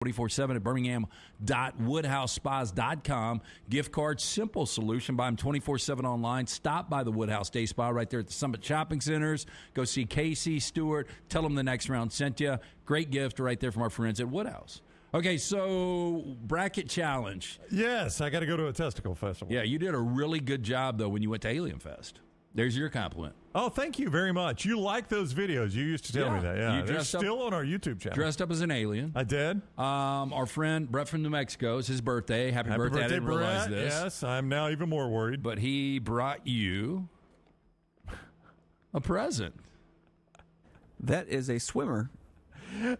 24/7 at birmingham.woodhousespas.com. Gift card, simple solution. Buy them 24/7 online. Stop by the Woodhouse Day Spa right there at the Summit Shopping Centers. Go see Casey Stewart. Tell them the next round sent you. Great gift right there from our friends at Woodhouse. Okay, so bracket challenge. Yes, I got to go to a testicle festival. Yeah, you did a really good job, though, when you went to Alien Fest. There's your compliment. Oh, thank you very much. You like those videos. You used to tell me that. Yeah, they're still on our YouTube channel. Dressed up as an alien. I did. Our friend Brett from New Mexico, it's his birthday. Happy birthday. I didn't realize Brett. this. Yes, I'm now even more worried. But he brought you a present. That is a swimmer.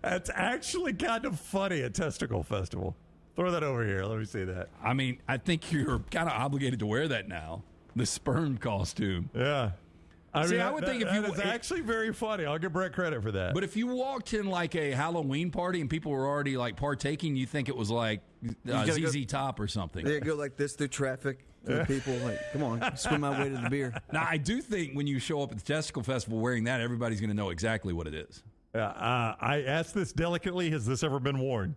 That's actually kind of funny at Testicle Festival. Throw that over here. Let me see that. I mean, I think you're kind of obligated to wear that now. The sperm costume. Yeah. I would think if you... It's actually very funny. I'll give Brett credit for that. But if you walked in like a Halloween party and people were already like partaking, you think it was like ZZ Top or something. They go like this through traffic. The people like, come on, swim my way to the beer. Now, I do think when you show up at the Testicle Festival wearing that, everybody's going to know exactly what it is. I asked this delicately. Has this ever been worn?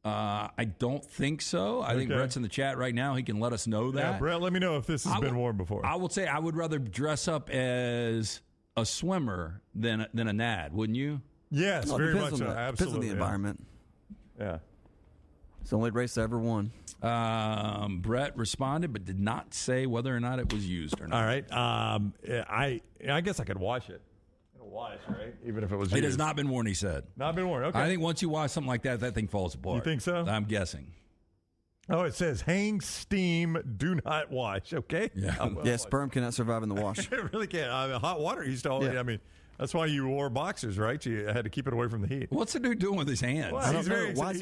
I don't think so. I think Brett's in the chat right now. He can let us know that. Yeah, Brett, let me know if this has been worn before. I would say I would rather dress up as a swimmer than a nad, wouldn't you? Yes, very much so. Absolutely. Depends on the environment. Yeah. It's the only race I ever won. Brett responded, but did not say whether or not it was used or not. All right. I guess I could wash it. Wash, right? Even if it was used. It has not been worn, he said. Not been worn, okay. I think once you wash something like that, that thing falls apart. You think so? I'm guessing. Oh, it says hang, steam, do not wash, okay? Yeah, sperm cannot survive in the wash. It really can't. Hot water used to always, I mean, that's why you wore boxers, right? You had to keep it away from the heat. What's the dude doing with his hands? Well, he's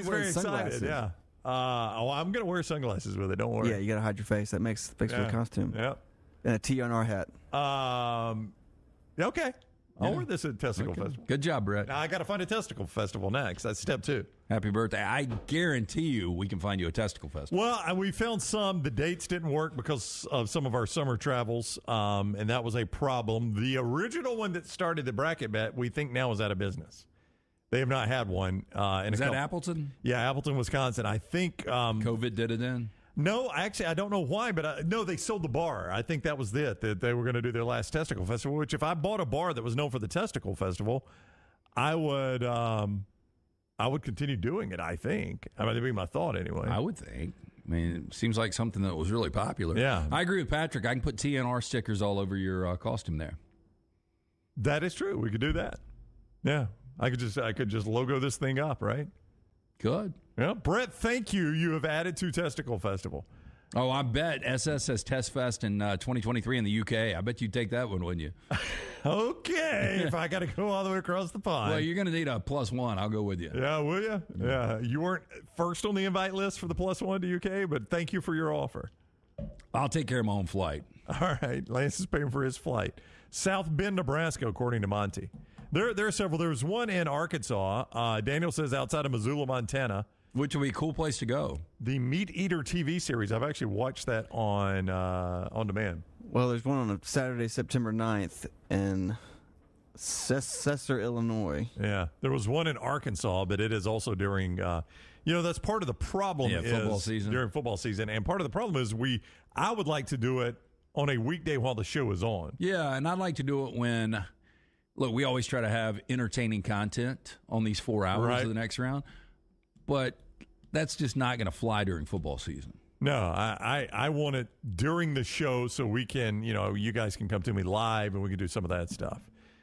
very excited, yeah. I'm going to wear sunglasses with it, don't worry. Yeah, you got to hide your face. That makes for the costume. Yep. And a TNR hat. Okay. I'll wear this at Testicle Festival. Good job, Brett. Now, I got to find a Testicle Festival next. That's step 2. Happy birthday. I guarantee you we can find you a Testicle Festival. Well, we found some. The dates didn't work because of some of our summer travels, and that was a problem. The original one that started the bracket bet, we think now is out of business. They have not had one. Is that Appleton? Yeah, Appleton, Wisconsin. I think... COVID did it in? No, actually, I don't know why, but no, they sold the bar. I think that was it, that they were going to do their last Testicle Festival, which if I bought a bar that was known for the Testicle Festival, I would continue doing it, I think. I mean, that'd be my thought anyway. I would think. I mean, it seems like something that was really popular. Yeah. I agree with Patrick. I can put TNR stickers all over your costume there. That is true. We could do that. Yeah. I could just logo this thing up, right? Good. Yeah, Brett, thank you. You have added to Testicle Festival. Oh, I bet SS says Test Fest in 2023 in the UK. I bet you'd take that one, wouldn't you? Okay, if I got to go all the way across the pond. Well, you're going to need a +1. I'll go with you. Yeah, will you? Yeah, you weren't first on the invite list for the +1 to UK, but thank you for your offer. I'll take care of my own flight. All right, Lance is paying for his flight. South Bend, Nebraska, according to Monty. There are several. There's one in Arkansas. Daniel says outside of Missoula, Montana. Which would be a cool place to go. The Meat Eater TV series. I've actually watched that on demand. Well, there's one on Saturday, September 9th in Cesar, Illinois. Yeah. There was one in Arkansas, but it is also during, that's part of the problem football season. During football season. And part of the problem is I would like to do it on a weekday while the show is on. Yeah, and I'd like to do it when... Look, we always try to have entertaining content on these 4 hours of the next round, but that's just not going to fly during football season. No, I want it during the show so we can, you guys can come to me live and we can do some of that stuff.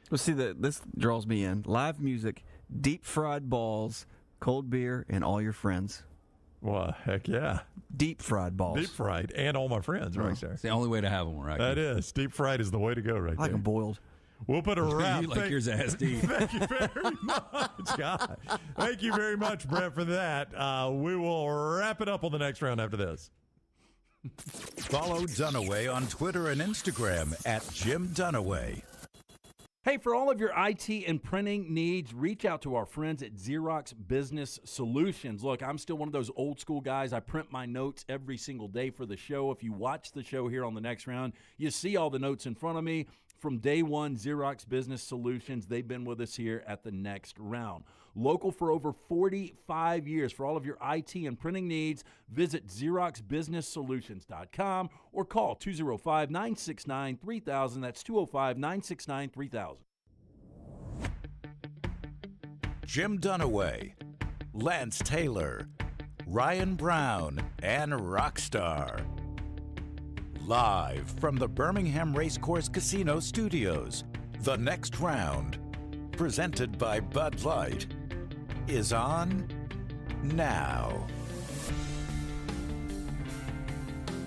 Well, see, this draws me in. Live music, deep fried balls, cold beer, and all your friends. Well, heck yeah. Deep fried balls. Deep fried, and all my friends right there. It's the only way to have them, right? That is. Deep fried is the way to go right there. I like them boiled. We'll put a wrap. You like yours ass deep. Thank you very much, God. Thank you very much, Brett, for that. We will wrap it up on the next round after this. Follow Dunaway on Twitter and Instagram @JimDunaway. Hey, for all of your IT and printing needs, reach out to our friends at Xerox Business Solutions. Look, I'm still one of those old school guys. I print my notes every single day for the show. If you watch the show here on the next round, you see all the notes in front of me. From day one, Xerox Business Solutions, they've been with us here at the next round. Local for over 45 years. For all of your IT and printing needs, visit XeroxBusinessSolutions.com or call 205-969-3000. That's 205-969-3000. Jim Dunaway, Lance Taylor, Ryan Brown, and Rockstar. Live from the Birmingham Racecourse Casino Studios, the next round, presented by Bud Light, is on now.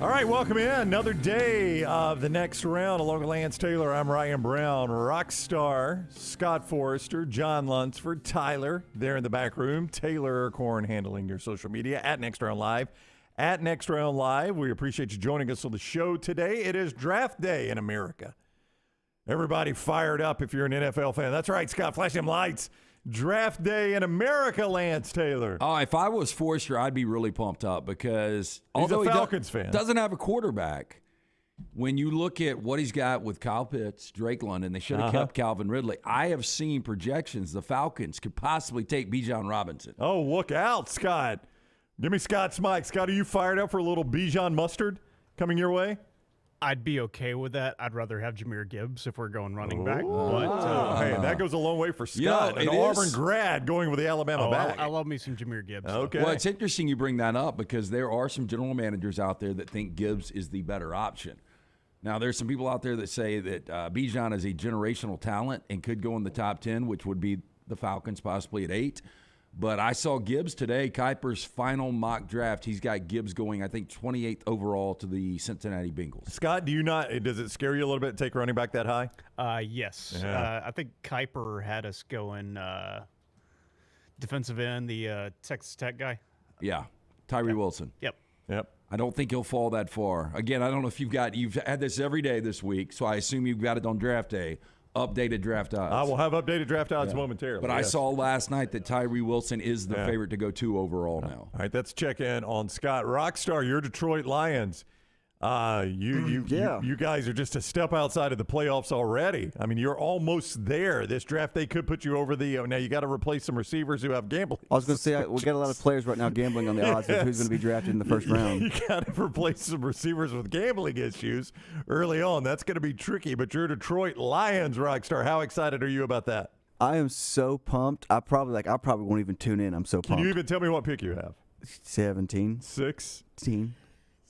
All right, welcome in. Another day of the next round. Along with Lance Taylor, I'm Ryan Brown. Rockstar, Scott Forrester, John Lunsford, Tyler there in the back room, Taylor Corn handling your social media at Next Round Live. At Next Round Live, we appreciate you joining us on the show today. It is draft day in America. Everybody fired up if you're an NFL fan. That's right, Scott, flash them lights. Draft day in America, Lance Taylor. Oh, if I was Forrester, I'd be really pumped up because although he's a Falcons fan, doesn't have a quarterback, when you look at what he's got with Kyle Pitts, Drake London, they should have kept Calvin Ridley. I have seen projections the Falcons could possibly take Bijan Robinson. Oh, look out, Scott. Give me Scott's mic. Scott, are you fired up for a little Bijan mustard coming your way? I'd be okay with that. I'd rather have Jahmyr Gibbs if we're going running back. Hey, that goes a long way for Scott. An Auburn grad going with the Alabama back. I love me some Jahmyr Gibbs. Okay. Well, it's interesting you bring that up because there are some general managers out there that think Gibbs is the better option. Now, there's some people out there that say that Bijan is a generational talent and could go in the top 10, which would be the Falcons possibly at 8. But I saw Gibbs today, Kuiper's final mock draft. He's got Gibbs going, I think, 28th overall to the Cincinnati Bengals. Scott, does it scare you a little bit to take running back that high? Yes. Yeah. I think Kuiper had us going defensive end, the Texas Tech guy. Yeah, Tyree Wilson. Yep. I don't think he'll fall that far. Again, I don't know if you've had this every day this week, so I assume you've got it on draft day. Updated draft odds. I will have updated draft odds momentarily. But I saw last night that Tyree Wilson is the favorite to go 2 overall now. All right, let's check in on Scott. Rockstar, your Detroit Lions. You guys are just a step outside of the playoffs already. I mean, you're almost there. This draft, they could put you over the now you got to replace some receivers who have gambling. I was going to say, we got a lot of players right now gambling on the odds of who's going to be drafted in the first round. You got to replace some receivers with gambling issues early on. That's going to be tricky, but your Detroit Lions, Rockstar, how excited are you about that? I am so pumped. I probably won't even tune in. I'm so pumped. Can you even tell me what pick you have? 17. 16.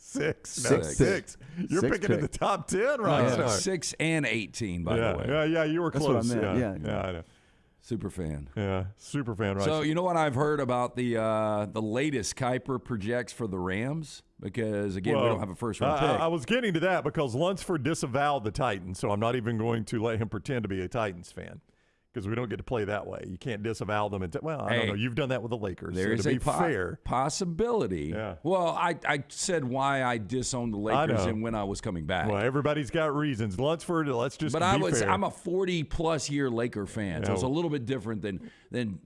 6. No, 6. You're picking in the top 10, Rockstar. 6 and 18, by the way. Yeah, you were That's close. what I meant. Yeah, I know. Super fan. Yeah, super fan, right? So you know what I've heard about the latest Kuiper projects for the Rams? Because, again, we don't have a first-round pick. I was getting to that because Lunsford disavowed the Titans, so I'm not even going to let him pretend to be a Titans fan. Because we don't get to play that way. You can't disavow them. I don't know. You've done that with the Lakers. There is a possibility. Yeah. Well, I said why I disowned the Lakers and when I was coming back. Well, everybody's got reasons. Lunsford, let's just be fair. I'm a 40-plus year Laker fan, so it's a little bit different than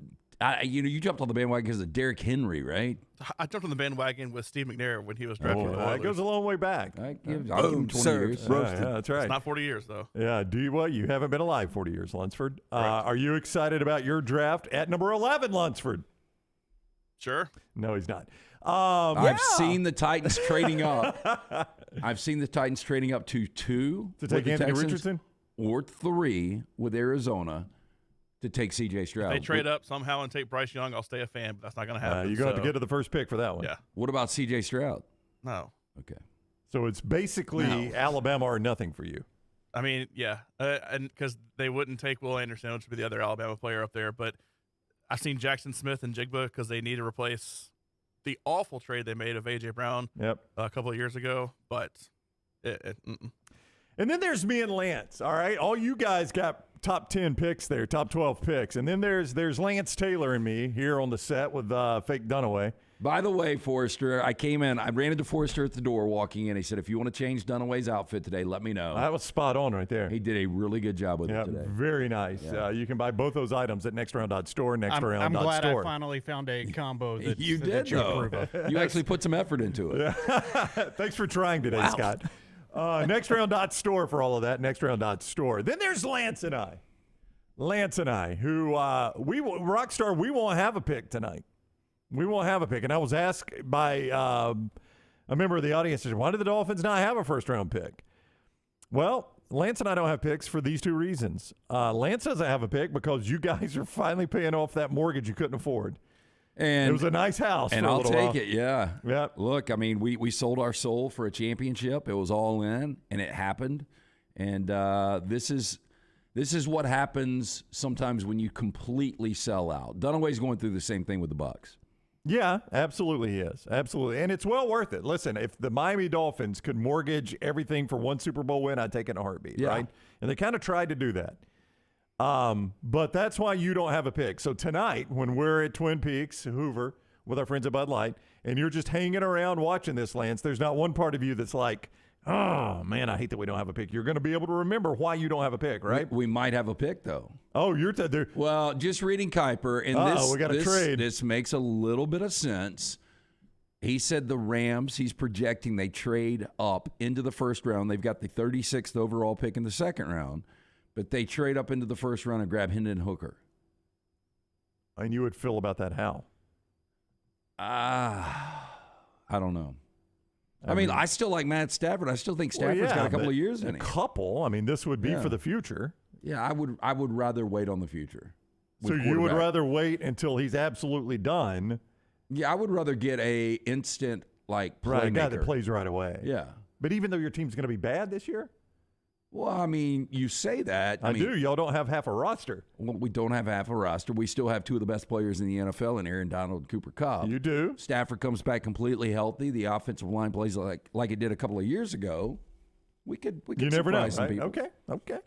you jumped on the bandwagon because of Derrick Henry, right? I jumped on the bandwagon with Steve McNair when he was drafted. That goes a long way back. I'll give him 20 years. Yeah, that's right. It's not 40 years, though. Yeah, you haven't been alive 40 years, Lunsford. Are you excited about your draft at number 11, Lunsford? Sure. No, he's not. I've seen the Titans trading up. I've seen the Titans trading up to 2 to take Anthony Richardson or 3 with Arizona to take C.J. Stroud. If they trade up somehow and take Bryce Young, I'll stay a fan, but that's not going to happen. You're going to have to get to the first pick for that one. Yeah. What about C.J. Stroud? No. Okay. So it's basically Alabama or nothing for you. I mean, yeah, and because they wouldn't take Will Anderson, which would be the other Alabama player up there. But I've seen Jackson Smith and Jigba because they need to replace the awful trade they made of A.J. Brown a couple of years ago. But And then there's me and Lance, all right? All you guys got top 10 picks there, top 12 picks. And then there's Lance Taylor and me here on the set with fake Dunaway. By the way, Forrester, I ran into Forrester at the door walking in. He said, if you want to change Dunaway's outfit today, let me know. That was spot on right there. He did a really good job with it today. Very nice. Yeah. You can buy both those items at nextround.store, nextround.store. I'm glad I finally found a combo that you that you approve of. You actually put some effort into it. Yeah. Thanks for trying today, Scott. Nextround.store for all of that, nextround.store. Then there's Lance and I. Lance and I, who Rockstar, we won't have a pick tonight. We won't have a pick. And I was asked by a member of the audience, why did the Dolphins not have a first-round pick? Well, Lance and I don't have picks for these two reasons. Lance doesn't have a pick because you guys are finally paying off that mortgage you couldn't afford. And it was a nice house. And for a I'll little take while. it, yeah. Yep. Look, I mean, we sold our soul for a championship. It was all in, and it happened. And this is what happens sometimes when you completely sell out. Dunaway's going through the same thing with the Bucs. Yeah, absolutely he is. Absolutely. And it's well worth it. Listen, if the Miami Dolphins could mortgage everything for one Super Bowl win, I'd take it in a heartbeat, right? And they kind of tried to do that. But that's why you don't have a pick. So tonight, when we're at Twin Peaks, Hoover, with our friends at Bud Light, and you're just hanging around watching this, Lance, there's not one part of you that's like, oh, man, I hate that we don't have a pick. You're going to be able to remember why you don't have a pick, right? We might have a pick, though. Oh, you're well, just reading Kuiper, and we got a trade. This makes a little bit of sense. He said the Rams, he's projecting they trade up into the first round. They've got the 36th overall pick in the second round, but they trade up into the first round and grab Hendon Hooker. And you would feel about that how? I don't know. I mean, I still like Matt Stafford. I still think Stafford's got a couple of years in him. A couple. I mean, this would be for the future. Yeah, I would rather wait on the future. So you would rather wait until he's absolutely done. Yeah, I would rather get a instant playmaker. Right, a guy that plays right away. Yeah. But even though your team's going to be bad this year? Well, I mean, you say that. I mean, do. Y'all don't have half a roster. Well, we don't have half a roster. We still have two of the best players in the NFL in Aaron Donald and Cooper Kupp. You do. Stafford comes back completely healthy. The offensive line plays like it did a couple of years ago. We could you never know, surprise some right? people. Okay.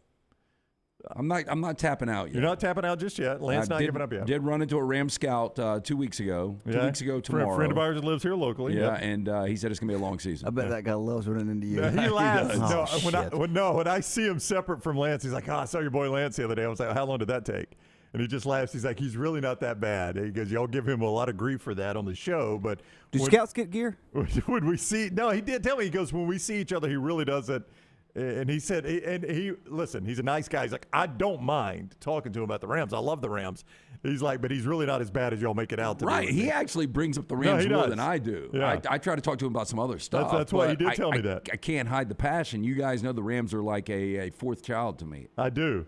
I'm not tapping out yet. You're not tapping out just yet. Lance not giving up yet. Did run into a Ram scout 2 weeks ago. 2 weeks ago tomorrow. A friend of ours that lives here locally. Yeah, and he said it's going to be a long season. I bet that guy loves running into you. Yeah, he laughs. Oh, when I see him separate from Lance, he's like, I saw your boy Lance the other day. I was like, how long did that take? And he just laughs. He's like, he's really not that bad. He goes, y'all give him a lot of grief for that on the show. But do scouts get gear? When we see, no, he did tell me. He goes, when we see each other, he really doesn't. And he said, listen, he's a nice guy. He's like, I don't mind talking to him about the Rams. I love the Rams. He's like, but he's really not as bad as y'all make it out to be. Right. He actually brings up the Rams more than I do. Yeah. I try to talk to him about some other stuff. That's why he did tell me that. I can't hide the passion. You guys know the Rams are like a fourth child to me. I do.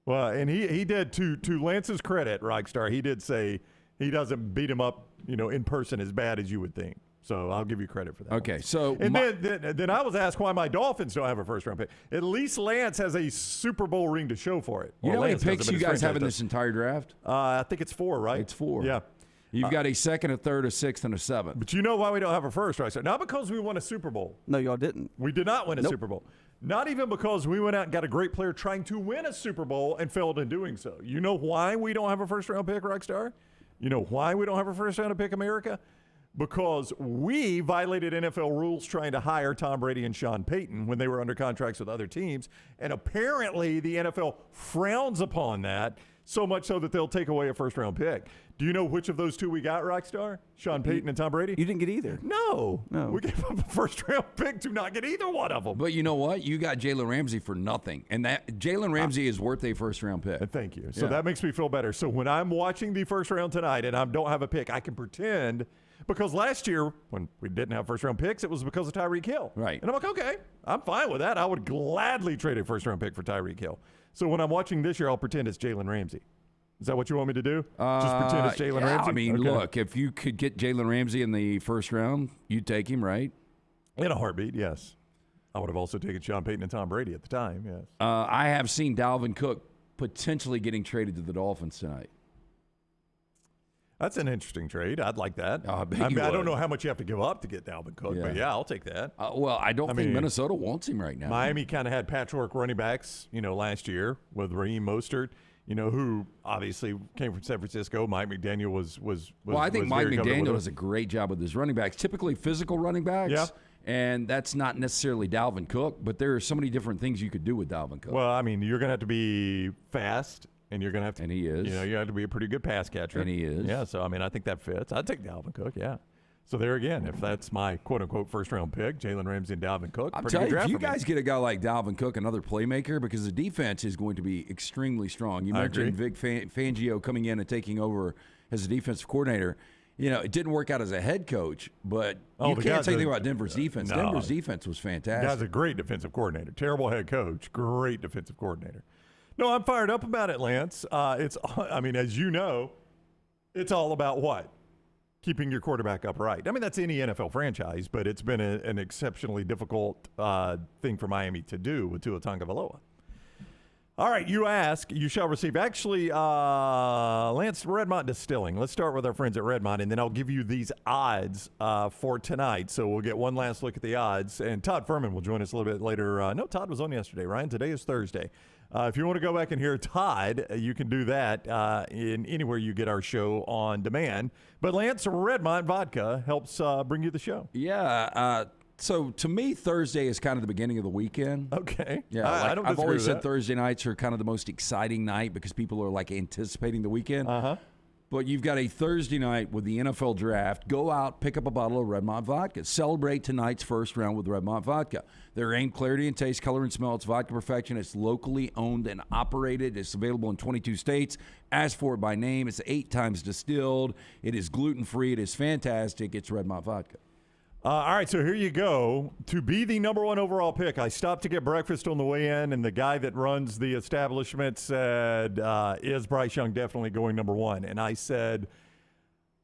Well, and he did, to Lance's credit, Rockstar, he did say he doesn't beat him up, in person as bad as you would think. So I'll give you credit for that. Okay, so then I was asked why my Dolphins don't have a first round pick. At least Lance has a Super Bowl ring to show for it. You know how many picks you guys have in this entire draft? I think it's 4, right? It's 4. Yeah. You've got a second, a third, a sixth, and a seventh. But you know why we don't have a first, right? So not because we won a Super Bowl. No, y'all didn't. We did not win a Super Bowl. Not even because we went out and got a great player trying to win a Super Bowl and failed in doing so. You know why we don't have a first round pick, Rockstar? You know why we don't have a first round pick, America? Because we violated NFL rules trying to hire Tom Brady and Sean Payton when they were under contracts with other teams. And apparently the NFL frowns upon that, so much so that they'll take away a first-round pick. Do you know which of those two we got, Rockstar? Sean Payton and Tom Brady? You didn't get either. No. We gave up a first-round pick to not get either one of them. But you know what? You got Jalen Ramsey for nothing. And that Jalen Ramsey is worth a first-round pick. Thank you. So that makes me feel better. So when I'm watching the first round tonight and I don't have a pick, I can pretend – because last year, when we didn't have first-round picks, it was because of Tyreek Hill. Right. And I'm like, okay, I'm fine with that. I would gladly trade a first-round pick for Tyreek Hill. So when I'm watching this year, I'll pretend it's Jalen Ramsey. Is that what you want me to do? Just pretend it's Jalen Ramsey? I mean, look, if you could get Jalen Ramsey in the first round, you'd take him, right? In a heartbeat, yes. I would have also taken Sean Payton and Tom Brady at the time, yes. I have seen Dalvin Cook potentially getting traded to the Dolphins tonight. That's an interesting trade. I'd like that. I don't know how much you have to give up to get Dalvin Cook, but yeah, I'll take that. Well, I don't think Minnesota wants him right now. Miami kind of had patchwork running backs, last year with Raheem Mostert, who obviously came from San Francisco. Mike McDaniel was well, I think Mike McDaniel does a great job with his running backs, typically physical running backs. Yeah. And that's not necessarily Dalvin Cook, but there are so many different things you could do with Dalvin Cook. Well, I mean, you're going to have to be fast. And you're going to have to. And he is. You have to be a pretty good pass catcher. And he is. Yeah, so, I mean, I think that fits. I'd take Dalvin Cook, yeah. So there again, if that's my quote-unquote first-round pick, Jalen Ramsey and Dalvin Cook, I'm pretty telling good you, draft if you for me. guys get a guy like Dalvin Cook, another playmaker, because the defense is going to be extremely strong. You mentioned Vic Fangio coming in and taking over as a defensive coordinator. You know, it didn't work out as a head coach, but you can't say anything about Denver's defense. No. Denver's defense was fantastic. The guy's a great defensive coordinator. Terrible head coach, great defensive coordinator. No, I'm fired up about it, Lance. I mean, as you know, it's all about what? Keeping your quarterback upright. I mean, that's any NFL franchise, but it's been an exceptionally difficult thing for Miami to do with Tua Tagovailoa. All right, you ask, you shall receive. Actually, Lance, Redmont Distilling. Let's start with our friends at Redmont, and then I'll give you these odds for tonight. So we'll get one last look at the odds. And Todd Furman will join us a little bit later. No, Todd was on yesterday, Ryan. Today is Thursday. If you want to go back and hear Todd, you can do that in anywhere you get our show on demand. But Lance, Redmont Vodka helps bring you the show. Yeah. So to me, Thursday is kind of the beginning of the weekend. Okay. Yeah. I don't I've disagree always with said that. Thursday nights are kind of the most exciting night because people are like anticipating the weekend. Uh-huh. But you've got a Thursday night with the NFL draft. Go out, pick up a bottle of Redmont vodka. Celebrate tonight's first round with Redmont vodka. Their aim, clarity, and taste, color, and smell. It's vodka perfection. It's locally owned and operated. It's available in 22 states. Ask for it by name. It's 8 times distilled. It is gluten-free. It is fantastic. It's Redmont vodka. All right, so here you go. To be the number 1 overall pick, I stopped to get breakfast on the way in, and the guy that runs the establishment said, is Bryce Young definitely going number 1? And I said,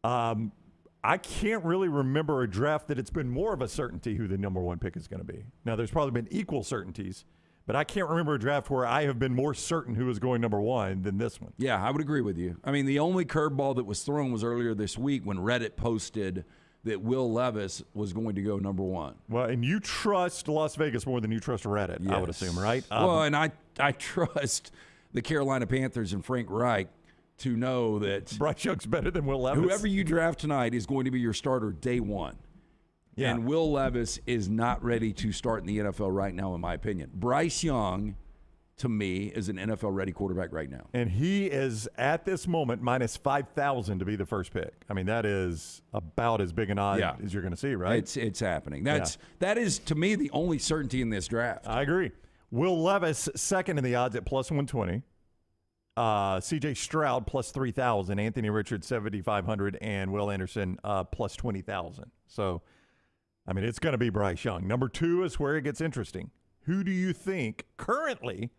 I can't really remember a draft that it's been more of a certainty who the number 1 pick is going to be. Now, there's probably been equal certainties, but I can't remember a draft where I have been more certain who is going number 1 than this one. Yeah, I would agree with you. I mean, the only curveball that was thrown was earlier this week when Reddit posted that Will Levis was going to go number 1. Well, and you trust Las Vegas more than you trust Reddit, Yes. I would assume, right? Well, and I trust the Carolina Panthers and Frank Reich to know that Bryce Young's better than Will Levis. whoever you draft tonight is going to be your starter day 1. Yeah. And Will Levis is not ready to start in the NFL right now, in my opinion. Bryce Young, to me, is an NFL-ready quarterback right now. And he is, at this moment, minus 5,000 to be the first pick. I mean, that is about as big an odd as you're going to see, right? It's happening. That is, to me, the only certainty in this draft. I agree. Will Levis, second in the odds at plus 120. C.J. Stroud, plus 3,000. Anthony Richards, 7,500. And Will Anderson, plus 20,000. So, I mean, it's going to be Bryce Young. Number 2 is where it gets interesting. Who do you think currently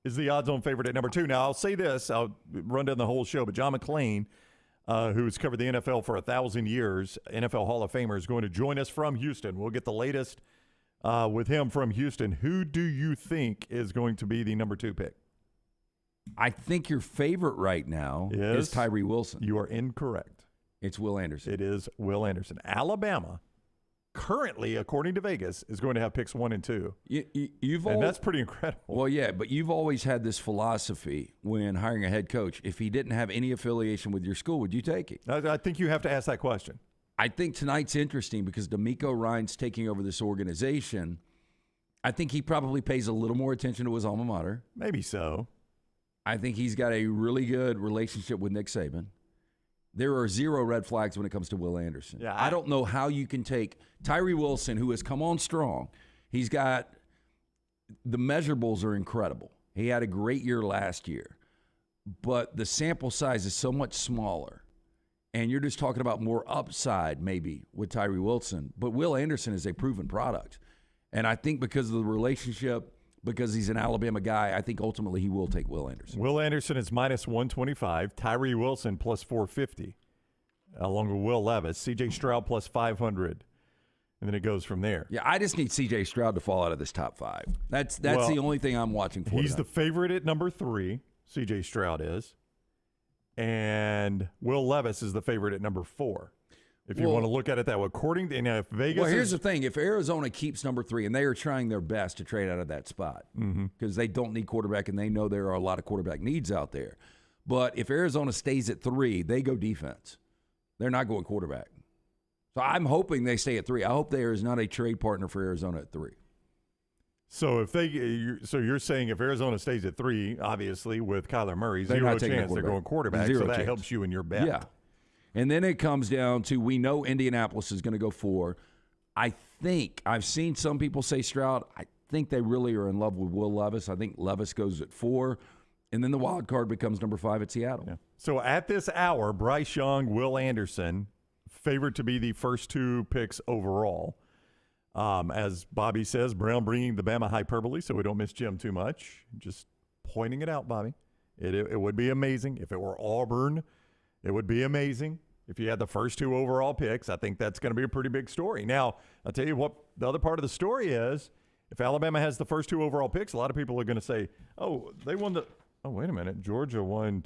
is the odds-on favorite at number 2? Now, I'll say this. I'll run down the whole show, but John McClain, who's covered the NFL for 1,000 years, NFL Hall of Famer, is going to join us from Houston. We'll get the latest with him from Houston. Who do you think is going to be the number 2 pick? I think your favorite right now is Tyree Wilson. You are incorrect. It's Will Anderson. It is Will Anderson. Alabama, currently, according to Vegas, is going to have picks 1 and 2. And that's pretty incredible. Well, yeah, but you've always had this philosophy when hiring a head coach. If he didn't have any affiliation with your school, would you take it? I think you have to ask that question. I think tonight's interesting because D'Amico Ryan's taking over this organization. I think he probably pays a little more attention to his alma mater. Maybe so. I think he's got a really good relationship with Nick Saban. There are 0 red flags when it comes to Will Anderson. Yeah, I don't know how you can take Tyree Wilson, who has come on strong. He's got the measurables are incredible. He had a great year last year, but the sample size is so much smaller. And you're just talking about more upside maybe with Tyree Wilson. But Will Anderson is a proven product. And I think because of the relationship, because he's an Alabama guy, I think ultimately he will take Will Anderson. Will Anderson is minus 125. Tyree Wilson plus 450, along with Will Levis. C.J. Stroud plus 500. And then it goes from there. Yeah, I just need C.J. Stroud to fall out of this top 5. That's the only thing I'm watching for. He's tonight. the favorite at number 3, C.J. Stroud is. And Will Levis is the favorite at number 4. If you want to look at it that way. According to if Vegas. Well, here's the thing. If Arizona keeps number 3, and they are trying their best to trade out of that spot because they don't need quarterback, and they know there are a lot of quarterback needs out there. But if Arizona stays at 3, they go defense. They're not going quarterback. So I'm hoping they stay at 3. I hope there is not a trade partner for Arizona at 3. So you're saying if Arizona stays at 3, obviously with Kyler Murray, They're zero not taking a chance they're going quarterback. Zero so that chance. helps you in your bet. Yeah. And then it comes down to, we know Indianapolis is going to go 4. I think I've seen some people say Stroud. I think they really are in love with Will Levis. I think Levis goes at 4. And then the wild card becomes number 5 at Seattle. Yeah. So at this hour, Bryce Young, Will Anderson, favored to be the first 2 picks overall. As Bobby says, Brown bringing the Bama hyperbole so we don't miss Jim too much. Just pointing it out, Bobby. It would be amazing. If it were Auburn, it would be amazing. If you had the first 2 overall picks, I think that's going to be a pretty big story. Now, I'll tell you what the other part of the story is. If Alabama has the first 2 overall picks, a lot of people are going to say, they won the – wait a minute. Georgia won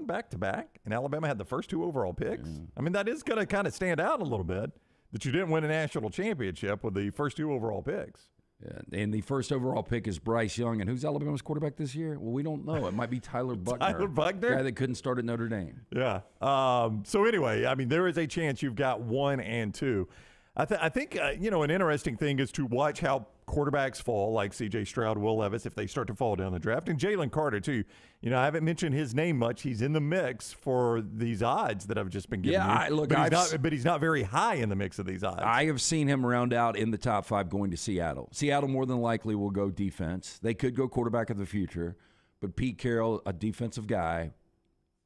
back-to-back, and Alabama had the first 2 overall picks? Yeah. I mean, that is going to kind of stand out a little bit, that you didn't win a national championship with the first 2 overall picks. Yeah, and the first overall pick is Bryce Young. And who's Alabama's quarterback this year? Well, we don't know. It might be Tyler Buckner. Tyler Buckner? Guy that couldn't start at Notre Dame. Yeah. So anyway, I mean, there is a chance you've got 1 and 2. I think an interesting thing is to watch how quarterbacks fall, like C.J. Stroud, Will Levis, if they start to fall down the draft. And Jalen Carter, too. I haven't mentioned his name much. He's in the mix for these odds that I've just been giving you. But he's not very high in the mix of these odds. I have seen him round out in the top 5 going to Seattle. Seattle more than likely will go defense. They could go quarterback of the future. But Pete Carroll, a defensive guy,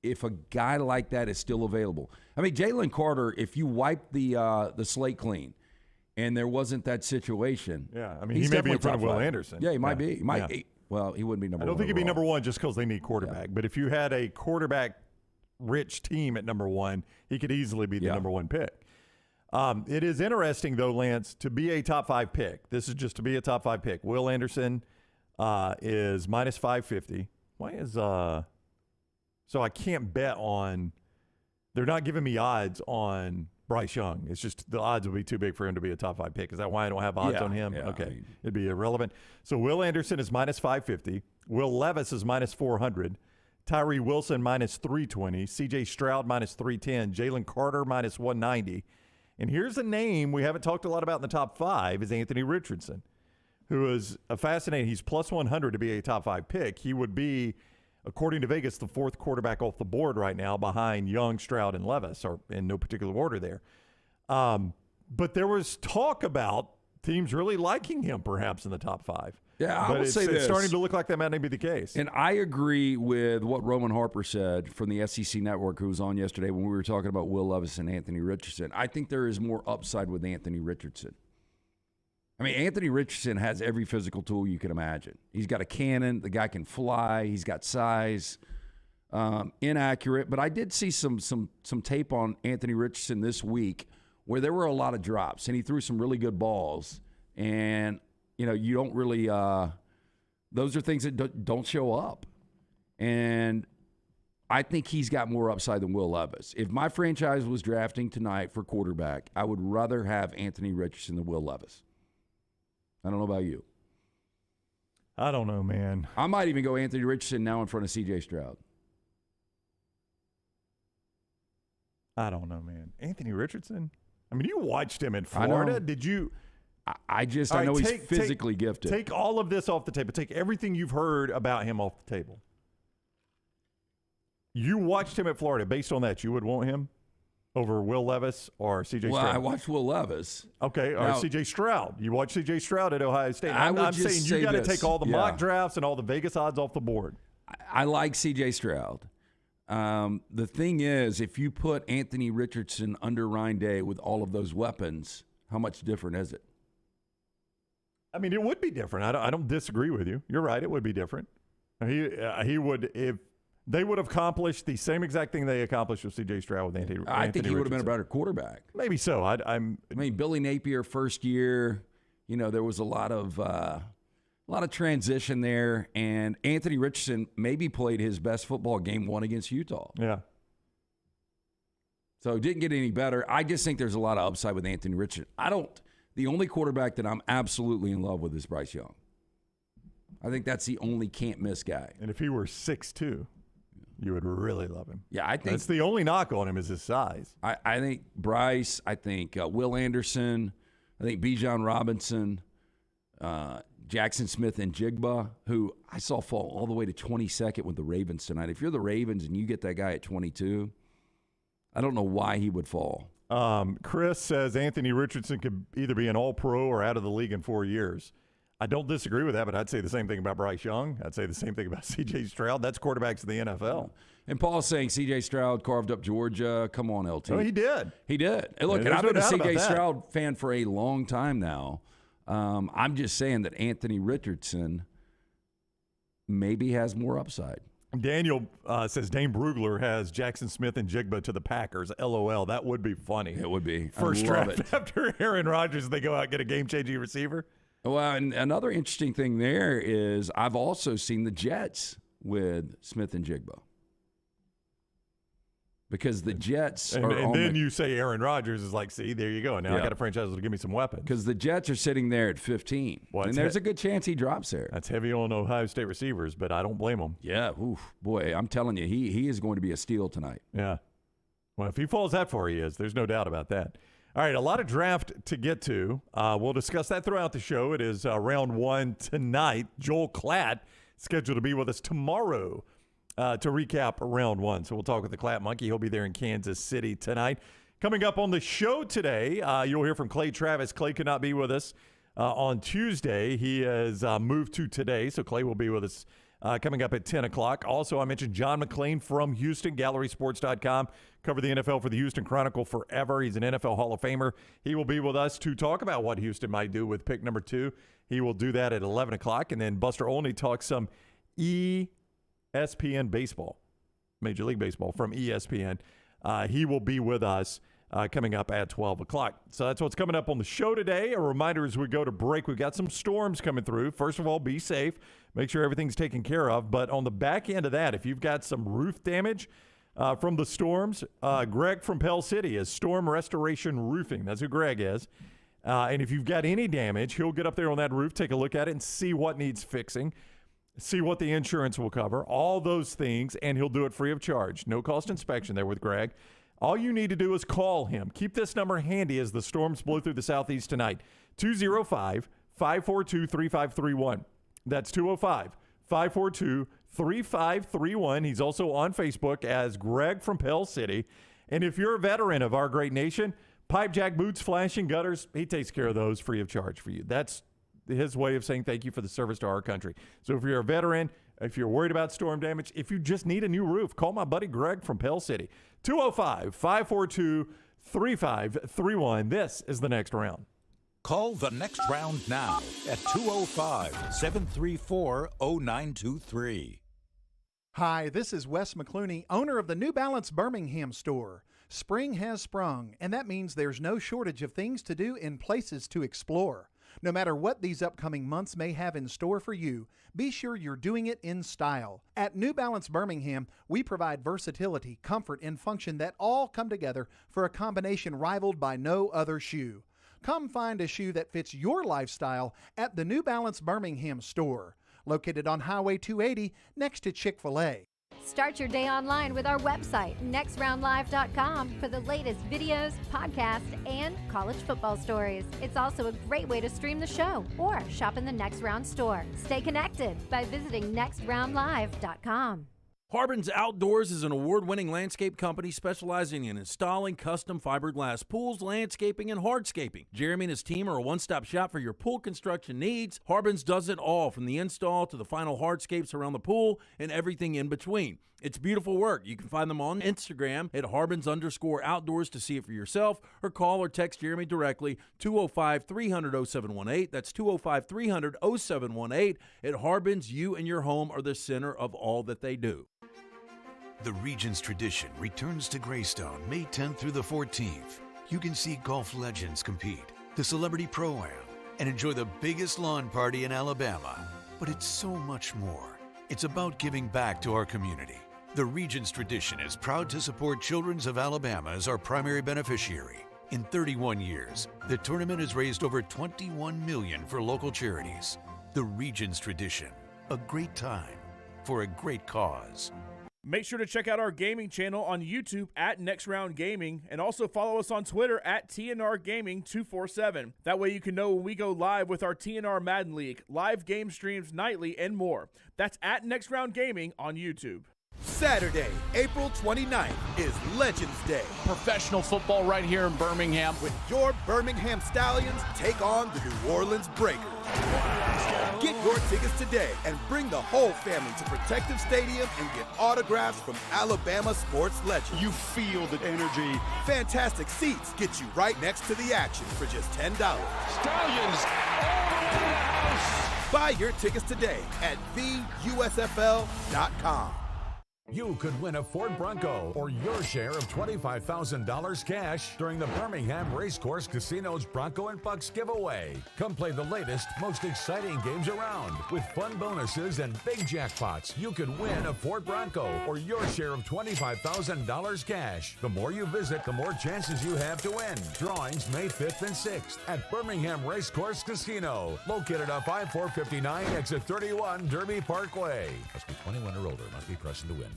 if a guy like that is still available. I mean, Jalen Carter, if you wipe the slate clean and there wasn't that situation. Yeah, I mean, he may be in front of Will Anderson. Yeah, he might be. He might. Well, he wouldn't be number 1. I don't think he'd be number 1 just because they need quarterback. Yeah. But if you had a quarterback-rich team at number 1, he could easily be the number 1 pick. It is interesting, though, Lance, to be a top 5 pick. This is just to be a top 5 pick. Will Anderson is minus 550. Why is so I can't bet on – they're not giving me odds on Bryce Young. It's just the odds would be too big for him to be a top 5 pick. Is that why I don't have odds on him? Yeah, okay. It'd be irrelevant. So Will Anderson is minus 550. Will Levis is minus 400. Tyree Wilson minus 320. C.J. Stroud minus 310. Jalen Carter minus 190. And here's a name we haven't talked a lot about in the top 5 is Anthony Richardson, who is a fascinating – he's plus 100 to be a top 5 pick. He would be – according to Vegas, the 4th quarterback off the board right now behind Young, Stroud, and Levis, or in no particular order there. But there was talk about teams really liking him perhaps in the top 5. Yeah, but I will say this. It's starting to look like that might not be the case. And I agree with what Roman Harper said from the SEC Network, who was on yesterday when we were talking about Will Levis and Anthony Richardson. I think there is more upside with Anthony Richardson. I mean, Anthony Richardson has every physical tool you can imagine. He's got a cannon. The guy can fly. He's got size. Inaccurate. But I did see some tape on Anthony Richardson this week where there were a lot of drops, and he threw some really good balls. And, you don't really those are things that don't show up. And I think he's got more upside than Will Levis. If my franchise was drafting tonight for quarterback, I would rather have Anthony Richardson than Will Levis. I don't know about you. I don't know, man. I might even go Anthony Richardson now in front of C.J. Stroud. I don't know, man. Anthony Richardson? I mean, you watched him in Florida. Did you? I know he's physically gifted. Take all of this off the table. Take everything you've heard about him off the table. You watched him at Florida. Based on that, you would want him over Will Levis or C.J. Stroud? Well, I watched Will Levis. Okay, or C.J. Stroud. You watched C.J. Stroud at Ohio State. I'm saying you got to take all the mock drafts and all the Vegas odds off the board. I like C.J. Stroud. The thing is, if you put Anthony Richardson under Ryan Day with all of those weapons, how much different is it? I mean, it would be different. I don't disagree with you. You're right. It would be different. He would if. They would have accomplished the same exact thing they accomplished with C.J. Stroud with Anthony Richardson. I think he would have been a better quarterback. Maybe so. I mean, Billy Napier first year, there was a lot of transition there, and Anthony Richardson maybe played his best football game one against Utah. Yeah. So it didn't get any better. I just think there's a lot of upside with Anthony Richardson. The only quarterback that I'm absolutely in love with is Bryce Young. I think that's the only can't-miss guy. And if he were 6'2", you would really love him. Yeah, I think that's the only knock on him is his size. I think Bryce. I think Will Anderson. I think Bijan Robinson, Jackson Smith, and Jigba, who I saw fall all the way to 22nd with the Ravens tonight. If you're the Ravens and you get that guy at 22, I don't know why he would fall. Chris says Anthony Richardson could either be an all-pro or out of the league in 4 years. I don't disagree with that, but I'd say the same thing about Bryce Young. I'd say the same thing about C.J. Stroud. That's quarterbacks in the NFL. And Paul's saying C.J. Stroud carved up Georgia. Come on, LT. Oh, he did. He did. And look, There's I've no been a doubt C.J. about that. Stroud fan for a long time now. I'm just saying that Anthony Richardson maybe has more upside. Daniel says Dane Brugler has Jackson Smith and Jigba to the Packers. LOL. That would be funny. It would be. First I love draft it. after Aaron Rodgers, they go out and get a game-changing receiver. Well, and another interesting thing there is I've also seen the Jets with Smith and Jigba. Because the Jets are and then you say Aaron Rodgers is like, see, there you go. Now I got a franchise that'll give me some weapons. Because the Jets are sitting there at 15. And there's a good chance he drops there. That's heavy on Ohio State receivers, but I don't blame him. Yeah, boy, I'm telling you, he is going to be a steal tonight. Yeah. Well, if he falls that far, he is. There's no doubt about that. All right, a lot of draft to get to. We'll discuss that throughout the show. It is round one tonight. Joel Klatt scheduled to be with us tomorrow to recap round one. So we'll talk with the Klatt Monkey. He'll be there in Kansas City tonight. Coming up on the show today, you'll hear from Clay Travis. Clay could not be with us on Tuesday. He has moved to today, so Clay will be with us coming up at 10 o'clock. Also, I mentioned John McClain from Houston, GallerySports.com. Covered the NFL for the Houston Chronicle forever. He's an NFL Hall of Famer. He will be with us to talk about what Houston might do with pick number 2. He will do that at 11 o'clock. And then Buster Olney talks some ESPN baseball, Major League Baseball from ESPN. He will be with us coming up at 12 o'clock. So that's what's coming up on the show today. A reminder as we go to break, we've got some storms coming through. First of all, be safe. Make sure everything's taken care of. But on the back end of that, if you've got some roof damage from the storms, Greg from Pell City is Storm Restoration Roofing. That's who Greg is. And if you've got any damage, he'll get up there on that roof, take a look at it, and see what needs fixing. See what the insurance will cover, all those things, and he'll do it free of charge. No cost inspection there with Greg. All you need to do is call him. Keep this number handy as the storms blow through the southeast tonight. 205-542-3531. That's 205-542-3531. He's also on Facebook as Greg from Pell City. And if you're a veteran of our great nation, pipe jack, boots, flashing, gutters, he takes care of those free of charge for you. That's his way of saying thank you for the service to our country. So if you're a veteran, if you're worried about storm damage, if you just need a new roof, call my buddy Greg from Pell City. 205-542-3531. This is the next round. Call the next round now at 205-734-0923. Hi, this is Wes McClooney, owner of the New Balance Birmingham store. Spring has sprung, and that means there's no shortage of things to do and places to explore. No matter what these upcoming months may have in store for you, be sure you're doing it in style. At New Balance Birmingham, we provide versatility, comfort, and function that all come together for a combination rivaled by no other shoe. Come find a shoe that fits your lifestyle at the New Balance Birmingham store, located on Highway 280 next to Chick-fil-A. Start your day online with our website, nextroundlive.com, for the latest videos, podcasts, and college football stories. It's also a great way to stream the show or shop in the Next Round store. Stay connected by visiting nextroundlive.com. Harbin's Outdoors is an award-winning landscape company specializing in installing custom fiberglass pools, landscaping, and hardscaping. Jeremy and his team are a one-stop shop for your pool construction needs. Harbin's does it all, from the install to the final hardscapes around the pool and everything in between. It's beautiful work. You can find them on Instagram at Harbins_outdoors to see it for yourself, or call or text Jeremy directly, 205-300-0718. That's 205-300-0718. At Harbins, you and your home are the center of all that they do. The Regions Tradition returns to Greystone May 10th through the 14th. You can see golf legends compete, the Celebrity Pro-Am, and enjoy the biggest lawn party in Alabama. But it's so much more. It's about giving back to our community. The Regions Tradition is proud to support Children's of Alabama as our primary beneficiary. In 31 years, the tournament has raised over $21 million for local charities. The Regions Tradition, a great time for a great cause. Make sure to check out our gaming channel on YouTube at Next Round Gaming, and also follow us on Twitter at TNR Gaming 247. That way you can know when we go live with our TNR Madden League, live game streams nightly, and more. That's at Next Round Gaming on YouTube. Saturday, April 29th is Legends Day. Professional football right here in Birmingham. When your Birmingham Stallions take on the New Orleans Breakers. Get your tickets today and bring the whole family to Protective Stadium and get autographs from Alabama sports legends. You feel the energy. Fantastic seats get you right next to the action for just $10. Stallions all the way to the house. Buy your tickets today at theusfl.com. You could win a Ford Bronco or your share of $25,000 cash during the Birmingham Racecourse Casino's Bronco and Bucks giveaway. Come play the latest, most exciting games around. With fun bonuses and big jackpots, you could win a Ford Bronco or your share of $25,000 cash. The more you visit, the more chances you have to win. Drawings May 5th and 6th at Birmingham Racecourse Casino, located off I-459, exit 31, Derby Parkway. Must be 21 or older, must be present to win.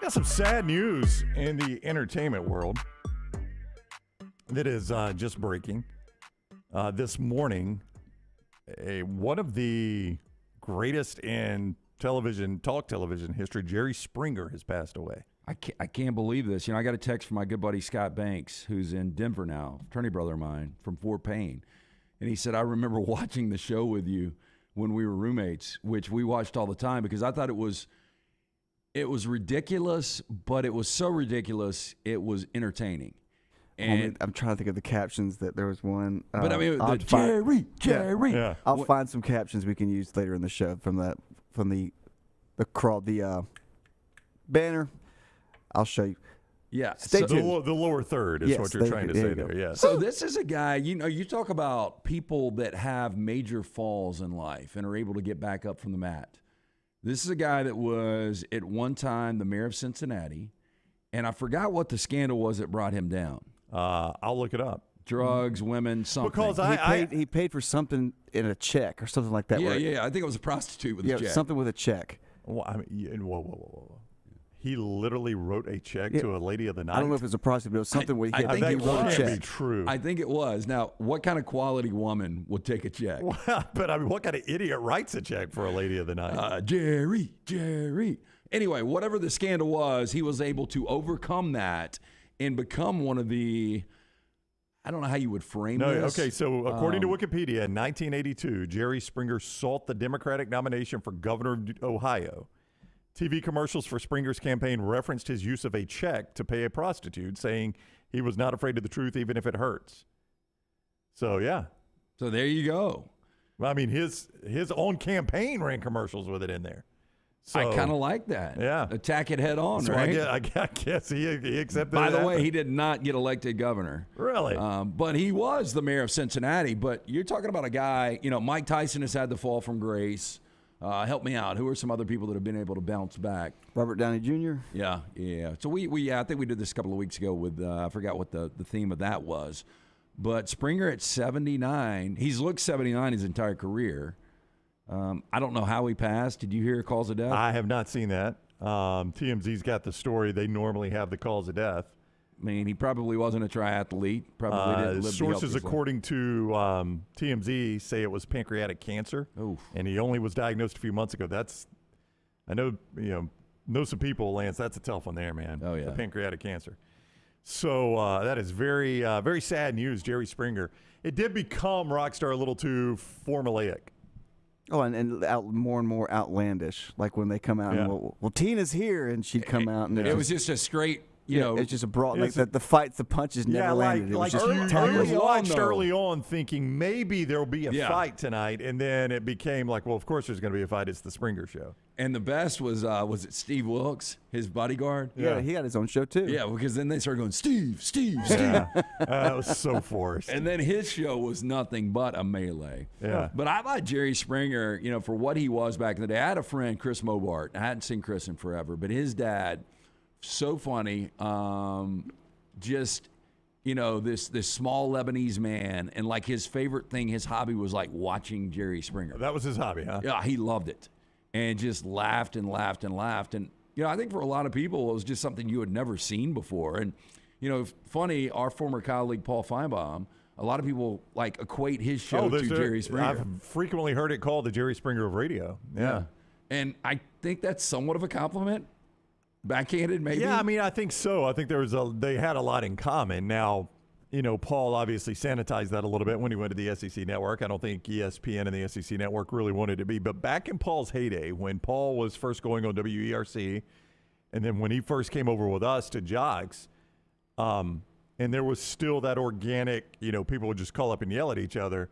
Got some sad news in the entertainment world that is just breaking. This morning, one of the greatest in talk television history, Jerry Springer, has passed away. I can't believe this. I got a text from my good buddy Scott Banks, who's in Denver now, fraternity brother of mine from Fort Payne. And he said, I remember watching the show with you when we were roommates, which we watched all the time because I thought it was ridiculous, but it was so ridiculous, it was entertaining. And I'm trying to think of the captions. That there was one. But I mean, Jerry. Yeah. I'll find some captions we can use later in the show from the banner. I'll show you. Yeah. Stay tuned. The lower third is what you're trying to say there. Yes. So this is a guy, you talk about people that have major falls in life and are able to get back up from the mat. This is a guy that was at one time the mayor of Cincinnati, and I forgot what the scandal was that brought him down. I'll look it up. Drugs, women, something. Because he paid for something in a check or something like that. Yeah. I think it was a prostitute with a check. Something with a check. Well, whoa. He literally wrote a check to a lady of the night. I don't know if it was a prostitute, but it was something where he wrote a check. Be true. I think it was. Now, what kind of quality woman would take a check? Well, but I mean, what kind of idiot writes a check for a lady of the night? Jerry. Anyway, whatever the scandal was, he was able to overcome that and become one of the, I don't know how you would frame this. Okay, so according to Wikipedia, in 1982, Jerry Springer sought the Democratic nomination for governor of Ohio. TV commercials for Springer's campaign referenced his use of a check to pay a prostitute, saying he was not afraid of the truth even if it hurts. So, yeah. So there you go. Well, I mean, his own campaign ran commercials with it in there. So, I kind of like that. Yeah. Attack it head on, so right? I guess he accepted By the that. way, he did not get elected governor. Really? But he was the mayor of Cincinnati. But you're talking about a guy, Mike Tyson has had the fall from grace. Help me out. Who are some other people that have been able to bounce back? Robert Downey Jr. Yeah. So I think we did this a couple of weeks ago with I forgot what the theme of that was, but Springer at 79. He's looked 79 his entire career. I don't know how he passed. Did you hear calls of death? I have not seen that. TMZ's got the story. They normally have the calls of death. I mean, he probably wasn't a triathlete. Probably didn't live sources, according to TMZ, say it was pancreatic cancer. Oof. And he only was diagnosed a few months ago. I know some people, Lance. That's a tough one there, man. Oh yeah, the pancreatic cancer. So that is very, very sad news, Jerry Springer. It did become Rockstar a little too formulaic. Oh, and more and more outlandish. Like when they come out and well, Tina's here, and she'd come out and it was just a straight. It's just a brawl. Like the fights, the punches never landed. It was just early on thinking maybe there'll be a fight tonight, and then it became like, well, of course there's going to be a fight. It's the Springer show. And the best was it Steve Wilkes, his bodyguard? Yeah, he had his own show too. Yeah, because then they started going, Steve. Yeah. That was so forced. And then his show was nothing but a melee. Yeah. But I like Jerry Springer, for what he was back in the day. I had a friend, Chris Mobart. I hadn't seen Chris in forever, but his dad, so funny, this small Lebanese man, and like his favorite thing, his hobby was like watching Jerry Springer. That was his hobby, huh? Yeah, he loved it, and just laughed and laughed and laughed. And I think for a lot of people, it was just something you had never seen before. And funny, our former colleague Paul Feinbaum, a lot of people equate his show to Jerry Springer. I've frequently heard it called the Jerry Springer of radio. Yeah. And I think that's somewhat of a compliment. Backhanded, maybe? Yeah, I mean, I think so. I think they had a lot in common. Now, Paul obviously sanitized that a little bit when he went to the SEC network. I don't think ESPN and the SEC network really wanted to be. But back in Paul's heyday, when Paul was first going on WERC, and then when he first came over with us to Jocks, and there was still that organic, people would just call up and yell at each other.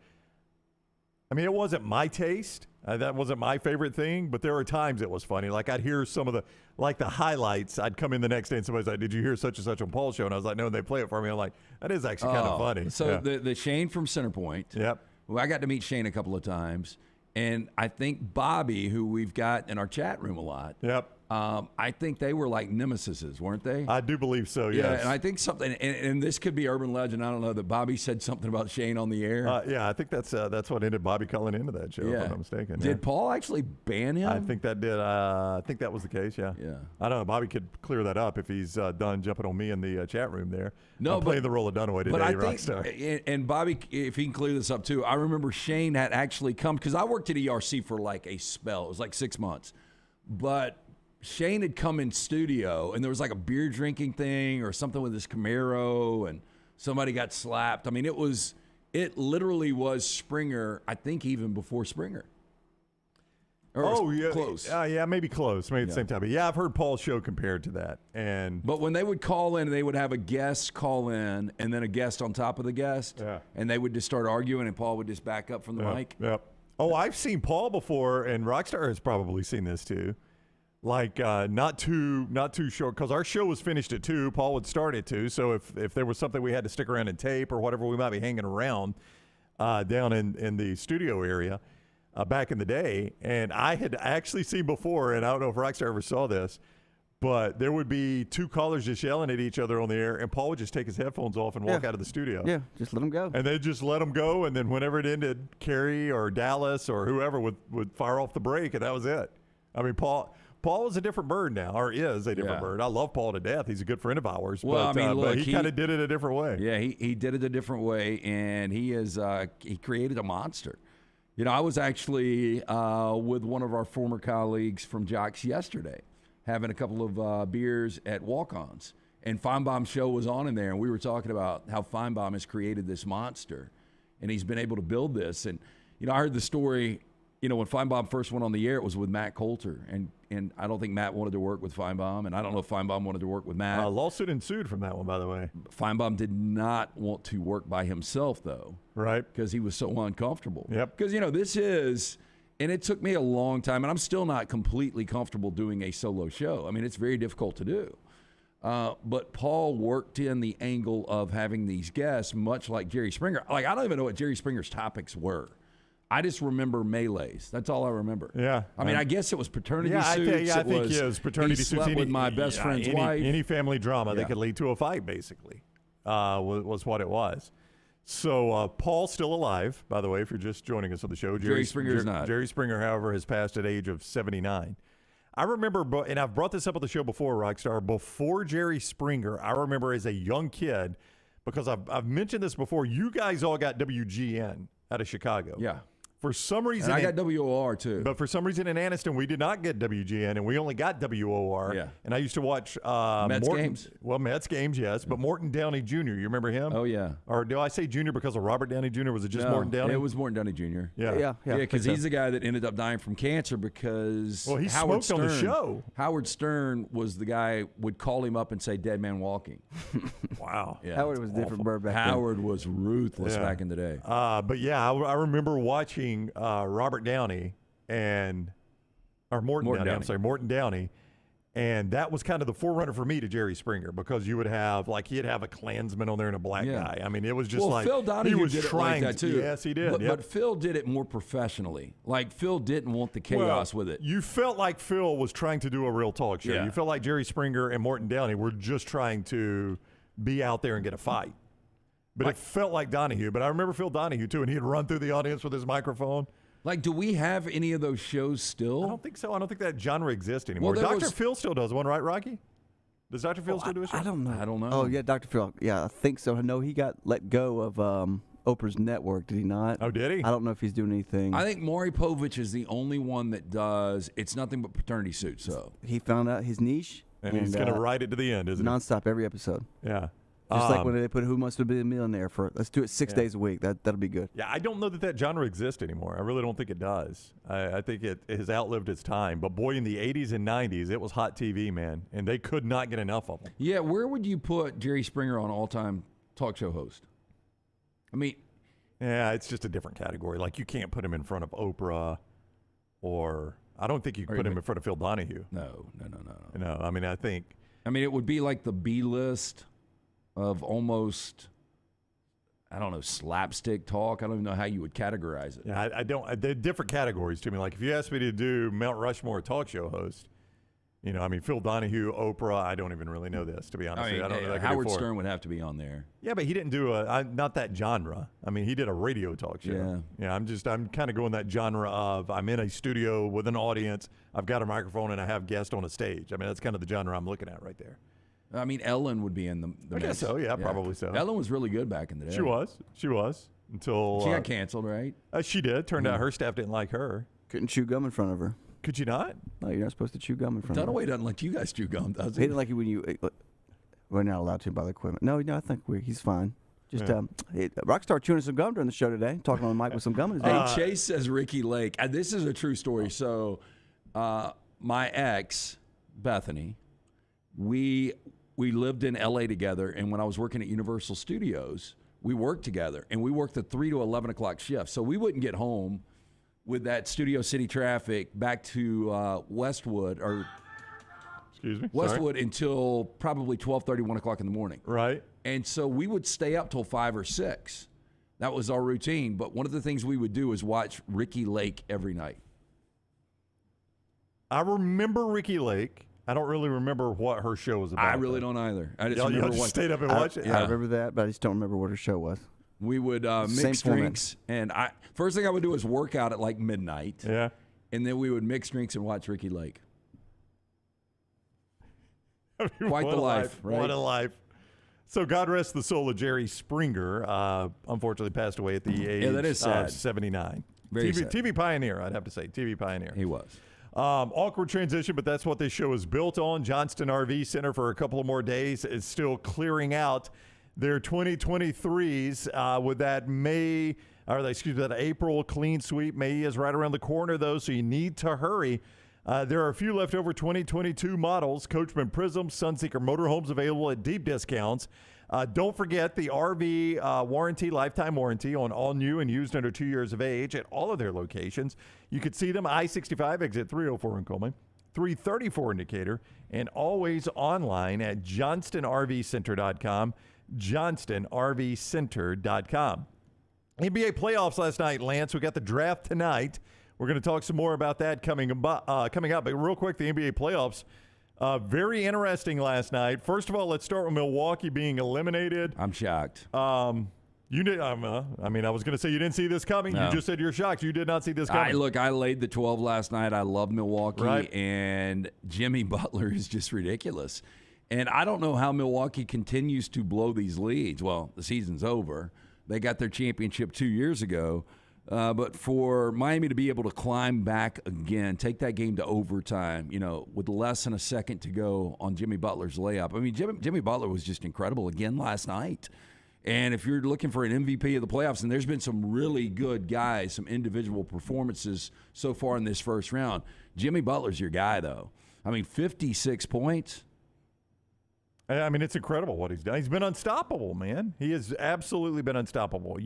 I mean, it wasn't my taste. That wasn't my favorite thing, but there were times it was funny. Like, I'd hear some of the highlights. I'd come in the next day and somebody's like, did you hear such and such on Paul's show? And I was like, no, and they play it for me. I'm like, that is actually kind of funny. So the Shane from Centerpoint. Yep. Well, I got to meet Shane a couple of times. And I think Bobby, who we've got in our chat room a lot. Yep. I think they were like nemesises, weren't they? I do believe so, yes. Yeah, and I think something, and this could be urban legend, I don't know, that Bobby said something about Shane on the air. Yeah, I think that's what ended Bobie calling into that show, if I'm not mistaken. Did Paul actually ban him? I think that did. I think that was the case, yeah. Yeah. I don't know. Bobby could clear that up if he's done jumping on me in the chat room there. No, I'm playing the role of Dunaway today, but I Rockstar. think, and Bobby, if he can clear this up too, I remember Shane had actually come, because I worked at ERC for like a spell. It was like 6 months. But Shane had come in studio, and there was like a beer drinking thing or something with his Camaro, and somebody got slapped. I mean, it literally was Springer, I think even before Springer. Or close. Yeah, maybe close, maybe at the same time. But yeah, I've heard Paul's show compared to that. But when they would call in, they would have a guest call in, and then a guest on top of the guest, and they would just start arguing, and Paul would just back up from the mic. Yep. Oh, I've seen Paul before, and Rockstar has probably seen this too. Like not too short, because our show was finished at 2. Paul would start at 2. So if there was something we had to stick around and tape or whatever, we might be hanging around down in the studio area back in the day. And I had actually seen before, and I don't know if Rockstar ever saw this, but there would be 2 callers just yelling at each other on the air, and Paul would just take his headphones off and walk out of the studio. Yeah, just let them go. And they'd just let them go, and then whenever it ended, Kerry or Dallas or whoever would fire off the break, and that was it. I mean, Paul is a different bird now, or is a different bird. I love Paul to death. He's a good friend of ours. Well, but he kind of did it a different way. Yeah, he did it a different way, and he created a monster. I was actually with one of our former colleagues from Jocks yesterday, having a couple of beers at Walk-Ons, and Feinbaum's show was on in there, and we were talking about how Feinbaum has created this monster, and he's been able to build this. And I heard the story. When Feinbaum first went on the air, it was with Matt Coulter, and I don't think Matt wanted to work with Feinbaum, and I don't know if Feinbaum wanted to work with Matt. Lawsuit ensued from that one, by the way. Feinbaum did not want to work by himself, though. Right. Because he was so uncomfortable. Yep. Because, this is, and it took me a long time, and I'm still not completely comfortable doing a solo show. I mean, it's very difficult to do. But Paul worked in the angle of having these guests, much like Jerry Springer. Like, I don't even know what Jerry Springer's topics were. I just remember melees. That's all I remember. Yeah. I mean, I guess it was paternity suits. I think it was paternity he suits. Slept with my best friend's wife. Any family drama that could lead to a fight, basically, was what it was. So Paul's still alive, by the way, if you're just joining us on the show. Jerry Springer's not. Jerry Springer, however, has passed at age of 79. I remember, and I've brought this up on the show before, Rockstar, before Jerry Springer, I remember as a young kid, because I've mentioned this before, you guys all got WGN out of Chicago. Yeah. For some reason, and I got WOR too. But for some reason in Anniston, we did not get WGN, and we only got WOR. Yeah. And I used to watch Mets games. Well, Mets games, yes. But Morton Downey Jr., you remember him? Oh, yeah. Or do I say Jr. because of Robert Downey Jr.? Was it just Morton Downey? It was Morton Downey Jr. Yeah. Yeah, because he's the guy that ended up dying from cancer because he smoked on the show. Howard Stern was the guy would call him up and say, "Dead man walking." Wow. Yeah. Howard was a different bird back then. Howard was ruthless back in the day. But yeah, I remember watching Robert Downey Morton Downey. I'm sorry, Morton Downey. And that was kind of the forerunner for me to Jerry Springer, because you would have, he'd have a Klansman on there and a black guy. I mean, it was just Phil Donahue he was did trying it like that too. Yes, he did. But Phil did it more professionally. Like, Phil didn't want the chaos with it. You felt like Phil was trying to do a real talk show. Yeah. You felt like Jerry Springer and Morton Downey were just trying to be out there and get a fight. But it felt like Donahue. But I remember Phil Donahue, too, and he'd run through the audience with his microphone. Like, do we have any of those shows still? I don't think so. I don't think that genre exists anymore. Dr. Phil still does one, right, Rocky? Does Dr. Phil still do a show? I don't know. I don't know. Oh, yeah, Dr. Phil. Yeah, I think so. I know he got let go of Oprah's network, did he not? Oh, did he? I don't know if he's doing anything. I think Maury Povich is the only one that does. It's nothing but paternity suits. So he found out his niche. And he's going to ride it to the end, isn't he? Nonstop every episode. Yeah. Just like when they put Who Wants to Be a Millionaire let's do it 6 days a week. That'll be good. Yeah, I don't know that genre exists anymore. I really don't think it does. I think it has outlived its time. But boy, in the 80s and 90s, it was hot TV, man. And they could not get enough of them. yeah, where would you put Jerry Springer on all-time talk show host? I mean, yeah, it's just a different category. Like you can't put him in front of Oprah, or I don't think you can put him in front of Phil Donahue. No. No, I mean, it would be like the B list of almost, I don't know, slapstick talk. I don't even know how you would categorize it. Yeah, I don't. They're different categories to me. Like if you asked me to do Mount Rushmore talk show host, Phil Donahue, Oprah. I don't even really know this, to be honest. I don't know that I could Howard do Stern would have to be on there. Yeah, but he didn't do not that genre. I mean, he did a radio talk show. Yeah. I'm kind of going that genre of I'm in a studio with an audience. I've got a microphone and I have guests on a stage. I mean, that's kind of the genre I'm looking at right there. I mean, Ellen would be in the I guess so. Yeah, probably so. Ellen was really good back in the day. She was until she got canceled, right? She did. Turned out her staff didn't like her. Couldn't chew gum in front of her. Could you not? No, you're not supposed to chew gum in front of her. Dunaway doesn't let you guys chew gum, does he? He didn't like it when you. We're not allowed to by the equipment. No, I think he's fine. Just Rockstar chewing some gum during the show today, talking on the mic with some gum in his Hey, mouth. Chase says Ricky Lake. This is a true story. So, my ex, Bethany, we lived in L.A. together, and when I was working at Universal Studios, we worked together, and we worked the 3 to 11 o'clock shift. So we wouldn't get home with that Studio City traffic back to Westwood until probably 12:30, 1 o'clock in the morning. Right. And so we would stay up till 5 or 6. That was our routine. But one of the things we would do is watch Ricky Lake every night. I remember Ricky Lake. I don't really remember what her show was about. I really don't either. I just remember y'all just stayed up and watched it? I remember that, but I just don't remember what her show was. We would mix drinks, and first thing I would do is work out at like midnight. Yeah. And then we would mix drinks and watch Ricky Lake. Quite the life, right? What a life. So God rest the soul of Jerry Springer. Unfortunately passed away at the age that is sad. of 79. Very sad. TV pioneer, I'd have to say. TV pioneer. He was. Awkward transition, but that's what this show is built on. Johnston RV Center for a couple of more days is still clearing out their 2023s with that that April clean sweep. May is right around the corner, though, so you need to hurry. There are a few leftover 2022 models. Coachman Prism, Sunseeker Motorhomes available at deep discounts. Don't forget the RV warranty, lifetime warranty on all new and used under 2 years of age at all of their locations. You can see them I-65 exit 304 in Coleman, 334 in Decatur, and always online at johnstonrvcenter.com, johnstonrvcenter.com. NBA playoffs last night, Lance. We got the draft tonight. We're going to talk some more about that coming up. But real quick, the NBA playoffs, very interesting last night. First of all, let's start with Milwaukee being eliminated. I'm shocked. You did. I was going to say you didn't see this coming. No. You just said you're shocked. You did not see this coming. I laid the 12 last night. I love Milwaukee, right. And Jimmy Butler is just ridiculous. And I don't know how Milwaukee continues to blow these leads. Well, the season's over. They got their championship 2 years ago. But for Miami to be able to climb back again, take that game to overtime, with less than a second to go on Jimmy Butler's layup. I mean, Jimmy Butler was just incredible again last night. And if you're looking for an MVP of the playoffs, and there's been some really good guys, some individual performances so far in this first round, Jimmy Butler's your guy, though. I mean, 56 points. I mean, it's incredible what he's done. He's been unstoppable, man. He has absolutely been unstoppable.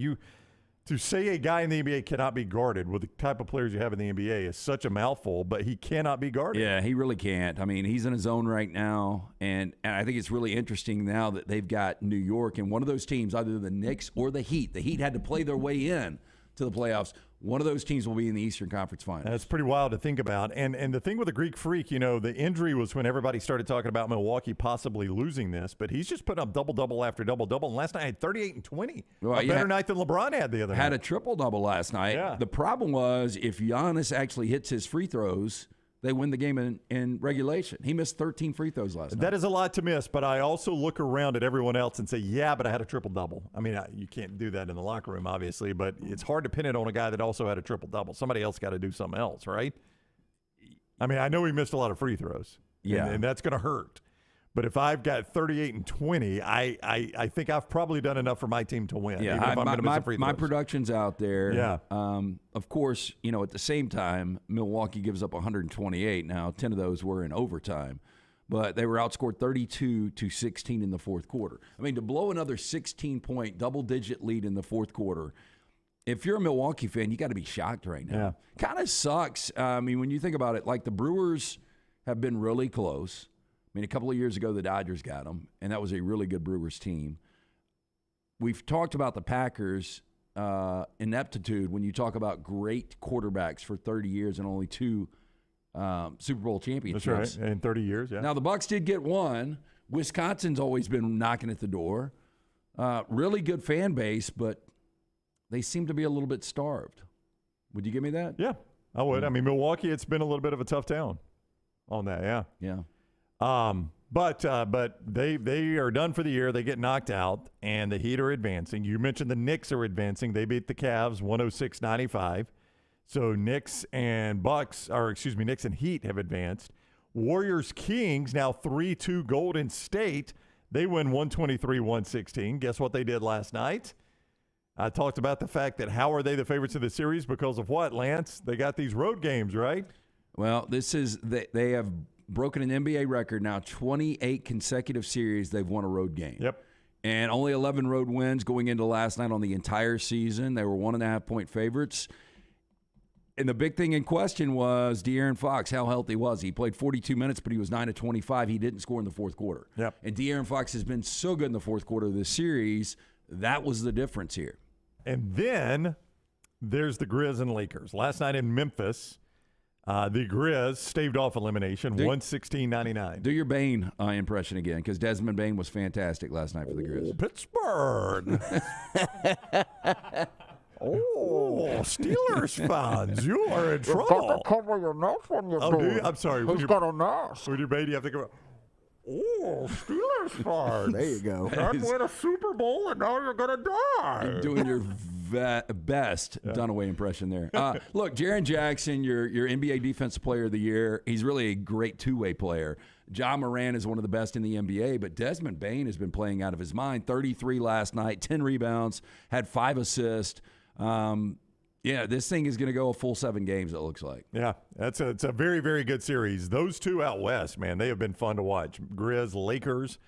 To say a guy in the NBA cannot be guarded with the type of players you have in the NBA is such a mouthful, but he cannot be guarded. Yeah, he really can't. I mean, he's in his zone right now, and I think it's really interesting now that they've got New York, and one of those teams, either the Knicks or the Heat. The Heat had to play their way in to the playoffs. One of those teams will be in the Eastern Conference Finals. That's pretty wild to think about. And the thing with the Greek Freak, the injury was when everybody started talking about Milwaukee possibly losing this, but he's just put up double-double after double-double. And last night I had 38 and 20. Well, a better night than LeBron had the other night. Had a triple-double last night. Yeah. The problem was if Giannis actually hits his free throws, they win the game in regulation. He missed 13 free throws last night. That is a lot to miss, but I also look around at everyone else and say, yeah, but I had a triple-double. I mean, you can't do that in the locker room, obviously, but it's hard to pin it on a guy that also had a triple-double. Somebody else got to do something else, right? I mean, I know he missed a lot of free throws. Yeah. And that's going to hurt. But if I've got 38 and 20, I think I've probably done enough for my team to win. Yeah, even if I'm going to miss a free throws. My production's out there. Yeah. Of course, at the same time, Milwaukee gives up 128. Now, 10 of those were in overtime. But they were outscored 32-16 in the fourth quarter. I mean, to blow another 16-point double-digit lead in the fourth quarter, if you're a Milwaukee fan, you got to be shocked right now. Yeah. Kind of sucks. I mean, when you think about it, like the Brewers have been really close. I mean, a couple of years ago, the Dodgers got them, and that was a really good Brewers team. We've talked about the Packers' ineptitude when you talk about great quarterbacks for 30 years and only 2 Super Bowl championships. That's right, in 30 years, yeah. Now, the Bucs did get one. Wisconsin's always been knocking at the door. Really good fan base, but they seem to be a little bit starved. Would you give me that? Yeah, I would. I mean, Milwaukee, it's been a little bit of a tough town on that, yeah. Yeah. But they are done for the year. They get knocked out, and the Heat are advancing. You mentioned the Knicks are advancing. They beat the Cavs 106-95. So Knicks and Heat have advanced. Warriors-Kings now 3-2 Golden State. They win 123-116. Guess what they did last night? I talked about the fact that how are they the favorites of the series because of what, Lance? They got these road games, right? Well, they have broken an NBA record now, 28 consecutive series they've won a road game. Yep. And only 11 road wins going into last night on the entire season. They were 1.5-point favorites. And the big thing in question was De'Aaron Fox. How healthy was he? He played 42 minutes, but he was 9 of 25. He didn't score in the fourth quarter. Yep. And De'Aaron Fox has been so good in the fourth quarter of this series. That was the difference here. And then there's the Grizz and Lakers. Last night in Memphis, the Grizz staved off elimination, 116-99. Do your Bane impression again, because Desmond Bane was fantastic last night for the Grizz. Pittsburgh. Steelers fans, you are in trouble. You've got to cover your nose when you do it. I'm sorry. Who's got a nose? With your Bane, you have to go, Steelers fans. There you go. Can't win a Super Bowl, and now you're going to die. You're doing your best Dunaway impression there. Look, Jaren Jackson, your NBA Defensive Player of the Year. He's really a great two-way player. Ja Morant is one of the best in the NBA, but Desmond Bane has been playing out of his mind. 33 last night, 10 rebounds, had 5 assists. This thing is going to go a full 7 games, it looks like. Yeah, it's a very, very good series. Those two out west, man, they have been fun to watch. Grizz, Lakers,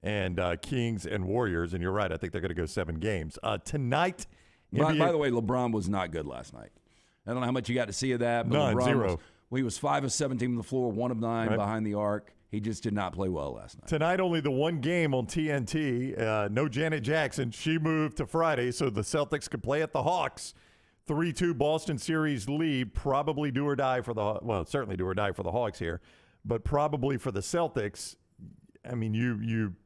and Kings and Warriors. And you're right, I think they're going to go 7 games. Tonight, by the way, LeBron was not good last night. I don't know how much you got to see of that. But None, LeBron 0. He was 5 of 17 on the floor, 1 of 9 behind the arc. He just did not play well last night. Tonight, only the one game on TNT. No Janet Jackson. She moved to Friday so the Celtics could play at the Hawks. 3-2 Boston series lead. Probably do or die for certainly do or die for the Hawks here, but probably for the Celtics. I mean,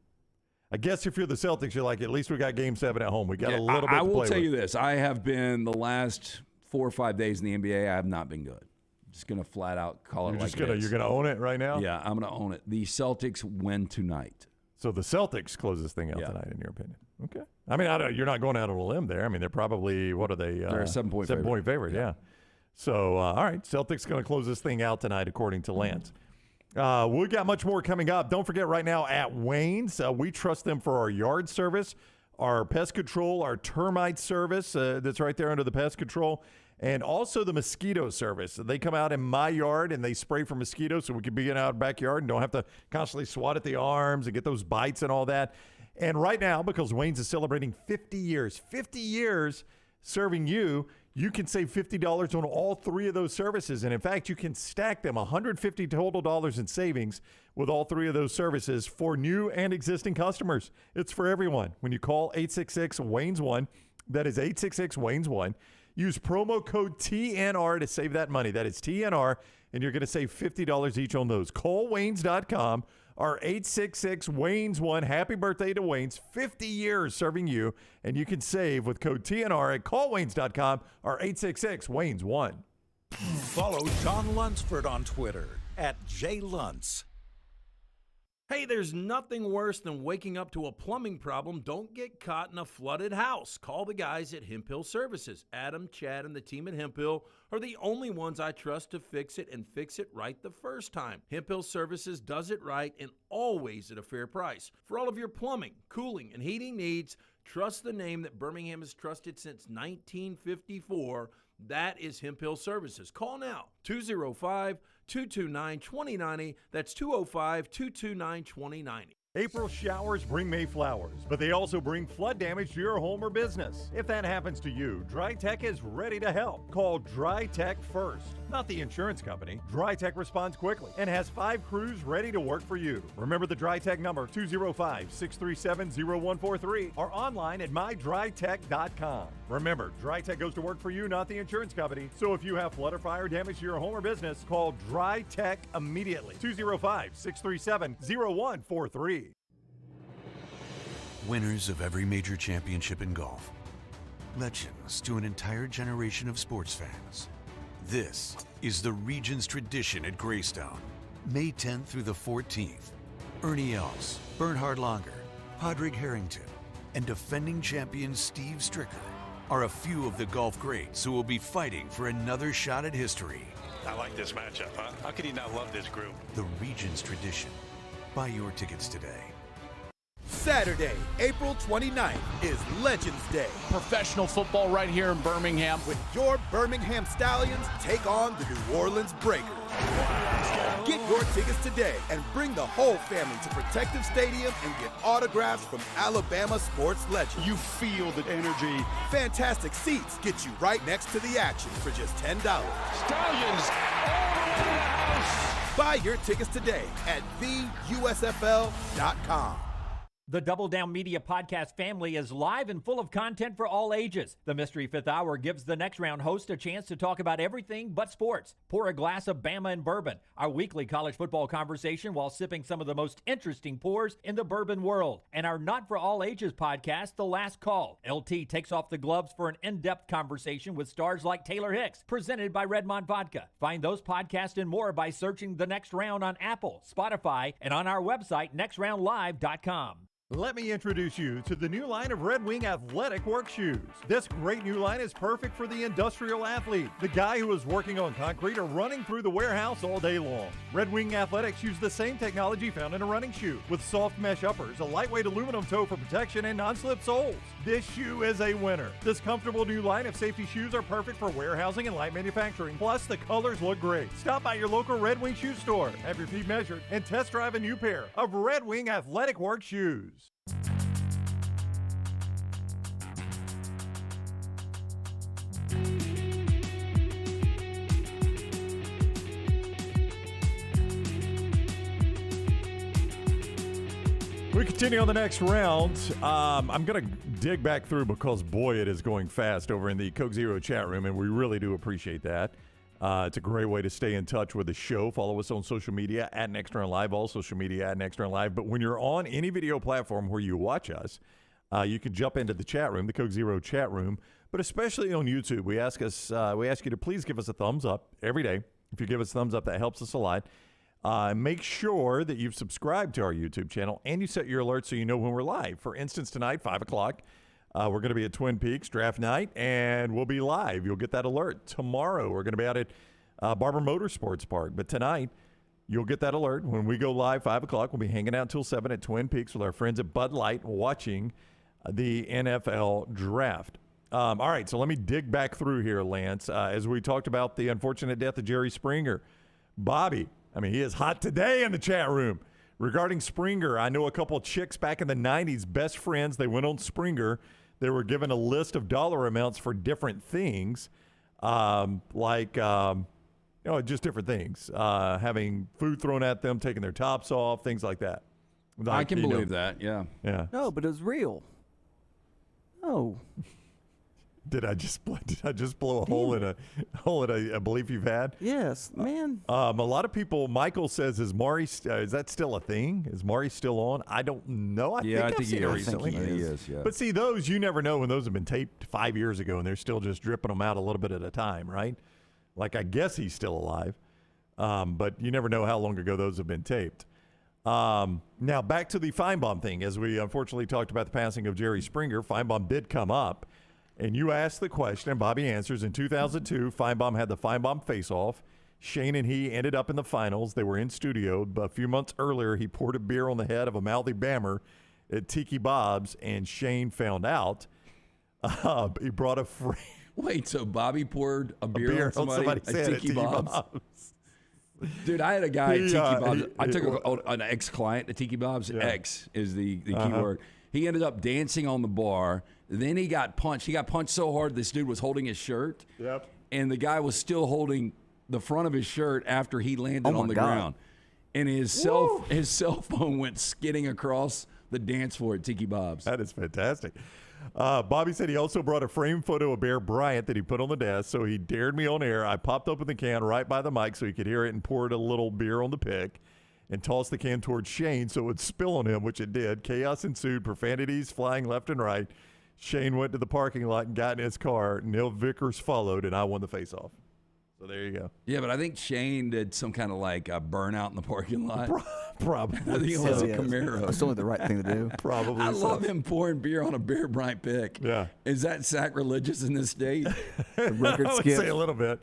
I guess if you're the Celtics, you're like, at least we got Game 7 at home. We got a little bit to play with. I will tell you this. I have been the last 4 or 5 days in the NBA, I have not been good. Just going to flat out call it like it is. You're going to own it right now? Yeah, I'm going to own it. The Celtics win tonight. So the Celtics close this thing out tonight, in your opinion? Okay. I mean, you're not going out on a limb there. I mean, they're probably, what are they? They're a 7-point favorite. 7-point favorite, yeah. So, all right, Celtics going to close this thing out tonight, according to Lance. We got much more coming up. Don't forget right now at Wayne's, we trust them for our yard service, our pest control, our termite service that's right there under the pest control, and also the mosquito service. They come out in my yard and they spray for mosquitoes so we can be in our backyard and don't have to constantly swat at the arms and get those bites and all that. And right now, because Wayne's is celebrating 50 years serving you, you can save $50 on all 3 of those services. And in fact, you can stack them, $150 total dollars in savings with all 3 of those services for new and existing customers. It's for everyone. When you call 866-WAYNES1, that is 866-WAYNES1, use promo code TNR to save that money. That is TNR, and you're going to save $50 each on those. Call Waynes.com or 866-WAYNES1. Happy birthday to Waynes. 50 years serving you, and you can save with code TNR at callwaynes.com or 866-WAYNES1. Follow John Lunsford on Twitter @JLuntz. Hey, there's nothing worse than waking up to a plumbing problem. Don't get caught in a flooded house. Call the guys at Hemp Hill Services. Adam, Chad, and the team at Hemp Hill are the only ones I trust to fix it and fix it right the first time. Hemp Hill Services does it right and always at a fair price. For all of your plumbing, cooling, and heating needs, trust the name that Birmingham has trusted since 1954. That is Hemp Hill Services. Call now, 205-229-2090. That's 205-229-2090. April showers bring May flowers, but they also bring flood damage to your home or business. If that happens to you, Dry Tech is ready to help. Call Dry Tech first, not the insurance company. Dry Tech responds quickly and has 5 crews ready to work for you. Remember the Dry Tech number, 205-637-0143, or online at mydrytech.com. Remember, Dry Tech goes to work for you, not the insurance company. So if you have flood or fire damage to your home or business, call Dry Tech immediately. 205-637-0143. Winners of every major championship in golf. Legends to an entire generation of sports fans. This is the region's tradition at Greystone. May 10th through the 14th. Ernie Els, Bernhard Langer, Padraig Harrington, and defending champion Steve Stricker are a few of the golf greats who will be fighting for another shot at history. I like this matchup, huh? How could he not love this group? The region's tradition. Buy your tickets today. Saturday, April 29th is Legends Day. Professional football right here in Birmingham. When your Birmingham Stallions take on the New Orleans Breakers. Get your tickets today and bring the whole family to Protective Stadium and get autographs from Alabama sports legends. You feel the energy. Fantastic seats get you right next to the action for just $10. Stallions all the way to the house. Buy your tickets today at theusfl.com. The Double Down Media podcast family is live and full of content for all ages. The Mystery Fifth Hour gives the Next Round host a chance to talk about everything but sports. Pour a glass of Bama and bourbon, our weekly college football conversation while sipping some of the most interesting pours in the bourbon world. And our Not For All Ages podcast, The Last Call. LT takes off the gloves for an in-depth conversation with stars like Taylor Hicks, presented by Redmond Vodka. Find those podcasts and more by searching The Next Round on Apple, Spotify, and on our website, nextroundlive.com. Let me introduce you to the new line of Red Wing athletic work shoes. This great new line is perfect for the industrial athlete, the guy who is working on concrete or running through the warehouse all day long. Red Wing Athletics use the same technology found in a running shoe, with soft mesh uppers, a lightweight aluminum toe for protection, and non-slip soles. This shoe is a winner. This comfortable new line of safety shoes are perfect for warehousing and light manufacturing. Plus, the colors look great. Stop by your local Red Wing shoe store, have your feet measured, and test drive a new pair of Red Wing athletic work shoes. We continue on the next round. I'm going to dig back through because, boy, it is going fast over in the Coke Zero chat room, and we really do appreciate that. It's a great way to stay in touch with the show. Follow us on social media at Next Round Live, all social media at Next Round Live. But when you're on any video platform where you watch us, you can jump into the chat room, the Coke Zero chat room. But especially on YouTube, we ask you to please give us a thumbs up every day. If you give us a thumbs up, that helps us a lot. Make sure that you've subscribed to our YouTube channel and you set your alerts so you know when we're live. For instance, tonight, 5 o'clock, we're going to be at Twin Peaks draft night, and we'll be live. You'll get that alert. Tomorrow, we're going to be out at Barber Motorsports Park. But tonight, you'll get that alert. When we go live, 5 o'clock, we'll be hanging out until 7 at Twin Peaks with our friends at Bud Light watching the NFL draft. All right, so let me dig back through here, Lance. As we talked about the unfortunate death of Jerry Springer. Bobby, he is hot today in the chat room. Regarding Springer, I know a couple of chicks back in the 90s, best friends. They went on Springer. They were given a list of dollar amounts for different things, just different things. Having food thrown at them, taking their tops off, things like that. I can believe that, yeah. Yeah. No, but it was real. No. Did I just blow a hole in a belief you've had? Yes, man. A lot of people. Michael says, "Is Maury? Is that still a thing? Is Maury still on?" I don't know. I think he is. Yeah. But see, those you never know when those have been taped 5 years ago and they're still just dripping them out a little bit at a time, right? Like, I guess he's still alive. But you never know how long ago those have been taped. Now, back to the Feinbaum thing. As we unfortunately talked about the passing of Jerry Springer, Feinbaum did come up. And you asked the question, and Bobby answers. In 2002, Feinbaum had the Feinbaum face-off. Shane and he ended up in the finals. They were in studio. But a few months earlier, he poured a beer on the head of a mouthy Bammer at Tiki Bob's, and Shane found out. He brought a free. Wait, so Bobby poured a beer on somebody at Tiki Bob's? Dude, I had a guy at Tiki Bob's. I took an ex-client to Tiki Bob's. Yeah. Ex is the key word. He ended up dancing on the bar. Then he got punched. He got punched so hard this dude was holding his shirt. Yep. And the guy was still holding the front of his shirt after he landed on the ground. And his cell phone went skidding across the dance floor at Tiki Bob's. That is fantastic. Bobby said he also brought a framed photo of Bear Bryant that he put on the desk, so he dared me on air. I popped open the can right by the mic so he could hear it and poured a little beer on the pick and tossed the can towards Shane so it would spill on him, which it did. Chaos ensued, profanities flying left and right. Shane went to the parking lot and got in his car. Neil Vickers followed, and I won the face-off. So there you go. Yeah, but I think Shane did some kind of like a burnout in the parking lot. Probably. I think it was a Camaro. It's only the right thing to do. Probably. I love him pouring beer on a Bear Bryant pick. Yeah. Is that sacrilegious in this state? Record I would skip. say a little bit.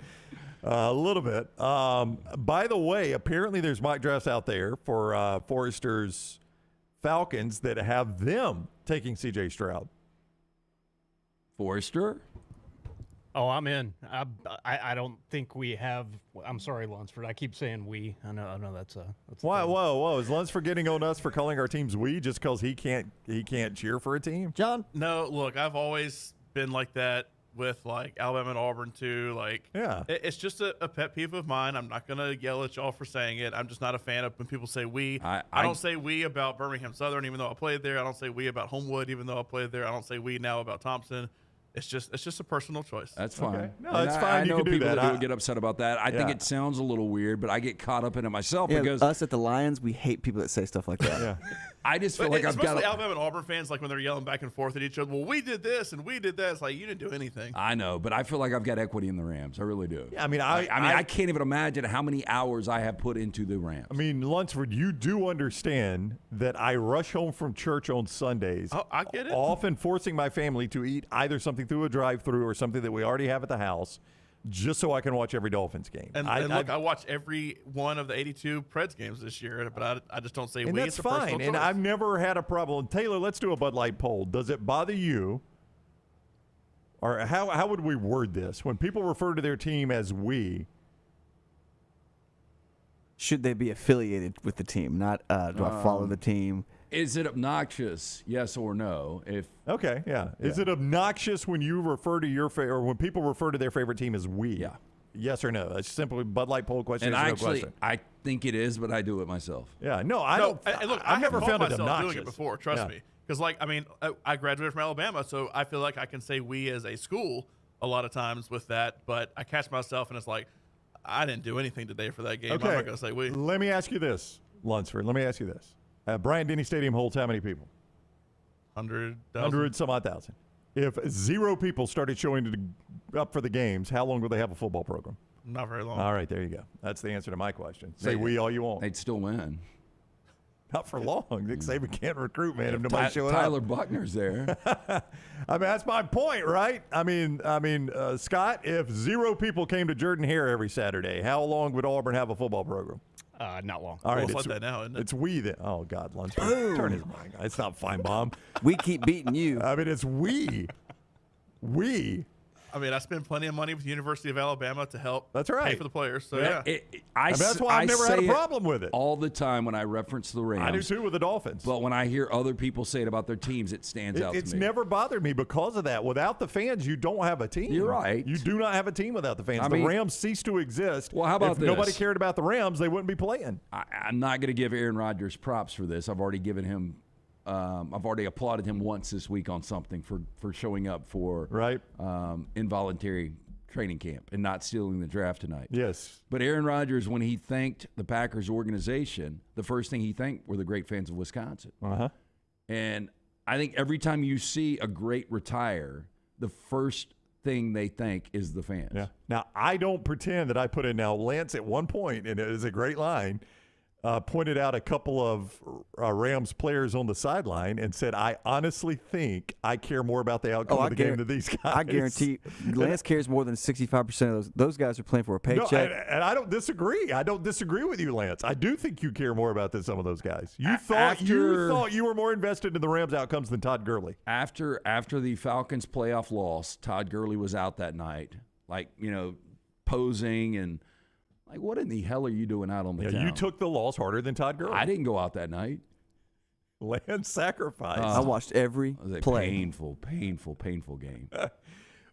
A little bit. By the way, apparently there's mock drafts out there for Forrester's Falcons that have them taking C.J. Stroud. Forrester? Oh, I'm in. I don't think we have. I'm sorry, Lunsford. I keep saying we. I know that's Why? Whoa! Is Lunsford getting on us for calling our teams we just because he can't cheer for a team? John? No, look, I've always been like that with like Alabama and Auburn too. Like, yeah, it's just a pet peeve of mine. I'm not gonna yell at y'all for saying it. I'm just not a fan of when people say we. I don't say we about Birmingham Southern, even though I played there. I don't say we about Homewood, even though I played there. I don't say we now about Thompson. It's just a personal choice. That's fine. Okay. No, it's fine. I know you can people do that. that would get upset about that. I think it sounds a little weird, but I get caught up in it myself because us at the Lions, we hate people that say stuff like that. Yeah. I just feel like I've got Alabama and Auburn fans, like when they're yelling back and forth at each other. Well, we did this and we did that. It's like you didn't do anything. I know, but I feel like I've got equity in the Rams. I really do. Yeah, I mean, I can't even imagine how many hours I have put into the Rams. I mean, Lunsford, you do understand that I rush home from church on Sundays. Oh, I get it. Often forcing my family to eat either something through a drive-thru or something that we already have at the house, just so I can watch every Dolphins game. And look, I watched every one of the 82 Preds games this year, but I just don't say and we. that's it's a fine. And choice. I've never had a problem. Taylor, let's do a Bud Light poll. Does it bother you? Or how would we word this? When people refer to their team as we, should they be affiliated with the team? Not do I follow the team? Is it obnoxious? Yes or no? Okay, yeah. Is it obnoxious when you refer to your or when people refer to their favorite team as we? Yeah. Yes or no? That's simply Bud Light poll question. And yes or actually, no question. I think it is, but I do it myself. Yeah, no, I don't. Look, I've never found it myself obnoxious. doing it before. Trust me, because I graduated from Alabama, so I feel like I can say we as a school a lot of times with that. But I catch myself, and it's like I didn't do anything today for that game. Okay. I'm not going to say we. Let me ask you this, Lunsford. Let me ask you this. Bryant-Denny Stadium holds how many people? 100,000. Some odd thousand. If 0 people started showing up for the games, how long would they have a football program? Not very long. All right, there you go. That's the answer to my question. Say we all you want. They'd still win. Not for long. Nick Saban can't recruit, man, if nobody's showing Tyler up. Buckner's there. I mean, that's my point, right? I mean, Scott, if 0 people came to Jordan-Hare every Saturday, how long would Auburn have a football program? Not long. All right, it's like that now, isn't it? It's we then. Oh, God, Lunsford. Turn his mind. It's not Feinbaum. We keep beating you. I mean, it's we. We. I mean, I spend plenty of money with the University of Alabama to help That's right. pay for the players. So, yeah. That's why I've never had a problem with it. All the time when I reference the Rams. I do too with the Dolphins. But when I hear other people say it about their teams, it stands out to me. It's never bothered me because of that. Without the fans, you don't have a team. You're right. You do not have a team without the fans. The Rams cease to exist. Well, how about if this? nobody cared about the Rams, they wouldn't be playing. I'm not going to give Aaron Rodgers props for this. I've already given him I've already applauded him once this week on something for showing up for involuntary training camp and not stealing the draft tonight. Yes. But Aaron Rodgers, when he thanked the Packers organization, the first thing he thanked were the great fans of Wisconsin. Uh-huh. And I think every time you see a great retire, the first thing they think is the fans. Yeah. Now, I don't pretend that I put in now. Lance at one point, and it is a great line, pointed out a couple of Rams players on the sideline and said, I honestly think I care more about the outcome of the game than these guys. I guarantee Lance cares more than 65% of those guys are playing for a paycheck. No, and I don't disagree. I don't disagree with you, Lance. I do think you care more about some of those guys. You thought you were more invested in the Rams' outcomes than Todd Gurley. After the Falcons' playoff loss, Todd Gurley was out that night, posing and what in the hell are you doing out on the town? You took the loss harder than Todd Gurley. I didn't go out that night. Lance sacrifice. I watched every play. Painful game.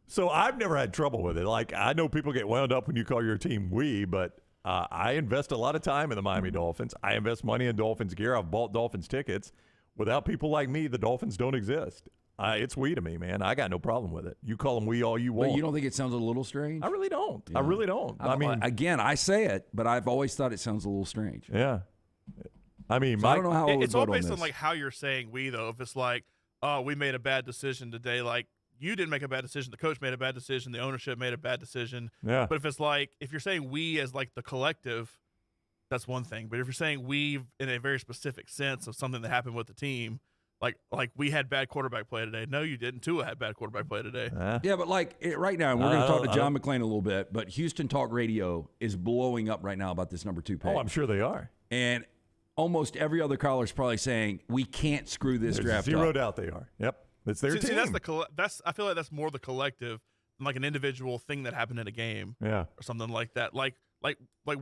So I've never had trouble with it. I know people get wound up when you call your team we, but I invest a lot of time in the Miami Dolphins. I invest money in Dolphins gear. I've bought Dolphins tickets. Without people like me, the Dolphins don't exist. It's we to me, man. I got no problem with it. You call them we all you want. But you don't think it sounds a little strange? I really don't. Yeah. I really don't. I mean, again, I say it, but I've always thought it sounds a little strange. Yeah. I mean, I don't know how it's all based on how you're saying we, though. If it's we made a bad decision today, you didn't make a bad decision, the coach made a bad decision, the ownership made a bad decision. Yeah. But if it's if you're saying we as the collective, that's one thing. But if you're saying we in a very specific sense of something that happened with the team, like we had bad quarterback play today. No, you didn't. Tua had bad quarterback play today. Yeah, but right now, we're going to talk to John McClain a little bit, but Houston Talk Radio is blowing up right now about this number 2 pick. Oh, I'm sure they are. And almost every other caller is probably saying, we can't screw this draft up. Zero doubt they are. Yep. It's their team. See, I feel like that's more the collective than an individual thing that happened in a game. Yeah. Or something like that. Like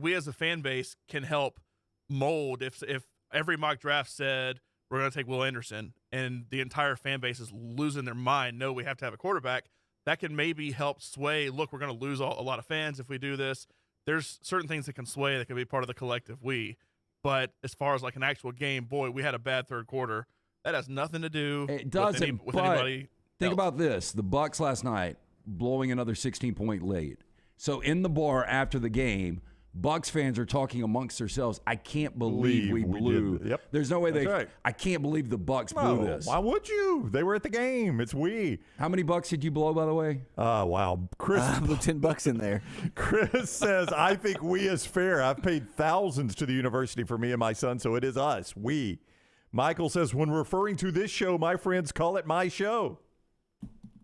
we as a fan base can help mold if every mock draft said we're going to take Will Anderson and the entire fan base is losing their mind. No, we have to have a quarterback. That can maybe help sway. Look, we're going to lose a lot of fans if we do this. There's certain things that can sway that can be part of the collective we. But as far as an actual game, boy, we had a bad third quarter. That has nothing to do with anybody. Think about this. The Bucs last night blowing another 16-point lead. So in the bar after the game, Bucs fans are talking amongst themselves. I can't believe we blew. Yep. There's no way right. I can't believe the Bucs blew this. Why would you? They were at the game. It's we. How many bucks did you blow, by the way? Wow. Chris blew $10 in there. Chris says, I think we is fair. I've paid thousands to the university for me and my son, so it is us. We. Michael says, when referring to this show, my friends call it my show.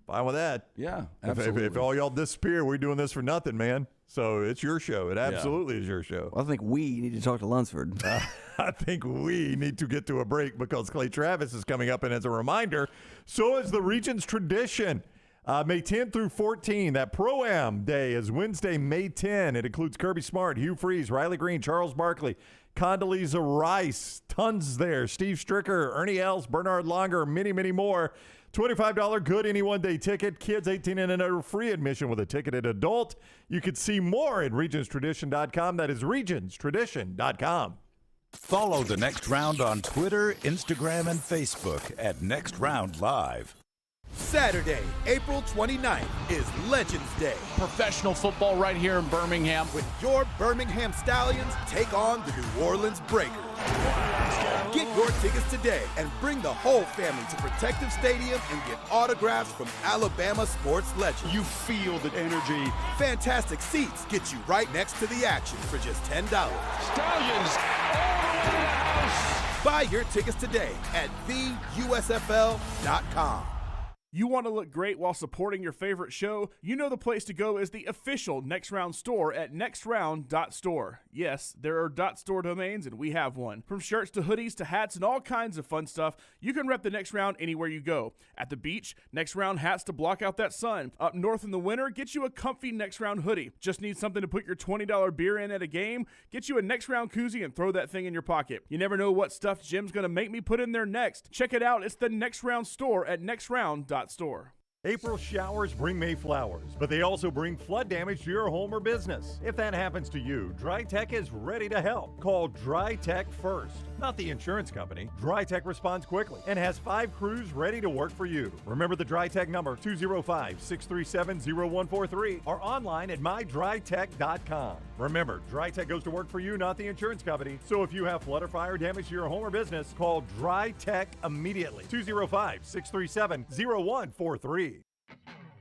Fine with that. Yeah, absolutely. If all y'all disappear, we're doing this for nothing, man. So it's your show. It absolutely is your show. Well, I think we need to talk to Lunsford. I think we need to get to a break because Clay Travis is coming up. And as a reminder, so is the Regions Tradition. May 10 through 14, that Pro-Am Day is Wednesday, May 10. It includes Kirby Smart, Hugh Freeze, Riley Green, Charles Barkley, Condoleezza Rice, tons there, Steve Stricker, Ernie Els, Bernard Longer, many, many more. $25 good any one-day ticket. Kids 18 and under free admission with a ticketed adult. You can see more at regionstradition.com. That is regionstradition.com. Follow The Next Round on Twitter, Instagram, and Facebook at Next Round Live. Saturday, April 29th is Legends Day. Professional football right here in Birmingham. When your Birmingham Stallions take on the New Orleans Breakers. Get your tickets today and bring the whole family to Protective Stadium and get autographs from Alabama sports legends. You feel the energy. Fantastic seats get you right next to the action for just $10. Stallions all the way to the house. Buy your tickets today at theusfl.com. You want to look great while supporting your favorite show? You know the place to go is the official Next Round store at nextround.store. Yes, there are .store domains, and we have one. From shirts to hoodies to hats and all kinds of fun stuff, you can rep the Next Round anywhere you go. At the beach, Next Round hats to block out that sun. Up north in the winter, get you a comfy Next Round hoodie. Just need something to put your $20 beer in at a game? Get you a Next Round koozie and throw that thing in your pocket. You never know what stuff Jim's going to make me put in there next. Check it out. It's the Next Round store at nextround.store. April showers bring May flowers, but they also bring flood damage to your home or business. If that happens to you, Dry Tech is ready to help. Call Dry Tech first, not the insurance company. Dry Tech responds quickly and has 5 crews ready to work for you. Remember the Dry Tech number, 205-637-0143, or online at mydrytech.com. Remember, Dry Tech goes to work for you, not the insurance company. So if you have flood or fire damage to your home or business, call Dry Tech immediately. 205-637-0143.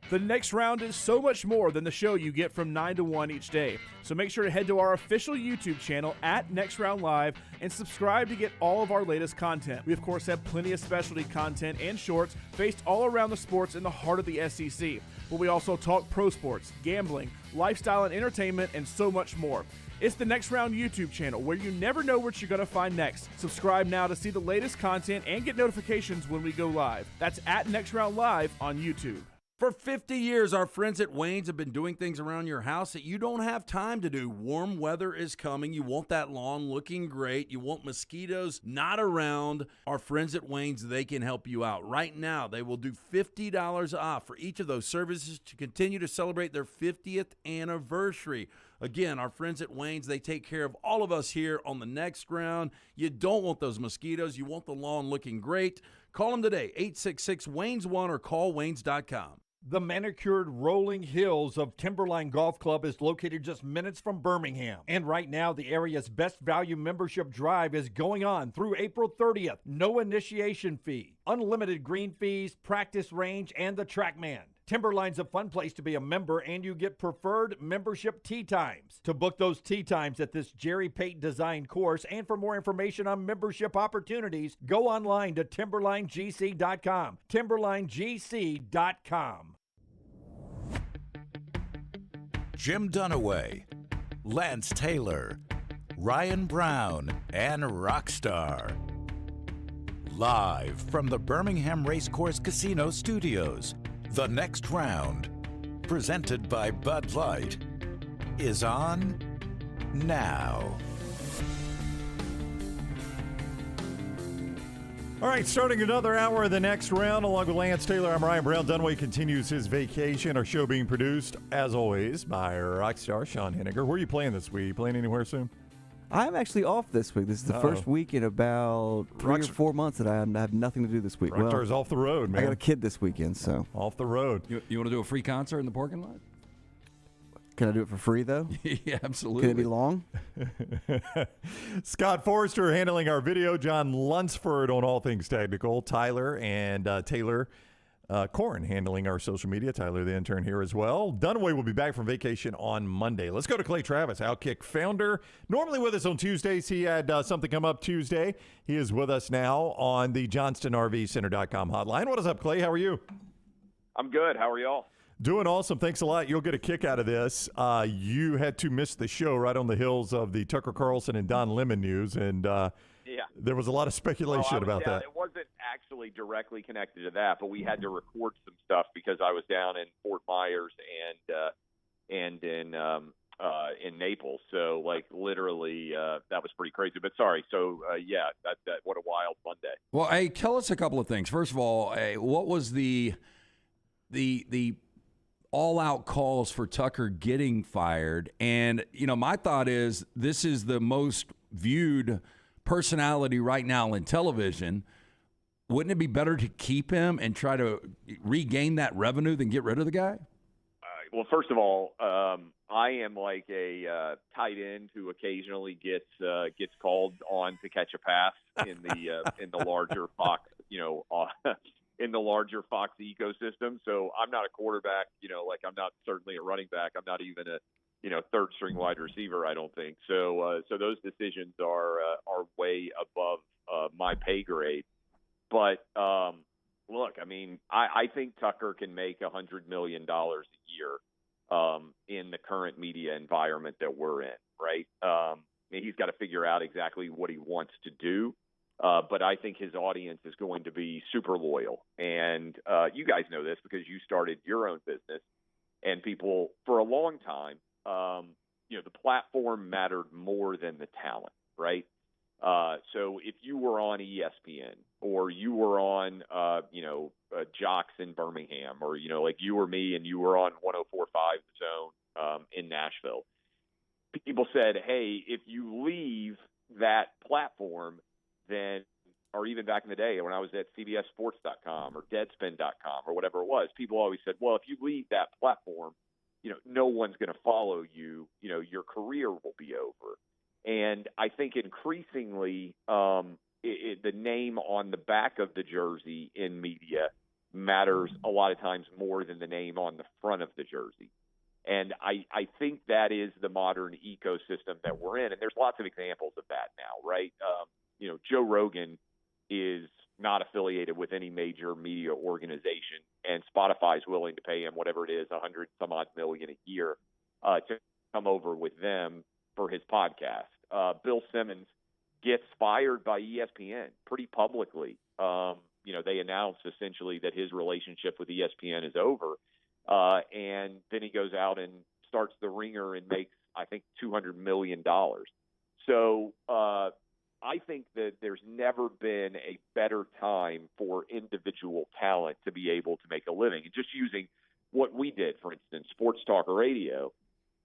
The Next Round is so much more than the show you get from 9 to 1 each day. So make sure to head to our official YouTube channel at Next Round Live and subscribe to get all of our latest content. We, of course, have plenty of specialty content and shorts based all around the sports in the heart of the SEC. But we also talk pro sports, gambling, lifestyle and entertainment, and so much more. It's the Next Round YouTube channel where you never know what you're going to find next. Subscribe now to see the latest content and get notifications when we go live. That's at Next Round Live on YouTube. For 50 years, our friends at Wayne's have been doing things around your house that you don't have time to do. Warm weather is coming. You want that lawn looking great. You want mosquitoes not around. Our friends at Wayne's, they can help you out. Right now, they will do $50 off for each of those services to continue to celebrate their 50th anniversary. Again, our friends at Wayne's, they take care of all of us here on the Next Round. You don't want those mosquitoes. You want the lawn looking great. Call them today, 866-WAYNES1 or call Waynes.com. The manicured rolling hills of Timberline Golf Club is located just minutes from Birmingham. And right now, the area's best value membership drive is going on through April 30th. No initiation fee, unlimited green fees, practice range, and the TrackMan. Timberline's a fun place to be a member, and you get preferred membership tee times. To book those tee times at this Jerry Payton designed course and for more information on membership opportunities, go online to timberlinegc.com. timberlinegc.com. Jim Dunaway, Lance Taylor, Ryan Brown, and Rockstar. Live from the Birmingham Racecourse Casino Studios, The Next Round, presented by Bud Light, is on now. All right, starting another hour of The Next Round, along with Lance Taylor, I'm Ryan Brown. Dunaway continues his vacation. Our show being produced, as always, by Rockstar Sean Henniger. Where are you playing this week? You playing anywhere soon? I'm actually off this week. This is the first week in about 3 or 4 months that I have nothing to do this week. Rockstar's off the road, man. I got a kid this weekend, so. Off the road. You want to do a free concert in the parking lot? Can I do it for free, though? Yeah, absolutely. Can it be long? Scott Forrester handling our video. John Lunsford on all things technical. Tyler and Taylor Corrin handling our social media. Tyler, the intern, here as well. Dunaway will be back from vacation on Monday. Let's go to Clay Travis, Outkick founder. Normally with us on Tuesdays. He had something come up Tuesday. He is with us now on the JohnstonRVCenter.com hotline. What is up, Clay? How are you? I'm good. How are y'all? Doing awesome. Thanks a lot. You'll get a kick out of this. You had to miss the show right on the heels of the Tucker Carlson and Don Lemon news, and there was a lot of speculation about that. It wasn't actually directly connected to that, but we had to record some stuff because I was down in Fort Myers and in Naples. So, like, literally, that was pretty crazy. But sorry. So, that what a wild Monday. Well, hey, tell us a couple of things. First of all, what was the all-out calls for Tucker getting fired? And, my thought is this is the most viewed personality right now in television. Wouldn't it be better to keep him and try to regain that revenue than get rid of the guy? Well, first of all, I am like a tight end who occasionally gets called on to catch a pass in the larger Fox, in the larger Fox ecosystem. So I'm not a quarterback, I'm not certainly a running back. I'm not even a third string wide receiver, I don't think. So those decisions are way above my pay grade. But look, I mean, I think Tucker can make $100 million a year in the current media environment that we're in, right? He's got to figure out exactly what he wants to do. But I think his audience is going to be super loyal. And you guys know this because you started your own business. And people, for a long time, the platform mattered more than the talent, right? So if you were on ESPN or you were on, Jocks in Birmingham or, like you or me and you were on 104.5 The Zone in Nashville, people said, hey, if you leave that platform, then, or even back in the day when I was at CBSSports.com or Deadspin.com or whatever it was, people always said, well, if you leave that platform, no one's going to follow you, your career will be over. And I think increasingly the name on the back of the jersey in media matters a lot of times more than the name on the front of the jersey. And I think that is the modern ecosystem that we're in. And there's lots of examples of that now, right? Joe Rogan is not affiliated with any major media organization, and Spotify's willing to pay him whatever it is, $100-some-odd million a year, to come over with them for his podcast. Bill Simmons gets fired by ESPN pretty publicly. They announced essentially that his relationship with ESPN is over. And then he goes out and starts the Ringer and makes, I think, $200 million. So I think that there's never been a better time for individual talent to be able to make a living. And just using what we did, for instance, Sports Talk Radio,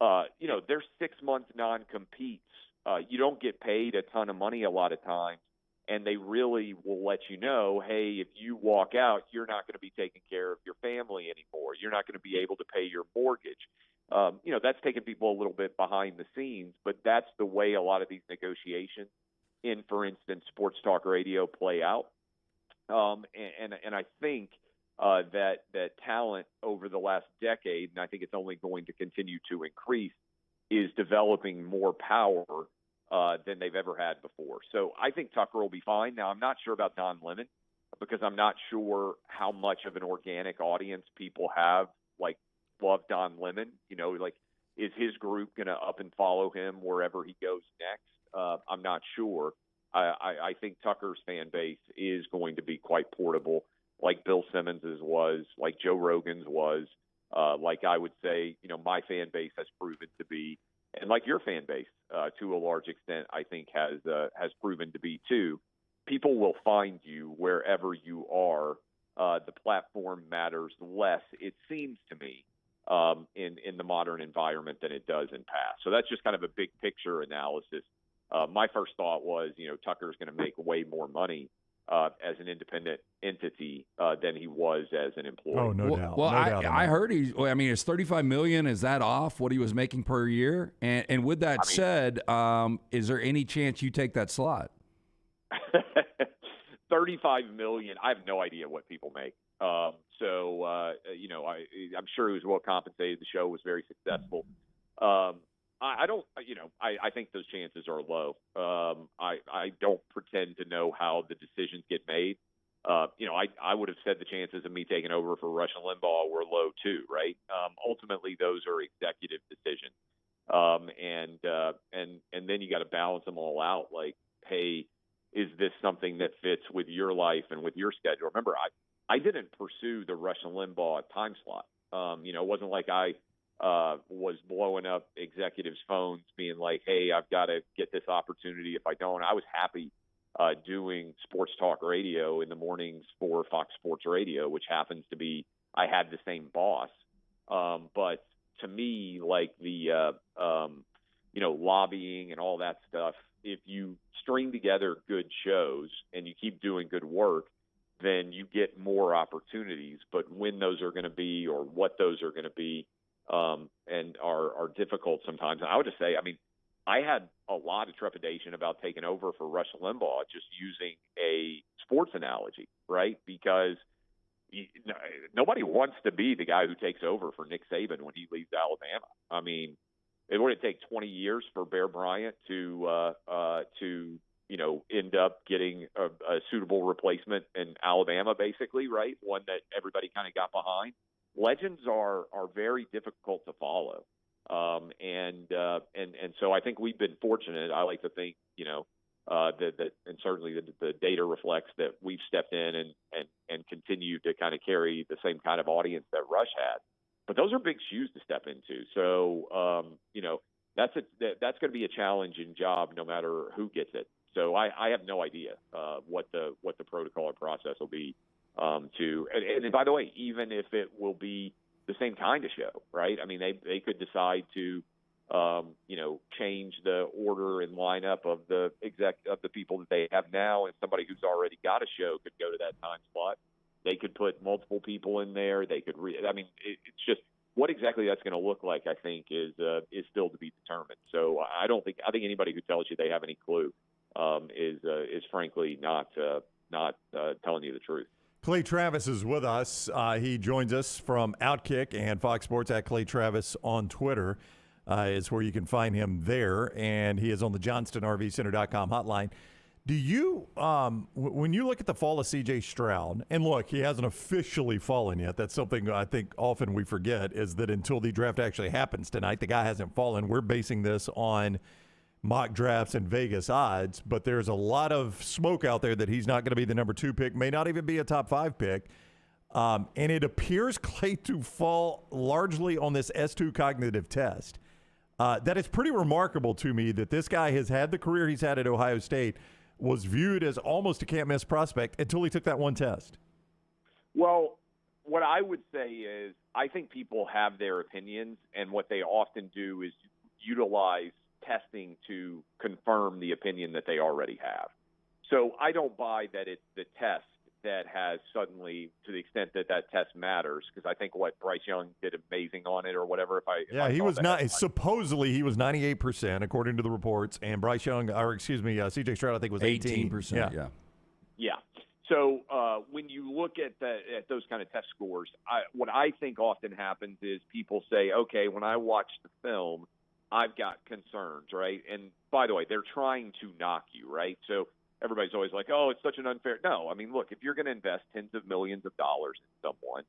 there's 6-month non-competes. You don't get paid a ton of money a lot of times. And they really will let you know, hey, if you walk out, you're not going to be taking care of your family anymore. You're not going to be able to pay your mortgage. That's taking people a little bit behind the scenes, but that's the way a lot of these negotiations in, for instance, Sports Talk Radio play out. And I think that talent over the last decade, and I think it's only going to continue to increase, is developing more power than they've ever had before. So I think Tucker will be fine. Now, I'm not sure about Don Lemon because I'm not sure how much of an organic audience people have, like, love Don Lemon. Is his group going to up and follow him wherever he goes next? I'm not sure. I think Tucker's fan base is going to be quite portable, like Bill Simmons's was, like Joe Rogan's was, like I would say, my fan base has proven to be. And like your fan base, to a large extent, I think has proven to be too. People will find you wherever you are. The platform matters less, it seems to me, in the modern environment than it does in past. So that's just kind of a big picture analysis. My first thought was, Tucker's going to make way more money as an independent entity than he was as an employee. Oh, no doubt. Well, no doubt I heard is $35 million. Is that off what he was making per year? And with that said, is there any chance you take that slot? $35 million. I have no idea what people make. I'm sure he was well compensated. The show was very successful. I don't, I think those chances are low. I don't pretend to know how the decisions get made. I would have said the chances of me taking over for Rush Limbaugh were low too, right? Ultimately, those are executive decisions. And then you got to balance them all out. Like, hey, is this something that fits with your life and with your schedule? Remember, I didn't pursue the Rush Limbaugh time slot. It wasn't like I was blowing up executives' phones being like, hey, I've got to get this opportunity. If I don't, I was happy doing Sports Talk Radio in the mornings for Fox Sports Radio, which happens to be, I had the same boss. But to me, like the, lobbying and all that stuff, if you string together good shows and you keep doing good work, then you get more opportunities. But when those are going to be or what those are going to be, and are difficult sometimes. And I would just say, I had a lot of trepidation about taking over for Rush Limbaugh, just using a sports analogy, right? Because nobody wants to be the guy who takes over for Nick Saban when he leaves Alabama. It would take 20 years for Bear Bryant to end up getting a suitable replacement in Alabama, basically, right? One that everybody kind of got behind. Legends are very difficult to follow. And so I think we've been fortunate. I like to think, that and certainly the data reflects that we've stepped in and continue to kind of carry the same kind of audience that Rush had. But those are big shoes to step into. So, that's going to be a challenging job no matter who gets it. So I have no idea what the protocol or process will be. And by the way, even if it will be the same kind of show, right? They could decide to, change the order and lineup of the people that they have now, and somebody who's already got a show could go to that time slot. They could put multiple people in there. They could it's just what exactly that's going to look like, I think, is still to be determined. So I think anybody who tells you they have any clue is frankly not telling you the truth. Clay Travis is with us. He joins us from Outkick and Fox Sports at Clay Travis on Twitter. Is where you can find him there, and he is on the JohnstonRVCenter.com hotline. Do you, when you look at the fall of C.J. Stroud, and look, he hasn't officially fallen yet. That's something I think often we forget, is that until the draft actually happens tonight, the guy hasn't fallen. We're basing this on mock drafts and Vegas odds, but there's a lot of smoke out there that he's not going to be the number 2 pick, may not even be a top 5 pick. And it appears Clay to fall largely on this S2 cognitive test. That is pretty remarkable to me that this guy has had the career he's had at Ohio State, was viewed as almost a can't-miss prospect until he took that one test. Well, what I would say is I think people have their opinions, and what they often do is utilize testing to confirm the opinion that they already have. So I don't buy that it's the test that has suddenly, to the extent that that test matters, because I think what Bryce Young did amazing on it or whatever. He was not supposedly he was 98% according to the reports, and Bryce Young, or excuse me, C.J. Stroud I think was 18%. Yeah. So when you look at those kind of test scores, what I think often happens is people say, okay, when I watch the film, I've got concerns, right? And by the way, they're trying to knock you, right? So everybody's always like, oh, it's such an unfair. No, I mean, look, if you're going to invest tens of millions of dollars in someone,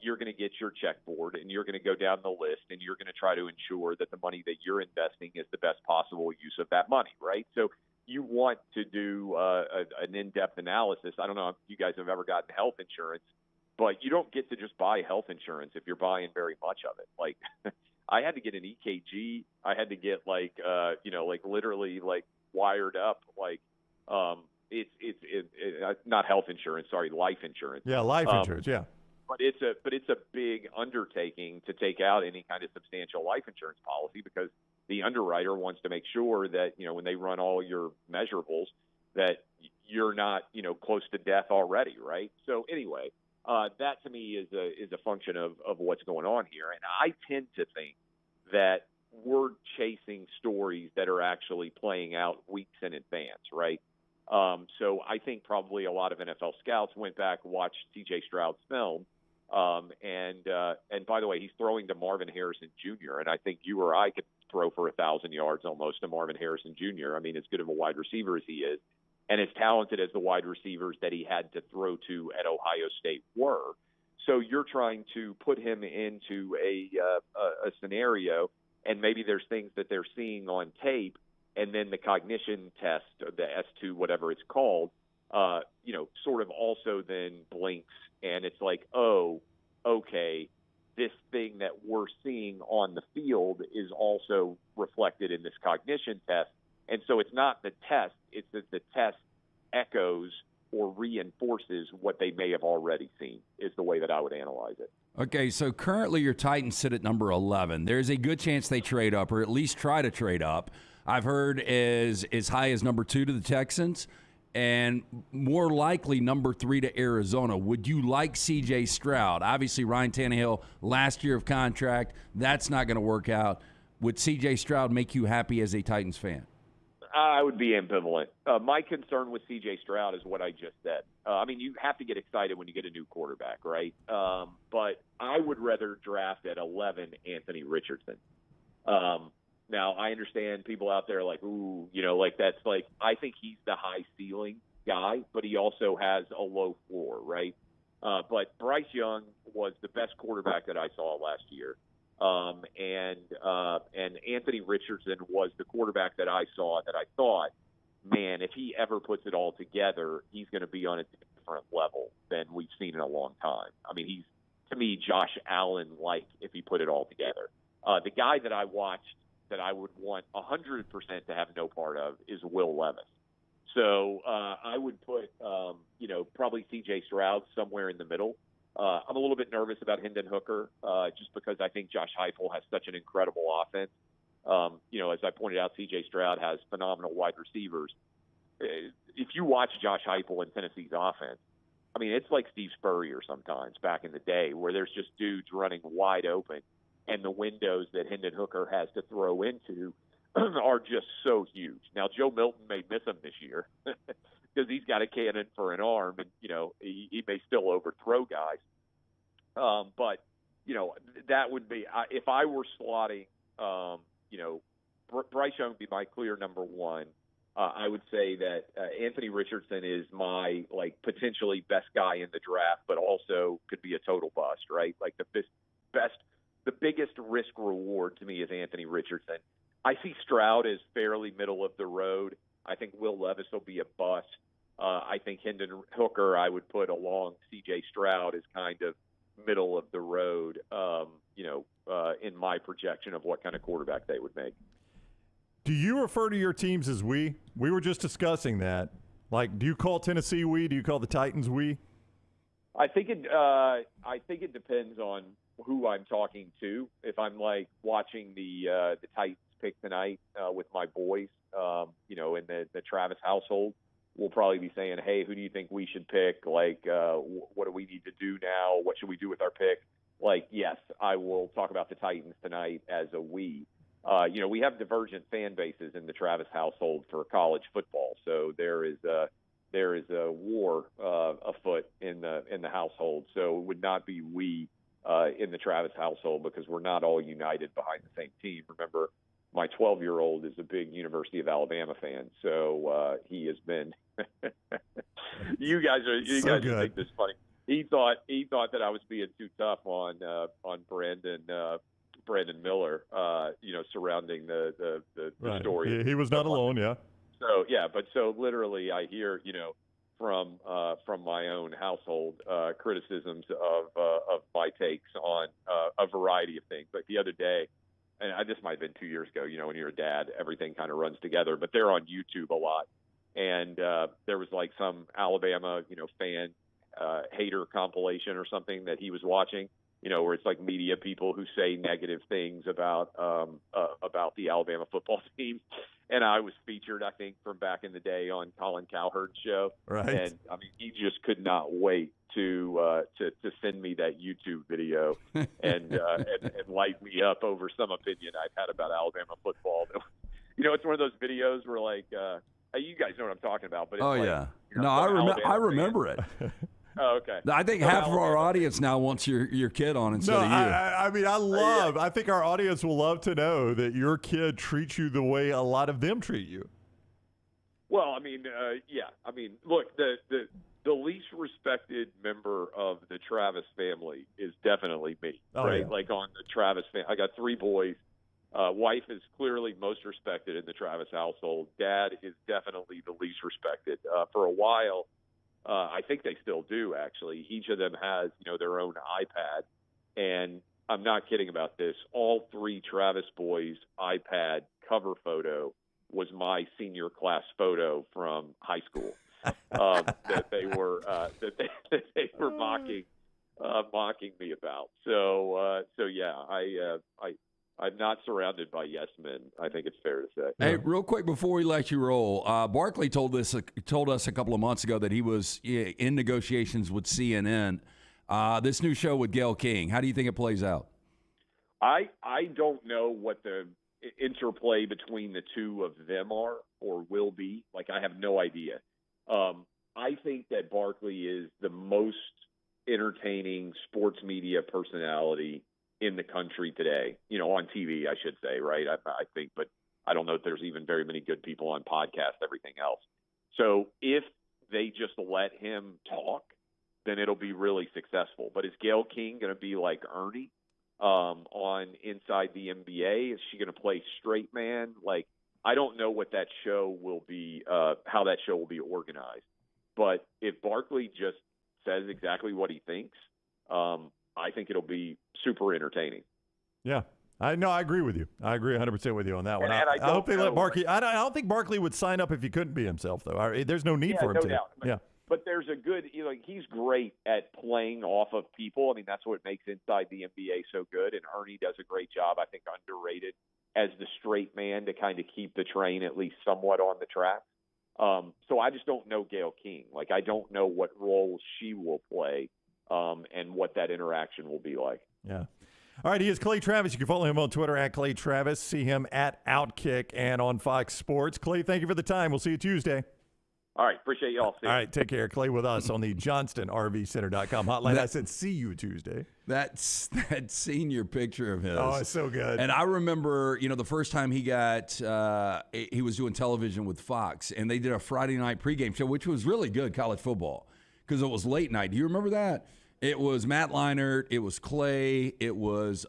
you're going to get your checkboard and you're going to go down the list and you're going to try to ensure that the money that you're investing is the best possible use of that money, right? So you want to do an in-depth analysis. I don't know if you guys have ever gotten health insurance, but you don't get to just buy health insurance if you're buying very much of it. Like I had to get an EKG. I had to get literally wired up, it's not health insurance, sorry, life insurance. Yeah, life insurance, yeah. But it's a big undertaking to take out any kind of substantial life insurance policy because the underwriter wants to make sure that, when they run all your measurables, that you're not, close to death already, right? So anyway, that to me is a function of what's going on here. And I tend to think that we're chasing stories that are actually playing out weeks in advance, right? So I think probably a lot of NFL scouts went back and watched C.J. Stroud's film. And by the way, he's throwing to Marvin Harrison Jr., and I think you or I could throw for 1,000 yards almost to Marvin Harrison Jr. I mean, as good of a wide receiver as he is, and as talented as the wide receivers that he had to throw to at Ohio State were. So you're trying to put him into a scenario, and maybe there's things that they're seeing on tape, and then the cognition test, or the S2, whatever it's called, sort of also then blinks, and it's like, oh, okay, this thing that we're seeing on the field is also reflected in this cognition test. And so it's not the test, it's that the test echoes or reinforces what they may have already seen, is the way that I would analyze it. Okay, so currently your Titans sit at number 11. There's a good chance they trade up, or at least try to trade up. I've heard as high as number 2 to the Texans, and more likely number 3 to Arizona. Would you like C.J. Stroud? Obviously, Ryan Tannehill, last year of contract, that's not going to work out. Would C.J. Stroud make you happy as a Titans fan? I would be ambivalent. My concern with C.J. Stroud is what I just said. I mean, you have to get excited when you get a new quarterback, right? But I would rather draft at 11 Anthony Richardson. Now, I understand people out there like, ooh, that's like, I think he's the high ceiling guy, but he also has a low floor, right? But Bryce Young was the best quarterback that I saw last year. And Anthony Richardson was the quarterback that I saw that I thought, man, if he ever puts it all together, he's going to be on a different level than we've seen in a long time. I mean, he's, to me, Josh Allen-like if he put it all together. The guy that I watched that I would want 100% to have no part of is Will Levis. So I would put, probably C.J. Stroud somewhere in the middle. I'm a little bit nervous about Hendon Hooker just because I think Josh Heupel has such an incredible offense. As I pointed out, C.J. Stroud has phenomenal wide receivers. If you watch Josh Heupel in Tennessee's offense, I mean, it's like Steve Spurrier sometimes back in the day where there's just dudes running wide open, and the windows that Hendon Hooker has to throw into are just so huge. Now, Joe Milton may miss him this year because he's got a cannon for an arm, and he may still overthrow guys. But that would be if I were slotting. Bryce Young would be my clear number one. I would say that Anthony Richardson is my potentially best guy in the draft, but also could be a total bust, right? Like the biggest risk reward to me is Anthony Richardson. I see Stroud as fairly middle of the road. I think Will Levis will be a bust. I think Hendon Hooker I would put along C.J. Stroud as kind of middle of the road, in my projection of what kind of quarterback they would make. Do you refer to your teams as we? We were just discussing that. Do you call Tennessee we? Do you call the Titans we? I think it depends on who I'm talking to. If I'm watching the Titans pick tonight with my boys, in the Travis household, we'll probably be saying, hey, who do you think we should pick? What do we need to do now? What should we do with our pick? Yes, I will talk about the Titans tonight as a we. We have divergent fan bases in the Travis household for college football, so there is a war afoot in the household. So it would not be we in the Travis household because we're not all united behind the same team. Remember, my 12-year-old is a big University of Alabama fan, so he has been. You guys think this funny. He thought that I was being too tough on Brandon Miller, surrounding the story. He was not alone, yeah. So literally, I hear from my own household criticisms of my takes on a variety of things. Like the other day, and this might have been 2 years ago. When you're a dad, everything kind of runs together. But they're on YouTube a lot, and there was some Alabama fan hater compilation or something that he was watching. Where it's media people who say negative things about the Alabama football team. And I was featured, I think, from back in the day on Colin Cowherd's show. Right. And he just could not wait to send me that YouTube video and light me up over some opinion I've had about Alabama football. It's one of those videos where you guys know what I'm talking about. But it's yeah. No, I remember it. Oh, okay. I think half of our audience now wants your kid on instead of you. I think our audience will love to know that your kid treats you the way a lot of them treat you. Well, look, the least respected member of the Travis family is definitely me, right? Yeah. On the Travis family, I got 3 boys. Wife is clearly most respected in the Travis household. Dad is definitely the least respected. For a while, I think they still do, actually. Each of them has, their own iPad. And I'm not kidding about this. All 3 Travis boys' iPad cover photo was my senior class photo from high school that they were mocking me about. So yeah, I'm not surrounded by yes men. I think it's fair to say. Hey, real quick before we let you roll, Barkley told us a couple of months ago that he was in negotiations with CNN. This new show with Gayle King, how do you think it plays out? I don't know what the interplay between the two of them are or will be. I have no idea. I think that Barkley is the most entertaining sports media personality in the country today, on TV, I should say, right? I think, but I don't know if there's even very many good people on podcasts, everything else. So if they just let him talk, then it'll be really successful. But is Gayle King going to be like Ernie on Inside the NBA? Is she going to play straight man? I don't know what that show will be, how that show will be organized. But if Barkley just says exactly what he thinks, I think it'll be super entertaining. Yeah. I agree with you. I agree 100% with you on that one. And I hope they let Barkley. I don't think Barkley would sign up if he couldn't be himself, though. There's no need for him no to. Doubt. But there's a good, he's great at playing off of people. That's what makes Inside the NBA so good. And Ernie does a great job, I think, underrated as the straight man to kind of keep the train at least somewhat on the track. So I just don't know Gayle King. I don't know what role she will play. And what that interaction will be like. Yeah. All right, he is Clay Travis. You can follow him on Twitter at Clay Travis. See him at Outkick and on Fox Sports. Clay, thank you for the time. We'll see you Tuesday. All right. Appreciate y'all. All right. Take care. Clay with us on the JohnstonRVCenter.com hotline. I said, see you Tuesday. That senior picture of his. Oh, it's so good. And I remember, the first time he was doing television with Fox, and they did a Friday night pregame show, which was really good college football because it was late night. Do you remember that? It was Matt Leinart. It was Clay. It was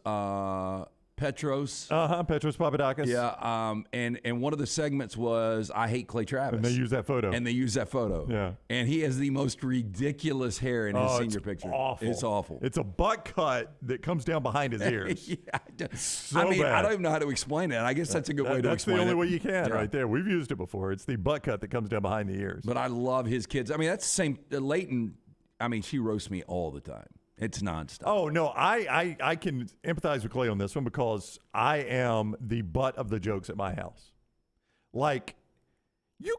Petros. Petros Papadakis. Yeah. And one of the segments was I hate Clay Travis. And they use that photo. Yeah. And he has the most ridiculous hair in his senior it's picture. Awful. It's awful. It's a butt cut that comes down behind his ears. I don't even know how to explain it. I guess that's a good way to explain it. That's the only way you can right there. We've used it before. It's the butt cut that comes down behind the ears. But I love his kids. I mean, that's the same. Leighton, she roasts me all the time. It's nonstop. Oh, no, I can empathize with Clay on this one because I am the butt of the jokes at my house. Like, you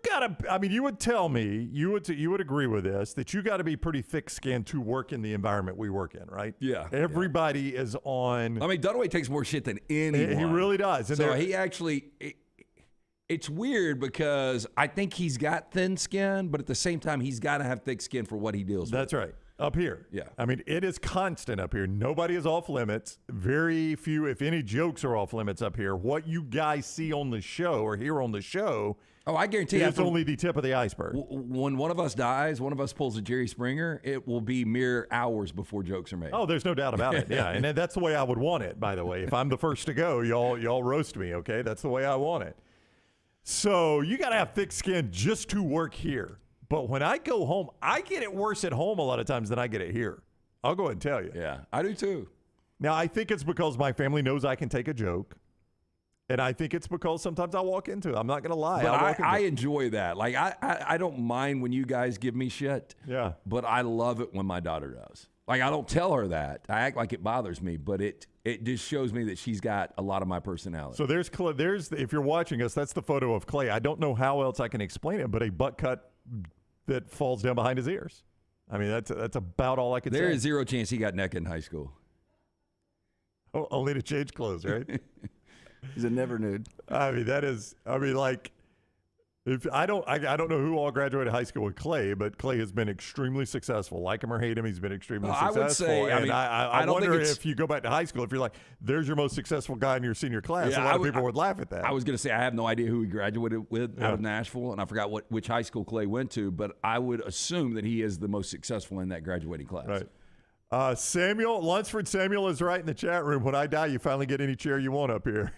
would tell me, you would agree with this, that you got to be pretty thick-skinned to work in the environment we work in, right? Yeah. Everybody is on. Dunaway takes more shit than anyone. He really does. And so he actually, it's weird because I think he's got thin skin, but at the same time, he's got to have thick skin for what he deals with. That's right. Up here. Yeah. It is constant up here. Nobody is off limits. Very few, if any, jokes are off limits up here. What you guys see on the show or hear on the show, I guarantee you, it's only the tip of the iceberg. When one of us dies, one of us pulls a Jerry Springer, it will be mere hours before jokes are made. Oh, there's no doubt about it. Yeah, and that's the way I would want it, by the way. If I'm the first to go, y'all roast me, okay? That's the way I want it. So you got to have thick skin just to work here. But when I go home, I get it worse at home a lot of times than I get it here. I'll go ahead and tell you. Yeah, I do too. Now, I think it's because my family knows I can take a joke. And I think it's because sometimes I walk into it. I'm not going to lie. But I enjoy that. Like, I don't mind when you guys give me shit. Yeah. But I love it when my daughter does. Like, I don't tell her that. I act like it bothers me, but it just shows me that she's got a lot of my personality. So there's if you're watching us, that's the photo of Clay. I don't know how else I can explain it, but a butt cut that falls down behind his ears. That's about all I could say. There is zero chance he got naked in high school. Oh, only to change clothes, right? He's a never nude. If I don't know who all graduated high school with Clay, but Clay has been extremely successful. Like him or hate him, he's been extremely successful. I would say, I wonder if you go back to high school, if you're like, there's your most successful guy in your senior class. A lot of people would laugh at that. I was going to say, I have no idea who he graduated with out of Nashville, and I forgot which high school Clay went to, but I would assume that he is the most successful in that graduating class. Right. Lunsford Samuel is right in the chat room. When I die, you finally get any chair you want up here.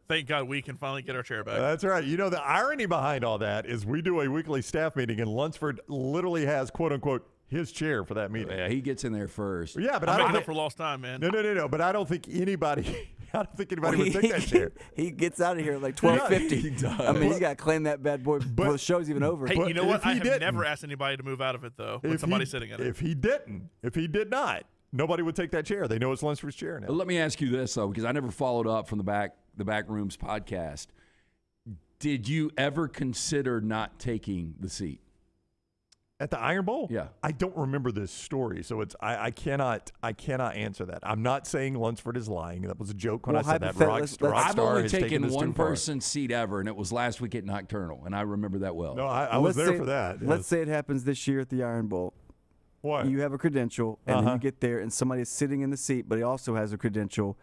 Thank God we can finally get our chair back. That's right. The irony behind all that is we do a weekly staff meeting, and Lunsford literally has, quote unquote, his chair for that meeting. Yeah, he gets in there first. Yeah, but I'm I don't making think up for lost time, man. No. But I don't think anybody. Would take that chair. He gets out of here at like 12:50. He does. He's got to claim that bad boy before the show's even over. Hey, you know what? I have never asked anybody to move out of it though. When somebody's sitting in it. If he did not, nobody would take that chair. They know it's Lunsford's chair now. Let me ask you this though, because I never followed up from the Back Rooms podcast. Did you ever consider not taking the seat at the Iron Bowl? Yeah, I don't remember this story, so I cannot answer that. I'm not saying Lunsford is lying. That was a joke when I said that. I've only taken one person's seat ever, and it was last week at Nocturnal, and I remember that well. No, I was there for that. Let's say it happens this year at the Iron Bowl. What? You have a credential, and then you get there, and somebody is sitting in the seat, but he also has a credential.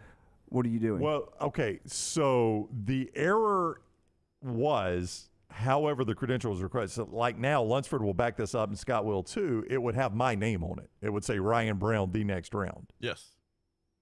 What are you doing? Well, okay, so the error was, however, the credential was requested. So like now, Lunsford will back this up, and Scott will too. It would have my name on it. It would say Ryan Brown, the next round. Yes.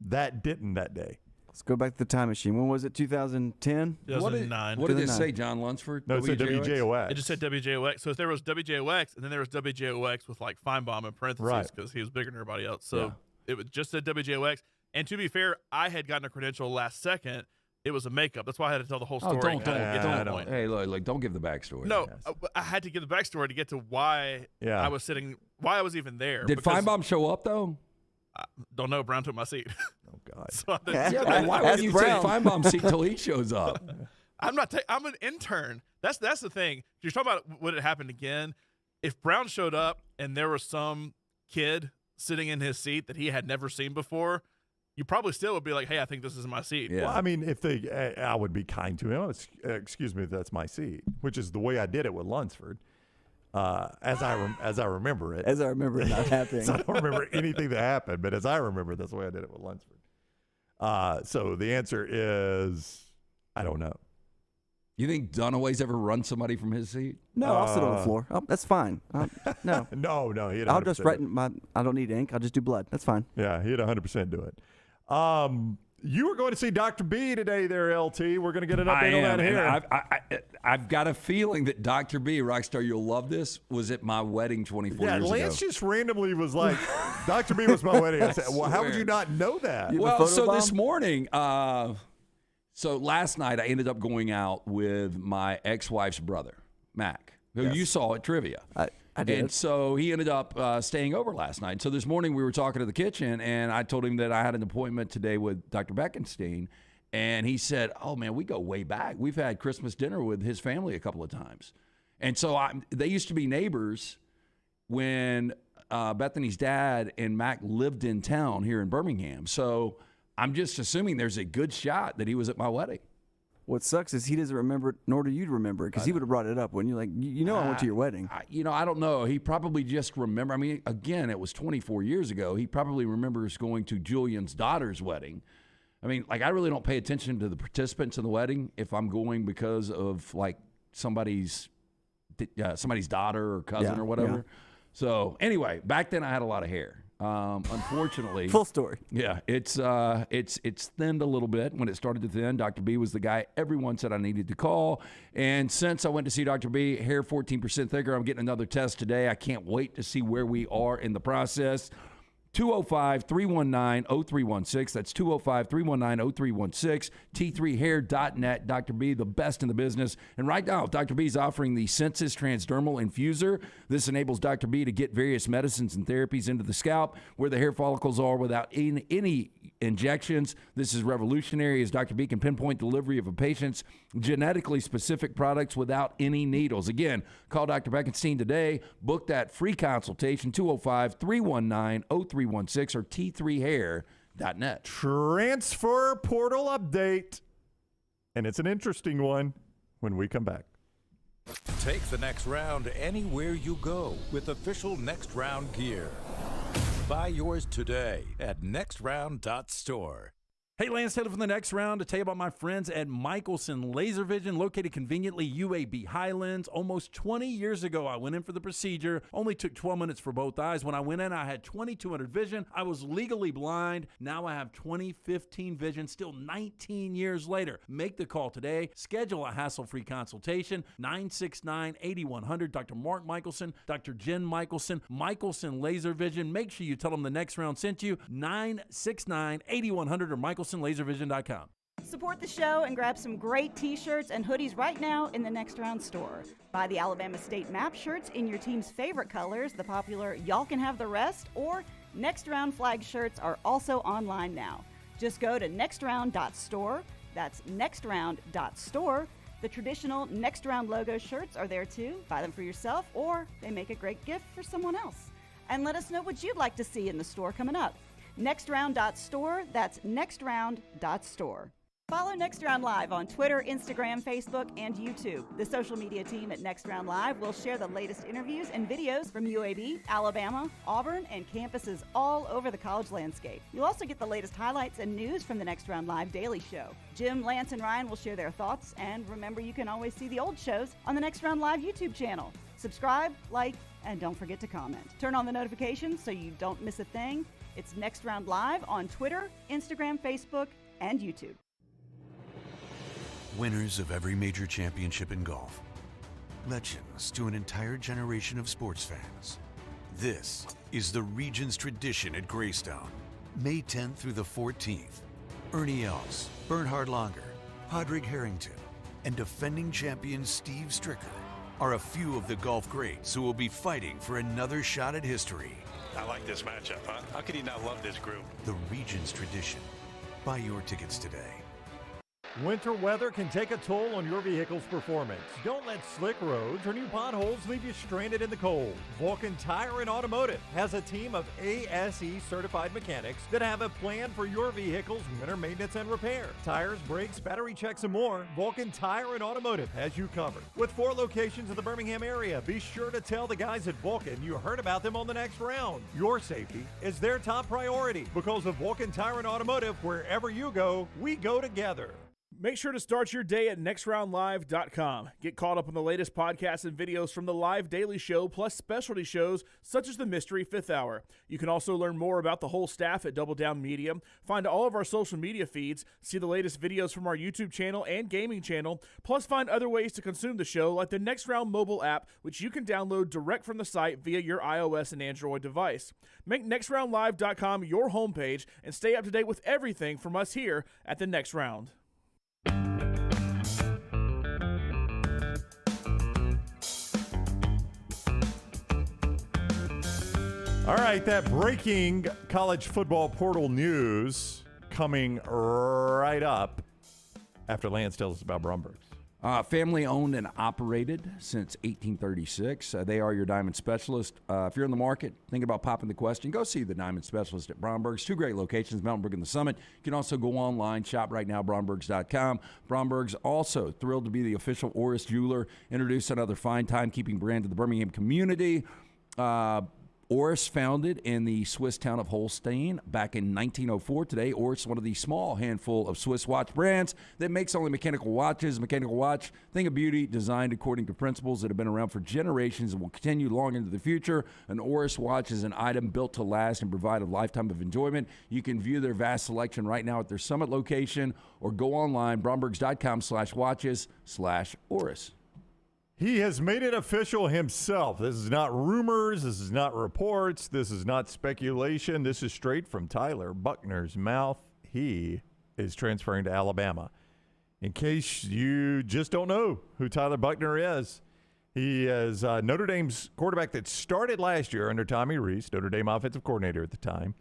That didn't that day. Let's go back to the time machine. When was it? 2010? 2009. What did it say, John Lunsford? No, it said WJOX. It just said WJOX. So if there was WJOX, and then there was WJOX with like Feinbaum in parentheses because he was bigger than everybody else. So it was just said WJOX. And to be fair, I had gotten a credential last second. It was a makeup. That's why I had to tell the whole story. Don't. Hey, look, don't give the backstory. No, I had to give the backstory to get to why I was sitting, why I was even there. Did Feinbaum show up though? I don't know. Brown took my seat. Oh God. So why would you take Feinbaum's seat till he shows up? I'm an intern. That's the thing. You're talking about would it happen again? If Brown showed up and there was some kid sitting in his seat that he had never seen before, you probably still would be like, hey, I think this is my seat. Well, I mean, if I would be kind to him. Excuse me, if that's my seat, which is the way I did it with Lunsford. As I remember it. As I remember it not happening. So I don't remember anything that happened, but as I remember, that's the way I did it with Lunsford. So the answer is, I don't know. You think Dunaway's ever run somebody from his seat? No, I'll sit on the floor. Oh, that's fine. No. No. I'll just write I don't need ink. I'll just do blood. That's fine. Yeah, he'd 100% do it. You were going to see Dr. B today there, LT. We're going to get an update on that here. I've got a feeling that Dr. B, Rockstar, you'll love this, was at my wedding 24 years ago. Lance just randomly was like, Dr. B was my wedding. I said, well, how would you not know that? Well, so this morning, so last night I ended up going out with my ex-wife's brother, Mac, who you saw at Trivia. I did. And so he ended up staying over last night. So this morning we were talking to the kitchen, and I told him that I had an appointment today with Dr. Beckenstein. And he said, oh, man, we go way back. We've had Christmas dinner with his family a couple of times. And so they used to be neighbors when Bethany's dad and Mac lived in town here in Birmingham. So I'm just assuming there's a good shot that he was at my wedding. What sucks is he doesn't remember it, nor do you remember it, because he would have brought it up when you I went to your wedding. I don't know. He probably just remember. I mean, again, it was 24 years ago. He probably remembers going to Julian's daughter's wedding. I mean, I really don't pay attention to the participants in the wedding if I'm going because of somebody's daughter or cousin or whatever. Yeah. So anyway, back then I had a lot of hair. Unfortunately, full story. Yeah, it's thinned a little bit. When it started to thin, Dr. B was the guy everyone said I needed to call. And since I went to see Dr. B, hair 14% thicker. I'm getting another test today. I can't wait to see where we are in the process. 205-319-0316. That's 205-319-0316. T3hair.net. Dr. B, the best in the business. And right now, Dr. B is offering the Sensus Transdermal Infuser. This enables Dr. B to get various medicines and therapies into the scalp where the hair follicles are without any injections. This is revolutionary as Dr. B can pinpoint delivery of a patient's genetically specific products without any needles. Again, call Dr. Beckenstein today. Book that free consultation, 205-319-0316 or T3hair.net. Transfer portal update. And it's an interesting one when we come back. Take the next round anywhere you go with official Next Round gear. Buy yours today at nextround.store. Hey, Lance Taylor from the Next Round to tell you about my friends at Michelson Laser Vision, located conveniently UAB Highlands. Almost 20 years ago, I went in for the procedure. Only took 12 minutes for both eyes. When I went in, I had 20/200 vision. I was legally blind. Now I have 20/15 vision, still 19 years later. Make the call today. Schedule a hassle-free consultation, 969-8100. Dr. Mark Michelson, Dr. Jen Michelson, Michelson Laser Vision. Make sure you tell them the Next Round sent you, 969-8100 or MichelsonLaserVision.com. Support the show and grab some great t-shirts and hoodies right now in the Next Round store. Buy the Alabama State Map shirts in your team's favorite colors, the popular Y'all Can Have the Rest, or Next Round flag shirts are also online now. Just go to nextround.store. That's nextround.store. The traditional Next Round logo shirts are there too. Buy them for yourself, or they make a great gift for someone else. And let us know what you'd like to see in the store coming up. Nextround.store, that's nextround.store. Follow Next Round Live on Twitter, Instagram, Facebook, and YouTube. The social media team at Next Round Live will share the latest interviews and videos from UAB, Alabama, Auburn, and campuses all over the college landscape. You'll also get the latest highlights and news from the Next Round Live Daily Show. Jim, Lance, and Ryan will share their thoughts, and remember, you can always see the old shows on the Next Round Live YouTube channel. Subscribe, like, and don't forget to comment. Turn on the notifications so you don't miss a thing. It's Next Round Live on Twitter, Instagram, Facebook, and YouTube. Winners of every major championship in golf. Legends to an entire generation of sports fans. This is the region's tradition at Greystone. May 10th through the 14th. Ernie Els, Bernhard Langer, Padraig Harrington, and defending champion Steve Stricker are a few of the golf greats who will be fighting for another shot at history. I like this matchup, huh? How could you not love this group? The region's tradition. Buy your tickets today. Winter weather can take a toll on your vehicle's performance. Don't let slick roads or new potholes leave you stranded in the cold. Vulcan Tire and Automotive has a team of ASE certified mechanics that have a plan for your vehicle's winter maintenance and repair. Tires, brakes, battery checks, and more, Vulcan Tire and Automotive has you covered. With 4 locations in the Birmingham area, be sure to tell the guys at Vulcan you heard about them on the next round. Your safety is their top priority because of Vulcan Tire and Automotive. Wherever you go, we go together. Make sure to start your day at nextroundlive.com. Get caught up on the latest podcasts and videos from the live daily show, plus specialty shows such as the Mystery Fifth Hour. You can also learn more about the whole staff at Double Down Media, find all of our social media feeds, see the latest videos from our YouTube channel and gaming channel, plus find other ways to consume the show like the Next Round mobile app, which you can download direct from the site via your iOS and Android device. Make nextroundlive.com your homepage and stay up to date with everything from us here at the Next Round. All right, that breaking college football portal news coming right up after Lance tells us about Bromberg's. Family owned and operated since 1836. They are your diamond specialist. If you're in the market, thinking about popping the question, go see the diamond specialist at Bromberg's. 2 great locations, Mountain Brook and the Summit. You can also go online, shop right now, brombergs.com. Bromberg's also thrilled to be the official Oris jeweler, introduce another fine timekeeping brand to the Birmingham community. Oris founded in the Swiss town of Holstein back in 1904. Today, Oris is one of the small handful of Swiss watch brands that makes only mechanical watches. Mechanical watch, thing of beauty, designed according to principles that have been around for generations and will continue long into the future. An Oris watch is an item built to last and provide a lifetime of enjoyment. You can view their vast selection right now at their Summit location or go online, brombergs.com/watches/Oris. He has made it official himself. This is not rumors. This is not reports. This is not speculation. This is straight from Tyler Buckner's mouth. He is transferring to Alabama. In case you just don't know who Tyler Buckner is, he is Notre Dame's quarterback that started last year under Tommy Rees, Notre Dame offensive coordinator at the time.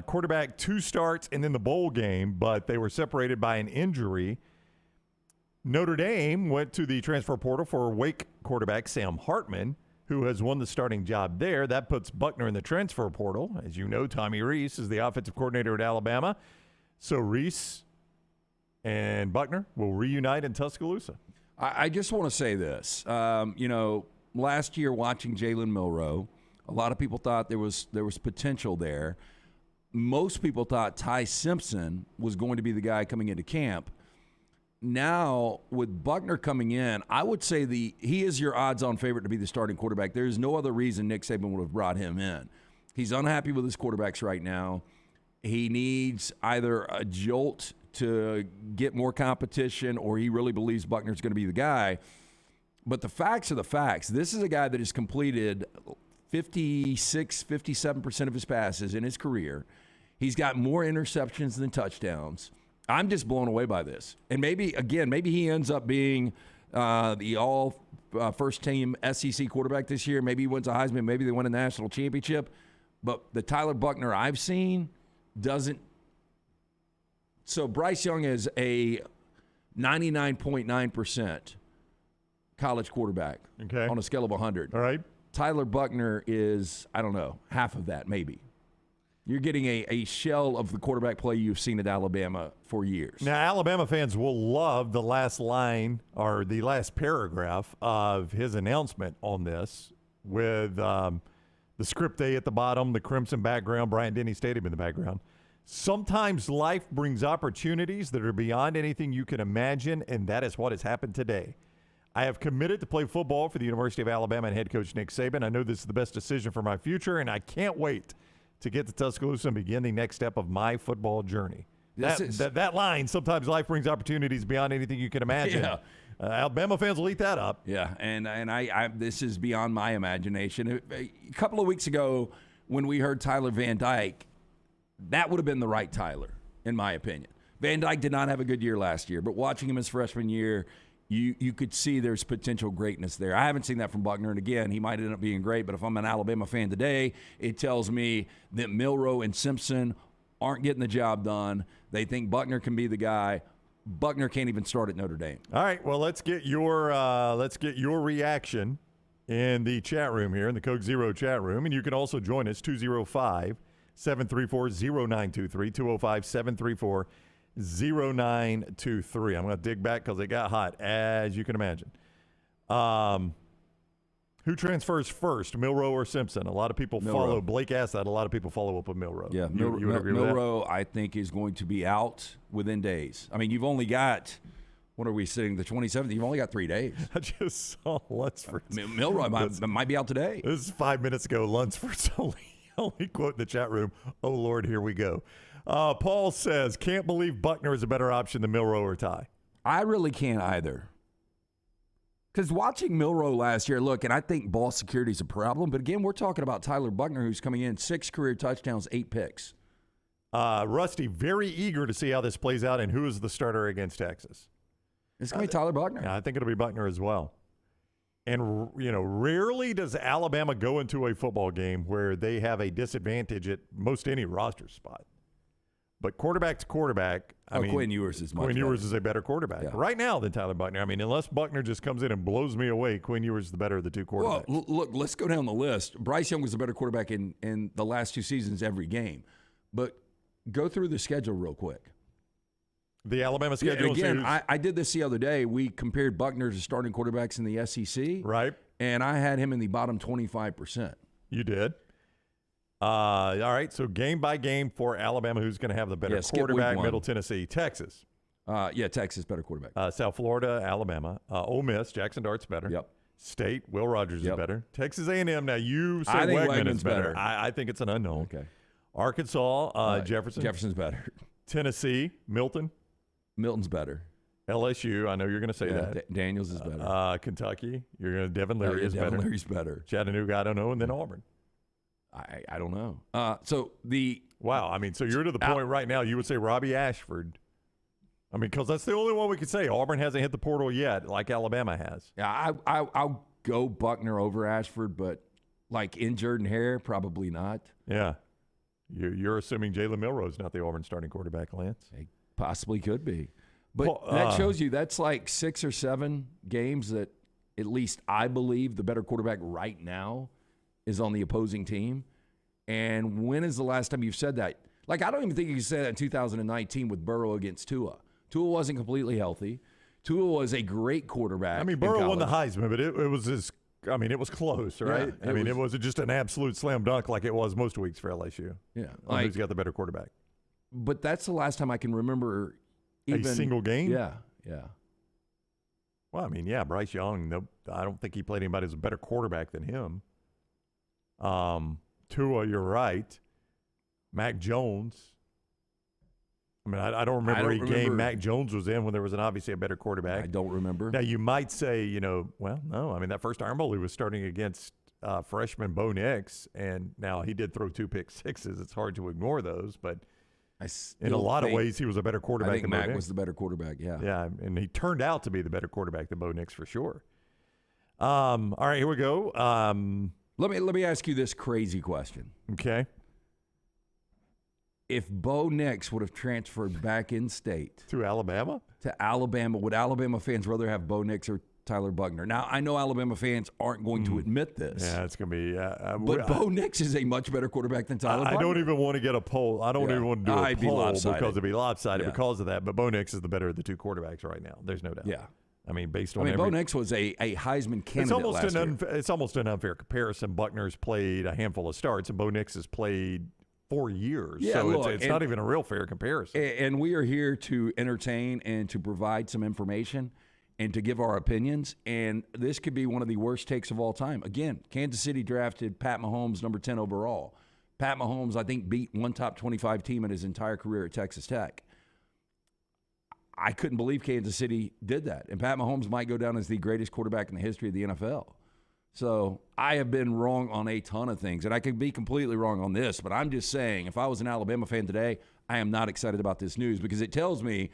Quarterback 2 starts and then the bowl game, but they were separated by an injury. Notre Dame went to the transfer portal for Wake quarterback Sam Hartman, who has won the starting job there. That puts Buckner in the transfer portal. As you know, Tommy Rees is the offensive coordinator at Alabama. So Rees and Buckner will reunite in Tuscaloosa. I just want to say this. Last year watching Jalen Milroe, a lot of people thought there was potential there. Most people thought Ty Simpson was going to be the guy coming into camp. Now, with Buckner coming in, I would say he is your odds-on favorite to be the starting quarterback. There is no other reason Nick Saban would have brought him in. He's unhappy with his quarterbacks right now. He needs either a jolt to get more competition or he really believes Buckner's going to be the guy. But the facts are the facts. This is a guy that has completed 56, 57% of his passes in his career. He's got more interceptions than touchdowns. I'm just blown away by this. And maybe he ends up being the all first-team SEC quarterback this year. Maybe he wins a Heisman. Maybe they win a national championship. But the Tyler Buckner I've seen doesn't. So Bryce Young is a 99.9% college quarterback on a scale of 100. All right. Tyler Buckner is, I don't know, half of that maybe. You're getting a shell of the quarterback play you've seen at Alabama for years. Now, Alabama fans will love the last line or the last paragraph of his announcement on this with the script A at the bottom, the crimson background, Bryant-Denny Stadium in the background. Sometimes life brings opportunities that are beyond anything you can imagine, and that is what has happened today. I have committed to play football for the University of Alabama and head coach Nick Saban. I know this is the best decision for my future, and I can't wait to get to Tuscaloosa and begin the next step of my football journey. That line, sometimes life brings opportunities beyond anything you can imagine. Yeah. Alabama fans will eat that up. Yeah, and I this is beyond my imagination. A couple of weeks ago when we heard Tyler Van Dyke, that would have been the right Tyler, in my opinion. Van Dyke did not have a good year last year, but watching him his freshman year, you could see there's potential greatness there. I haven't seen that from Buckner, and again, he might end up being great, but if I'm an Alabama fan today, it tells me that Milroe and Simpson aren't getting the job done. They think Buckner can be the guy. Buckner can't even start at Notre Dame. All right, well, let's get your reaction in the chat room here, in the Coke Zero chat room. And you can also join us, 205-734-0923, 205-734-0923. I'm going to dig back because it got hot, as you can imagine. Who transfers first, Milroe or Simpson? A lot of people follow. Blake asked that. A lot of people follow up with Milroe. Yeah, you would agree with that? Milroe, I think, is going to be out within days. I mean, you've only got, what are we sitting, the 27th? You've only got 3 days. I just saw Lunsford. Milroe might be out today. This is 5 minutes ago. Lunsford's only quote in the chat room. Oh, Lord, here we go. Paul says, can't believe Buckner is a better option than Milroe or Ty. I really can't either. Because watching Milroe last year, look, and I think ball security is a problem, but again, we're talking about Tyler Buckner, who's coming in 6 career touchdowns, 8 picks. Rusty, very eager to see how this plays out and who is the starter against Texas. It's going to be Tyler Buckner. Yeah, I think it'll be Buckner as well. And, rarely does Alabama go into a football game where they have a disadvantage at most any roster spot. But quarterback to quarterback, Quinn Ewers is much Quinn better. Ewers is a better quarterback right now than Tyler Buckner. I mean, unless Buckner just comes in and blows me away, Quinn Ewers is the better of the two quarterbacks. Well, look, let's go down the list. Bryce Young was the better quarterback in the last 2 seasons every game. But go through the schedule real quick. The Alabama schedule. Yeah, again, I did this the other day. We compared Buckner to starting quarterbacks in the SEC. Right. And I had him in the bottom 25%. You did. All right, so game by game for Alabama, who's going to have the better quarterback? Middle Tennessee, Texas. Texas, better quarterback. South Florida, Alabama. Ole Miss, Jackson Dart's better. Yep. State, Will Rogers is better. Texas A&M, now you say I think Wegman Wegman's is better. better. I think it's an unknown. Okay. Arkansas, Jefferson. Jefferson's better. Tennessee, Milton. Milton's better. LSU, I know you're going to say that. Daniels is better. Kentucky, you're going to Devin Leary is Devin better. Leary's better. Chattanooga, I don't know, and then Auburn. I don't know. So you're to the point right now you would say Robbie Ashford. I mean, because that's the only one we could say. Auburn hasn't hit the portal yet, like Alabama has. Yeah, I'll go Buckner over Ashford, but like in Jordan-Hare, probably not. Yeah. You're assuming Jalen Milroe's not the Auburn starting quarterback, Lance? He possibly could be. But that shows you that's like 6 or 7 games that at least I believe the better quarterback right now is on the opposing team. And when is the last time you've said that? Like, I don't even think you said that in 2019 with Burrow against Tua. Tua wasn't completely healthy. Tua was a great quarterback. I mean, Burrow won the Heisman, but it was close, right? Yeah, it wasn't just an absolute slam dunk like it was most weeks for LSU. Yeah. Who's got the better quarterback? But that's the last time I can remember even a single game? Yeah. Well, I mean, Bryce Young, I don't think he played anybody as a better quarterback than him. Tua, you're right. Mac Jones. I mean, I don't remember a game Mac Jones was in when there was obviously a better quarterback. I don't remember. Now, you might say, no. I mean, that first Iron Bowl he was starting against freshman Bo Nix, and now he did throw 2 pick sixes. It's hard to ignore those, but in a lot of ways, he was a better quarterback than Bo Nix. I think Mac was the better quarterback, yeah. Yeah, and he turned out to be the better quarterback than Bo Nix for sure. All right, here we go. Let me ask you this crazy question. Okay. If Bo Nix would have transferred back in state to Alabama, would Alabama fans rather have Bo Nix or Tyler Buckner? Now, I know Alabama fans aren't going to admit this. Yeah, it's going to be. But Bo Nix is a much better quarterback than Tyler Buckner. I don't even want to get a poll. I don't even want to do a poll because it'd be lopsided because of that. But Bo Nix is the better of the two quarterbacks right now. There's no doubt. Yeah. I mean, Bo Nix was a Heisman candidate last year. It's almost an unfair comparison. Buckner's played a handful of starts, and Bo Nix has played 4 years. Yeah, so look, it's not even a real fair comparison. And we are here to entertain and to provide some information and to give our opinions. And this could be one of the worst takes of all time. Again, Kansas City drafted Pat Mahomes, number 10 overall. Pat Mahomes, I think, beat one top 25 team in his entire career at Texas Tech. I couldn't believe Kansas City did that. And Pat Mahomes might go down as the greatest quarterback in the history of the NFL. So I have been wrong on a ton of things, and I could be completely wrong on this, but I'm just saying if I was an Alabama fan today, I am not excited about this news because it tells me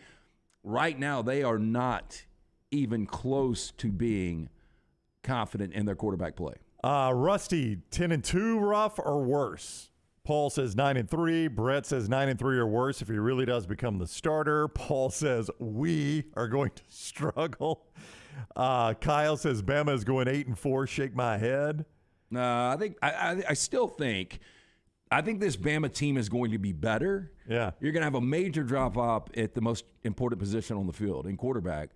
right now they are not even close to being confident in their quarterback play. Rusty, 10-2 rough or worse? Paul says 9-3. Brett says 9-3 or worse if he really does become the starter. Paul says we are going to struggle. Kyle says Bama is going 8-4. Shake my head. No, I still think this Bama team is going to be better. Yeah. You're going to have a major drop-off at the most important position on the field, in quarterback.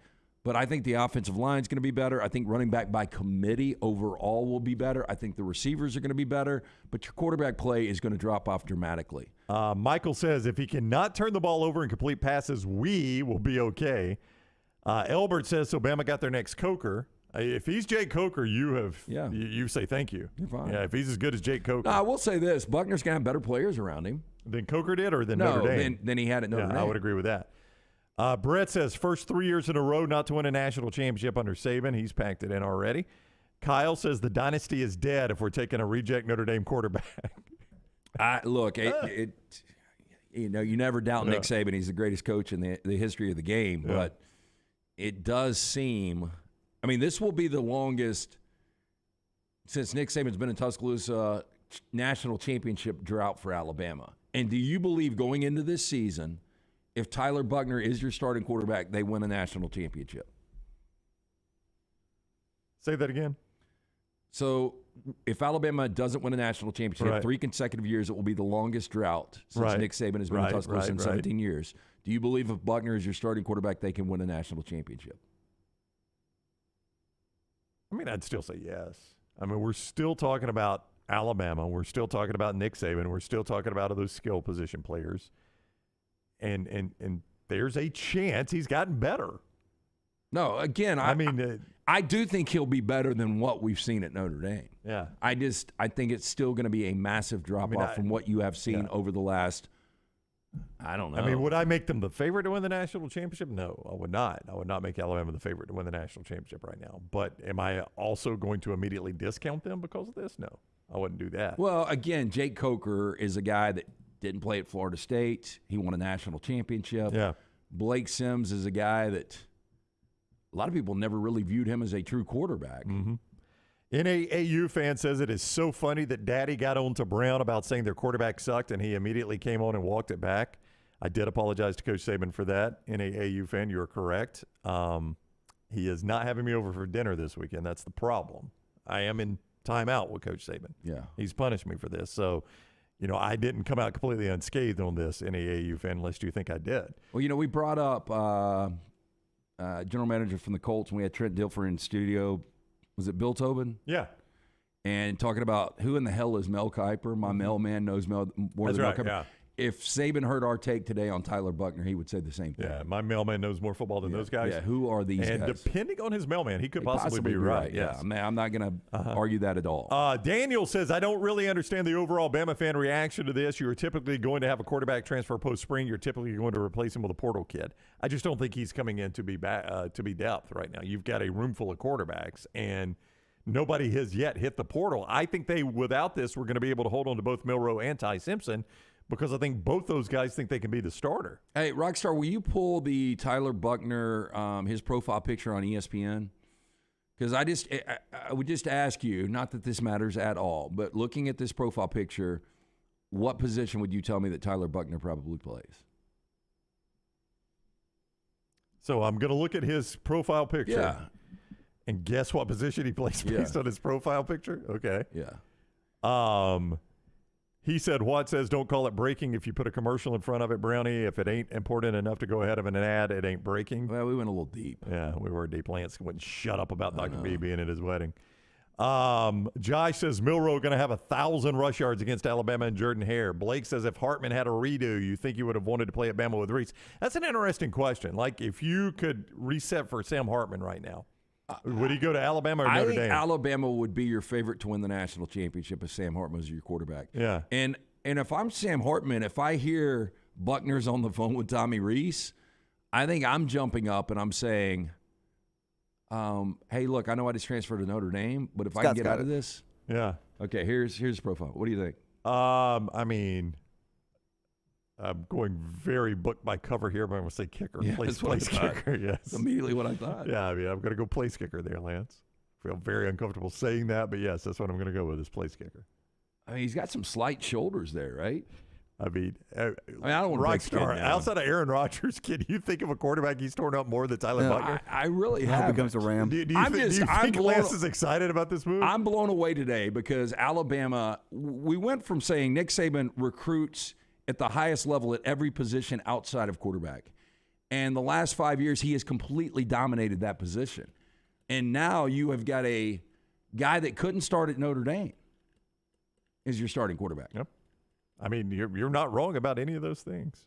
But I think the offensive line is going to be better. I think running back by committee overall will be better. I think the receivers are going to be better. But your quarterback play is going to drop off dramatically. Michael says if he cannot turn the ball over and complete passes, we will be okay. Elbert says, so Bama got their next Coker. If he's Jake Coker, you say thank you. You're fine. Yeah, if he's as good as Jake Coker. No, I will say this. Buckner's going to have better players around him. Than Coker did or than Notre Dame? Than he had at Notre Dame. I would agree with that. Brett says first 3 years in a row not to win a national championship under Saban. He's packed it in already. Kyle says the dynasty is dead if we're taking a reject Notre Dame quarterback. Look, you never doubt Nick Saban. He's the greatest coach in the history of the game. Yeah. But it does seem – I mean, this will be the longest since Nick Saban's been in Tuscaloosa national championship drought for Alabama. And do you believe going into this season, if Tyler Buchner is your starting quarterback, they win a national championship? Say that again. So if Alabama doesn't win a national championship 3 consecutive years, it will be the longest drought since Nick Saban has been in Tuscaloosa in 17 years. Do you believe if Buchner is your starting quarterback, they can win a national championship? I mean, I'd still say yes. I mean, we're still talking about Alabama. We're still talking about Nick Saban. We're still talking about those skill position players. And there's a chance he's gotten better. No, again, I do think he'll be better than what we've seen at Notre Dame. Yeah. I think it's still going to be a massive drop-off from what you have seen over the last, I don't know. I mean, would I make them the favorite to win the national championship? No, I would not. I would not make Alabama the favorite to win the national championship right now. But am I also going to immediately discount them because of this? No, I wouldn't do that. Well, again, Jake Coker is a guy that didn't play at Florida State. He won a national championship. Yeah. Blake Sims is a guy that a lot of people never really viewed him as a true quarterback. Mm-hmm. NAAU fan says it is so funny that Daddy got on to Brown about saying their quarterback sucked, and he immediately came on and walked it back. I did apologize to Coach Saban for that. NAAU fan, you're correct. He is not having me over for dinner this weekend. That's the problem. I am in timeout with Coach Saban. Yeah. He's punished me for this. So, I didn't come out completely unscathed on this, NAAU fan, unless you think I did. Well, we brought up general manager from the Colts, and we had Trent Dilfer in studio. Was it Bill Tobin? Yeah. And talking about who in the hell is Mel Kiper. My mailman knows more than Mel Kiper. Yeah. If Saban heard our take today on Tyler Buchner, he would say the same thing. Yeah, my mailman knows more football than those guys. Yeah, who are these guys? And depending on his mailman, he could possibly be right. Yeah, I'm not going to argue that at all. Daniel says, I don't really understand the overall Bama fan reaction to this. You are typically going to have a quarterback transfer post-spring. You're typically going to replace him with a portal kid. I just don't think he's coming in to be depth right now. You've got a room full of quarterbacks, and nobody has yet hit the portal. I think without this, we're going to be able to hold on to both Milroe and Ty Simpson, because I think both those guys think they can be the starter. Hey, Rockstar, will you pull the Tyler Buchner, his profile picture on ESPN? Because I would just ask you, not that this matters at all, but looking at this profile picture, what position would you tell me that Tyler Buchner probably plays? So I'm going to look at his profile picture. Yeah. And guess what position he plays based on his profile picture? Okay. Yeah. He said, Watt says, don't call it breaking if you put a commercial in front of it, Brownie. If it ain't important enough to go ahead of an ad, it ain't breaking. Well, we went a little deep. Yeah, we were deep. Lance wouldn't shut up about Dr. B being at his wedding. Josh says, Milroe going to have 1,000 rush yards against Alabama and Jordan-Hare. Blake says, if Hartman had a redo, you think you would have wanted to play at Bama with Reese? That's an interesting question. Like, if you could reset for Sam Hartman right now, would he go to Alabama or Notre Dame? I think Alabama would be your favorite to win the national championship if Sam Hartman was your quarterback. Yeah. And if I'm Sam Hartman, if I hear Buckner's on the phone with Tommy Reese, I think I'm jumping up and I'm saying, hey, look, I know I just transferred to Notre Dame, but if I can get out of this. Yeah. Okay, here's his profile. What do you think? I mean, I'm going very book by cover here, but I'm going to say kicker. Yeah, place kicker, yes. That's immediately what I thought. Yeah, I mean, I'm going to go place kicker there, Lance. I feel very uncomfortable saying that, but yes, that's what I'm going to go with is place kicker. I mean, he's got some slight shoulders there, right? I mean, I don't want to rock star. Outside of Aaron Rodgers, can you think of a quarterback he's torn up more than Tyler Buckner? I really have. have. Becomes a Ram. Do you think Lance is excited about this move? I'm blown away today because Alabama, we went from saying Nick Saban recruits at the highest level at every position outside of quarterback. And the last 5 years, he has completely dominated that position. And now you have got a guy that couldn't start at Notre Dame is your starting quarterback. Yep. I mean, you're not wrong about any of those things.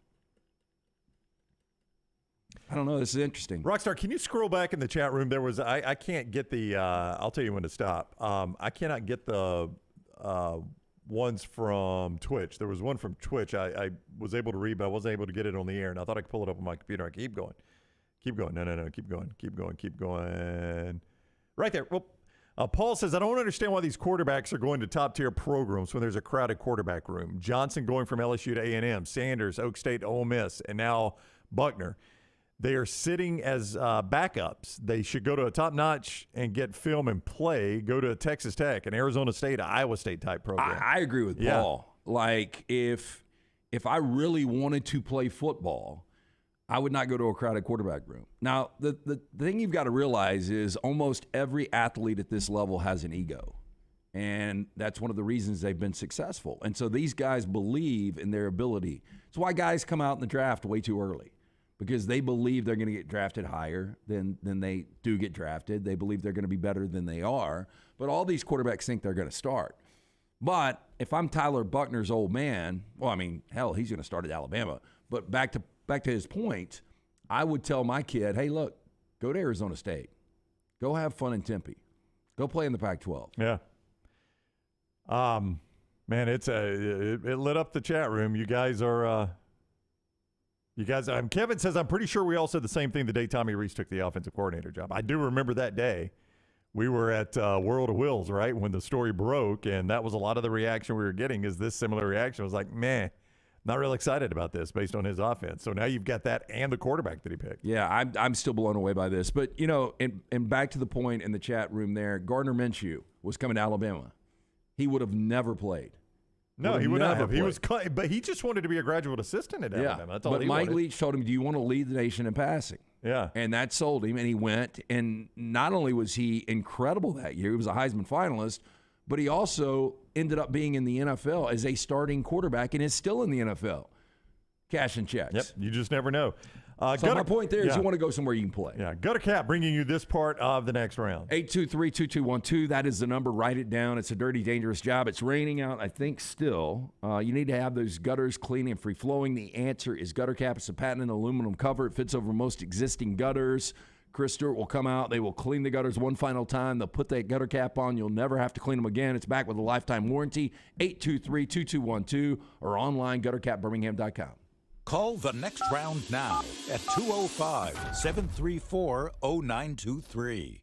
I don't know. This is interesting. Rockstar, can you scroll back in the chat room? There was I can't get the I'll tell you when to stop. I cannot get the ones from Twitch. There was one from Twitch I was able to read, but I wasn't able to get it on the air, and I thought I could pull it up on my computer. I keep going. No. Keep going. Right there. Well, Paul says, I don't understand why these quarterbacks are going to top-tier programs when there's a crowded quarterback room. Johnson going from LSU to A&M, Sanders, Oak State, Ole Miss, and now Buckner. They are sitting as backups. They should go to a top-notch and get film and play, go to a Texas Tech, an Arizona State, Iowa State type program. I agree with Paul. Like, if I really wanted to play football, I would not go to a crowded quarterback room. Now, the thing you've got to realize is almost every athlete at this level has an ego. And that's one of the reasons they've been successful. And so these guys believe in their ability. It's why guys come out in the draft way too early, because they believe they're going to get drafted higher than they do get drafted. They believe they're going to be better than they are. But all these quarterbacks think they're going to start. But if I'm Tyler Buckner's old man, well, I mean, hell, he's going to start at Alabama. But back to his point, I would tell my kid, hey, look, go to Arizona State. Go have fun in Tempe. Go play in the Pac-12. Yeah. Man, it lit up the chat room. You guys are Kevin says, I'm pretty sure we all said the same thing the day Tommy Rees took the offensive coordinator job. I do remember that day. We were at World of Wills, right, when the story broke, and that was a lot of the reaction we were getting is this similar reaction. I was like, man, not real excited about this based on his offense. So now you've got that and the quarterback that he picked. Yeah, I'm still blown away by this. But, and back to the point in the chat room there, Gardner Minshew was coming to Alabama. He would have never played. No, he would not have. But he just wanted to be a graduate assistant at Alabama. That's all but he Mike wanted. Leach told him, do you want to lead the nation in passing? Yeah. And that sold him, and he went. And not only was he incredible that year, he was a Heisman finalist, but he also ended up being in the NFL as a starting quarterback and is still in the NFL. Cashing checks. Yep, you just never know. So my point there is you want to go somewhere you can play. Yeah, Gutter Cap bringing you this part of the next round. 823-2212, that is the number. Write it down. It's a dirty, dangerous job. It's raining out, I think, still. You need to have those gutters clean and free-flowing. The answer is Gutter Cap. It's a patented aluminum cover. It fits over most existing gutters. Chris Stewart will come out. They will clean the gutters one final time. They'll put that gutter cap on. You'll never have to clean them again. It's back with a lifetime warranty. 823-2212 or online, guttercapbirmingham.com. Call the next round now at 205-734-0923.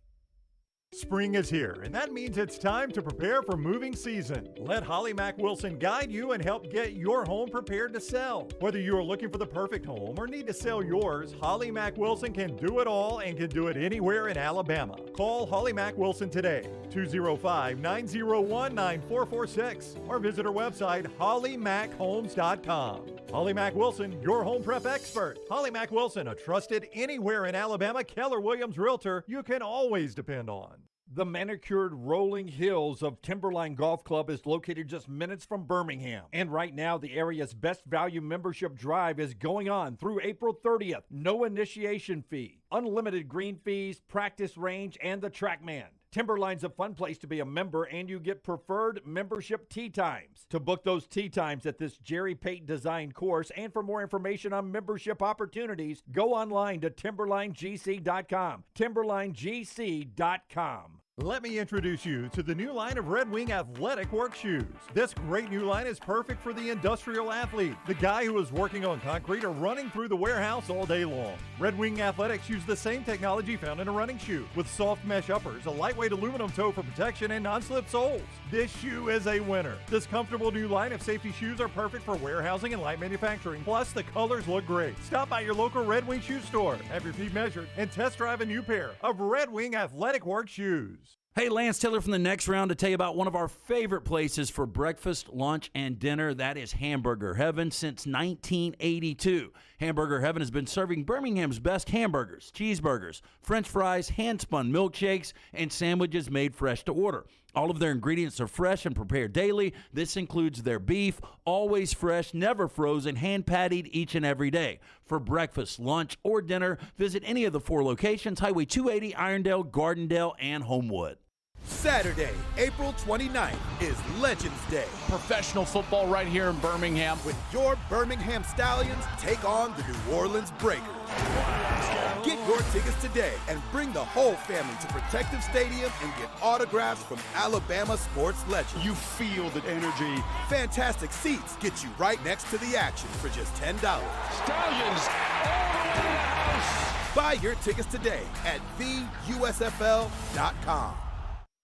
Spring is here, and that means it's time to prepare for moving season. Let Holly Mack Wilson guide you and help get your home prepared to sell. Whether you are looking for the perfect home or need to sell yours, Holly Mack Wilson can do it all and can do it anywhere in Alabama. Call Holly Mack Wilson today, 205-901-9446, or visit her website, hollymachomes.com. Holly Mack Wilson, your home prep expert. Holly Mack Wilson, a trusted anywhere in Alabama Keller Williams realtor you can always depend on. The manicured rolling hills of Timberline Golf Club is located just minutes from Birmingham. And right now, the area's best value membership drive is going on through April 30th. No initiation fee, unlimited green fees, practice range, and the TrackMan. Timberline's a fun place to be a member, and you get preferred membership tee times. To book those tee times at this Jerry Payton designed course and for more information on membership opportunities, go online to timberlinegc.com. timberlinegc.com. Let me introduce you to the new line of Red Wing athletic work shoes. This great new line is perfect for the industrial athlete, the guy who is working on concrete or running through the warehouse all day long. Red Wing Athletics use the same technology found in a running shoe, with soft mesh uppers, a lightweight aluminum toe for protection, and non-slip soles. This shoe is a winner. This comfortable new line of safety shoes are perfect for warehousing and light manufacturing. Plus, the colors look great. Stop by your local Red Wing shoe store, have your feet measured, and test drive a new pair of Red Wing athletic work shoes. Hey, Lance Taylor from the Next Round to tell you about one of our favorite places for breakfast, lunch, and dinner. That is Hamburger Heaven since 1982. Hamburger Heaven has been serving Birmingham's best hamburgers, cheeseburgers, French fries, hand-spun milkshakes, and sandwiches made fresh to order. All of their ingredients are fresh and prepared daily. This includes their beef, always fresh, never frozen, hand-pattied each and every day. For breakfast, lunch, or dinner, visit any of the 4 locations, Highway 280, Irondale, Gardendale, and Homewood. Saturday, April 29th is Legends Day. Professional football right here in Birmingham. When your Birmingham Stallions take on the New Orleans Breakers. Get your tickets today and bring the whole family to Protective Stadium and get autographs from Alabama sports legends. You feel the energy. Fantastic seats get you right next to the action for just $10. Stallions all the way to the house. Buy your tickets today at theusfl.com.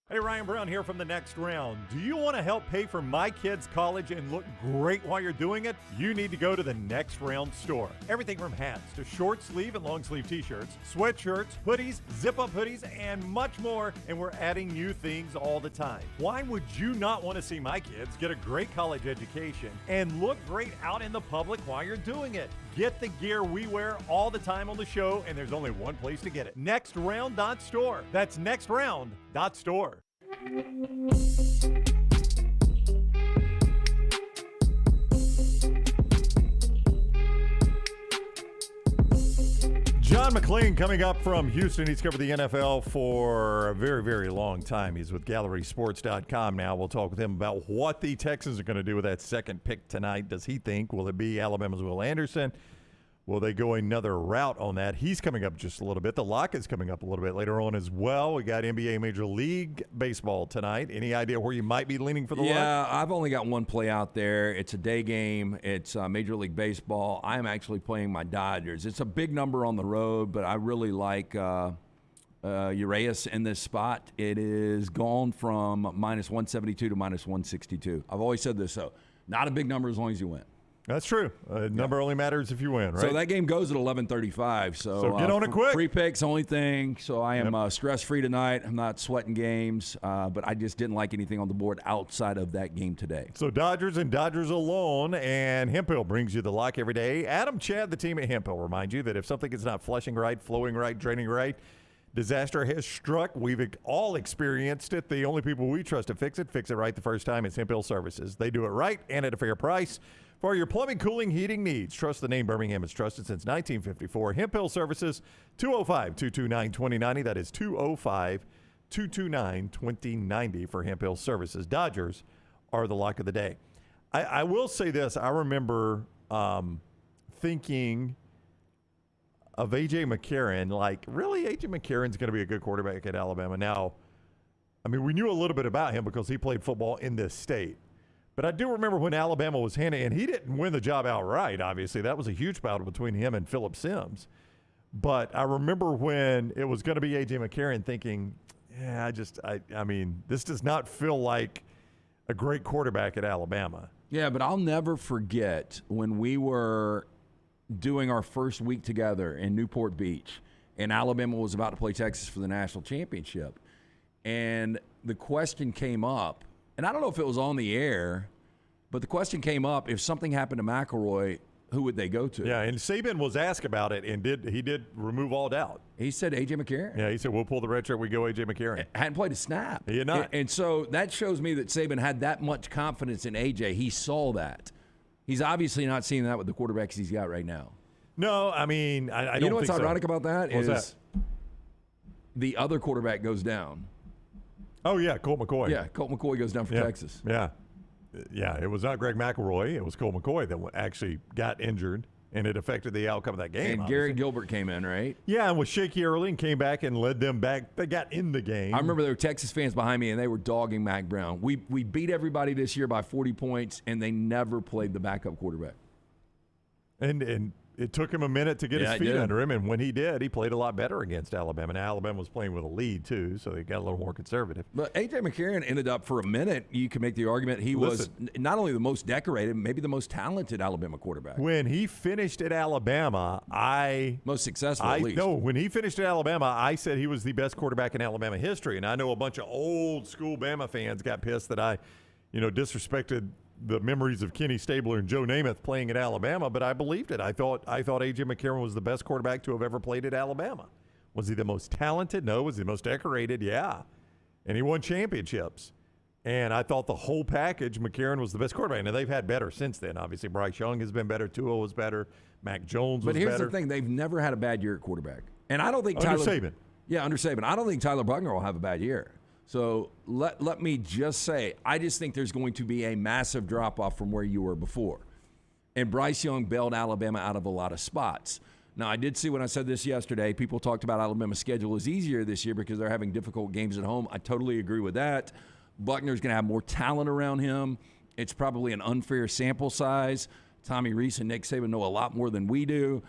Hey, Ryan Brown here from the Next Round. Do you want to help pay for my kids' college and look great while you're doing it? You need to go to the Next Round store. Everything from hats to short sleeve and long sleeve t-shirts, sweatshirts, hoodies, zip-up hoodies, and much more. And we're adding new things all the time. Why would you not want to see my kids get a great college education and look great out in the public while you're doing it? Get the gear we wear all the time on the show, and there's only one place to get it. nextround.store. That's nextround.store. John McClain coming up from Houston. He's covered the NFL for a very, very long time. He's with GallerySports.com now. We'll talk with him about what the Texans are going to do with that second pick tonight. Does he think? Will it be Alabama's Will Anderson? Will they go another route on that? He's coming up just a little bit. The lock is coming up a little bit later on as well. We got NBA Major League Baseball tonight. Any idea where you might be leaning for the lock? Yeah, I've only got one play out there. It's a day game. It's Major League Baseball. I'm actually playing my Dodgers. It's a big number on the road, but I really like Urias in this spot. It is gone from minus 172 to minus 162. I've always said this, so not a big number as long as you win. That's true. Number only matters if you win, right? So that game goes at 11:35. So get on it quick. Free picks, only thing. So I am stress-free tonight. I'm not sweating games, but I just didn't like anything on the board outside of that game today. So Dodgers and Dodgers alone, and Hemphill brings you the lock every day. Adam Chad, the team at Hemphill, remind you that if something is not flushing right, flowing right, draining right, disaster has struck. We've all experienced it. The only people we trust to fix it right the first time. It's Hemphill Services. They do it right and at a fair price. For your plumbing, cooling, heating needs, trust the name Birmingham has trusted since 1954. Hemphill Services, 205-229-2090. That is 205-229-2090 for Hemphill Services. Dodgers are the lock of the day. I will say this. I remember thinking of A.J. McCarron, like, really, A.J. McCarron's going to be a good quarterback at Alabama. Now, I mean, we knew a little bit about him because he played football in this state. But I do remember when Alabama was handing, and he didn't win the job outright, obviously. That was a huge battle between him and Phillip Sims. But I remember when it was going to be A.J. McCarron thinking, I mean, this does not feel like a great quarterback at Alabama. Yeah, but I'll never forget when we were doing our first week together in Newport Beach, and Alabama was about to play Texas for the national championship. And the question came up, and I don't know if it was on the air, but the question came up, if something happened to McElroy, who would they go to? Yeah, and Saban was asked about it, and he did remove all doubt. He said A.J. McCarron. Yeah, he said, we'll pull the red shirt, we go A.J. McCarron. Hadn't played a snap. He had not. And so that shows me that Saban had that much confidence in A.J. He saw that. He's obviously not seeing that with the quarterbacks he's got right now. No, I mean, I don't think so. You know what's ironic about that? What's that? The other quarterback goes down. Oh, yeah, Colt McCoy. Yeah, Colt McCoy goes down for Texas. Yeah. Yeah, it was not Greg McElroy. It was Colt McCoy that actually got injured, and it affected the outcome of that game. And Gary Gilbert came in, right? Yeah, and was shaky early and came back and led them back. They got in the game. I remember there were Texas fans behind me, and they were dogging Mac Brown. We beat everybody this year by 40 points, and they never played the backup quarterback. And it took him a minute to get Yeah, his it feet did. under him, and when he did, he played a lot better against Alabama. Now, Alabama was playing with a lead, too, so they got a little more conservative. But A.J. McCarron ended up, for a minute, you could make the argument he was not only the most decorated, maybe the most talented Alabama quarterback. When he finished at Alabama, most successful, at least. No, when he finished at Alabama, I said he was the best quarterback in Alabama history, and I know a bunch of old school Bama fans got pissed that I, disrespected the memories of Kenny Stabler and Joe Namath playing at Alabama, but I believed it. I thought A.J. McCarron was the best quarterback to have ever played at Alabama. Was he the most talented? No. Was he the most decorated? Yeah. And he won championships. And I thought the whole package, McCarron was the best quarterback. Now, they've had better since then. Obviously, Bryce Young has been better. Tua was better. Mac Jones was better. But here's the thing. They've never had a bad year at quarterback. And I don't think Under Saban. Yeah, under Saban. I don't think Tyler Buckner will have a bad year. So let me just say, I just think there's going to be a massive drop-off from where you were before. And Bryce Young bailed Alabama out of a lot of spots. Now, I did see when I said this yesterday, people talked about Alabama's schedule is easier this year because they're having difficult games at home. I totally agree with that. Buckner's going to have more talent around him. It's probably an unfair sample size. Tommy Rees and Nick Saban know a lot more than we do.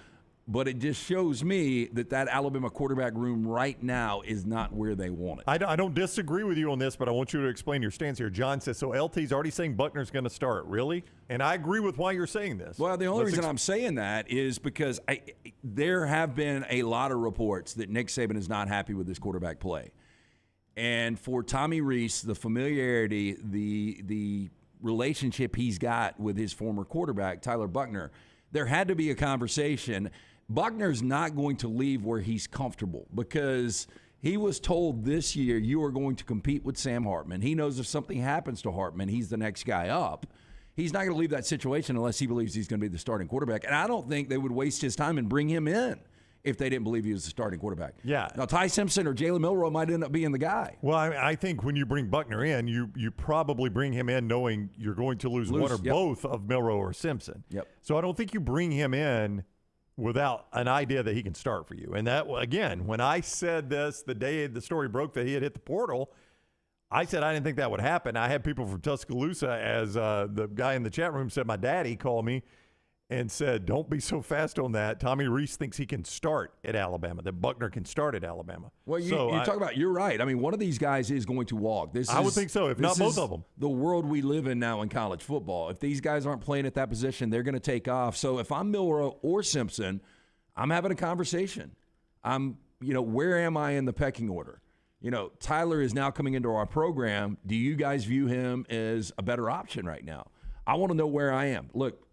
But it just shows me that Alabama quarterback room right now is not where they want it. I don't disagree with you on this, but I want you to explain your stance here. John says, so LT's already saying Buckner's going to start. Really? And I agree with why you're saying this. Well, the only reason I'm saying that is because there have been a lot of reports that Nick Saban is not happy with his quarterback play. And for Tommy Rees, the familiarity, the relationship he's got with his former quarterback, Tyler Buckner, there had to be a conversation. Buckner's not going to leave where he's comfortable because he was told this year you are going to compete with Sam Hartman. He knows if something happens to Hartman, he's the next guy up. He's not going to leave that situation unless he believes he's going to be the starting quarterback. And I don't think they would waste his time and bring him in if they didn't believe he was the starting quarterback. Yeah. Now, Ty Simpson or Jalen Milroe might end up being the guy. Well, I think when you bring Buckner in, you probably bring him in knowing you're going to lose one or both of Milroe or Simpson. Yep. So I don't think you bring him in without an idea that he can start for you. And that, again, when I said this the day the story broke that he had hit the portal, I said I didn't think that would happen. I had people from Tuscaloosa, as the guy in the chat room said, my daddy called me and said, don't be so fast on that. Tommy Rees thinks he can start at Alabama, that Buckner can start at Alabama. Well, you're right. I mean, one of these guys is going to walk. I would think so, if not both of them. The world we live in now in college football. If these guys aren't playing at that position, they're going to take off. So if I'm Milroe or Simpson, I'm having a conversation. Where am I in the pecking order? Tyler is now coming into our program. Do you guys view him as a better option right now? I want to know where I am. Look,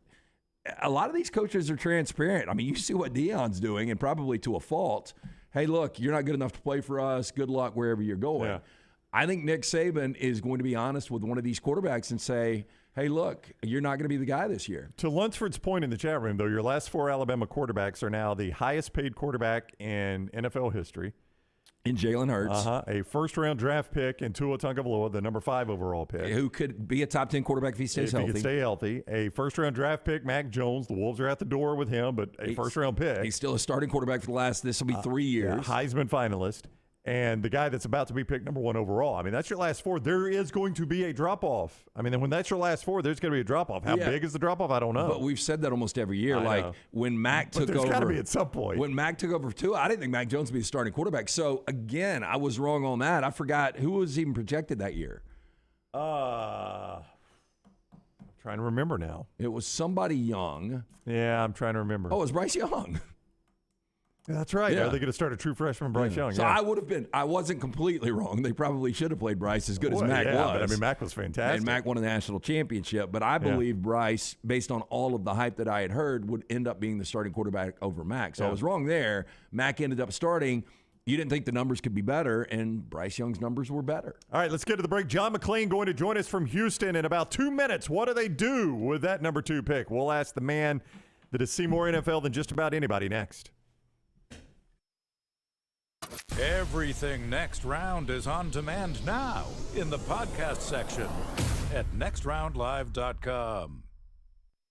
a lot of these coaches are transparent. I mean, you see what Deion's doing, and probably to a fault. Hey, look, you're not good enough to play for us. Good luck wherever you're going. Yeah. I think Nick Saban is going to be honest with one of these quarterbacks and say, hey, look, you're not going to be the guy this year. To Lunsford's point in the chat room, though, your last four Alabama quarterbacks are now the highest paid quarterback in NFL history. In Jalen Hurts. A first-round draft pick in Tua Tagovailoa, the number 5 overall pick. Who could be a top 10 quarterback if he stays healthy. He could stay healthy. A first-round draft pick, Mac Jones. The Wolves are at the door with him, but a first-round pick. He's still a starting quarterback for this will be 3 years. Yeah, Heisman finalist. And the guy that's about to be picked number 1 overall. I mean, that's your last four. There is going to be a drop-off. I mean, when that's your last four, there's going to be a drop-off. How big is the drop-off? I don't know. But we've said that almost every year. When Mac took over. There's got to be at some point. When Mac took over for Tua, I didn't think Mac Jones would be the starting quarterback. So, again, I was wrong on that. I forgot who was even projected that year. I'm trying to remember now. It was somebody young. Yeah, I'm trying to remember. Oh, it was Bryce Young. That's right. Yeah. Are they going to start a true freshman Bryce Young? So I wasn't completely wrong. They probably should have played Bryce as good as Mac was. But I mean, Mac was fantastic. And Mac won a national championship. But I believe Bryce, based on all of the hype that I had heard, would end up being the starting quarterback over Mac. So I was wrong there. Mac ended up starting. You didn't think the numbers could be better, and Bryce Young's numbers were better. All right, let's get to the break. John McClain going to join us from Houston in about 2 minutes. What do they do with that number 2 pick? We'll ask the man that has seen more NFL than just about anybody next. Everything Next Round is on demand now in the podcast section at nextroundlive.com.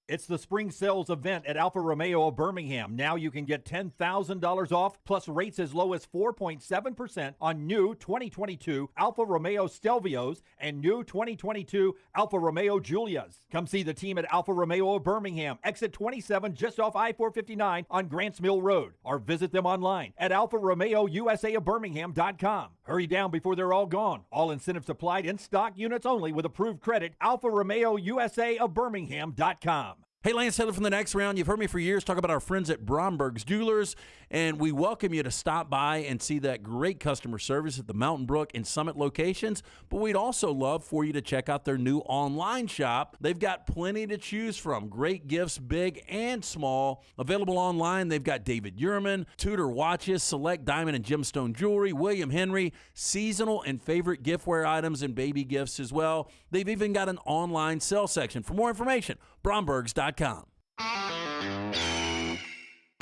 It's the spring sales event at Alfa Romeo of Birmingham. Now you can get $10,000 off, plus rates as low as 4.7% on new 2022 Alfa Romeo Stelvios and new 2022 Alfa Romeo Giulias. Come see the team at Alfa Romeo of Birmingham, exit 27 just off I-459 on Grants Mill Road, or visit them online at alfaromeousaofbirmingham.com. Hurry down before they're all gone. All incentives applied, in stock units only with approved credit. Alfa Romeo USA of Birmingham.com. Hey, Lance Taylor from the Next Round. You've heard me for years talk about our friends at Bromberg's Jewelers, and we welcome you to stop by and see that great customer service at the Mountain Brook and Summit locations. But we'd also love for you to check out their new online shop. They've got plenty to choose from. Great gifts, big and small. Available online, they've got David Yurman, Tudor watches, select diamond and gemstone jewelry, William Henry, seasonal and favorite giftware items, and baby gifts as well. They've even got an online sale section. For more information, Brombergs.com.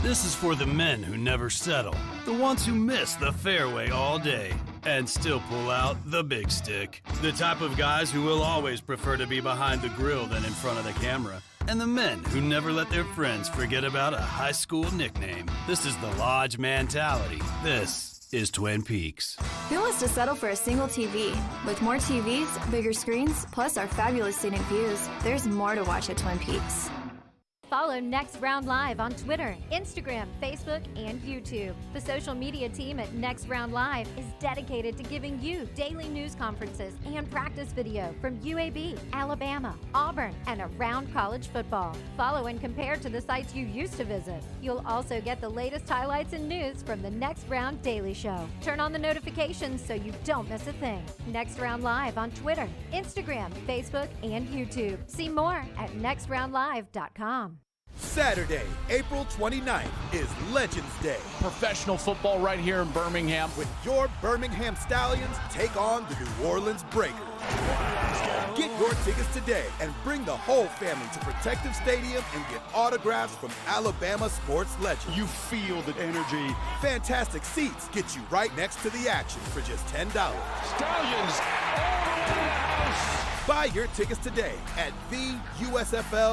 This is for the men who never settle, the ones who miss the fairway all day and still pull out the big stick, the type of guys who will always prefer to be behind the grill than in front of the camera, and the men who never let their friends forget about a high school nickname. This is the Lodge mentality. This is Twin Peaks. Who wants to settle for a single TV? With more TVs, bigger screens, plus our fabulous scenic views, there's more to watch at Twin Peaks. Follow Next Round Live on Twitter, Instagram, Facebook, and YouTube. The social media team at Next Round Live is dedicated to giving you daily news conferences and practice video from UAB, Alabama, Auburn, and around college football. Follow and compare to the sites you used to visit. You'll also get the latest highlights and news from the Next Round Daily Show. Turn on the notifications so you don't miss a thing. Next Round Live on Twitter, Instagram, Facebook, and YouTube. See more at nextroundlive.com. Saturday, April 29th is Legends Day. Professional football right here in Birmingham. When your Birmingham Stallions take on the New Orleans Breakers. Get your tickets today and bring the whole family to Protective Stadium and get autographs from Alabama sports legends. You feel the energy. Fantastic seats get you right next to the action for just $10. Stallions all over the house. Buy your tickets today at theusfl.com.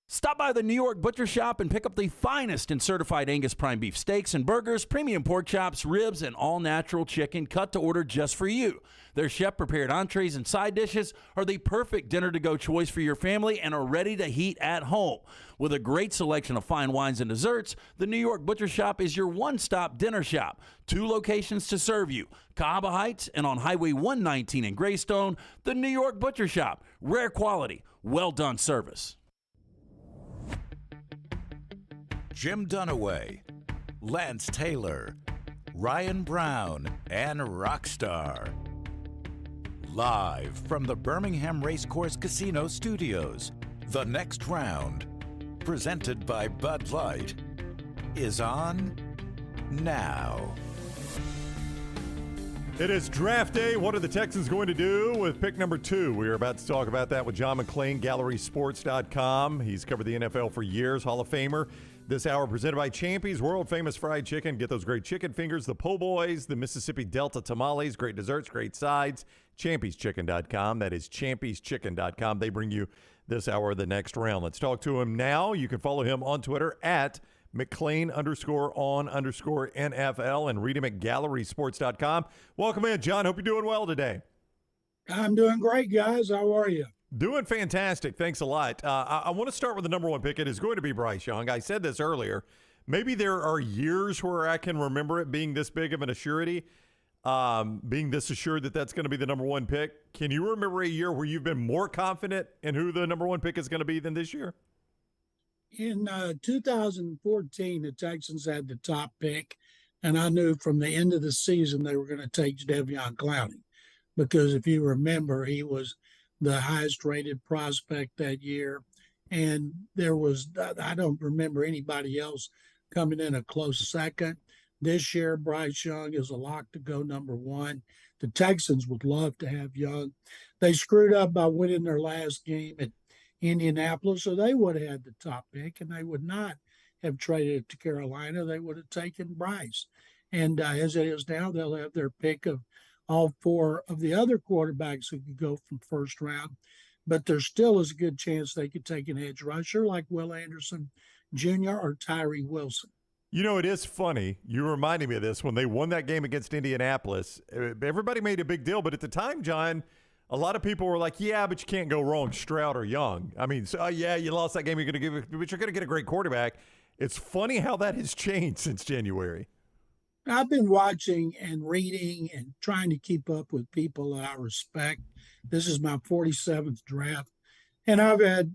Stop by the New York Butcher Shop and pick up the finest in certified Angus prime beef steaks and burgers, premium pork chops, ribs, and all-natural chicken cut to order just for you. Their chef-prepared entrees and side dishes are the perfect dinner-to-go choice for your family and are ready to heat at home. With a great selection of fine wines and desserts, the New York Butcher Shop is your one-stop dinner shop. 2 locations to serve you, Cahaba Heights and on Highway 119 in Greystone. The New York Butcher Shop, rare quality, well-done service. Jim Dunaway, Lance Taylor, Ryan Brown, and Rockstar. Live from the Birmingham Racecourse Casino Studios, the Next Round, presented by Bud Light, is on now. It is draft day. What are the Texans going to do with pick number 2? We are about to talk about that with John McClain, GallerySports.com. He's covered the NFL for years, Hall of Famer. This hour presented by Champy's World Famous Fried Chicken. Get those great chicken fingers, the po' boys, the Mississippi Delta tamales, great desserts, great sides. Champy'sChicken.com. That is Champy'sChicken.com. They bring you this hour of the Next Round. Let's talk to him now. You can follow him on Twitter at McClain_on_NFL and read him at GallerySports.com. Welcome in, John. Hope you're doing well today. I'm doing great, guys. How are you? Doing fantastic. Thanks a lot. I want to start with the number 1 pick. It is going to be Bryce Young. I said this earlier. Maybe there are years where I can remember it being this big of an assurity, being this assured that that's going to be the number 1 pick. Can you remember a year where you've been more confident in who the number 1 pick is going to be than this year? In 2014, the Texans had the top pick, and I knew from the end of the season they were going to take Jadeveon Clowney because if you remember, he was the highest rated prospect that year. And I don't remember anybody else coming in a close second. This year, Bryce Young is a lock to go number 1. The Texans would love to have Young. They screwed up by winning their last game at Indianapolis, so they would have had the top pick, and they would not have traded it to Carolina. They would have taken Bryce. And as it is now, they'll have their pick of all 4 of the other quarterbacks who could go from first round. but there still is a good chance they could take an edge rusher like Will Anderson Jr. or Tyree Wilson. You know, it is funny. You reminded me of this when they won that game against Indianapolis. Everybody made a big deal, but at the time, John, a lot of people were like, "Yeah, but you can't go wrong, Stroud or Young." I mean, so yeah, you lost that game. But you're going to get a great quarterback. It's funny how that has changed since January. I've been watching and reading and trying to keep up with people that I respect. This is my 47th draft, and I've had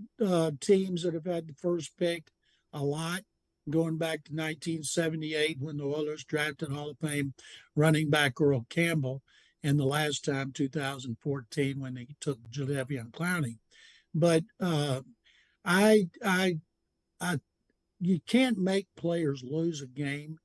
teams that have had the first pick a lot, going back to 1978 when the Oilers drafted Hall of Fame running back Earl Campbell, and the last time 2014 when they took Jadeveon Clowney. But you can't make players lose a game.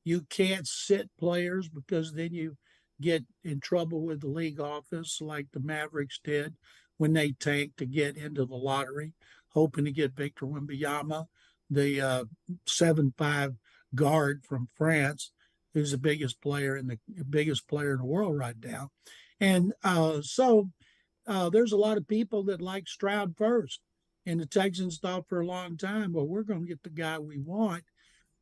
You can't sit players because then you get in trouble with the league office like the Mavericks did when they tanked to get into the lottery, hoping to get Victor Wembanyama, the 7'5" guard from France, who's the biggest player in the world right now. And so there's a lot of people that like Stroud first. And the Texans thought for a long time, well, we're going to get the guy we want.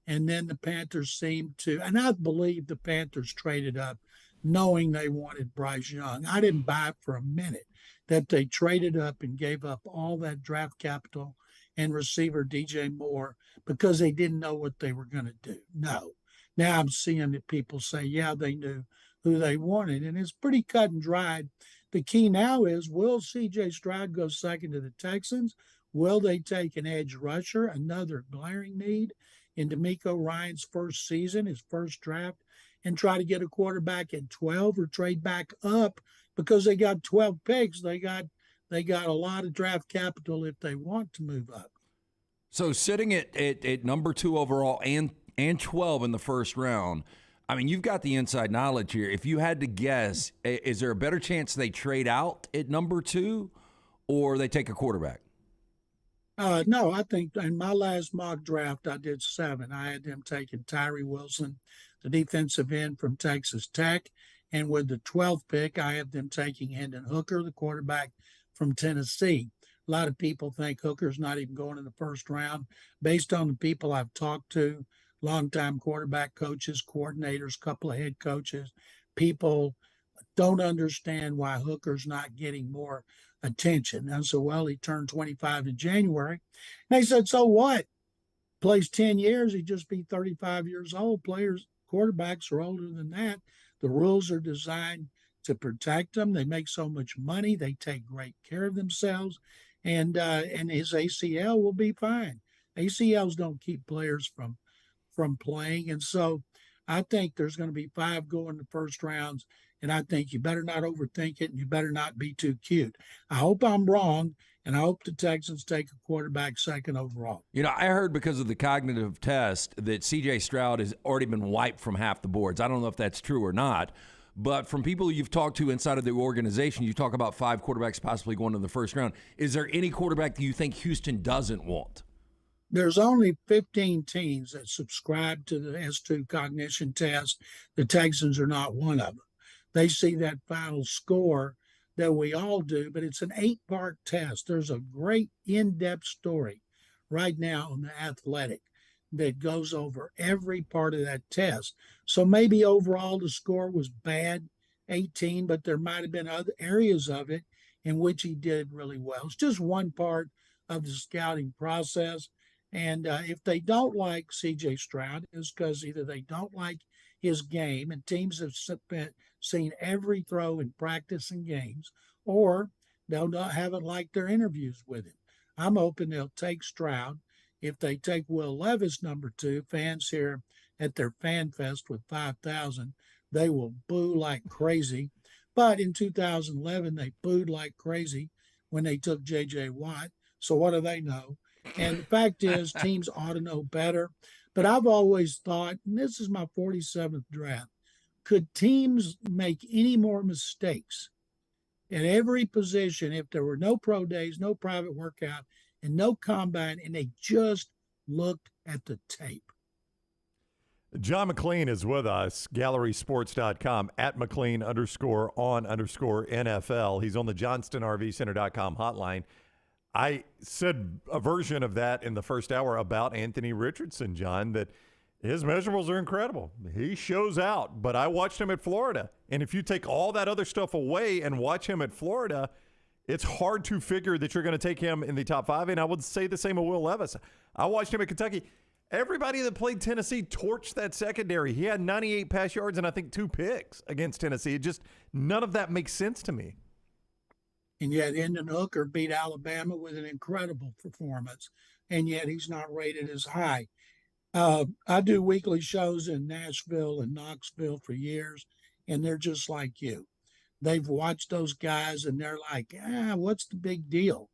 And then the Panthers seemed to, and I believe the Panthers traded up knowing they wanted Bryce Young. I didn't buy it for a minute that they traded up and gave up all that draft capital and receiver DJ Moore because they didn't know what they were going to do. No. Now I'm seeing that people say, yeah, they knew who they wanted. And it's pretty cut and dried. The key now is, will C.J. Stroud go second to the Texans? Will they take an edge rusher, another glaring need in DeMeco Ryans' first season, his first draft, and try to get a quarterback at 12 or trade back up because they got 12 picks. They got a lot of draft capital if they want to move up. So sitting at number 2 overall and 12 in the first round, I mean, you've got the inside knowledge here. If you had to guess, is there a better chance they trade out at number 2 or they take a quarterback? No, I think in my last mock draft, I did 7. I had them taking Tyree Wilson, the defensive end from Texas Tech. And with the 12th pick, I have them taking Hendon Hooker, the quarterback from Tennessee. A lot of people think Hooker's not even going in the first round. Based on the people I've talked to, longtime quarterback coaches, coordinators, couple of head coaches, people don't understand why Hooker's not getting more attention. And so, well, he turned 25 in January. And they said, so what? Plays 10 years, he'd just be 35 years old. Quarterbacks are older than that. The rules are designed to protect them. They make so much money. They take great care of themselves. And his ACL will be fine. ACLs don't keep players from playing. And so I think there's going to be 5 going the first rounds. And I think you better not overthink it and you better not be too cute. I hope I'm wrong, and I hope the Texans take a quarterback second overall. You know, I heard because of the cognitive test that C.J. Stroud has already been wiped from half the boards. I don't know if that's true or not. But from people you've talked to inside of the organization, you talk about 5 quarterbacks possibly going in the first round. Is there any quarterback that you think Houston doesn't want? There's only 15 teams that subscribe to the S2 cognition test. The Texans are not one of them. They see that final score that we all do, but it's an 8-part test. There's a great in-depth story right now on The Athletic that goes over every part of that test. So maybe overall the score was bad, 18, but there might have been other areas of it in which he did really well. It's just one part of the scouting process. And if they don't like C.J. Stroud, it's because either they don't like his game, and teams have seen every throw in practice and games, or haven't liked their interviews with him. I'm hoping they'll take Stroud. If they take Will Levis number 2, fans here at their Fan Fest with 5,000, they will boo like crazy. But in 2011, they booed like crazy when they took J.J. Watt. So what do they know? And the fact is, teams ought to know better. But I've always thought, and this is my 47th draft, could teams make any more mistakes at every position if there were no pro days, no private workout, and no combine, and they just looked at the tape? John McClain is with us, gallerysports.com, at McClain_on_NFL. He's on the JohnstonRVCenter.com hotline. I said a version of that in the first hour about Anthony Richardson, John, that his measurables are incredible. He shows out, but I watched him at Florida. And if you take all that other stuff away and watch him at Florida, it's hard to figure that you're going to take him in the top 5. And I would say the same of Will Levis. I watched him at Kentucky. Everybody that played Tennessee torched that secondary. He had 98 pass yards and I think 2 picks against Tennessee. None of that makes sense to me. And yet Hendon Hooker beat Alabama with an incredible performance, and yet he's not rated as high. I do weekly shows in Nashville and Knoxville for years, and they're just like you. They've watched those guys, and they're like, what's the big deal?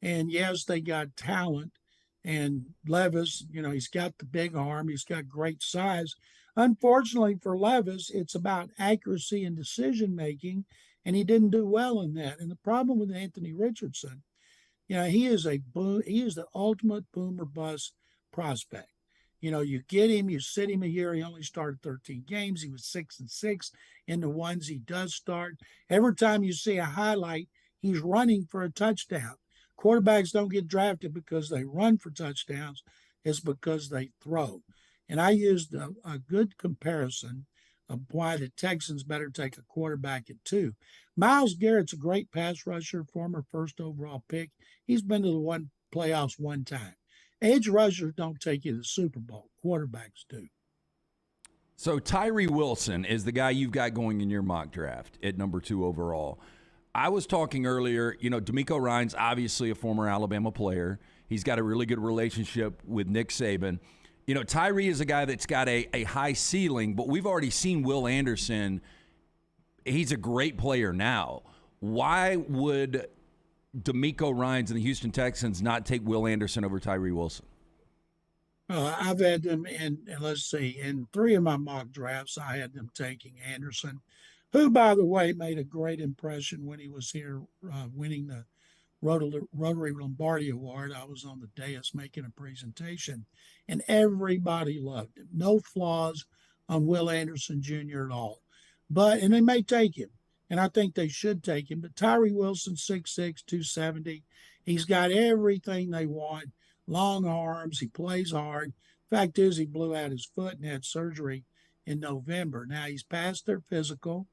And yes, they got talent. And Levis, he's got the big arm. He's got great size. Unfortunately for Levis, it's about accuracy and decision-making, and he didn't do well in that. And the problem with Anthony Richardson, he is the ultimate boomer bust prospect. You get him, you sit him a year. He only started 13 games. He was 6-6 in the ones he does start. Every time you see a highlight, he's running for a touchdown. Quarterbacks don't get drafted because they run for touchdowns. It's because they throw. And I used a good comparison of why the Texans better take a quarterback at 2. Myles Garrett's a great pass rusher, former first overall pick. He's been to the playoffs one time. Edge rushers don't take you to the Super Bowl. Quarterbacks do. So Tyree Wilson is the guy you've got going in your mock draft at number 2 overall. I was talking earlier, D'Amico Ryan's obviously a former Alabama player. He's got a really good relationship with Nick Saban. Tyree is a guy that's got a high ceiling, but we've already seen Will Anderson. He's a great player now. Why would D'Amico Ryans and the Houston Texans not take Will Anderson over Tyree Wilson? I've had them in 3 of my mock drafts, I had them taking Anderson, who, by the way, made a great impression when he was here winning the Rotary Lombardi Award. I was on the dais making a presentation, and everybody loved him. No flaws on Will Anderson Jr. at all. And they may take him, and I think they should take him. But Tyree Wilson, 6'6", 270. He's got everything they want. Long arms. He plays hard. Fact is, he blew out his foot and had surgery in November. Now, he's passed their physical.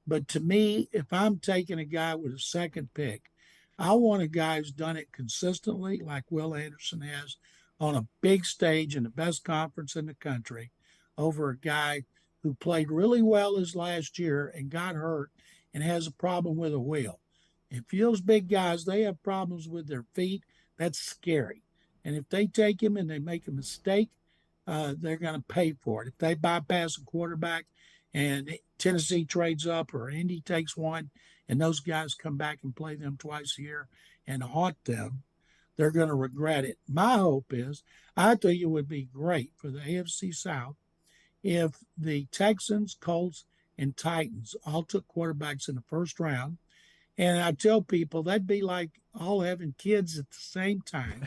But to me, if I'm taking a guy with a second pick, I want a guy who's done it consistently, like Will Anderson has, on a big stage in the best conference in the country, over a guy who played really well his last year and got hurt and has a problem with a wheel. If those big guys, they have problems with their feet, that's scary. And if they take him and they make a mistake, they're going to pay for it. If they bypass a quarterback and Tennessee trades up or Indy takes one and those guys come back and play them twice a year and haunt them, they're going to regret it. My hope is, I think it would be great for the AFC South if the Texans, Colts, and Titans all took quarterbacks in the first round. And I tell people that'd be like all having kids at the same time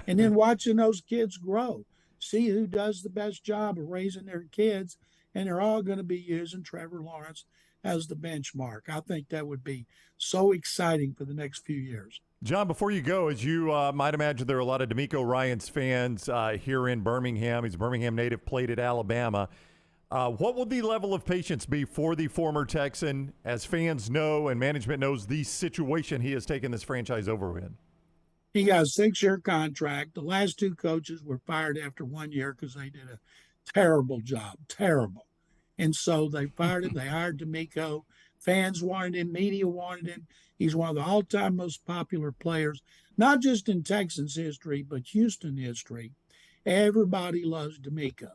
and then watching those kids grow. See who does the best job of raising their kids, and they're all going to be using Trevor Lawrence as the benchmark. I think that would be so exciting for the next few years. John, before you go, as you might imagine, there are a lot of D'Amico Ryans fans here in Birmingham. He's a Birmingham native, played at Alabama. What will the level of patience be for the former Texan, as fans know and management knows the situation he has taken this franchise over in? He got a 6-year contract. The last 2 coaches were fired after 1 year because they did a terrible job, terrible. And so they fired him. They hired D'Amico. Fans wanted him. Media wanted him. He's one of the all-time most popular players, not just in Texans history, but Houston history. Everybody loves D'Amico.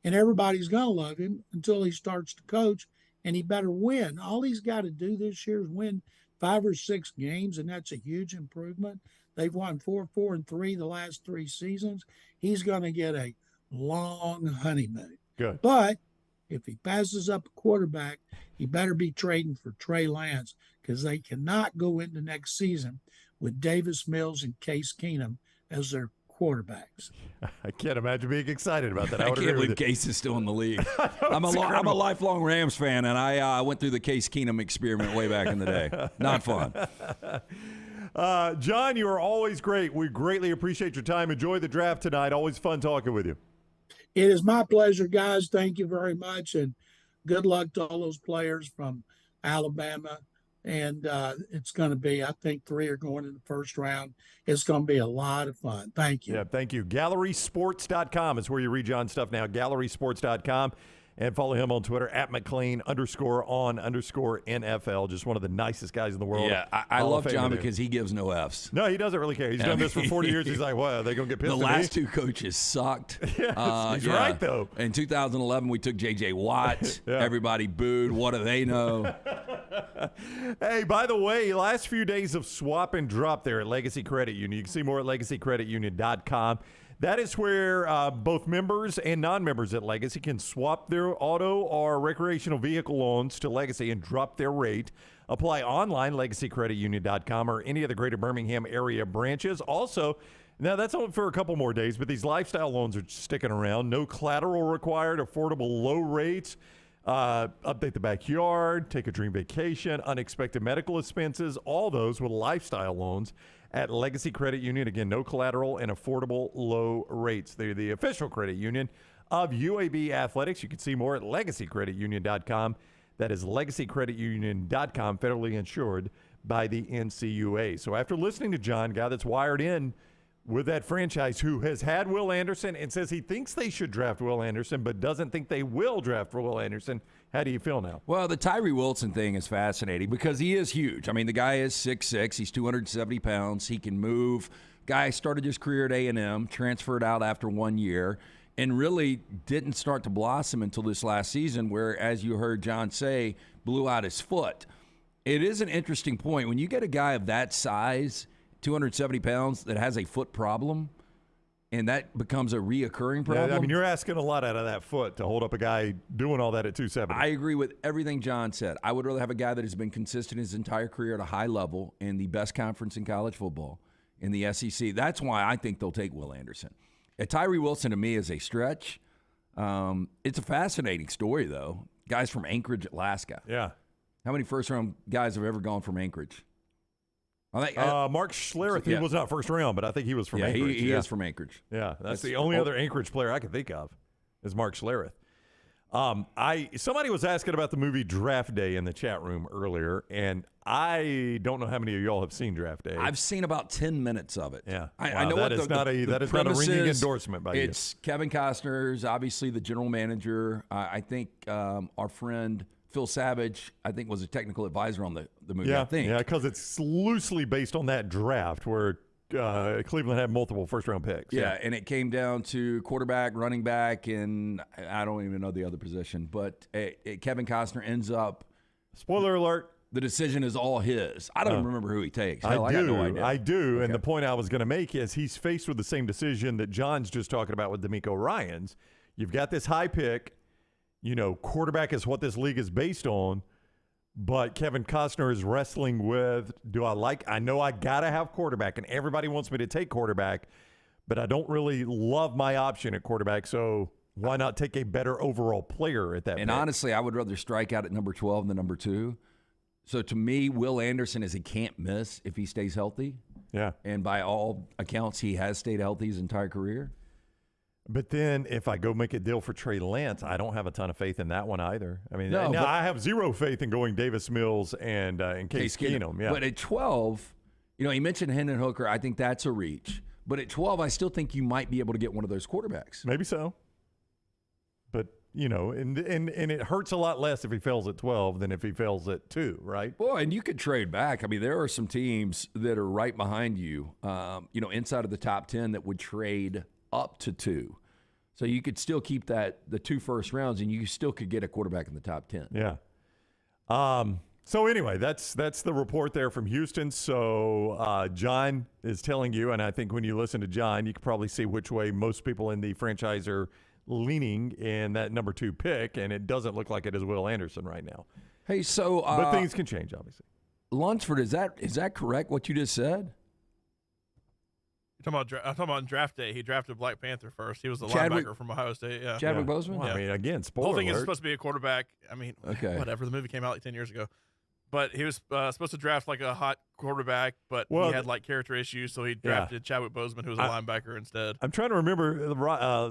And everybody's going to love him until he starts to coach, and he better win. All he's got to do this year is win 5 or 6 games, and that's a huge improvement. They've won 4-3 the last 3 seasons. He's going to get a long honeymoon. Good. But if he passes up a quarterback, he better be trading for Trey Lance, because they cannot go into next season with Davis Mills and Case Keenum as their quarterbacks. I can't imagine being excited about that. I can't believe Case is still in the league. I'm a lifelong Rams fan, and I went through the Case Keenum experiment way back in the day. Not fun. John, you are always great. We greatly appreciate your time. Enjoy the draft tonight. Always fun talking with you. It is my pleasure, guys. Thank you very much, and good luck to all those players from Alabama. And it's going to be, I think 3 are going in the first round. It's going to be a lot of fun. Thank you. Yeah, thank you. GallerySports.com is where you read John's stuff now. GallerySports.com. And follow him on Twitter at McClain_on_NFL. Just one of the nicest guys in the world. Yeah, I love John because he gives no Fs. No, he doesn't really care. He's done this for 40 years. He's like, well, are they going to get pissed at me? The last 2 coaches sucked. Yes, he's right, though. In 2011, we took J.J. Watt. Yeah. Everybody booed. What do they know? Hey, by the way, last few days of swap and drop there at Legacy Credit Union. You can see more at LegacyCreditUnion.com. That is where both members and non-members at Legacy can swap their auto or recreational vehicle loans to Legacy and drop their rate. Apply online, LegacyCreditUnion.com, or any of the greater Birmingham area branches. Also, now that's only for a couple more days, but these lifestyle loans are sticking around. No collateral required, affordable low rates. Update the backyard, take a dream vacation, unexpected medical expenses, all those with lifestyle loans at Legacy Credit Union. Again, no collateral and affordable low rates. They're the official credit union of UAB Athletics. You can see more at LegacyCreditUnion.com. That is LegacyCreditUnion.com, federally insured by the NCUA. So after listening to John, guy that's wired in with that franchise who has had Will Anderson and says he thinks they should draft Will Anderson but doesn't think they will draft for Will Anderson, how do you feel now? Well, the Tyree Wilson thing is fascinating because he is huge. I mean, the guy is 6'6". He's 270 pounds. He can move. Guy started his career at A&M, transferred out after 1 year, and really didn't start to blossom until this last season where, as you heard John say, blew out his foot. It is an interesting point. When you get a guy of that size, 270 pounds, that has a foot problem, and that becomes a reoccurring problem. Yeah, I mean, you're asking a lot out of that foot to hold up a guy doing all that at 270. I agree with everything John said. I would rather have a guy that has been consistent his entire career at a high level in the best conference in college football, in the SEC. That's why I think they'll take Will Anderson. Tyree Wilson, to me, is a stretch. It's a fascinating story, though. Guys from Anchorage, Alaska. Yeah. How many first-round guys have ever gone from Anchorage? Mark Schlereth, he was not first round, but I think he was from Anchorage. He is from Anchorage. Yeah, that's the only other Anchorage player I can think of is Mark Schlereth. Somebody was asking about the movie Draft Day in the chat room earlier, and I don't know how many of y'all have seen Draft Day. I've seen about 10 minutes of it. Yeah, I know that what is not a ringing endorsement by you. It's Kevin Costner's obviously the general manager. I think our friend Phil Savage, I think, was a technical advisor on the movie. Yeah, I think. Yeah, because it's loosely based on that draft where Cleveland had multiple first-round picks. Yeah, and it came down to quarterback, running back, and I don't even know the other position. But Kevin Costner ends up. Spoiler alert. The decision is all his. I don't remember who he takes. Hell, I got no idea. I do. Okay. And the point I was going to make is he's faced with the same decision that John's just talking about with D'Amico Ryans. You've got this high pick. You know, quarterback is what this league is based on. But Kevin Costner is wrestling with, I know I got to have quarterback, and everybody wants me to take quarterback, but I don't really love my option at quarterback, so why not take a better overall player at that And pick? honestly, I would rather strike out at number 12 than number 2. So to me, Will Anderson is a can't miss if he stays healthy. Yeah. And by all accounts, he has stayed healthy his entire career. But then if I go make a deal for Trey Lance, I don't have a ton of faith in that one either. I mean, No, I have zero faith in going Davis Mills and Case Keenum. Yeah. But at 12, he mentioned Hendon Hooker. I think that's a reach. But at 12, I still think you might be able to get one of those quarterbacks. Maybe so. But, and it hurts a lot less if he fails at 12 than if he fails at 2, right? Well, and you could trade back. I mean, there are some teams that are right behind you, inside of the top 10 that would trade up to 2. So you could still keep the 2 first rounds, and you still could get a quarterback in the top 10. Yeah. So anyway, that's the report there from Houston. So John is telling you, and I think when you listen to John, you can probably see which way most people in the franchise are leaning in that number 2 pick, and it doesn't look like it is Will Anderson right now. Hey, so but things can change, obviously. Lunsford, is that correct? What you just said? I'm talking about draft day. He drafted Black Panther first. He was the Chadwick- linebacker from Ohio State. Yeah. Chadwick Boseman? Well, I mean, again, The spoiler whole thing is alert. supposed to be a quarterback. I mean, Okay. whatever. The movie came out like 10 years ago. But he was supposed to draft like a hot quarterback, but Well, he had like character issues, so he drafted Chadwick Boseman, who was a linebacker instead. I'm trying to remember,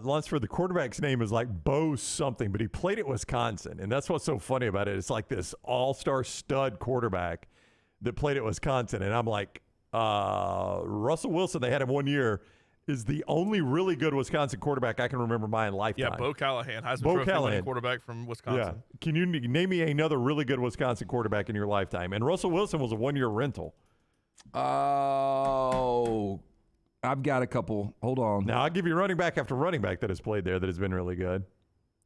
Lunsford, the quarterback's name is like Bo something, but he played at Wisconsin. And that's what's so funny about it. It's like this all-star stud quarterback that played at Wisconsin. And I'm like, Russell Wilson, they had him 1 year, is the only really good Wisconsin quarterback I can remember my lifetime. Yeah, Bo Callahan, Heisman Trophy winning quarterback from Wisconsin. Yeah. Can you name me another really good Wisconsin quarterback in your lifetime? And Russell Wilson was a 1 year rental. Oh, I've got a couple. Hold on. Now, I'll give you running back after running back that has played there that has been really good.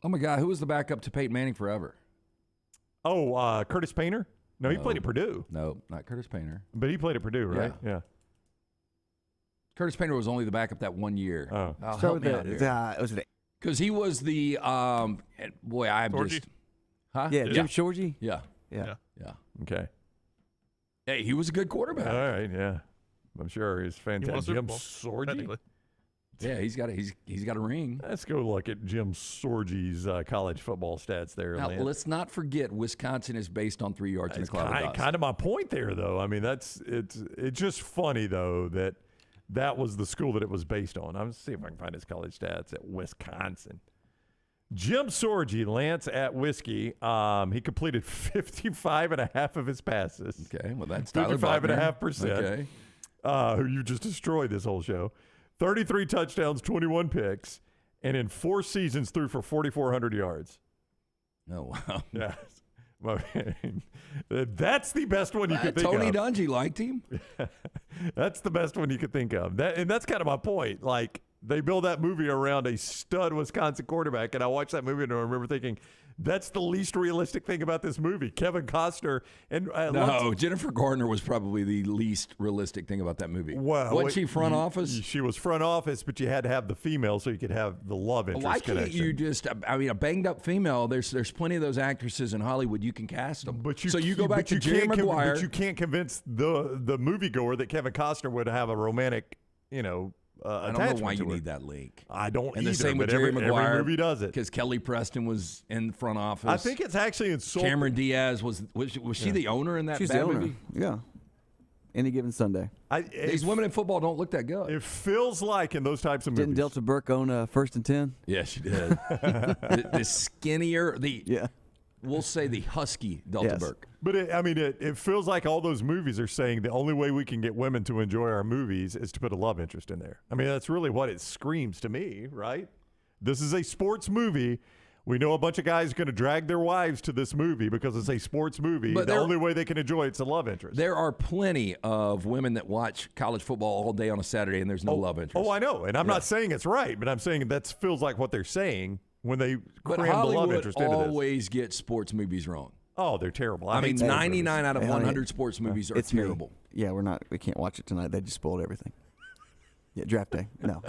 Oh, my God. Who was the backup to Peyton Manning forever? Oh, Curtis Painter? No, he played at Purdue. No, not Curtis Painter. But he played at Purdue, right? Yeah. Curtis Painter was only the backup that 1 year. Oh. Start with was it? Because he was the boy. I'm Sorgi? just, huh? Yeah, Jim Sorgi. Yeah. Okay. Hey, he was a good quarterback. All right, yeah. I'm sure he's He won a fantastic. Super Jim Bowl, Sorgi? technically. Yeah, he's got a ring. Let's go look at Jim Sorgi's college football stats there. Now, Lance. let's not forget Wisconsin is based on 3 yards in a cloud of dust. Kind of my point there, though. I mean, it's just funny though that was the school that it was based on. I'm gonna see if I can find his college stats at Wisconsin. Jim Sorgi, Lance at Whiskey. He completed 55.5% of his passes. Okay, well that's Tyler 55.5%. Okay, who you just destroyed this whole show. 33 touchdowns, 21 picks, and in 4 seasons threw for 4,400 yards. Oh, wow. Yeah. That's the best one you could think Tony of. Dungy liked him. That's the best one you could think of. And that's kind of my point. Like, they build that movie around a stud Wisconsin quarterback, and I watched that movie and I remember thinking, that's the least realistic thing about this movie. Kevin Costner and Jennifer Gardner was probably the least realistic thing about that movie. Well, wasn't she front office? She was front office, but you had to have the female so you could have the love interest Why can't connection. you just? I mean, a banged up female. There's plenty of those actresses in Hollywood. You can cast them. But you, so you go back to you Jerry can't Maguire. But you can't convince the moviegoer that Kevin Costner would have a romantic, I don't know why you need that link. I don't and either. the same with but Jerry every Maguire. movie does it. Because Kelly Preston was in the front office. I think it's actually in Soul. Cameron Diaz was she the owner in that She's bad the owner. movie? Yeah. Any given Sunday. These women in football don't look that good. It feels like in those types of Didn't movies. Delta Burke own First and 10? Yeah, she did. the skinnier, we'll say the husky Delta Burke. But it feels like all those movies are saying the only way we can get women to enjoy our movies is to put a love interest in there. I mean, that's really what it screams to me, right? This is a sports movie. We know a bunch of guys are going to drag their wives to this movie because it's a sports movie. But the only way they can enjoy it's a love interest. There are plenty of women that watch college football all day on a Saturday, and there's no love interest. Oh, I know. And I'm not saying it's right, but I'm saying that feels like what they're saying when they cram the love interest into this. Hollywood always gets sports movies wrong. Oh, they're terrible. I mean, 99 out of 100 sports movies are terrible. Yeah, we can't watch it tonight. They just spoiled everything. Yeah, draft day. No.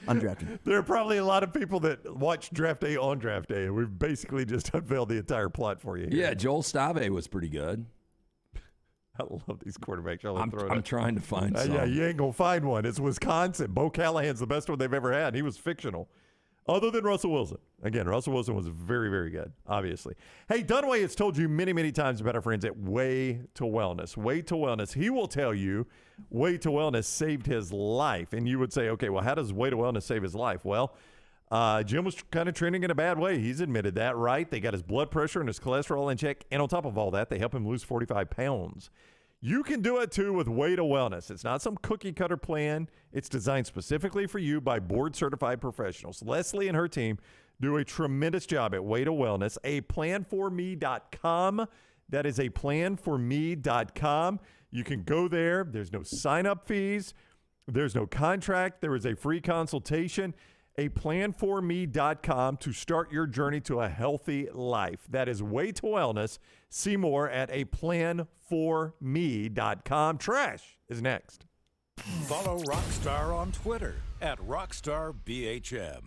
Undrafted. There are probably a lot of people that watch draft day on draft day, and we've basically just unveiled the entire plot for you here. Yeah, Joel Stave was pretty good. I love these quarterbacks. I'm trying to find some. Yeah, you ain't going to find one. It's Wisconsin. Bo Callahan's the best one they've ever had. He was fictional. Other than Russell Wilson. Again, Russell Wilson was very, very good, obviously. Hey, Dunaway has told you many, many times about our friends at Way to Wellness. Way to Wellness. He will tell you Way to Wellness saved his life. And you would say, okay, well, how does Way to Wellness save his life? Well, Jim was kind of trending in a bad way. He's admitted that, right? They got his blood pressure and his cholesterol in check. And on top of all that, they help him lose 45 pounds. You can do it, too, with Way to Wellness. It's not some cookie-cutter plan. It's designed specifically for you by board-certified professionals. Leslie and her team do a tremendous job at Way to Wellness. aplanforme.com. That is aplanforme.com. You can go there. There's no sign-up fees. There's no contract. There is a free consultation. aplanforme.com to start your journey to a healthy life. That is Way to Wellness. See more at aplanforme.com. Trash is next. Follow Rockstar on Twitter at RockstarBHM.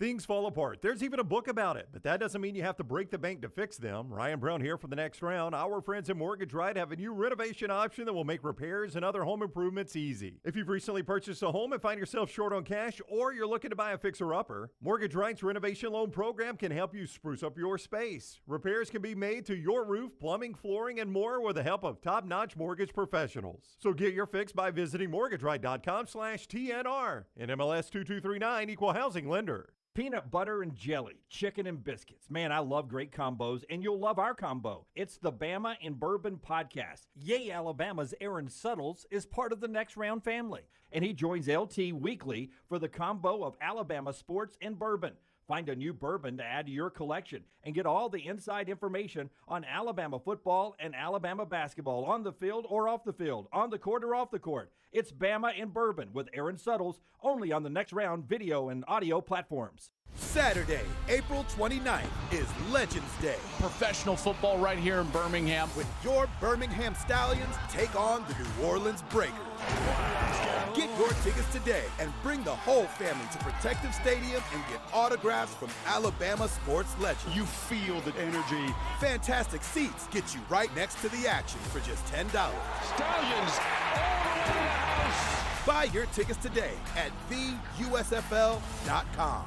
things fall apart. There's even a book about it, but that doesn't mean you have to break the bank to fix them. Ryan Brown here for the next round. Our friends at Mortgage Right have a new renovation option that will make repairs and other home improvements easy. If you've recently purchased a home and find yourself short on cash, or you're looking to buy a fixer-upper, Mortgage Right's renovation loan program can help you spruce up your space. Repairs can be made to your roof, plumbing, flooring, and more with the help of top-notch mortgage professionals. So get your fix by visiting mortgageright.com/TNR. And MLS 2239, Equal Housing Lender. Peanut butter and jelly, chicken and biscuits. Man, I love great combos, and you'll love our combo. It's the Bama and Bourbon Podcast. Yay, Alabama's Aaron Suttles is part of the Next Round family, and he joins LT weekly for the combo of Alabama sports and bourbon. Find a new bourbon to add to your collection and get all the inside information on Alabama football and Alabama basketball on the field or off the field, on the court or off the court. It's Bama and Bourbon with Aaron Suttles, only on the Next Round video and audio platforms. Saturday, April 29th is Legends Day. Professional football right here in Birmingham. When your Birmingham Stallions take on the New Orleans Breakers. Get your tickets today and bring the whole family to Protective Stadium and get autographs from Alabama sports legends. You feel the energy. Fantastic seats get you right next to the action for just $10. Stallions all the way to the house. Buy your tickets today at theusfl.com.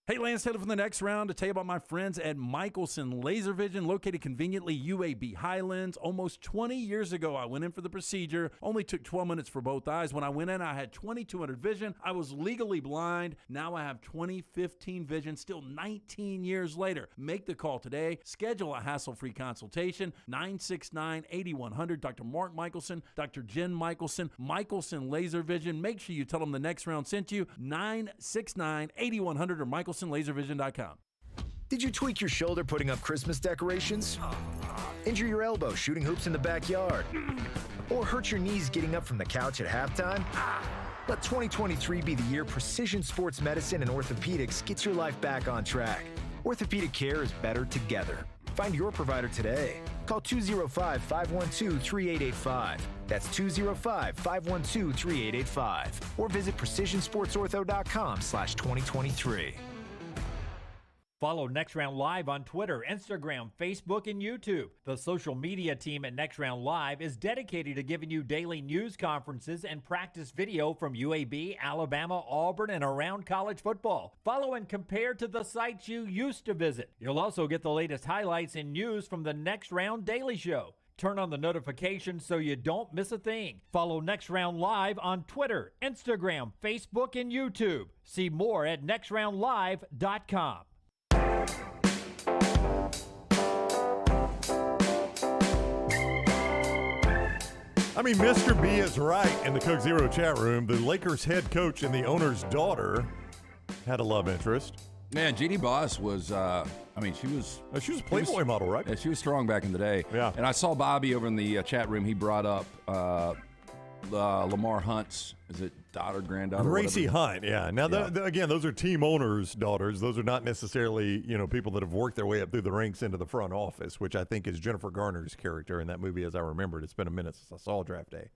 Hey, Lance Taylor from the Next Round to tell you about my friends at Michelson Laser Vision, located conveniently UAB Highlands. Almost 20 years ago, I went in for the procedure. Only took 12 minutes for both eyes. When I went in, I had 2200 vision. I was legally blind. Now I have 20/15 vision, still 19 years later. Make the call today. Schedule a hassle-free consultation. 969-8100. Dr. Mark Michelson, Dr. Jen Michelson, Michelson Laser Vision. Make sure you tell them the Next Round sent you. 969-8100 or MichelSonLaserVision.com. Did you tweak your shoulder putting up Christmas decorations? Injure your elbow shooting hoops in the backyard? Or hurt your knees getting up from the couch at halftime? Let 2023 be the year precision sports medicine and orthopedics gets your life back on track. Orthopedic care is better together. Find your provider today. Call 205-512-3885. That's 205-512-3885. Or visit precisionsportsortho.com/2023. Follow Next Round Live on Twitter, Instagram, Facebook, and YouTube. The social media team at Next Round Live is dedicated to giving you daily news conferences and practice video from UAB, Alabama, Auburn, and around college football. Follow and compare to the sites you used to visit. You'll also get the latest highlights and news from the Next Round Daily Show. Turn on the notifications so you don't miss a thing. Follow Next Round Live on Twitter, Instagram, Facebook, and YouTube. See more at nextroundlive.com. I mean, Mr. B is right in the Coke Zero chat room. The Lakers head coach and the owner's daughter had a love interest. Man, Jeannie Buss was, she was a Playboy model, right? Yeah, she was strong back in the day. Yeah. And I saw Bobby over in the chat room. He brought up Lamar Hunt's, is it daughter, granddaughter? Gracie Hunt, yeah. Now, again, those are team owners' daughters. Those are not necessarily, people that have worked their way up through the ranks into the front office, which I think is Jennifer Garner's character in that movie, as I remember it. It's been a minute since I saw Draft Day.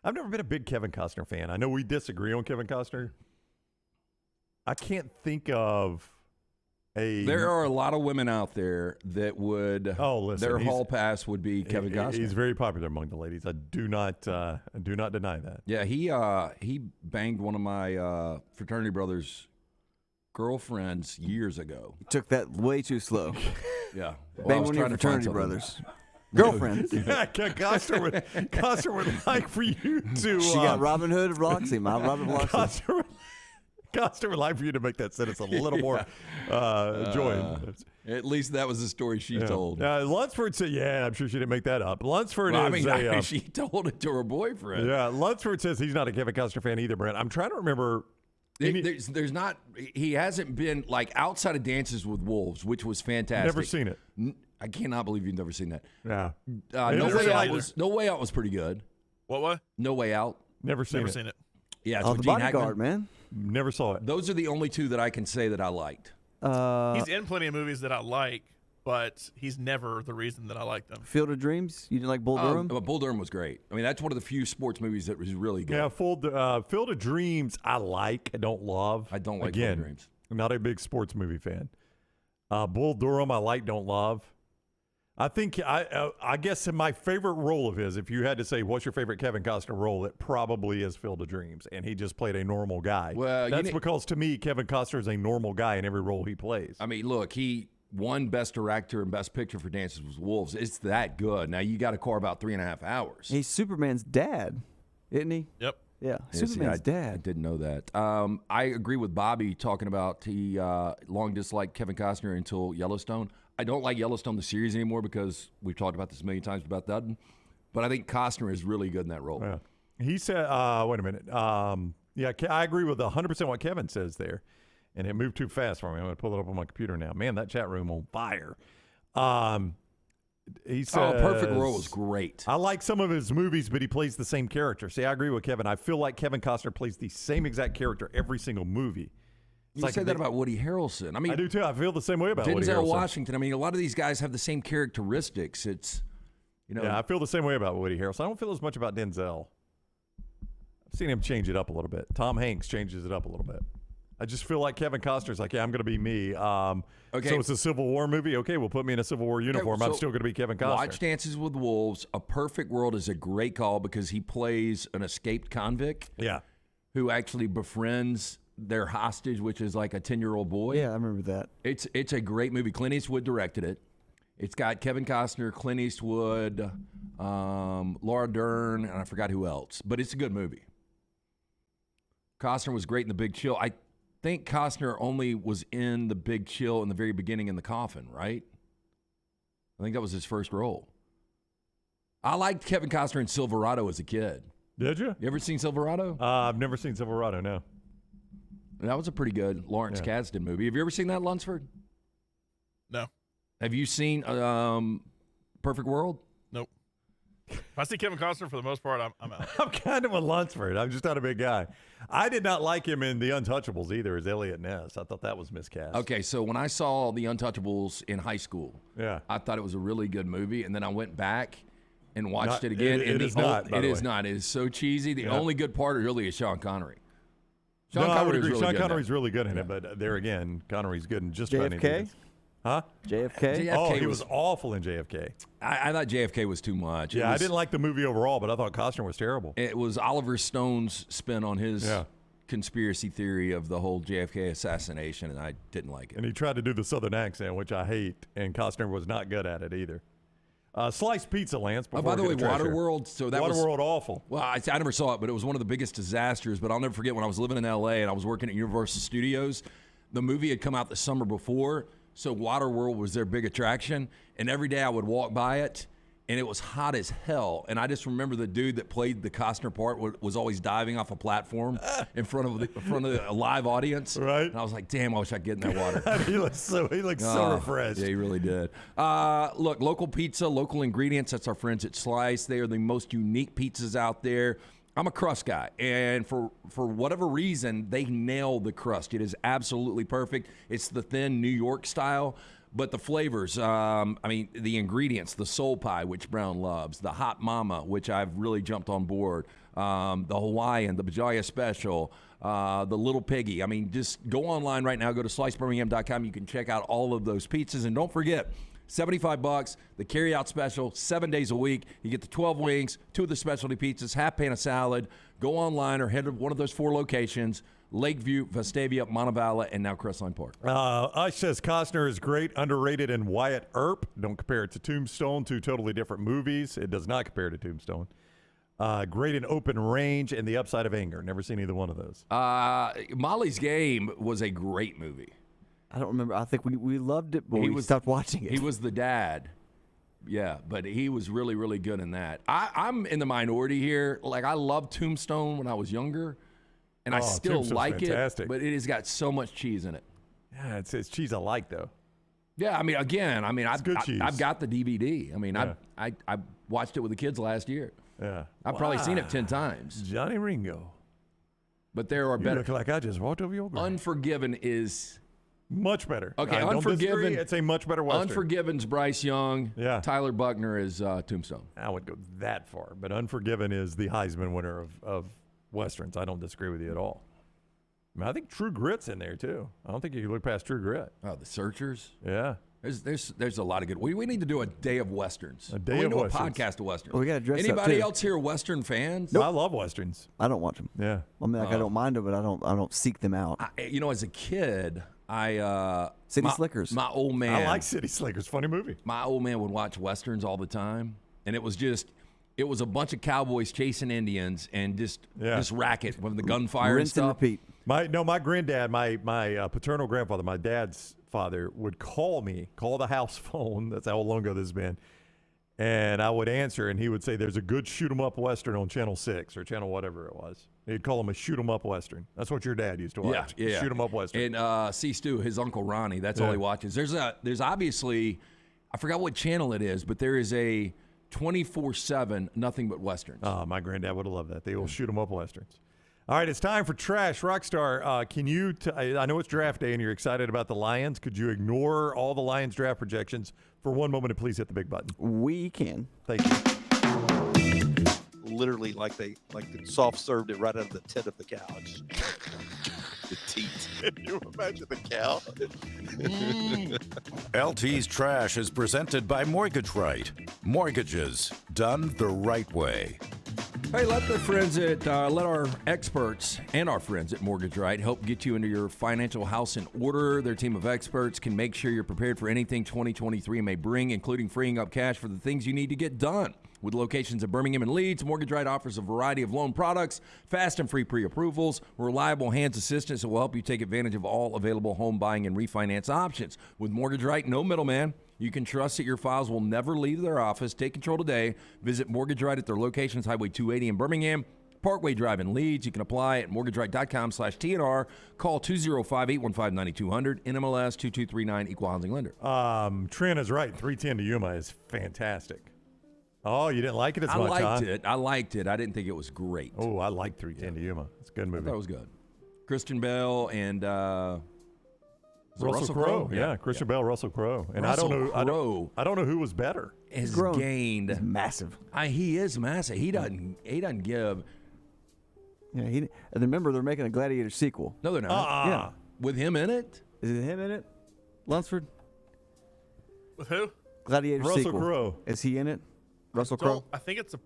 I've never been a big Kevin Costner fan. I know we disagree on Kevin Costner. I can't think of There are a lot of women out there that would. Their hall pass would be Kevin Costner. He's very popular among the ladies. I do not deny that. Yeah, he banged one of my fraternity brothers' girlfriends years ago. You took that way too slow. Yeah, banged one of your fraternity brothers. Girlfriends. Yeah, Costner would like for you to. She got Robin Hood of Roxy. My Robin Roxy. Costner would like for you to make that sentence a little more joy. At least that was the story she told. Lunsford said, I'm sure she didn't make that up. Lunsford she told it to her boyfriend. Yeah, Lunsford says he's not a Kevin Costner fan either, Brent. I'm trying to remember. There's not. He hasn't been like outside of Dances with Wolves, which was fantastic. Never seen it. I cannot believe you've never seen that. Yeah. No Way Out was pretty good. What? No Way Out. Never seen it. Yeah, The Bodyguard, man. Never saw it. Those are the only two that I can say that I liked. He's in plenty of movies that I like, but he's never the reason that I like them. Field of Dreams? You didn't like Bull Durham? Bull Durham was great. I mean, that's one of the few sports movies that was really good. Yeah, Field of Dreams I like. I don't love. I don't like Field of Dreams. I'm not a big sports movie fan. Bull Durham, I like, don't love. I think I guess my favorite role of his, if you had to say what's your favorite Kevin Costner role, it probably is Field of Dreams, and he just played a normal guy. Well, that's because to me, Kevin Costner is a normal guy in every role he plays. I mean, look, he won Best Director and Best Picture for Dances with Wolves. It's that good. Now you got to carve about 3.5 hours. He's Superman's dad, isn't he? Yep. Yeah, Yeah, Superman's see, I dad. didn't know that. I agree with Bobby talking about he long disliked Kevin Costner until Yellowstone. I don't like Yellowstone the series anymore because we've talked about this a million times about that. But I think Costner is really good in that role. Yeah. He said, wait a minute. Yeah, I agree with 100% what Kevin says there. And it moved too fast for me. I'm going to pull it up on my computer now. Man, that chat room on fire. He says, Perfect World was great. I like some of his movies, but he plays the same character. See, I agree with Kevin. I feel like Kevin Costner plays the same exact character every single movie. You say that about Woody Harrelson. I mean, I do too. I feel the same way about Woody Denzel Harrelson. Washington. I mean, a lot of these guys have the same characteristics. It's, Yeah, I feel the same way about Woody Harrelson. I don't feel as much about Denzel. I've seen him change it up a little bit. Tom Hanks changes it up a little bit. I just feel like Kevin Costner's like, yeah, I'm going to be me. Okay. So it's a Civil War movie. Okay, well, put me in a Civil War uniform. I'm still going to be Kevin Costner. Watch Dances with Wolves. A Perfect World is a great call because he plays an escaped convict. Yeah. Who actually befriends their hostage, which is like a 10-year-old boy. Yeah, I remember that. It's a great movie. Clint Eastwood directed it. It's got Kevin Costner, Clint Eastwood, Laura Dern, and I forgot who else. But it's a good movie. Costner was great in The Big Chill. I think Costner only was in The Big Chill in the very beginning in the coffin, right? I think that was his first role. I liked Kevin Costner in Silverado as a kid. Did you? You ever seen Silverado? I've never seen Silverado, no. That was a pretty good Lawrence Kasdan movie. Have you ever seen that, Lunsford? No. Have you seen Perfect World? Nope. If I see Kevin Costner, for the most part, I'm out. I'm kind of a Lunsford. I'm just not a big guy. I did not like him in The Untouchables either as Elliot Ness. I thought that was miscast. Okay, so when I saw The Untouchables in high school, I thought it was a really good movie, and then I went back and watched it again. It is not. It is not. It is so cheesy. The only good part really is Sean Connery. I would agree. Sean Connery's really good in it, but there again, Connery's good in just about anything. Huh? JFK? Oh, he was awful in JFK. I thought JFK was too much. Yeah, I didn't like the movie overall, but I thought Costner was terrible. It was Oliver Stone's spin on his conspiracy theory of the whole JFK assassination, and I didn't like it. And he tried to do the Southern accent, which I hate, and Costner was not good at it either. Sliced pizza, Lance. By the way, Waterworld. So that was Waterworld awful. Well, I never saw it, but it was one of the biggest disasters. But I'll never forget when I was living in L.A. and I was working at Universal Studios. The movie had come out the summer before, so Waterworld was their big attraction. And every day I would walk by it, and it was hot as hell. And I just remember the dude that played the Costner part was always diving off a platform in front of a live audience. Right. And I was like, damn, I wish I could get in that water. he looks so refreshed. Yeah, he really did. Look, local pizza, local ingredients. That's our friends at Slice. They are the most unique pizzas out there. I'm a crust guy, and for whatever reason, they nail the crust. It is absolutely perfect. It's the thin New York style. But the flavors, the ingredients, the soul pie, which Brown loves, the hot mama, which I've really jumped on board, the Hawaiian, the Bajaya Special, the Little Piggy. I mean, just go online right now. Go to slicebirmingham.com. You can check out all of those pizzas. And don't forget, $75, the carry-out special, 7 days a week. You get the 12 wings, 2 of the specialty pizzas, half pan of salad. Go online or head to one of those 4 locations. Lakeview, Vestavia, Montevallo, and now Crestline Park. Ush says Costner is great, underrated, and Wyatt Earp. Don't compare it to Tombstone, 2 totally different movies. It does not compare to Tombstone. Great in Open Range and The Upside of Anger. Never seen either one of those. Molly's Game was a great movie. I don't remember. I think we loved it, but we stopped watching it. He was the dad. Yeah, but he was really, really good in that. I'm in the minority here. Like, I loved Tombstone when I was younger. And I still like fantastic. it, but it has got so much cheese in it. Yeah, it's cheese I like, though. Yeah, I've cheese. I've got the DVD. I mean, Yeah. I watched it with the kids last year. Yeah. I've probably seen it 10 times. Johnny Ringo. But there are You better. look like I just walked over your grave. Unforgiven is much better. Okay, I don't Unforgiven. disagree. It's a much better Western. Unforgiven's Bryce Young. Yeah. Tyler Buckner is Tombstone. I wouldn't go that far, but Unforgiven is the Heisman winner of Westerns. I don't disagree with you at all. I think True Grit's in there too. I don't think you can look past True Grit. Oh, The Searchers. Yeah. There's a lot of good. We need to do a day of westerns. A day of do westerns. A podcast of westerns. Well, we got to dress up, Anybody too. else here Western fans? Nope. I love westerns. I don't watch them. Yeah. I mean, I don't mind them, but I don't seek them out. As a kid, City Slickers. My old man. I like City Slickers. Funny movie. My old man would watch westerns all the time, and it was a bunch of cowboys chasing Indians and just racket with the gunfire and Rinse stuff. and repeat. My granddad, my paternal grandfather, my dad's father would call the house phone. That's how long ago this has been. And I would answer, and he would say, "There's a good shoot 'em up western on Channel 6 or Channel whatever it was." He'd call them a shoot 'em up western. That's what your dad used to watch. Yeah. Shoot 'em up western. And C. Stu, his uncle Ronnie, that's all he watches. There's obviously, I forgot what channel it is, but there is a 24/7 nothing but westerns. Oh, my granddad would have loved that. They will shoot 'em up westerns. All right, it's time for Trash. Rockstar, can you I know it's draft day and you're excited about the Lions. Could you ignore all the Lions draft projections for one moment and please hit the big button? We can. Thank you. Literally like they soft served it right out of the tit of the couch. The teat. Can you imagine the cow? LT's Trash is presented by Mortgage Right. Mortgages done the right way. Hey, let our experts and our friends at Mortgage Right help get you into your financial house in order. Their team of experts can make sure you're prepared for anything 2023 may bring, including freeing up cash for the things you need to get done. With locations in Birmingham and Leeds, Mortgage Right offers a variety of loan products, fast and free pre-approvals, reliable hands assistance that will help you take advantage of all available home buying and refinance options. With Mortgage Right, no middleman. You can trust that your files will never leave their office. Take control today. Visit Mortgage Right at their locations, Highway 280 in Birmingham, Parkway Drive in Leeds. You can apply at mortgageright.com/TNR. Call 205-815-9200. NMLS 2239, Equal Housing Lender. Trent is right. 310 to Yuma is fantastic. Oh, you didn't like it as much, I liked it. I didn't think it was great. Oh, I like 310 to Yuma. It's a good movie. I thought it was good. Christian Bale and Russell Crowe. Yeah, Christian Bale, Russell Crowe. And I don't know who was better. Has gained. He's massive. He is massive. He doesn't give. Yeah, and remember they're making a Gladiator sequel. No, they're not. Yeah, with him in it. Is it him in it? Lunsford. With who? Gladiator Russell sequel. Crowe. Is he in it? Russell Crowe. I think it's a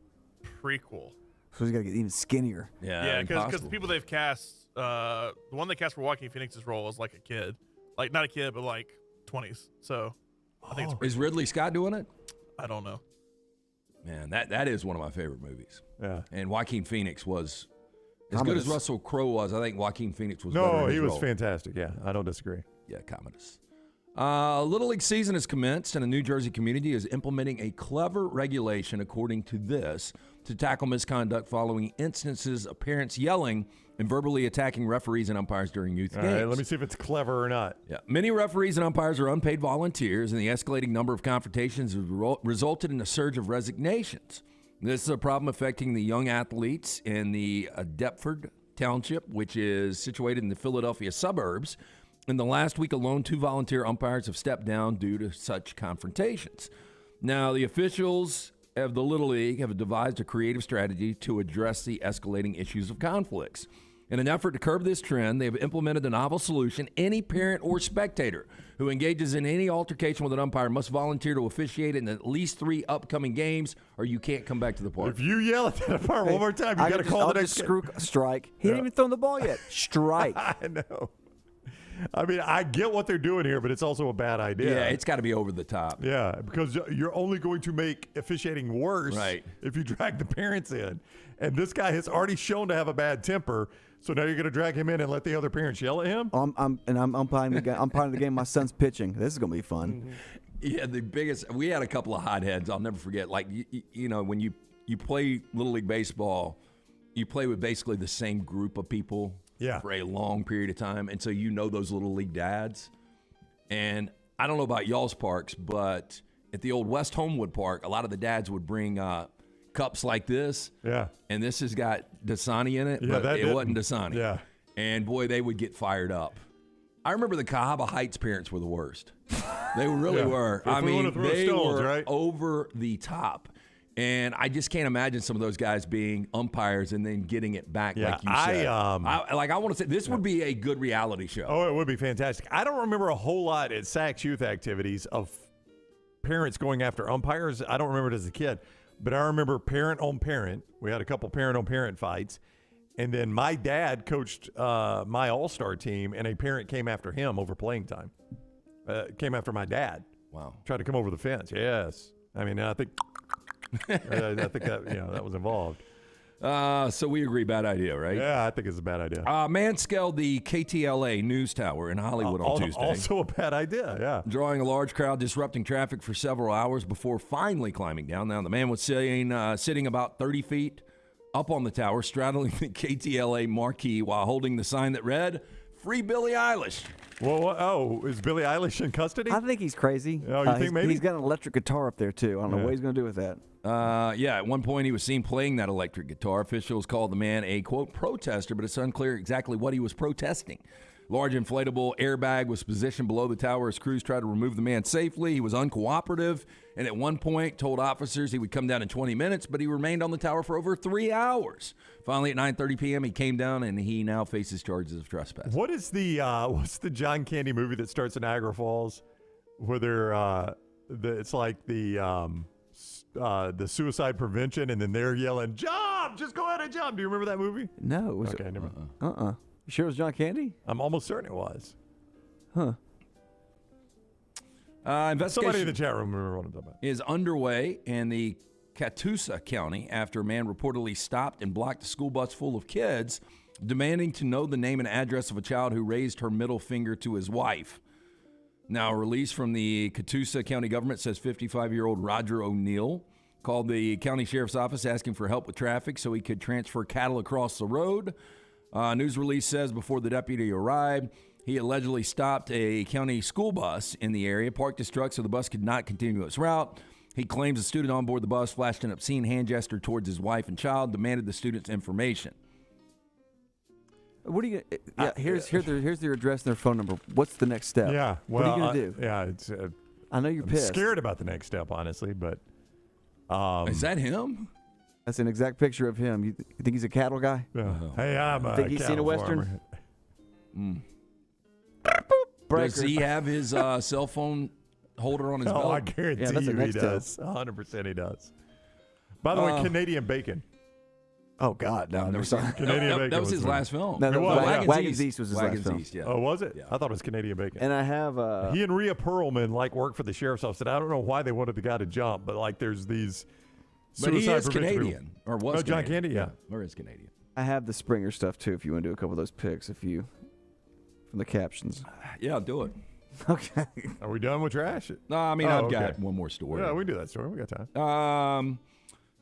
prequel. So he's got to get even skinnier. Yeah, because the people they've cast, the one they cast for Joaquin Phoenix's role is like a kid, like not a kid, but like 20s. So I think it's Is Ridley Scott doing it? I don't know. Man, that is one of my favorite movies. Yeah, and Joaquin Phoenix was as good as Russell Crowe was. I think Joaquin Phoenix was. better No, in his he was role. fantastic. Yeah, I don't disagree. Yeah, Commodus. Little League season has commenced, and a New Jersey community is implementing a clever regulation, according to this, to tackle misconduct following instances of parents yelling and verbally attacking referees and umpires during youth games. All right, let me see if it's clever or not. Yeah, many referees and umpires are unpaid volunteers, and the escalating number of confrontations has resulted in a surge of resignations. This is a problem affecting the young athletes in the Deptford Township, which is situated in the Philadelphia suburbs. In the last week alone, 2 volunteer umpires have stepped down due to such confrontations. Now, the officials of the Little League have devised a creative strategy to address the escalating issues of conflicts. In an effort to curb this trend, they have implemented a novel solution. Any parent or spectator who engages in any altercation with an umpire must volunteer to officiate in at least 3 upcoming games, or you can't come back to the park. If you yell at that umpire one more time, you got to call the next strike. He didn't even throw the ball yet. Strike. I know. I mean, I get what they're doing here, but it's also a bad idea. Yeah, it's got to be over the top. Yeah, because you're only going to make officiating worse if you drag the parents in. And this guy has already shown to have a bad temper, so now you're going to drag him in and let the other parents yell at him? I'm umpiring the game. I'm umpiring the game. My son's pitching. This is going to be fun. Mm-hmm. Yeah, the biggest. We had a couple of hotheads. I'll never forget. Like you know, when you play Little League baseball, you play with basically the same group of people. Yeah. For a long period of time. And so you know those Little League dads. And I don't know about y'all's parks, but at the old West Homewood Park, a lot of the dads would bring cups like this. Yeah. And this has got Dasani in it, but it wasn't Dasani. Yeah. And, boy, they would get fired up. I remember the Cahaba Heights parents were the worst. They really were. I mean, they stones, were right? over the top. And I just can't imagine some of those guys being umpires and then getting it back, like you said. I want to say this would be a good reality show. Oh, it would be fantastic. I don't remember a whole lot at Saks Youth activities of parents going after umpires. I don't remember it as a kid, but I remember parent on parent. We had a couple parent on parent fights, and then my dad coached my all-star team, and a parent came after him over playing time. Came after my dad. Wow. Tried to come over the fence. Yes. I mean, I think that was involved. So we agree, bad idea, right? Yeah, I think it's a bad idea. Man scaled the KTLA news tower in Hollywood on Tuesday. Also a bad idea, yeah. Drawing a large crowd, disrupting traffic for several hours before finally climbing down. Now, the man was sitting about 30 feet up on the tower, straddling the KTLA marquee while holding the sign that read, "Free Billie Eilish." Well, is Billie Eilish in custody? I think he's crazy. Oh, you think maybe? He's got an electric guitar up there, too. I don't know what he's going to do with that. At one point he was seen playing that electric guitar. Officials called the man a, quote, protester, but it's unclear exactly what he was protesting. Large inflatable airbag was positioned below the tower as crews tried to remove the man safely. He was uncooperative and at one point told officers he would come down in 20 minutes, but he remained on the tower for over 3 hours. Finally, at 9:30 p.m., he came down, and he now faces charges of trespass. What is what's the John Candy movie that starts in Niagara Falls where they're it's like the suicide prevention, and then they're yelling, "Jump! Just go ahead and jump!" Do you remember that movie? No. Was okay, never. You sure it was John Candy? I'm almost certain it was. Huh. Investigation Somebody in the chat room remember what I'm talking about. Is underway in the Catoosa County after a man reportedly stopped and blocked a school bus full of kids, demanding to know the name and address of a child who raised her middle finger to his wife. Now, a release from the Catoosa County government says 55-year-old Roger O'Neill called the county sheriff's office asking for help with traffic so he could transfer cattle across the road. News release says before the deputy arrived, he allegedly stopped a county school bus in the area, parked his truck so the bus could not continue its route. He claims a student on board the bus flashed an obscene hand gesture towards his wife and child, demanded the student's information. What are you? Here's their address and their phone number. What's the next step? Yeah. What are you gonna do? It's. I know you're I'm pissed. scared about the next step, honestly, but. Is that him? That's an exact picture of him. You think he's a cattle guy? Hey, I'm a think he's seen a Western? Does he have his cell phone holder on his belt? I guarantee you he does. 100% he does. By the way, Canadian Bacon. Oh, God. No, I never saw that. Canadian Bacon. That was his last film. No, It was, Wagons East was his Wagons last film. East, yeah. Oh, was it? Yeah. I thought it was Canadian Bacon. And I have... he and Rhea Perlman, work for the sheriff's office. And I don't know why they wanted the guy to jump, but, there's these But he is suicide prevention Canadian. people. Or was John Canadian. Candy, yeah. Or is Canadian. I have the Springer stuff, too, if you want to do a couple of those picks, from the captions. Yeah, I'll do it. Okay. Are we done with trash? No, I mean, I've got one more story. Yeah, we can do that story. We got time.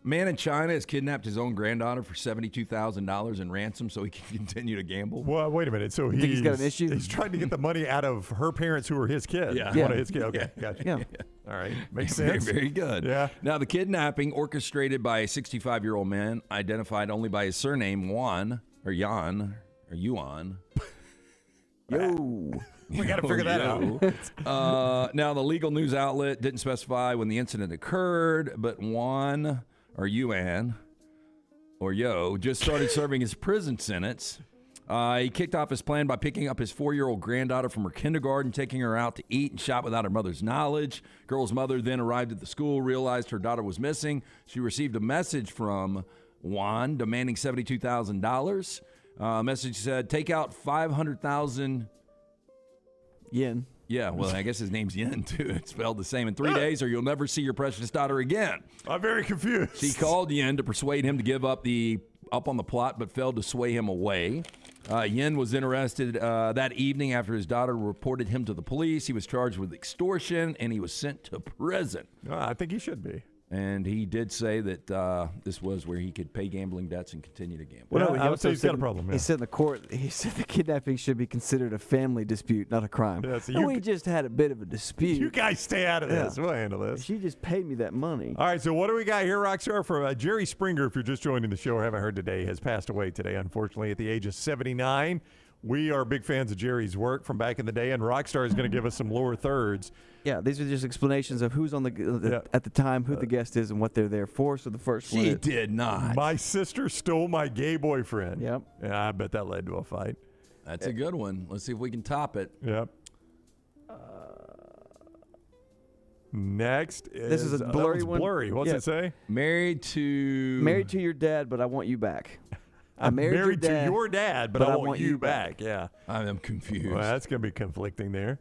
Man in China has kidnapped his own granddaughter for $72,000 in ransom so he can continue to gamble. Well, wait a minute. So think he's got an issue? He's trying to get the money out of her parents who are his kids. Yeah. One of his kids. Okay, gotcha. Yeah. All right. Makes Very, sense. very good. Yeah. Now, the kidnapping, orchestrated by a 65-year-old man, identified only by his surname, Yuan. Yo. We got to figure that out. Now, the legal news outlet didn't specify when the incident occurred, but Yuan just started serving his prison sentence. He kicked off his plan by picking up his 4-year-old granddaughter from her kindergarten, taking her out to eat and shop without her mother's knowledge. Girl's mother then arrived at the school, realized her daughter was missing. She received a message from Juan demanding $72,000. Message said, take out 500,000 yen. Yeah, well, I guess his name's Yen, too. It's spelled the same. In 3 days, or you'll never see your precious daughter again. I'm very confused. She called Yen to persuade him to give up on the plot, but failed to sway him away. Yen was then arrested that evening after his daughter reported him to the police. He was charged with extortion, and he was sent to prison. I think he should be. And he did say that this was where he could pay gambling debts and continue to gamble. Well, I would say he's got a problem. Yeah. He said in the court, he said the kidnapping should be considered a family dispute, not a crime. Yeah, so we just had a bit of a dispute. You guys stay out of this. We'll handle this. She just paid me that money. All right, so what do we got here, Rockstar? For Jerry Springer, if you're just joining the show or haven't heard today, has passed away today, unfortunately, at the age of 79. We are big fans of Jerry's work from back in the day, and Rockstar is going to give us some lower thirds. Yeah, these are just explanations of who's on at the time, who the guest is, and what they're there for. So the first one. She did not. My sister stole my gay boyfriend. Yep. Yeah, I bet that led to a fight. That's a good one. Let's see if we can top it. Yep. Next is this is a blurry one. Blurry. What's it say? Married to your dad, but I want you back. I'm married to your dad, but I want you back. Yeah. I am confused. Well, that's going to be conflicting there.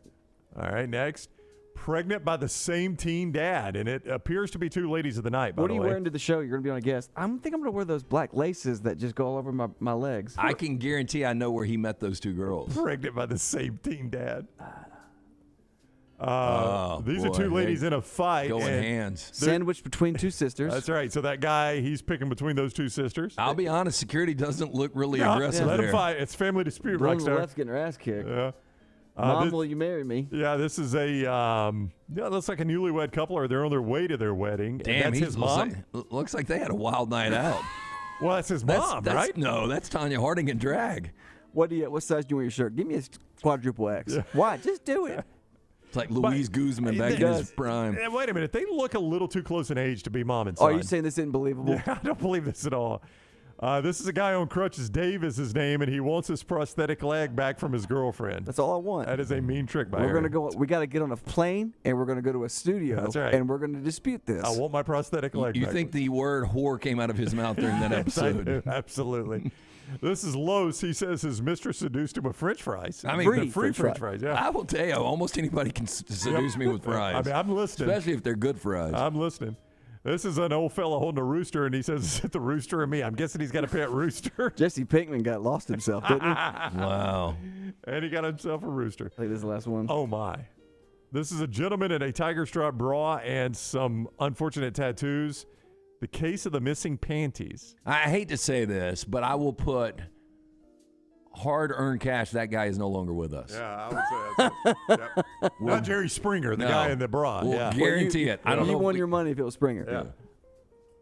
All right, next. Pregnant by the same teen dad, and it appears to be two ladies of the night, by What the are you way. wearing to the show? You're going to be on a guest. I think I'm going to wear those black laces that just go all over my legs. I can guarantee I know where he met those two girls. Pregnant by the same teen dad. These boy, are two ladies in a fight. Going hands. Sandwiched between two sisters. That's right. So that guy, he's picking between those two sisters. I'll be honest, security doesn't look really aggressive let there. them fight. It's family dispute, One on the Rockstar. left's getting her ass kicked. Yeah. Mom, will you marry me? Yeah, this is a looks like a newlywed couple, or they're on their way to their wedding. Damn, that's his mom. Looks like they had a wild night out. Well, that's his mom, right? No, that's Tanya Harding in drag. What size do you want your shirt? Give me a quadruple X. Yeah. Why? Just do it. It's like Louise Guzman back in his prime. Wait a minute. They look a little too close in age to be mom and son. Are you saying this isn't believable? Yeah, I don't believe this at all. This is a guy on crutches. Dave is his name, and he wants his prosthetic leg back from his girlfriend. That's all I want. That is a mean trick by We're her. gonna go. We got to get on a plane, and we're gonna go to a studio. That's right. And we're gonna dispute this. I want my prosthetic leg You back. think the word whore came out of his mouth during that Yes, I episode? do. Absolutely. This is Los. He says his mistress seduced him with French fries. I mean, free French fries. Yeah. I will tell you, almost anybody can seduce me with fries. I mean, I'm listening. Especially if they're good fries. I'm listening. This is an old fella holding a rooster, and he says, "Is it the rooster or me?" I'm guessing he's got a pet rooster. Jesse Pinkman got lost himself, didn't he? Wow. And he got himself a rooster. I think this is the last one. Oh, my. This is a gentleman in a tiger stripe bra and some unfortunate tattoos. The case of the missing panties. I hate to say this, but I will put hard-earned cash. That guy is no longer with us. Yeah, I would say that's yep. Not Jerry Springer, the guy in the bra. We'll yeah. guarantee it. I don't know. You won your money if it was Springer.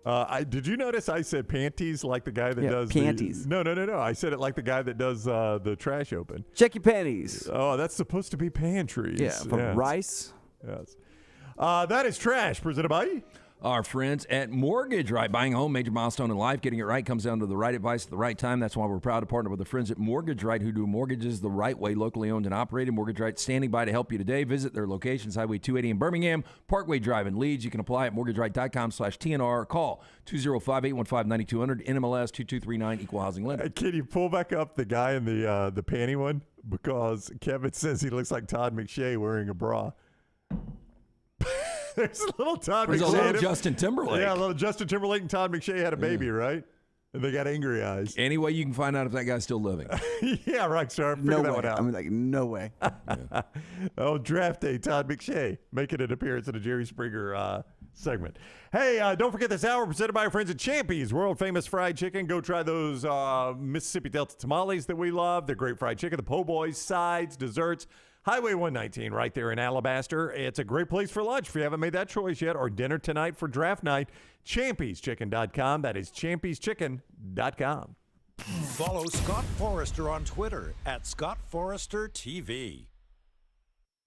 Yeah. Did you notice I said panties like the guy that does panties. No. I said it like the guy that does the trash open. Check your panties. Oh, that's supposed to be pantries. Yeah, from Rice. Yes. That is trash, presented by our friends at Mortgage Right. Buying a home, major milestone in life. Getting it right comes down to the right advice at the right time. That's why we're proud to partner with the friends at Mortgage Right, who do mortgages the right way, locally owned and operated. Mortgage Right standing by to help you today. Visit their locations, Highway 280 in Birmingham, Parkway Drive in Leeds. You can apply at mortgageright.com/TNR. Call 205-815-9200, NMLS 2239, Equal Housing Lender. Can you pull back up the guy in the panty one? Because Kevin says he looks like Todd McShay wearing a bra. There's a little Todd There's McShay. a little Justin Timberlake. Yeah, a little Justin Timberlake and Todd McShay had a baby, right? And they got angry eyes. Any way you can find out if that guy's still living. Yeah, Rockstar. Figure No that way. one out. I mean, like, no way. Oh, draft day, Todd McShay making an appearance in a Jerry Springer segment. Hey, don't forget this hour presented by our friends at Champy's, world famous fried chicken. Go try those Mississippi Delta tamales that we love. They're great fried chicken, the po' boys, sides, desserts. Highway 119 right there in Alabaster. It's a great place for lunch if you haven't made that choice yet, or dinner tonight for draft night. Champy'sChicken.com. That is Champy'sChicken.com. Follow Scott Forrester on Twitter at ScottForresterTV.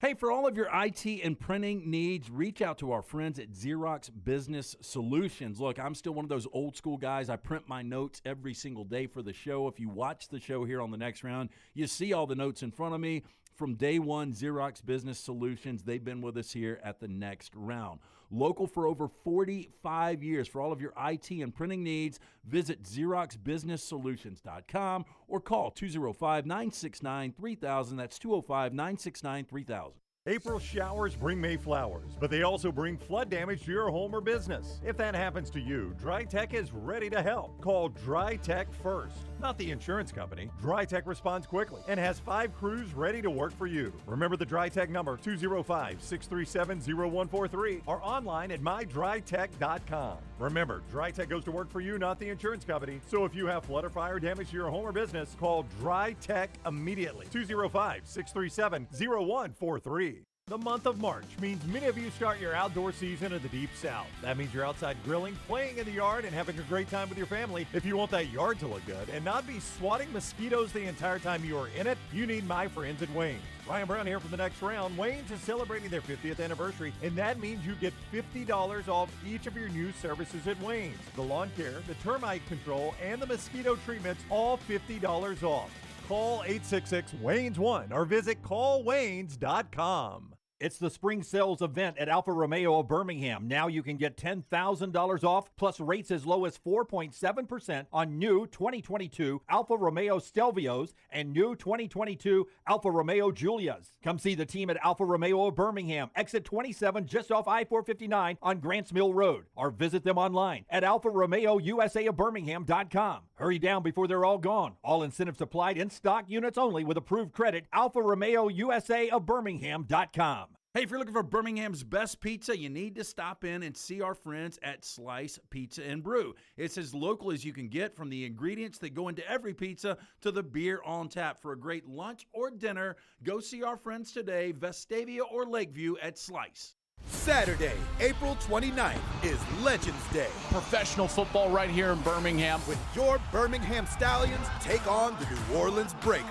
Hey, for all of your IT and printing needs, reach out to our friends at Xerox Business Solutions. Look, I'm still one of those old school guys. I print my notes every single day for the show. If you watch the show here on the next round, you see all the notes in front of me. From day one, Xerox Business Solutions, they've been with us here at the next round. Local for over 45 years. For all of your IT and printing needs, visit XeroxBusinessSolutions.com or call 205-969-3000. That's 205-969-3000. April showers bring May flowers, but they also bring flood damage to your home or business. If that happens to you, DryTech is ready to help. Call DryTech first, not the insurance company. DryTech responds quickly and has 5 crews ready to work for you. Remember the DryTech number, 205-637-0143, or online at mydrytech.com. Remember, DryTech goes to work for you, not the insurance company. So if you have flood or fire damage to your home or business, call DryTech immediately. 205-637-0143. The month of March means many of you start your outdoor season in the Deep South. That means you're outside grilling, playing in the yard, and having a great time with your family. If you want that yard to look good and not be swatting mosquitoes the entire time you are in it, you need my friends at Wayne's. Ryan Brown here for the next round. Wayne's is celebrating their 50th anniversary, and that means you get $50 off each of your new services at Wayne's. The lawn care, the termite control, and the mosquito treatments, all $50 off. Call 866-WAYNES1 or visit callwaynes.com. It's the spring sales event at Alfa Romeo of Birmingham. Now you can get $10,000 off, plus rates as low as 4.7% on new 2022 Alfa Romeo Stelvios and new 2022 Alfa Romeo Giulias. Come see the team at Alfa Romeo of Birmingham, exit 27 just off I-459 on Grants Mill Road, or visit them online at alfaromeousa of Birmingham.com. Hurry down before they're all gone. All incentives applied in stock units only with approved credit. Alfa Romeo USA of Birmingham.com. Hey, if you're looking for Birmingham's best pizza, you need to stop in and see our friends at Slice Pizza and Brew. It's as local as you can get, from the ingredients that go into every pizza to the beer on tap. For a great lunch or dinner, go see our friends today, Vestavia or Lakeview at Slice. Saturday, April 29th is Legends Day. Professional football right here in Birmingham. With your Birmingham Stallions take on the New Orleans Breakers.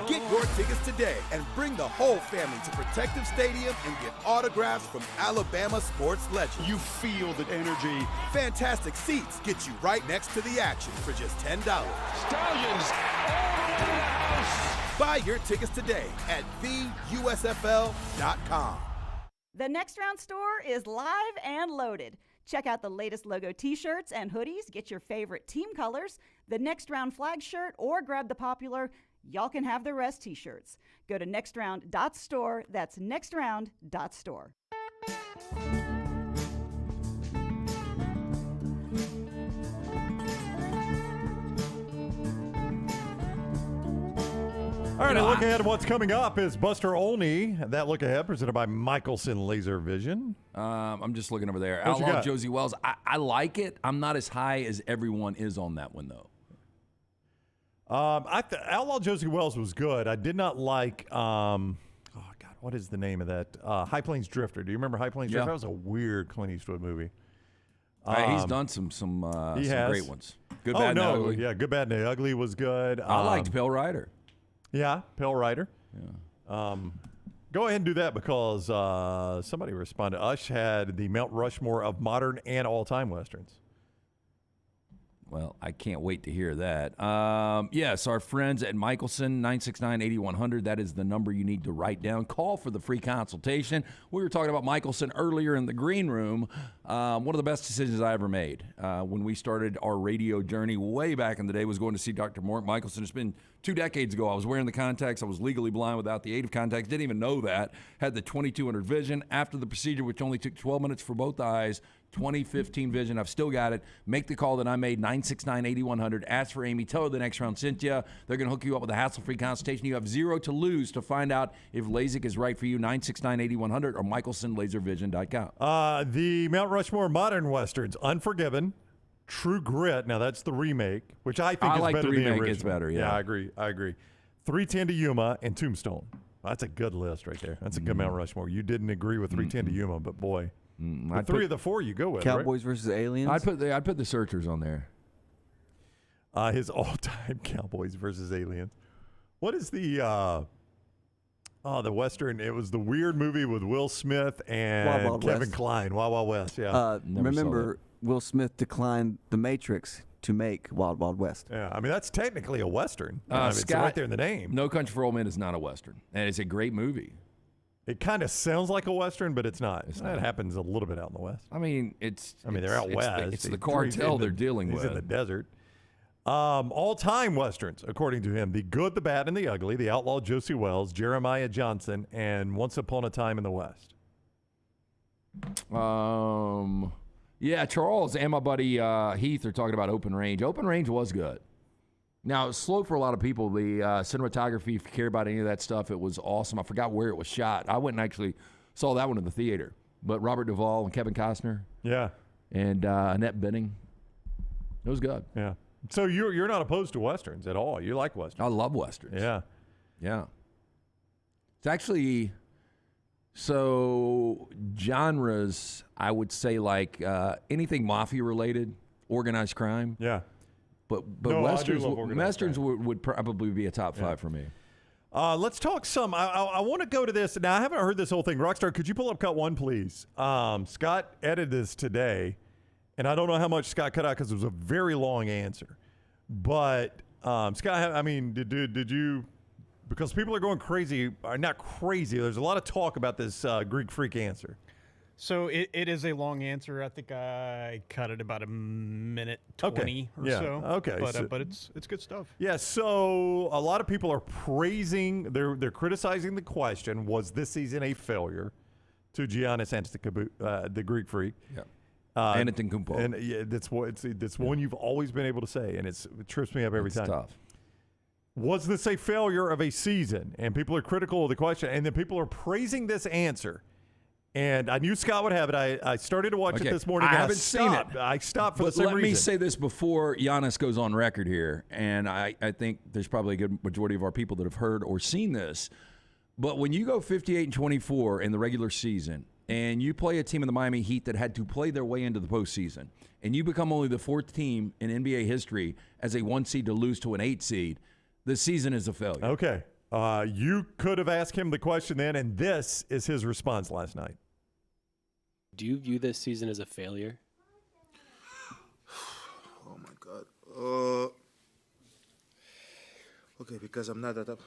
Get your tickets today and bring the whole family to Protective Stadium and get autographs from Alabama sports legends. You feel the energy. Fantastic seats get you right next to the action for just $10. Stallions all the way to the house. Buy your tickets today at theusfl.com. The Next Round store is live and loaded. Check out the latest logo t-shirts and hoodies. Get your favorite team colors, the Next Round flag shirt, or grab the popular Y'all Can Have the Rest t-shirts. Go to nextround.store. That's nextround.store. All right, a look ahead at what's coming up is Buster Olney. That look ahead presented by Michelson Laser Vision. I'm just looking over there. What you Outlaw got? Josie Wells. I like it. I'm not as high as everyone is on that one, though. Outlaw Josie Wells was good. I did not like, what is the name of that? High Plains Drifter. Do you remember High Plains Drifter? That was a weird Clint Eastwood movie. He's done some great ones. Good, Bad, and Ugly. Yeah, Good, Bad, and Ugly was good. I liked Pale Rider. Yeah, Pale Rider. Yeah. Go ahead and do that because somebody responded. Ush had the Mount Rushmore of modern and all-time Westerns. Well, I can't wait to hear that. Yes, our friends at Michelson, 969-8100. That is the number you need to write down. Call for the free consultation. We were talking about Michelson earlier in the green room. One of the best decisions I ever made when we started our radio journey way back in the day was going to see Dr. Mark Michelson. It's been 2 decades ago. I was wearing the contacts. I was legally blind without the aid of contacts. Didn't even know that. Had the 2200 vision. After the procedure, which only took 12 minutes for both eyes, 2015 vision. I've still got it. Make the call that I made, 969-8100. Ask for Amy. Tell her the Next Round sent you. They're going to hook you up with a hassle-free consultation. You have zero to lose to find out if LASIK is right for you, 969-8100 or MichelsonLaserVision.com. The Mount Rushmore modern Westerns, Unforgiven, True Grit. Now, that's the remake, which I think is like better the than the remake. original. It's better, yeah. I agree. 310 to Yuma and Tombstone. That's a good list right there. That's a good Mount Rushmore. You didn't agree with 310 to Yuma, but boy. The three of the four you go with, Cowboys versus Aliens. I'd put the Searchers on there. His all-time Cowboys versus Aliens. What is the Western? It was the weird movie with Will Smith and Wild Wild Kevin West. Kline. Wild Wild West, yeah. Remember, Will Smith declined The Matrix to make Wild Wild West. Yeah, I mean, that's technically a Western. It's right there in the name. No Country for Old Men is not a Western, and it's a great movie. It kind of sounds like a Western, but it's not. That happens a little bit out in the West. I mean, they're out west. It's the cartel they're dealing with. He's in the desert. All-time Westerns, according to him, The Good, the Bad, and the Ugly, The Outlaw Josie Wells, Jeremiah Johnson, and Once Upon a Time in the West. Yeah, Charles and my buddy Heath are talking about Open Range. Open Range was good. Now, it's slow for a lot of people. The cinematography, if you care about any of that stuff, it was awesome. I forgot where it was shot. I went and actually saw that one in the theater. But Robert Duvall and Kevin Costner. Yeah. And Annette Bening. It was good. Yeah. So you're not opposed to Westerns at all. You like Westerns. I love Westerns. Yeah. Yeah. It's actually, So genres, I would say like anything mafia related, organized crime. Yeah. But No, Westerns would probably be a top 5 for me. Let's talk some. I want to go to this. Now, I haven't heard this whole thing. Rockstar, could you pull up cut 1, please? Scott edited this today, and I don't know how much Scott cut out because it was a very long answer. But, Scott, I mean, did you – because people are going crazy – not crazy. There's a lot of talk about this Greek Freak answer. So it is a long answer. I think I cut it about a minute 20 or so. Okay. But it's good stuff. Yeah, so a lot of people are praising, they're criticizing the question, was this season a failure to Giannis Antetokounmpo, the Greek Freak? Yeah. Antetokounmpo. And yeah, that's one you've always been able to say, and it trips me up every time. Tough. Was this a failure of a season? And people are critical of the question, and then people are praising this answer. And I knew Scott would have it. I started to watch it this morning. I haven't seen it. I stopped for the same reason. Let me say this before Giannis goes on record here, and I think there's probably a good majority of our people that have heard or seen this. But when you go 58-24 in the regular season, and you play a team in the Miami Heat that had to play their way into the postseason, and you become only the 4th team in NBA history as a 1 seed to lose to an 8 seed, the season is a failure. Okay. You could have asked him the question then, and this is his response last night. Do you view this season as a failure? Oh, my God. Okay, because I'm not that up.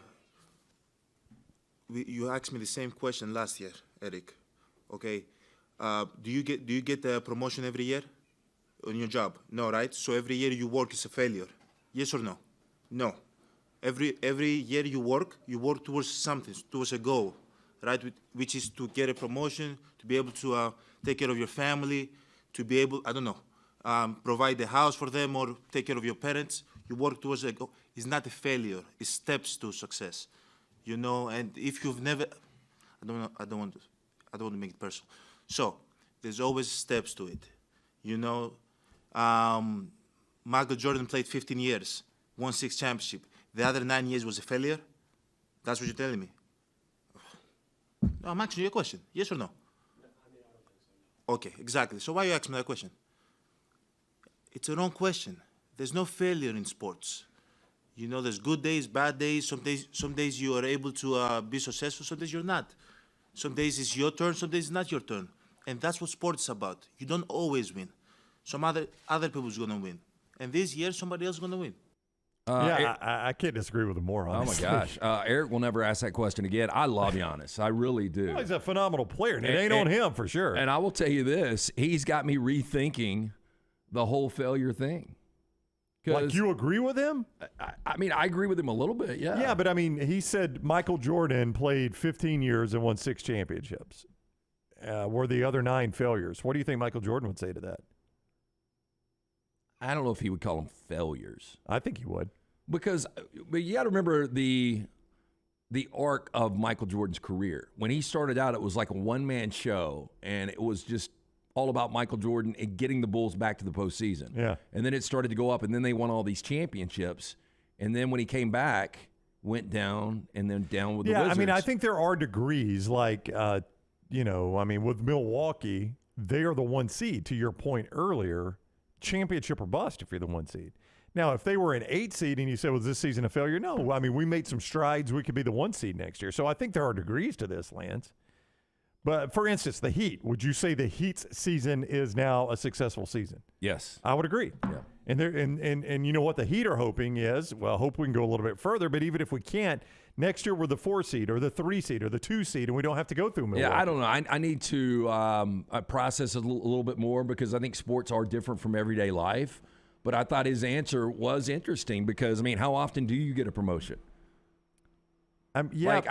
You asked me the same question last year, Eric. Okay. Do you get the promotion every year on your job? No, right? So every year you work is a failure. Yes or no? No. Every year you work towards something, towards a goal, right? Which is to get a promotion, to be able to take care of your family, to be able, provide the house for them or take care of your parents. You work towards a goal. It's not a failure. It's steps to success, you know. And if you've never, I don't want to make it personal. So there's always steps to it, you know. Michael Jordan played 15 years, won 6 championships. The other 9 years was a failure? That's what you're telling me? No, I'm asking you a question. Yes or no? Okay, exactly. So why are you asking me that question? It's a wrong question. There's no failure in sports. You know, there's good days, bad days. Some days you are able to be successful, some days you're not. Some days it's your turn, some days it's not your turn. And that's what sports is about. You don't always win. Some other people's going to win. And this year, somebody else is going to win. I can't disagree with him more, honestly. Oh, my gosh. Eric will never ask that question again. I love Giannis. I really do. Well, he's a phenomenal player, and it ain't on him for sure. And I will tell you this. He's got me rethinking the whole failure thing. Like, you agree with him? I mean, I agree with him a little bit, yeah. Yeah, but, I mean, he said Michael Jordan played 15 years and won 6 championships. Were the other 9 failures? What do you think Michael Jordan would say to that? I don't know if he would call them failures. I think he would. But you got to remember the arc of Michael Jordan's career. When he started out, it was like a one-man show, and it was just all about Michael Jordan and getting the Bulls back to the postseason. Yeah. And then it started to go up, and then they won all these championships. And then when he came back, went down, and then down with the Wizards. Yeah, I mean, I think there are degrees. Like, with Milwaukee, they are the 1 seed, to your point earlier. Championship or bust if you're the 1 seed. Now, if they were an 8 seed and you said, was this season a failure? No. I mean, we made some strides. We could be the 1 seed next year. So I think there are degrees to this, Lance. But, for instance, the Heat. Would you say the Heat's season is now a successful season? Yes. I would agree. Yeah. And you know what the Heat are hoping is, well, hope we can go a little bit further, but even if we can't, next year we're the 4 seed or the 3 seed or the 2 seed, and we don't have to go through Milwaukee. Yeah, I don't know. I need to process it a little bit more because I think sports are different from everyday life. But I thought his answer was interesting because, I mean, how often do you get a promotion? Yeah. Like,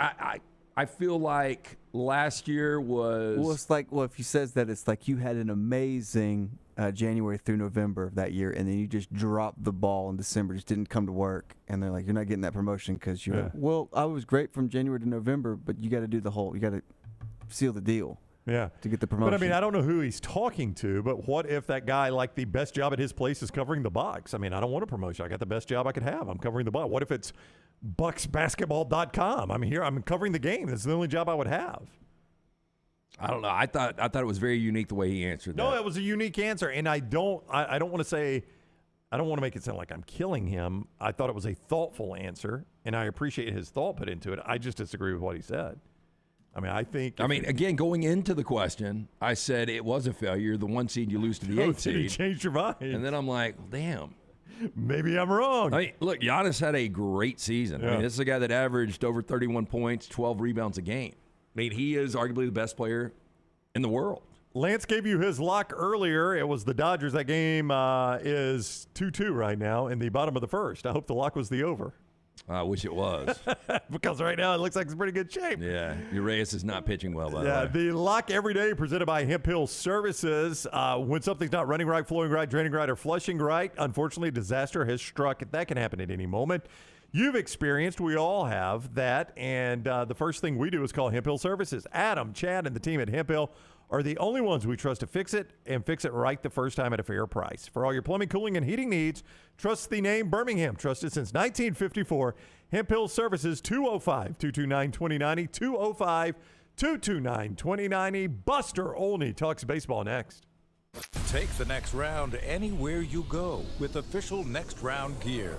I feel like last year was... Well, it's like, if he says that, it's like you had an amazing January through November of that year, and then you just dropped the ball in December, just didn't come to work, and they're like, you're not getting that promotion because you're... Yeah. Well, I was great from January to November, but you got to do you got to seal the deal. Yeah. To get the promotion. But, I mean, I don't know who he's talking to, but what if that guy, like, the best job at his place is covering the Bucks? I mean, I don't want a promotion. I got the best job I could have. I'm covering the Bucks. What if it's BucksBasketball.com? I'm here. I'm covering the game. That's the only job I would have. I don't know. I thought it was very unique the way he answered that. No, it was a unique answer, and I don't want to say, I don't want to make it sound like I'm killing him. I thought it was a thoughtful answer, and I appreciate his thought put into it. I just disagree with what he said. I mean, again, going into the question, I said it was a failure. The 1 seed, you lose to the 8 seed. You changed your mind. And then I'm like, damn. Maybe I'm wrong. I mean, look, Giannis had a great season. Yeah. I mean, this is a guy that averaged over 31 points, 12 rebounds a game. I mean, he is arguably the best player in the world. Lance gave you his lock earlier. It was the Dodgers. That game is 2-2 right now in the bottom of the first. I hope the lock was the over. I wish it was. Because right now it looks like it's in pretty good shape. Yeah, Urias is not pitching well, by the way. The lock every day presented by Hemp Hill Services. When something's not running right, flowing right, draining right, or flushing right, unfortunately, disaster has struck. That can happen at any moment. You've experienced, we all have that, and the first thing we do is call Hemp Hill Services. Adam, Chad, and the team at Hemp Hill are the only ones we trust to fix it and fix it right the first time at a fair price. For all your plumbing, cooling, and heating needs, trust the name Birmingham. Trusted since 1954. Hemp Hill Services, 205-229-2090, 205-229-2090. Buster Olney talks baseball next. Take the next round anywhere you go with official Next Round gear.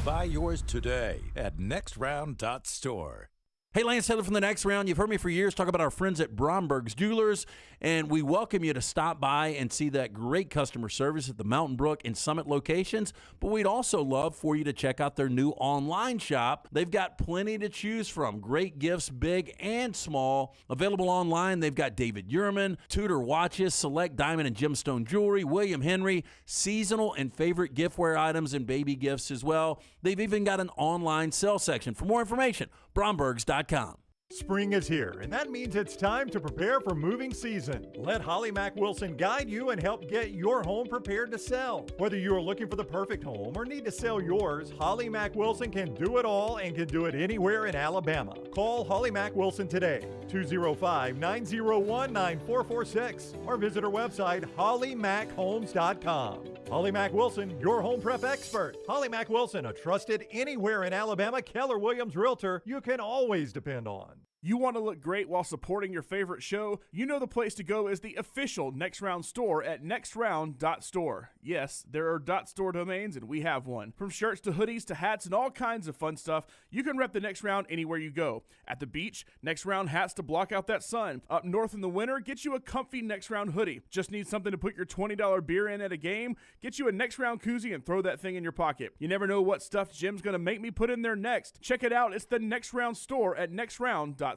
Buy yours today at nextround.store. Hey, Lance Taylor from the Next Round. You've heard me for years talk about our friends at Bromberg's Jewelers, and we welcome you to stop by and see that great customer service at the Mountain Brook and Summit locations. But we'd also love for you to check out their new online shop. They've got plenty to choose from. Great gifts, big and small. Available online, they've got David Yurman, Tudor watches, select diamond and gemstone jewelry, William Henry, seasonal and favorite giftware items, and baby gifts as well. They've even got an online sale section. For more information, Brombergs.com. Spring is here, and that means it's time to prepare for moving season. Let Holly Mack Wilson guide you and help get your home prepared to sell. Whether you are looking for the perfect home or need to sell yours, Holly Mack Wilson can do it all and can do it anywhere in Alabama. Call Holly Mack Wilson today, 205-901-9446, or visit her website, hollymackhomes.com. Holly Mack Wilson, your home prep expert. Holly Mack Wilson, a trusted anywhere in Alabama Keller Williams realtor you can always depend on. You want to look great while supporting your favorite show? You know the place to go is the official Next Round store at nextround.store. Yes, there are .store domains, and we have one. From shirts to hoodies to hats and all kinds of fun stuff, you can rep the Next Round anywhere you go. At the beach, Next Round hats to block out that sun. Up north in the winter, get you a comfy Next Round hoodie. Just need something to put your $20 beer in at a game? Get you a Next Round koozie and throw that thing in your pocket. You never know what stuff Jim's going to make me put in there next. Check it out. It's the Next Round store at nextround.store.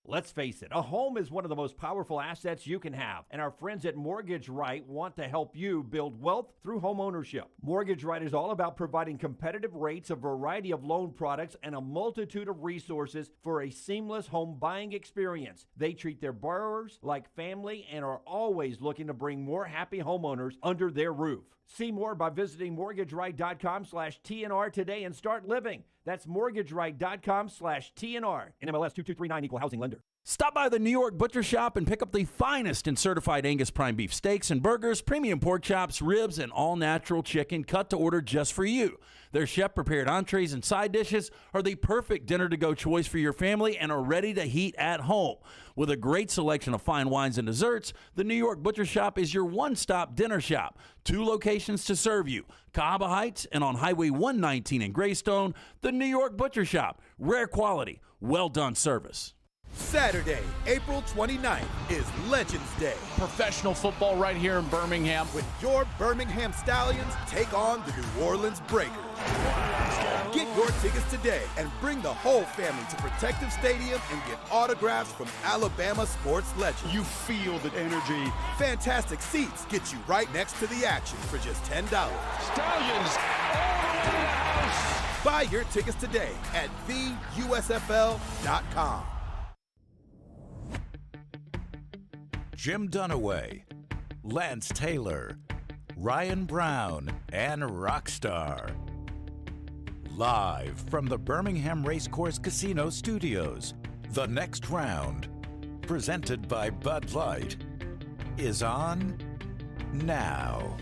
Let's face it, a home is one of the most powerful assets you can have, and our friends at Mortgage Right want to help you build wealth through home ownership. Mortgage Right is all about providing competitive rates, a variety of loan products, and a multitude of resources for a seamless home buying experience. They treat their borrowers like family and are always looking to bring more happy homeowners under their roof. See more by visiting mortgageright.com/TNR today and start living. That's mortgageright.com/TNR. NMLS 2239, equal housing lender. Stop by the New York Butcher Shop and pick up the finest in certified Angus prime beef steaks and burgers, premium pork chops, ribs, and all-natural chicken cut to order just for you. Their chef-prepared entrees and side dishes are the perfect dinner-to-go choice for your family and are ready to heat at home. With a great selection of fine wines and desserts, the New York Butcher Shop is your one-stop dinner shop. 2 locations to serve you, Cahaba Heights and on Highway 119 in Greystone. The New York Butcher Shop, rare quality, well-done service. Saturday, April 29th is Legends Day. Professional football right here in Birmingham. When your Birmingham Stallions take on the New Orleans Breakers. Get your tickets today and bring the whole family to Protective Stadium and get autographs from Alabama sports legends. You feel the energy. Fantastic seats get you right next to the action for just $10. Stallions all the way to the house. Buy your tickets today at theusfl.com. Jim Dunaway, Lance Taylor, Ryan Brown, and Rockstar. Live from the Birmingham Racecourse Casino Studios, the Next Round, presented by Bud Light, is on now.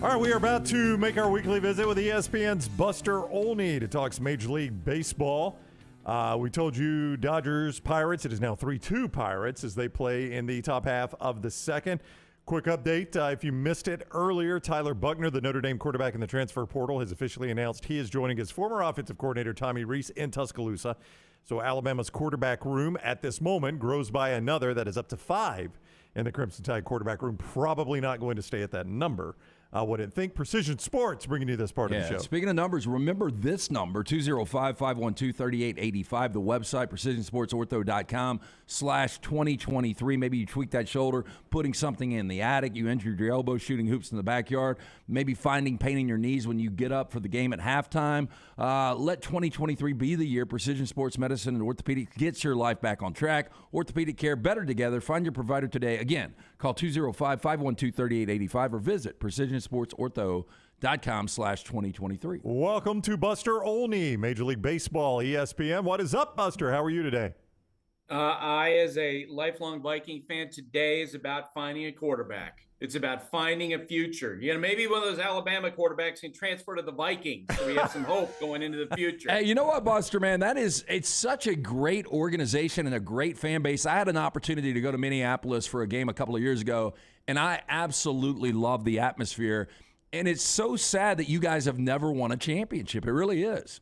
All right, we are about to make our weekly visit with ESPN's Buster Olney to talk some Major League Baseball. We told you Dodgers, Pirates. It is now 3-2 Pirates as they play in the top half of the second. Quick update. If you missed it earlier, Tyler Buckner, the Notre Dame quarterback in the transfer portal, has officially announced he is joining his former offensive coordinator, Tommy Rees, in Tuscaloosa. So Alabama's quarterback room at this moment grows by another. That is up to 5 in the Crimson Tide quarterback room. Probably not going to stay at that number. I wouldn't think. Precision Sports bringing you this part of the show. Speaking of numbers, remember this number, 205-512-3885. The website, precisionsportsortho.com/2023. Maybe you tweaked that shoulder, putting something in the attic. You injured your elbow shooting hoops in the backyard. Maybe finding pain in your knees when you get up for the game at halftime. Let 2023 be the year Precision Sports Medicine and Orthopedics gets your life back on track. Orthopedic care better together. Find your provider today. Again, call 205-512-3885 or visit precisionsportsortho.com/2023. Welcome to Buster Olney, Major League Baseball, ESPN. What is up, Buster? How are you today? I, as a lifelong Viking fan, today is about finding a quarterback. It's about finding a future. Maybe one of those Alabama quarterbacks can transfer to the Vikings, so we have some hope going into the future. Hey, you know what, Buster, man? It's such a great organization and a great fan base. I had an opportunity to go to Minneapolis for a game a couple of years ago, and I absolutely love the atmosphere. And it's so sad that you guys have never won a championship. It really is.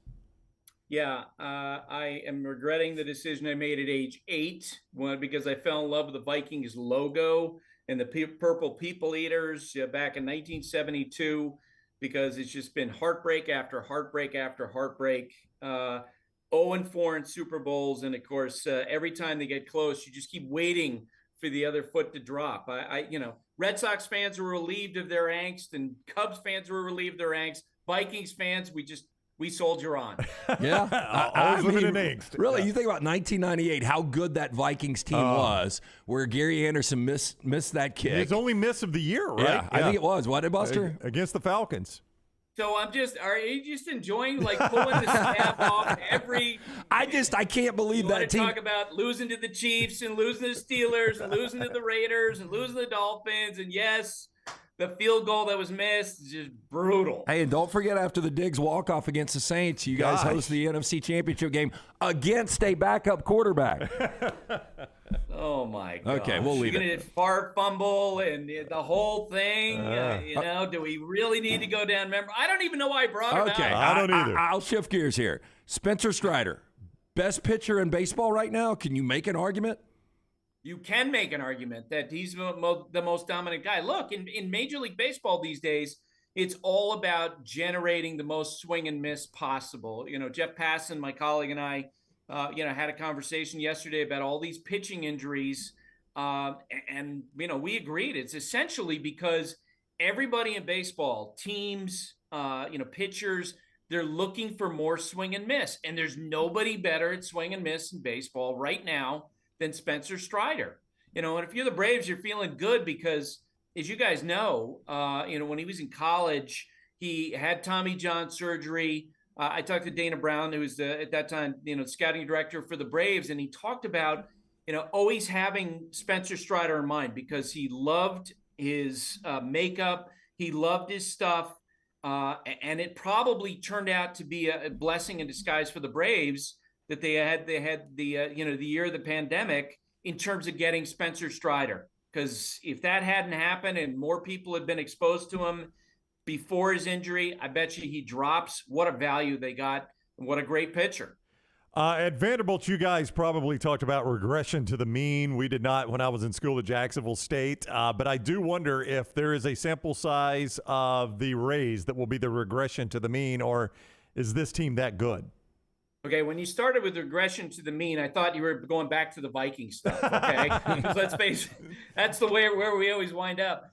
Yeah, I am regretting the decision I made at age 8, because I fell in love with the Vikings logo and the purple people eaters back in 1972, because it's just been heartbreak after heartbreak after heartbreak. 0-4 in Super Bowls, and of course, every time they get close, you just keep waiting for the other foot to drop. Red Sox fans were relieved of their angst, and Cubs fans were relieved of their angst. Vikings fans, we soldier on. Yeah. Always living in angst. Really, you think about 1998, how good that Vikings team was, where Gary Anderson missed that kick. His only miss of the year, right? Yeah, I think it was. What, Buster? Against the Falcons. So are you just enjoying pulling the snap off every? I can't believe that team. Talk about losing to the Chiefs and losing to the Steelers and losing to the Raiders and losing to the Dolphins, and yes, the field goal that was missed is just brutal. Hey, and don't forget, after the Diggs walk-off against the Saints, you guys host the NFC Championship game against a backup quarterback. Oh, my God. Okay, we'll leave it. You're going to fart fumble and the whole thing. Do we really need to go down memory? I don't even know why I brought it up. Okay, I don't either. I'll shift gears here. Spencer Strider, best pitcher in baseball right now. Can you make an argument? You can make an argument that he's the most dominant guy. Look, in Major League Baseball these days, it's all about generating the most swing and miss possible. Jeff Passan, my colleague, and I, had a conversation yesterday about all these pitching injuries. And we agreed. It's essentially because everybody in baseball, teams, pitchers, they're looking for more swing and miss. And there's nobody better at swing and miss in baseball right now than Spencer Strider. And if you're the Braves, you're feeling good because, as you guys know, when he was in college, he had Tommy John surgery. I talked to Dana Brown, who was at that time, scouting director for the Braves, and he talked about, always having Spencer Strider in mind because he loved his makeup, he loved his stuff, and it probably turned out to be a blessing in disguise for the Braves that they had the year of the pandemic in terms of getting Spencer Strider. Because if that hadn't happened and more people had been exposed to him before his injury, I bet you he drops. What a value they got, and what a great pitcher. At Vanderbilt, you guys probably talked about regression to the mean. We did not when I was in school at Jacksonville State. But I do wonder if there is a sample size of the Rays that will be the regression to the mean, or is this team that good? Okay, when you started with regression to the mean, I thought you were going back to the Viking stuff, okay? Because let's face it, that's the way where we always wind up.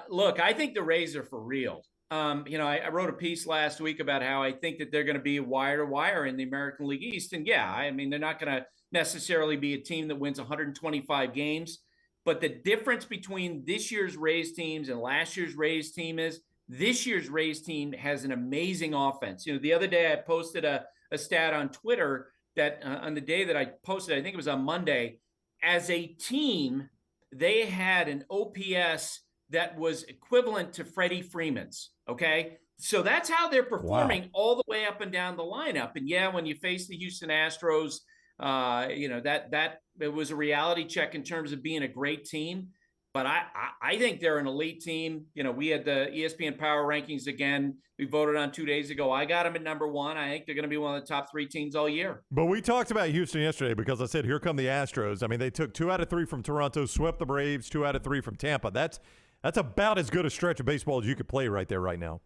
Look, I think the Rays are for real. I wrote a piece last week about how I think that they're going to be wire to wire in the American League East. And yeah, they're not going to necessarily be a team that wins 125 games. But the difference between this year's Rays teams and last year's Rays team is this year's Rays team has an amazing offense. The other day I posted a stat on Twitter that on the day that I posted, I think it was on Monday, as a team, they had an OPS that was equivalent to Freddie Freeman's, okay? So that's how they're performing all the way up and down the lineup. And yeah, when you face the Houston Astros, that it was a reality check in terms of being a great team. But I think they're an elite team. We had the ESPN Power Rankings again. We voted on 2 days ago. I got them at number 1. I think they're going to be one of the top 3 teams all year. But we talked about Houston yesterday because I said, here come the Astros. I mean, they took 2 out of 3 from Toronto, swept the Braves, 2 out of 3 from Tampa. That's about as good a stretch of baseball as you could play right there right now.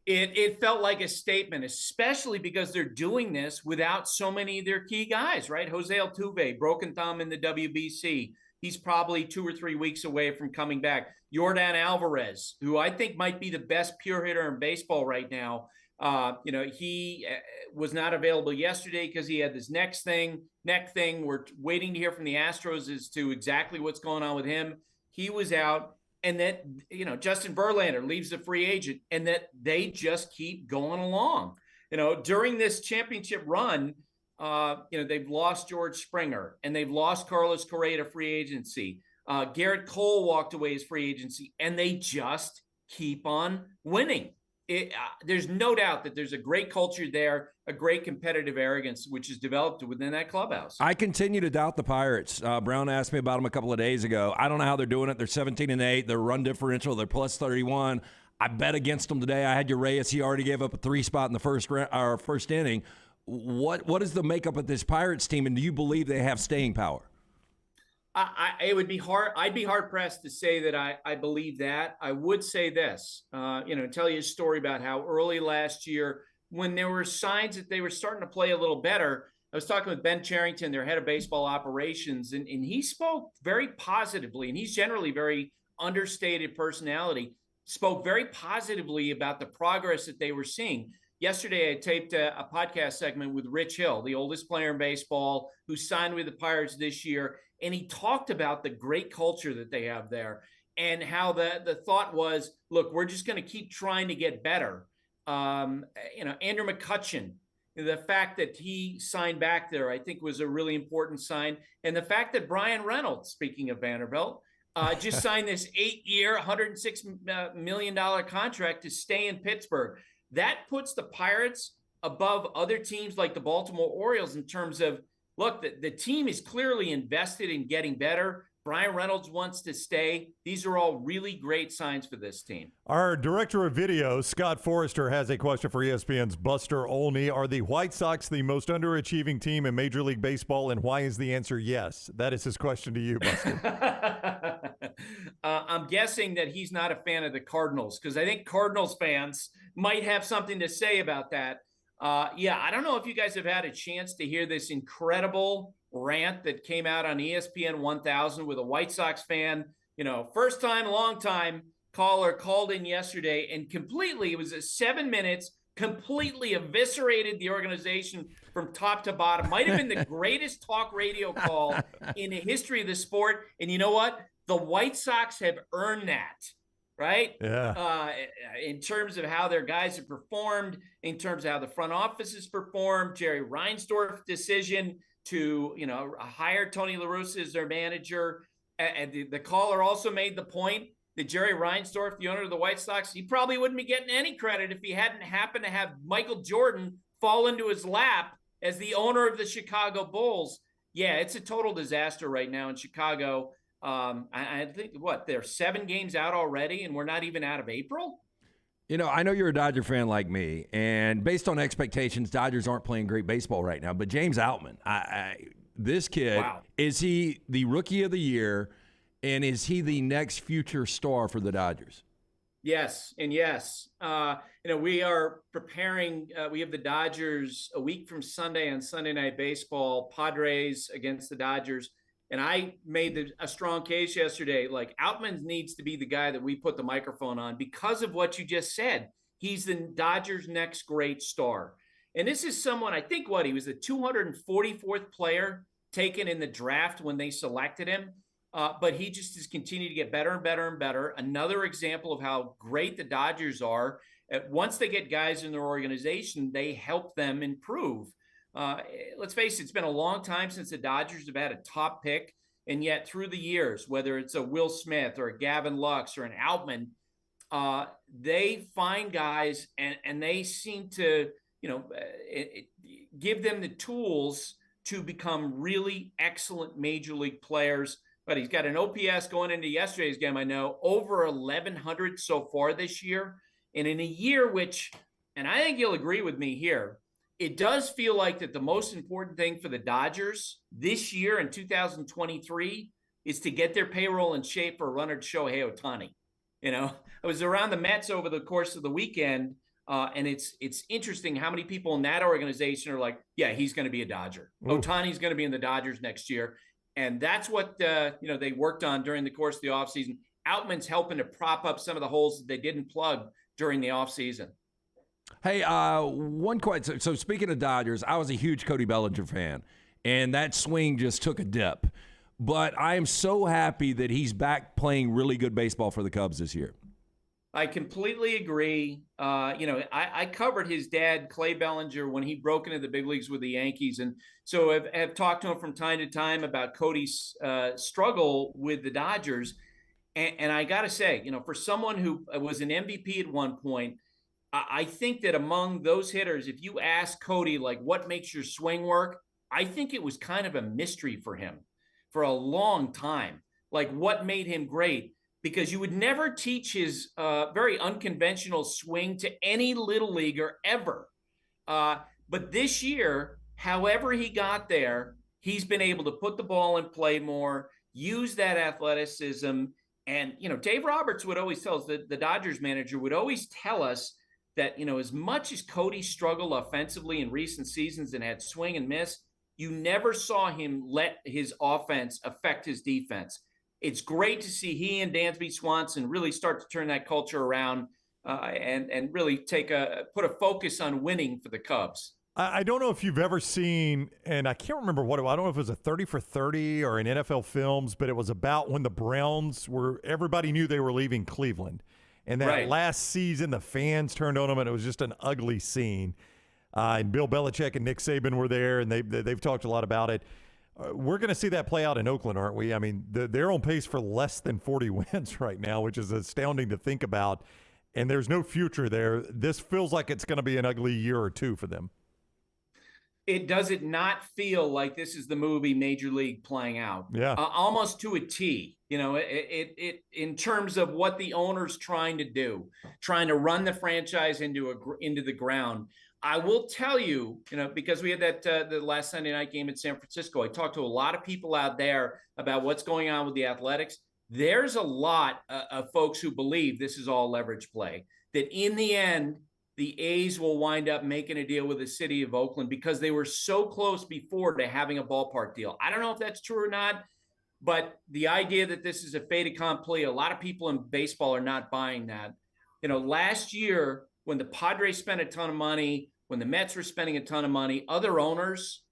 It felt like a statement, especially because they're doing this without so many of their key guys, right? Jose Altuve, broken thumb in the WBC. He's probably 2 or 3 weeks away from coming back. Yordan Alvarez, who I think might be the best pure hitter in baseball right now. He was not available yesterday because he had this neck thing. We're waiting to hear from the Astros as to exactly what's going on with him. He was out. And that, Justin Verlander leaves the free agent, and that they just keep going along. During this championship run, they've lost George Springer, and they've lost Carlos Correa to free agency. Garrett Cole walked away as free agency, and they just keep on winning. There's no doubt that there's a great culture there, a great competitive arrogance, which is developed within that clubhouse. I continue to doubt the Pirates. Brown asked me about them a couple of days ago. I don't know how they're doing it. They're 17-8. Their run differential, they're plus 31. I bet against them today. I had Urias. He already gave up a 3 spot in the first inning. What is the makeup of this Pirates team, and do you believe they have staying power? It would be hard. I'd be hard pressed to say that I believe that. I would say this, tell you a story about how early last year, when there were signs that they were starting to play a little better, I was talking with Ben Charrington, their head of baseball operations, and he spoke very positively, and he's generally very understated personality, spoke very positively about the progress that they were seeing. Yesterday, I taped a podcast segment with Rich Hill, the oldest player in baseball, who signed with the Pirates this year. And he talked about the great culture that they have there and how the thought was, look, we're just going to keep trying to get better. Andrew McCutchen, the fact that he signed back there, I think was a really important sign. And the fact that Brian Reynolds, speaking of Vanderbilt, just signed this 8-year, $106 million contract to stay in Pittsburgh. That puts the Pirates above other teams like the Baltimore Orioles in terms of, look, the team is clearly invested in getting better. Brian Reynolds wants to stay. These are all really great signs for this team. Our director of video, Scott Forrester, has a question for ESPN's Buster Olney. Are the White Sox the most underachieving team in Major League Baseball, and why is the answer yes? That is his question to you, Buster. I'm guessing that he's not a fan of the Cardinals, because I think Cardinals fans might have something to say about that. I don't know if you guys have had a chance to hear this incredible rant that came out on ESPN 1000 with a White Sox fan, first time, long time caller called in yesterday and it was 7 minutes, completely eviscerated the organization from top to bottom. Might have been the greatest talk radio call in the history of the sport. And you know what? The White Sox have earned that. Right? Yeah. In terms of how their guys have performed, in terms of how the front office has performed, Jerry Reinsdorf's decision to, hire Tony La Russa as their manager. And the caller also made the point that Jerry Reinsdorf, the owner of the White Sox, he probably wouldn't be getting any credit if he hadn't happened to have Michael Jordan fall into his lap as the owner of the Chicago Bulls. Yeah, it's a total disaster right now in Chicago. I think they're 7 games out already, and we're not even out of April. I know you're a Dodger fan like me, and based on expectations, Dodgers aren't playing great baseball right now. But James Outman, this kid, is he the rookie of the year, and is he the next future star for the Dodgers? Yes, and yes. We are preparing. We have the Dodgers a week from Sunday on Sunday Night Baseball, Padres against the Dodgers. And I made a strong case yesterday, like Outman needs to be the guy that we put the microphone on because of what you just said. He's the Dodgers' next great star. And this is someone, I think he was the 244th player taken in the draft when they selected him. But he just has continued to get better and better and better. Another example of how great the Dodgers are. Once they get guys in their organization, they help them improve. Let's face it, it's been a long time since the Dodgers have had a top pick, and yet through the years, whether it's a Will Smith or a Gavin Lux or an Outman, they find guys and they seem to, give them the tools to become really excellent major league players. But he's got an OPS going into yesterday's game, I know, over 1,100 so far this year. And in a year which, and I think you'll agree with me here, it does feel like that the most important thing for the Dodgers this year in 2023 is to get their payroll in shape for a runner to Shohei Ohtani. I was around the Mets over the course of the weekend, and it's interesting how many people in that organization are like, yeah, he's going to be a Dodger. Ohtani's going to be in the Dodgers next year. And that's what, they worked on during the course of the offseason. Outman's helping to prop up some of the holes that they didn't plug during the offseason. Hey, one question. So speaking of Dodgers, I was a huge Cody Bellinger fan, and that swing just took a dip. But I am so happy that he's back playing really good baseball for the Cubs this year. I completely agree. I covered his dad, Clay Bellinger, when he broke into the big leagues with the Yankees. And so I've talked to him from time to time about Cody's struggle with the Dodgers. And I got to say, for someone who was an MVP at one point, I think that among those hitters, if you ask Cody, like, what makes your swing work, I think it was kind of a mystery for him for a long time. Like, what made him great? Because you would never teach his very unconventional swing to any little leaguer ever. But this year, however he got there, he's been able to put the ball in play more, use that athleticism. And, Dave Roberts would always tell us, the Dodgers manager would always tell us that, as much as Cody struggled offensively in recent seasons and had swing and miss, you never saw him let his offense affect his defense. It's great to see he and Dansby Swanson really start to turn that culture around and really put a focus on winning for the Cubs. I don't know if you've ever seen, and I can't remember I don't know if it was a 30 for 30 or in NFL Films, but it was about when the Browns everybody knew they were leaving Cleveland. And that last season, the fans turned on them, and it was just an ugly scene. And Bill Belichick and Nick Saban were there, and they've talked a lot about it. We're going to see that play out in Oakland, aren't we? I mean, they're on pace for less than 40 wins right now, which is astounding to think about. And there's no future there. This feels like it's going to be an ugly year or two for them. Does it not feel like this is the movie Major League playing out? Yeah. Almost to a T. It in terms of what the owner's trying to do, trying to run the franchise into the ground. I will tell you, because we had that the last Sunday night game in San Francisco, I talked to a lot of people out there about what's going on with the Athletics. There's a lot of folks who believe this is all leverage play, that in the end, the A's will wind up making a deal with the city of Oakland because they were so close before to having a ballpark deal. I don't know if that's true or not, but the idea that this is a fait accompli, a lot of people in baseball are not buying that. Last year, when the Padres spent a ton of money, when the Mets were spending a ton of money, other owners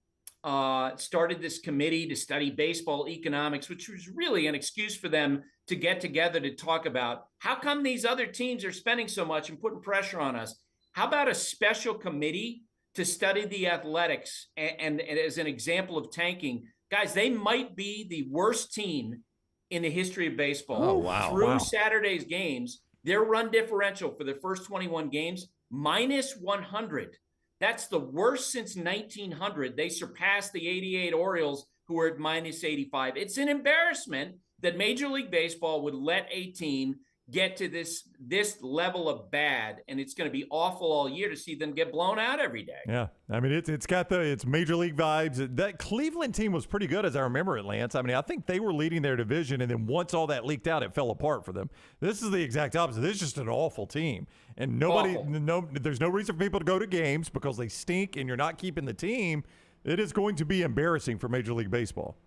started this committee to study baseball economics, which was really an excuse for them to get together to talk about how come these other teams are spending so much and putting pressure on us. How about a special committee to study the Athletics and as an example of tanking? Guys, they might be the worst team in the history of baseball. Oh, wow. Through Saturday's games, their run differential for the first 21 games, minus 100. That's the worst since 1900. They surpassed the 88 Orioles, who were at minus 85. It's an embarrassment that Major League Baseball would let a team get to this level of bad, and it's going to be awful all year to see them get blown out every day. Yeah, I mean it's got it's Major League vibes. That Cleveland team was pretty good, as I remember it, Lance. I mean, I think they were leading their division, and then once all that leaked out, it fell apart for them. This is the exact opposite. This is just an awful team, and there's no reason for people to go to games because they stink, and you're not keeping the team. It is going to be embarrassing for Major League Baseball.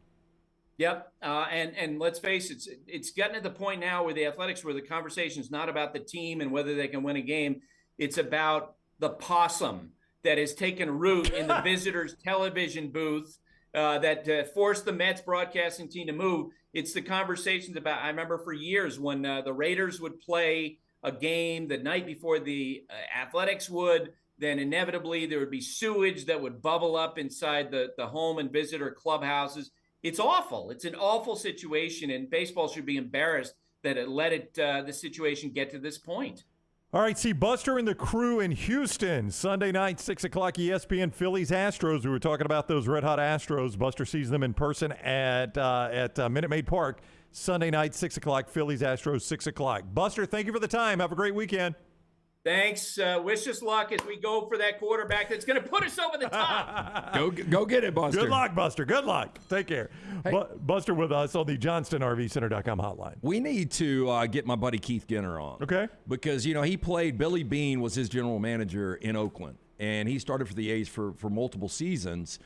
Yep, and let's face it, it's gotten to the point now where the Athletics, where the conversation is not about the team and whether they can win a game. It's about the possum that has taken root in the visitors' television booth that forced the Mets broadcasting team to move. It's the conversations about, I remember for years when the Raiders would play a game the night before the Athletics would, then inevitably there would be sewage that would bubble up inside the home and visitor clubhouses. It's awful. It's an awful situation, and baseball should be embarrassed that it let the situation get to this point. All right, see Buster and the crew in Houston Sunday night, 6 o'clock, ESPN. Phillies Astros. We were talking about those red hot Astros. Buster sees them in person at Minute Maid Park Sunday night, 6 o'clock. Phillies Astros, 6 o'clock. Buster, thank you for the time. Have a great weekend. Thanks. Wish us luck as we go for that quarterback that's going to put us over the top. Go get it, Buster. Good luck, Buster. Good luck. Take care. Hey. Buster with us on the JohnstonRVCenter.com hotline. We need to get my buddy Keith Ginner on. Okay. Because, he played, Billy Beane was his general manager in Oakland, and he started for the A's for multiple seasons,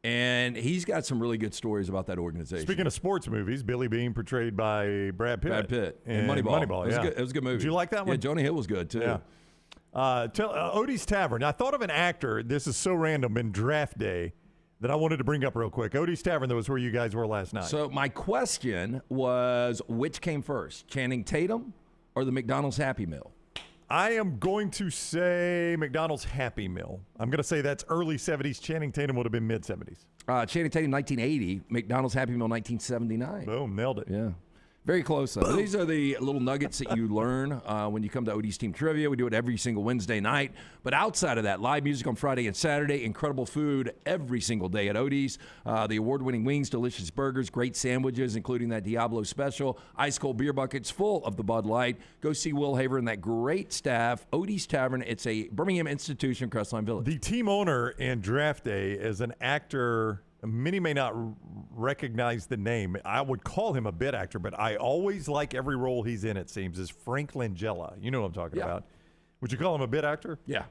and he's got some really good stories about that organization. Speaking of sports movies, Billy Beane portrayed by Brad Pitt. And Moneyball. Yeah. It was a good movie. Did you like that one? Yeah, Jonah Hill was good, too. Yeah. Odie's Tavern. I thought of an actor. This is so random in draft day that I wanted to bring up real quick. Odie's Tavern, that was where you guys were last night. So my question was, which came first, Channing Tatum or the McDonald's Happy Meal? I am going to say McDonald's Happy Meal. I'm going to say that's early 70s. Channing Tatum would have been mid-70s. Channing Tatum, 1980. McDonald's Happy Meal, 1979. Boom, nailed it. Yeah. Very close, though. These are the little nuggets that you learn when you come to Odie's Team Trivia. We do it every single Wednesday night. But outside of that, live music on Friday and Saturday, incredible food every single day at Odie's. The award-winning wings, delicious burgers, great sandwiches, including that Diablo special, ice-cold beer buckets full of the Bud Light. Go see Will Haver and that great staff. Odie's Tavern, it's a Birmingham institution, Crestline Village. The team owner in draft day is an actor. Many may not recognize the name. I would call him a bit actor, but I always like every role he's in, it seems, is Frank Langella. You know what I'm talking about. Would you call him a bit actor? Yeah.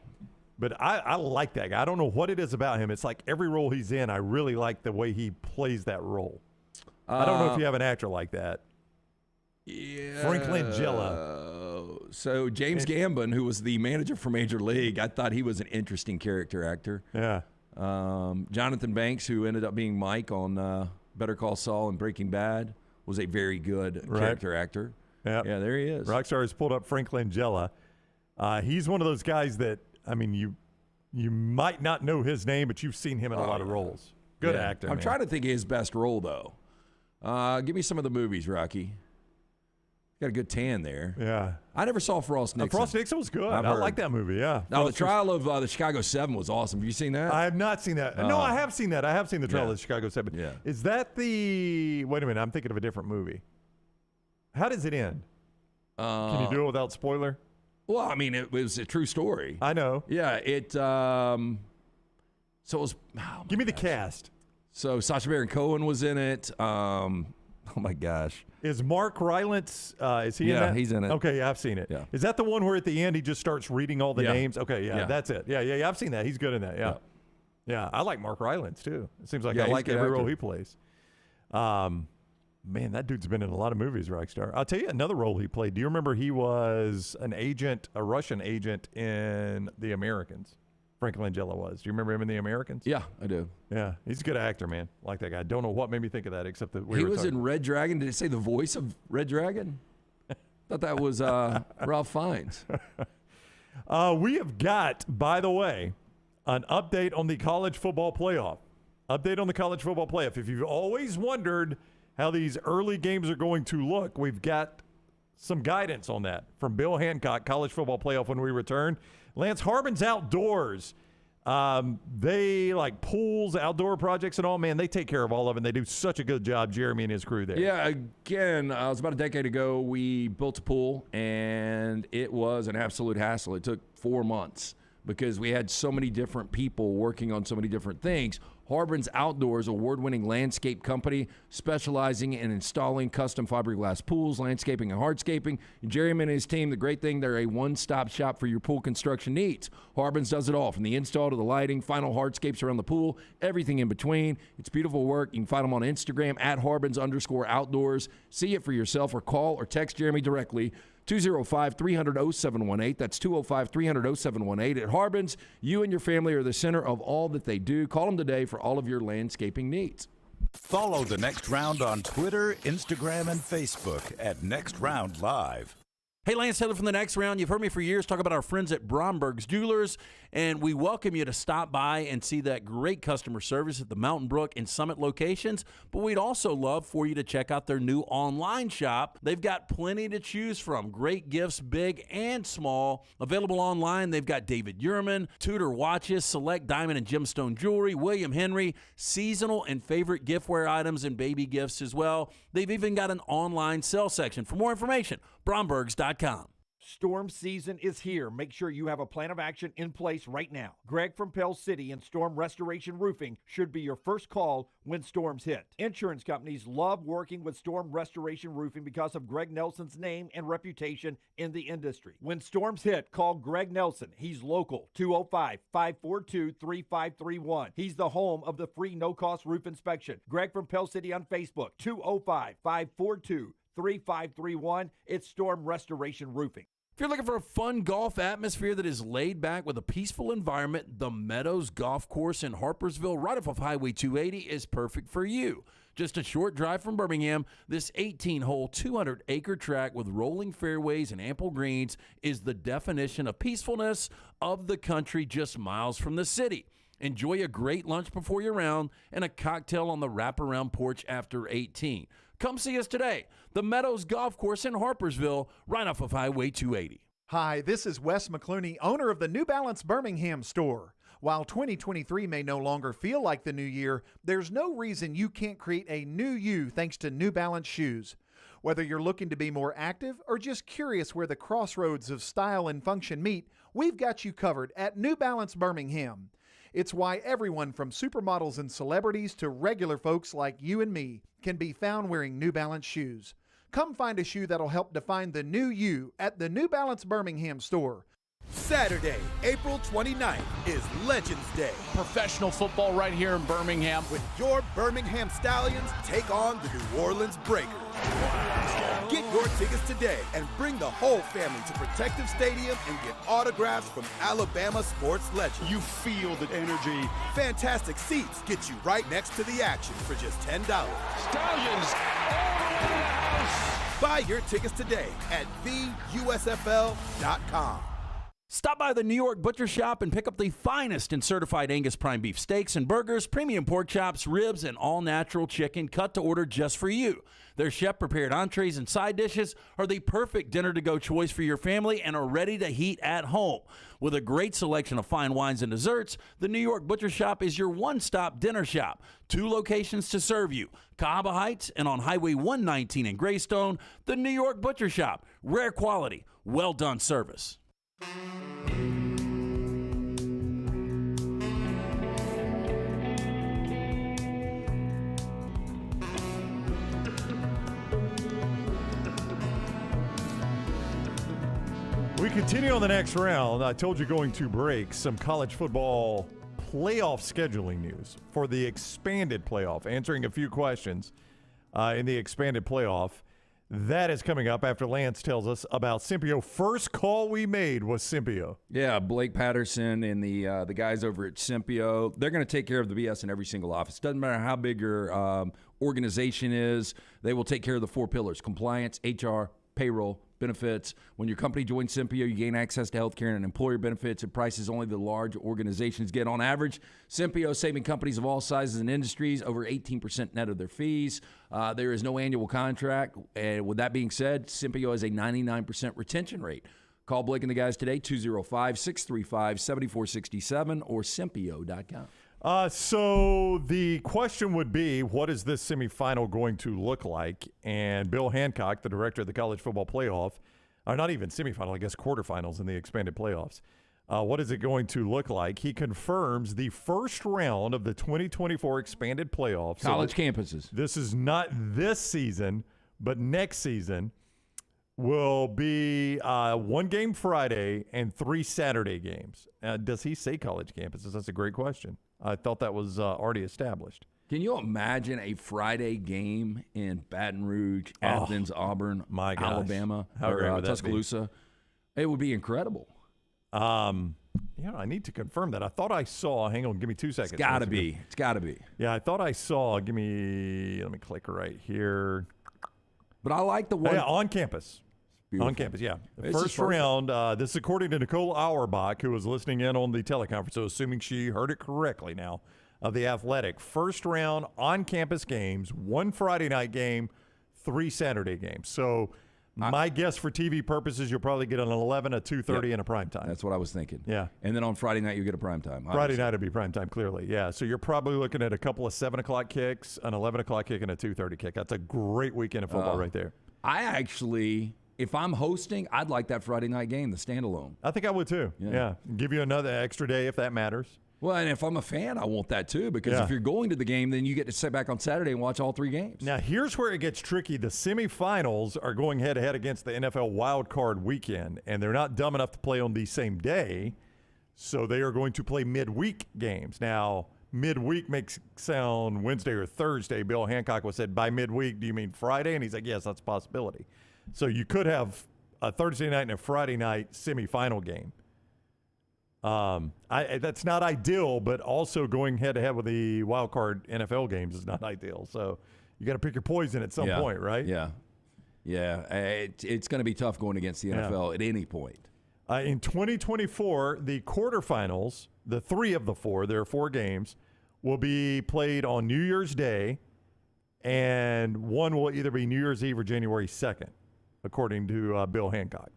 But I like that guy. I don't know what it is about him. It's like every role he's in, I really like the way he plays that role. I don't know if you have an actor like that. Yeah. Frank Langella. So James Gambon, who was the manager for Major League, I thought he was an interesting character actor. Yeah. Jonathan Banks, who ended up being Mike on Better Call Saul and Breaking Bad, was a very good character actor. Yeah, there he is. Rockstar has pulled up Frank Langella. He's one of those guys that, I mean, you might not know his name, but you've seen him in a lot of roles. Good actor. I'm trying to think of his best role, though. Give me some of the movies, Rocky. Got a good tan there. Yeah. I never saw Frost Nixon. Frost Nixon was good. I like that movie, yeah. Now, the trial of the Chicago 7 was awesome. Have you seen that? I have not seen that. No, I have seen that. I have seen the trial of the Chicago 7. Yeah. Is that the – wait a minute. I'm thinking of a different movie. How does it end? Can you do it without spoiler? Well, I mean, it was a true story. I know. Yeah, so it was give me the cast. So Sacha Baron Cohen was in it. Oh my gosh! Is Mark Rylance? Is he in that? Yeah, he's in it. Okay, yeah, I've seen it. Yeah. Is that the one where at the end he just starts reading all the names? Okay, yeah, that's it. Yeah, I've seen that. He's good in that. Yeah. I like Mark Rylance too. It seems like I like every role he plays. Man, that dude's been in a lot of movies, Rockstar. I'll tell you another role he played. Do you remember he was an agent, a Russian agent in The Americans? Frank Langella was. Do you remember him in The Americans? Yeah, I do. Yeah, he's a good actor, man. Like that guy. Don't know what made me think of that, except that he was in Red Dragon. Did it say the voice of Red Dragon? Thought that was Ralph Fiennes. We have got, by the way, an update on the college football playoff. If you've always wondered how these early games are going to look, we've got some guidance on that from Bill Hancock, College Football Playoff, when we return. Lance, Harbin's Outdoors, they like pools, outdoor projects and all. Man, they take care of all of it, and they do such a good job, Jeremy and his crew there. Yeah, again, it was about a decade ago. We built a pool, and it was an absolute hassle. It took 4 months because we had so many different people working on so many different things. Harbin's Outdoors, award-winning landscape company specializing in installing custom fiberglass pools, landscaping, and hardscaping. Jeremy and his team, the great thing, they're a one-stop shop for your pool construction needs. Harbin's does it all, from the install to the lighting, final hardscapes around the pool, everything in between. It's beautiful work. You can find them on Instagram at Harbins_outdoors. See it for yourself or call or text Jeremy directly. 205-300-0718. That's 205-300-0718. At Harbin's, you and your family are the center of all that they do. Call them today for all of your landscaping needs. Follow The Next Round on Twitter, Instagram, and Facebook at Next Round Live. Hey, Lance Taylor from The Next Round. You've heard me for years talk about our friends at Bromberg's Jewelers, and we welcome you to stop by and see that great customer service at the Mountain Brook and Summit locations. But we'd also love for you to check out their new online shop. They've got plenty to choose from. Great gifts, big and small. Available online, they've got David Yurman, Tudor watches, select diamond and gemstone jewelry, William Henry, seasonal and favorite giftware items and baby gifts as well. They've even got an online sale section. For more information, Brombergs.com. Storm season is here. Make sure you have a plan of action in place right now. Greg from Pell City and Storm Restoration Roofing should be your first call when storms hit. Insurance companies love working with Storm Restoration Roofing because of Greg Nelson's name and reputation in the industry. When storms hit, call Greg Nelson. He's local, 205-542-3531. He's the home of the free no-cost roof inspection. Greg from Pell City on Facebook, 205-542-3531. It's Storm Restoration Roofing. If you're looking for a fun golf atmosphere that is laid back with a peaceful environment, the Meadows Golf Course in Harpersville, right off of Highway 280, is perfect for you. Just a short drive from Birmingham, this 18-hole, 200-acre track with rolling fairways and ample greens is the definition of peacefulness of the country just miles from the city. Enjoy a great lunch before your round and a cocktail on the wraparound porch after 18. Come see us today. The Meadows Golf Course in Harpersville, right off of Highway 280. Hi, this is Wes McClooney, owner of the New Balance Birmingham store. While 2023 may no longer feel like the new year, there's no reason you can't create a new you thanks to New Balance shoes. Whether you're looking to be more active or just curious where the crossroads of style and function meet, we've got you covered at New Balance Birmingham. It's why everyone from supermodels and celebrities to regular folks like you and me can be found wearing New Balance shoes. Come find a shoe that'll help define the new you at the New Balance Birmingham store. Saturday, April 29th is Legends Day. Professional football right here in Birmingham. When your Birmingham Stallions take on the New Orleans Breakers. Get your tickets today and bring the whole family to Protective Stadium and get autographs from Alabama sports legends. You feel the energy. Fantastic seats get you right next to the action for just $10. Stallions all the way to the house. Buy your tickets today at theusfl.com. Stop by the New York Butcher Shop and pick up the finest in certified Angus prime beef steaks and burgers, premium pork chops, ribs, and all-natural chicken cut to order just for you. Their chef-prepared entrees and side dishes are the perfect dinner-to-go choice for your family and are ready to heat at home. With a great selection of fine wines and desserts, the New York Butcher Shop is your one-stop dinner shop. 2 locations to serve you, Cahaba Heights and on Highway 119 in Greystone. The New York Butcher Shop, rare quality, well-done service. We continue on the next round. I told you going to break some college football playoff scheduling news for the expanded playoff, answering a few questions in the expanded playoff. That is coming up after Lance tells us about Simpio. First call we made was Simpio. Yeah, Blake Patterson and the guys over at Simpio, they're going to take care of the BS in every single office. Doesn't matter how big your organization is. They will take care of the 4 pillars: compliance, HR, payroll, benefits. When your company joins Simpio, you gain access to healthcare and employer benefits at prices only the large organizations get. On average, Simpio is saving companies of all sizes and industries over 18% net of their fees. There is no annual contract. And with that being said, Simpio has a 99% retention rate. Call Blake and the guys today, 205-635-7467 or Simpio.com. So the question would be, what is this semifinal going to look like? And Bill Hancock, the director of the college football playoff, or not even semifinal, I guess quarterfinals in the expanded playoffs. What is it going to look like? He confirms the first round of the 2024 expanded playoffs. College campuses. This is not this season, but next season will be 1 game Friday and 3 Saturday games. Does he say college campuses? That's a great question. I thought that was already established. Can you imagine a Friday game in Baton Rouge, Athens, Auburn, Alabama, or Tuscaloosa? It would be incredible. I need to confirm that. I thought I saw. Hang on, give me 2 seconds. It's got to be. It's got to be. Yeah, I thought I saw. Let me click right here. But I like the one on campus. Beautiful. On campus, yeah. This is First perfect. round, this is according to Nicole Auerbach, who was listening in on the teleconference, so assuming she heard it correctly now, of The Athletic. First round on-campus games, 1 Friday night game, 3 Saturday games. So my guess for TV purposes, you'll probably get an 11, a 2:30, and a prime time. That's what I was thinking. Yeah. And then on Friday night, you get a prime time. Friday night would be prime time, clearly. Yeah. So you're probably looking at a couple of 7 o'clock kicks, an 11 o'clock kick, and a 2:30 kick. That's a great weekend of football right there. I actually, if I'm hosting, I'd like that Friday night game, the standalone. I think I would too. Yeah. Give you another extra day if that matters. Well, and if I'm a fan, I want that too, because if you're going to the game, then you get to sit back on Saturday and watch all 3 games. Now, here's where it gets tricky. The semifinals are going head-to-head against the NFL wild card weekend, and they're not dumb enough to play on the same day, so they are going to play midweek games. Now, midweek makes it sound Wednesday or Thursday. Bill Hancock was said, by midweek, do you mean Friday? And he's like, yes, that's a possibility. So you could have a Thursday night and a Friday night semifinal game. That's not ideal, but also going head-to-head with the wild card NFL games is not ideal. So you got to pick your poison at some point, right? Yeah. It's going to be tough going against the NFL at any point. In 2024, the quarterfinals, the 3 of the 4, there are 4 games, will be played on New Year's Day, and one will either be New Year's Eve or January 2nd, according to Bill Hancock.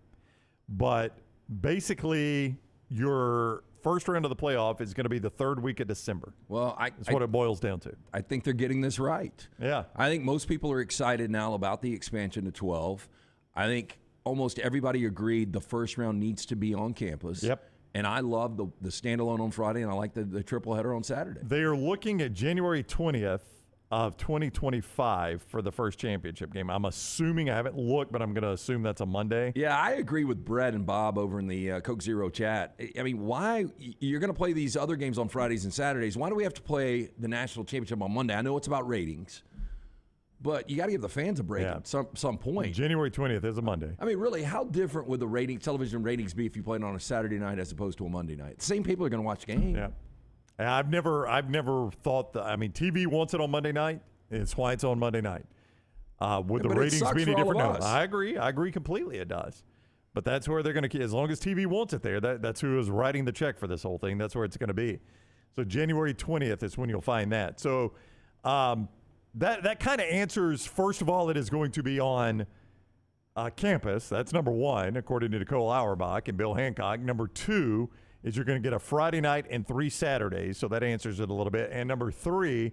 But basically, your first round of the playoff is going to be the 3rd week of December. Well, that's what it boils down to. I think they're getting this right. Yeah. I think most people are excited now about the expansion to 12. I think almost everybody agreed the first round needs to be on campus. Yep. And I love the standalone on Friday, and I like the triple header on Saturday. They are looking at January 20th of 2025 for the first championship game. I'm assuming, I haven't looked, but I'm going to assume that's a Monday. Yeah, I agree with Brett and Bob over in the Coke Zero chat. I mean, why you're going to play these other games on Fridays and Saturdays? Why do we have to play the national championship on Monday? I know it's about ratings, but you got to give the fans a break at some point. January 20th is a Monday. I mean, really, how different would the television ratings be if you played on a Saturday night as opposed to a Monday night? The same people are going to watch the game. Yeah. I've never thought that. I mean, TV wants it on Monday night. It's why it's on Monday night. Would the ratings be any different? No, I agree completely. It does. But that's where they're going to, as long as TV wants it there, that's who is writing the check for this whole thing. That's where it's going to be. So January 20th is when you'll find that. So that kind of answers, first of all, it is going to be on campus. That's number 1, according to Nicole Auerbach and Bill Hancock. Number 2 is you're going to get a Friday night and 3 Saturdays, so that answers it a little bit. And number 3,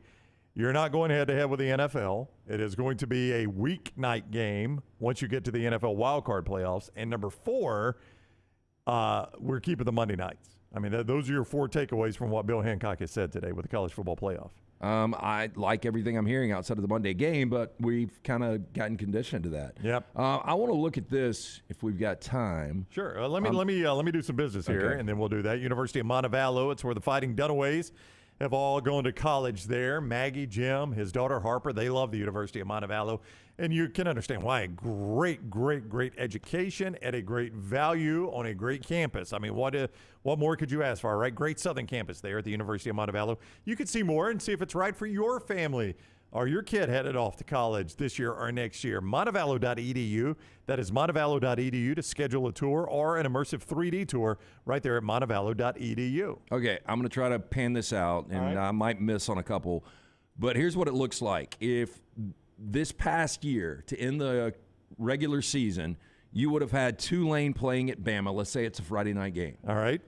you're not going head-to-head with the NFL. It is going to be a weeknight game once you get to the NFL wildcard playoffs. And number 4, we're keeping the Monday nights. I mean, those are your 4 takeaways from what Bill Hancock has said today with the college football playoff. I like everything I'm hearing outside of the Monday game, but we've kind of gotten conditioned to that. Yep. I want to look at this if we've got time. Sure. Let me do some business here, and then we'll do that. University of Montevallo. It's where the Fighting Dunaways have all gone to college there. Maggie, Jim, his daughter Harper, they love the University of Montevallo. And you can understand why. A great, great, great education at a great value on a great campus. I mean, what more could you ask for, right? Great Southern campus there at the University of Montevallo. You could see more and see if it's right for your family or your kid headed off to college this year or next year. Montevallo.edu. That is Montevallo.edu to schedule a tour or an immersive 3D tour right there at Montevallo.edu. Okay, I'm going to try to pan this out, and I might miss on a couple. But here's what it looks like. If this past year, to end the regular season, you would have had Tulane playing at Bama. Let's say it's a Friday night game. All right.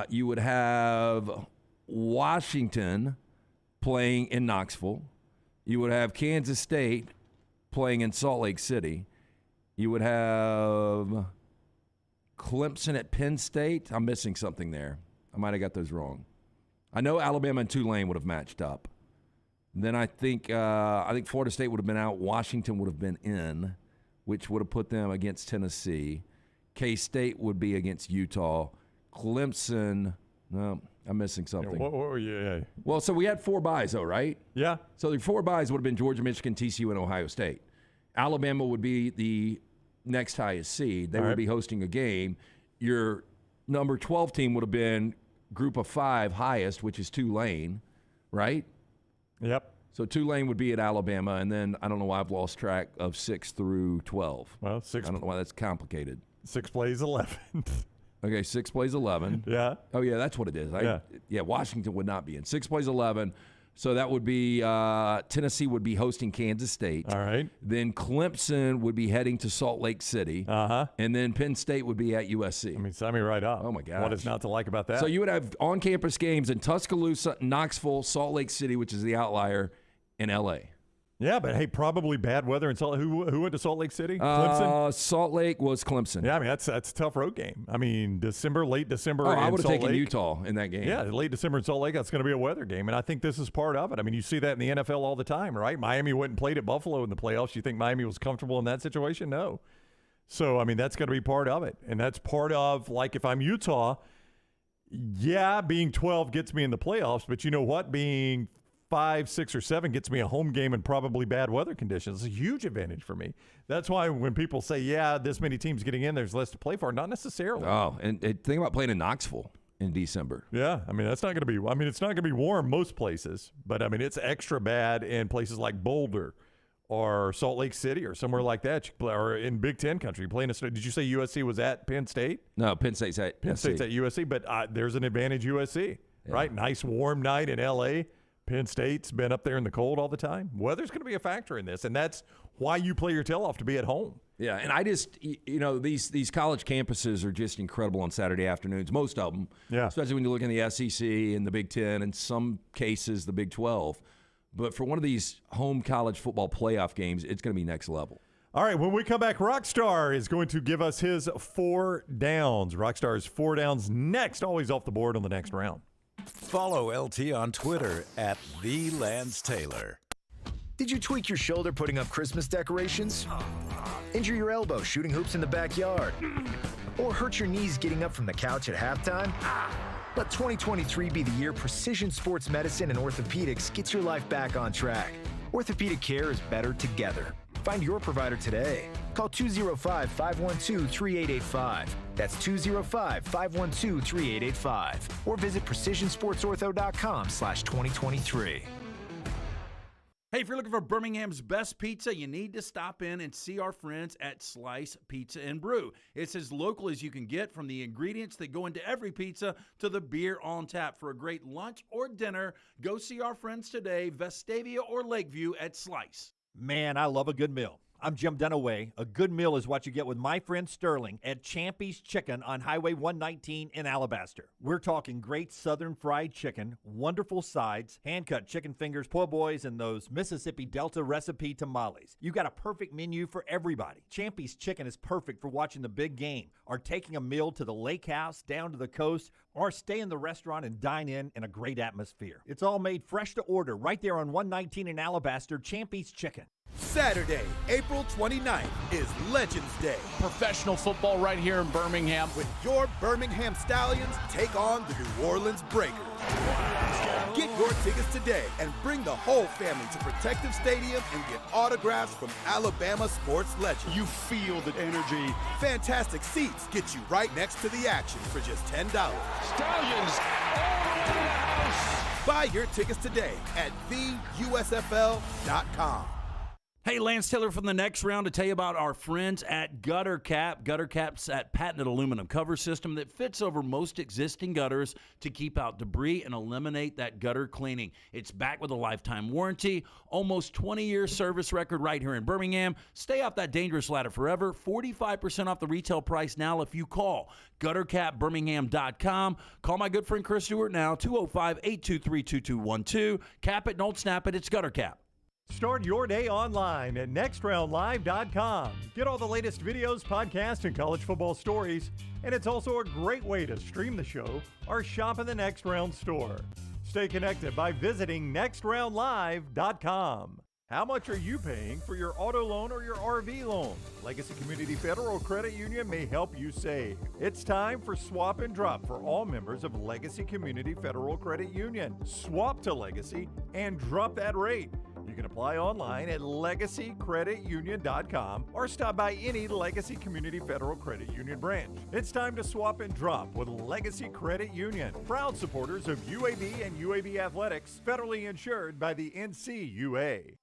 You would have Washington playing in Knoxville. You would have Kansas State playing in Salt Lake City. You would have Clemson at Penn State. I'm missing something there. I might have got those wrong. I know Alabama and Tulane would have matched up. Then I think Florida State would have been out. Washington would have been in, which would have put them against Tennessee. K-State would be against Utah. Clemson, no, I'm missing something. Yeah. Well, so we had 4 byes, though, right? Yeah. So the 4 byes would have been Georgia, Michigan, TCU, and Ohio State. Alabama would be the next highest seed. They would be hosting a game. Your number 12 team would have been group of 5 highest, which is Tulane, right? Yep. So Tulane would be at Alabama, and then I don't know why I've lost track of 6 through 12. Well, 6. I don't know why that's complicated. 6 plays 11. Okay, 6 plays 11. Yeah. Oh, yeah, that's what it is. Yeah, Washington would not be in. 6 plays 11. So that would be Tennessee would be hosting Kansas State. All right. Then Clemson would be heading to Salt Lake City. Uh-huh. And then Penn State would be at USC. I mean, sign me right up. Oh, my God. What is not to like about that? So you would have on-campus games in Tuscaloosa, Knoxville, Salt Lake City, which is the outlier, and L.A. Yeah, but hey, probably bad weather in Salt Lake. Who went to Salt Lake City? Clemson? Salt Lake was Clemson. Yeah, I mean, that's a tough road game. I mean, late December in I would have Salt taken Lake. Utah in that game. Yeah, late December in Salt Lake, that's going to be a weather game, and I think this is part of it. I mean, you see that in the NFL all the time, right? Miami went and played at Buffalo in the playoffs. You think Miami was comfortable in that situation? No. So, I mean, that's going to be part of it, and that's part of, like, if I'm Utah, yeah, being 12 gets me in the playoffs, but you know what? Being 5, 6, or 7 gets me a home game in probably bad weather conditions. It's a huge advantage for me. That's why when people say, yeah, this many teams getting in, there's less to play for, not necessarily. Oh, and think about playing in Knoxville in December. Yeah, I mean, that's not going to be, it's not going to be warm most places, but I mean, it's extra bad in places like Boulder or Salt Lake City or somewhere like that, or in Big Ten country. Did you say USC was at Penn State? No, Penn State's at USC, but there's an advantage USC, right? Nice warm night in L.A., Penn State's been up there in the cold all the time. Weather's going to be a factor in this, and that's why you play your tail off to be at home. Yeah, and I just, these college campuses are just incredible on Saturday afternoons, most of them. Yeah. Especially when you look in the SEC and the Big Ten, in some cases the Big 12. But for one of these home college football playoff games, it's going to be next level. All right, when we come back, Rockstar is going to give us his 4 downs. Rockstar's 4 downs next, always off the board on the next round. Follow LT on Twitter at @TheLanceTaylor. Did you tweak your shoulder putting up Christmas decorations? Injure your elbow shooting hoops in the backyard? Or hurt your knees getting up from the couch at halftime? Let 2023 be the year precision sports medicine and orthopedics gets your life back on track. Orthopedic care is better together. Find your provider today. Call 205-512-3885. That's 205-512-3885. Or visit precisionsportsortho.com/2023. Hey, if you're looking for Birmingham's best pizza, you need to stop in and see our friends at Slice Pizza and Brew. It's as local as you can get, from the ingredients that go into every pizza to the beer on tap. For a great lunch or dinner, go see our friends today, Vestavia or Lakeview at Slice. Man, I love a good meal. I'm Jim Dunaway. A good meal is what you get with my friend Sterling at Champy's Chicken on Highway 119 in Alabaster. We're talking great southern fried chicken, wonderful sides, hand-cut chicken fingers, po' boys, and those Mississippi Delta recipe tamales. You got a perfect menu for everybody. Champy's Chicken is perfect for watching the big game, or taking a meal to the lake house, down to the coast, or stay in the restaurant and dine in a great atmosphere. It's all made fresh to order right there on 119 in Alabaster. Champy's Chicken. Saturday, April 29th is Legends Day. Professional football right here in Birmingham. When your Birmingham Stallions take on the New Orleans Breakers. Get your tickets today and bring the whole family to Protective Stadium and get autographs from Alabama sports legends. You feel the energy. Fantastic seats get you right next to the action for just $10. Stallions all the way to the house. Buy your tickets today at theusfl.com. Hey, Lance Taylor from the next round to tell you about our friends at Gutter Cap. Gutter Cap's that patented aluminum cover system that fits over most existing gutters to keep out debris and eliminate that gutter cleaning. It's backed with a lifetime warranty, almost 20-year service record right here in Birmingham. Stay off that dangerous ladder forever. 45% off the retail price now if you call GutterCapBirmingham.com. Call my good friend Chris Stewart now, 205-823-2212. Cap it, don't snap it. It's Gutter Cap. Start your day online at nextroundlive.com. Get all the latest videos, podcasts, and college football stories. And it's also a great way to stream the show or shop in the Next Round store. Stay connected by visiting nextroundlive.com. How much are you paying for your auto loan or your RV loan? Legacy Community Federal Credit Union may help you save. It's time for Swap and Drop for all members of Legacy Community Federal Credit Union. Swap to Legacy and drop that rate. You can apply online at legacycreditunion.com or stop by any Legacy Community Federal Credit Union branch. It's time to swap and drop with Legacy Credit Union, proud supporters of UAB and UAB Athletics, federally insured by the NCUA.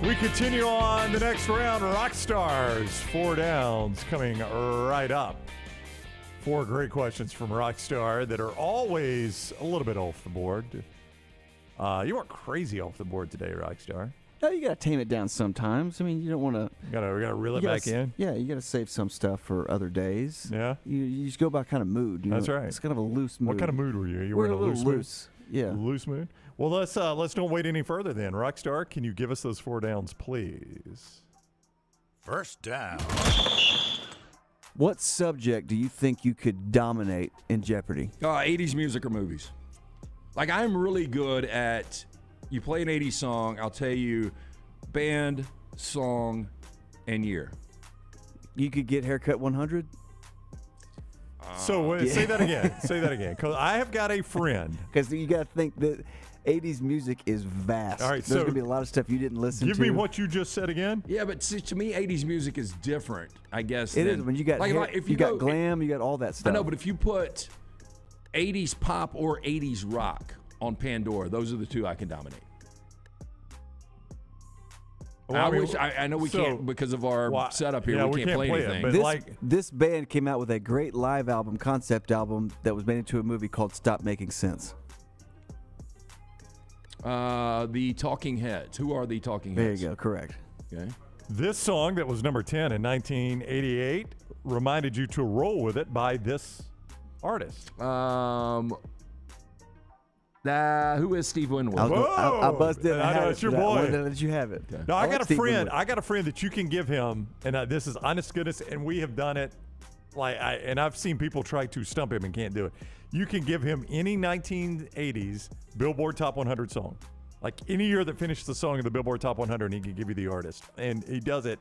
We continue on the next round. Rock Stars, 4 downs coming right up. 4 great questions from Rockstar that are always a little bit off the board. You weren't crazy off the board today, Rockstar. No, you got to tame it down sometimes. I mean, you don't want to. We gotta reel it back in. Yeah, you got to save some stuff for other days. Yeah. You just go by kind of mood. That's right. It's kind of a loose mood. What kind of mood were you? You We're were in a a little loose loose. mood? Yeah. Loose mood? Well, let's don't wait any further then. Rockstar, can you give us those 4 downs, please? First down. What subject do you think you could dominate in Jeopardy? 80s music or movies. Like, I'm really good at, you play an 80s song, I'll tell you band, song, and year. You could get Haircut 100? So say that again. Say that again. Because I have got a friend. Because you got to think that 80s music is vast. All right, There's going to be a lot of stuff you didn't listen to. Give me what you just said again. Yeah, but see, to me, 80s music is different, I guess. It is. When you got if you got glam, you got all that stuff. I know, but if you put 80s pop or 80s rock on Pandora, those are the 2 I can dominate. Well, I know we can't because of our setup here. Yeah, we can't play anything. This band came out with a great live album, concept album that was made into a movie called Stop Making Sense. The Talking Heads. Who are the Talking Heads? There you go. Correct. Okay. This song that was number 10 in 1988 reminded you to roll with it by this artist. Who is Steve Winwood? I buzzed in. I know it's your boy. I let you have it. Okay. No, I got a friend. I got a friend that you can give him, and this is honest goodness, and we have done it. And I've seen people try to stump him and can't do it. You can give him any 1980s Billboard Top 100 song, like any year that finished the song in the Billboard Top 100, and he can give you the artist, and he does it.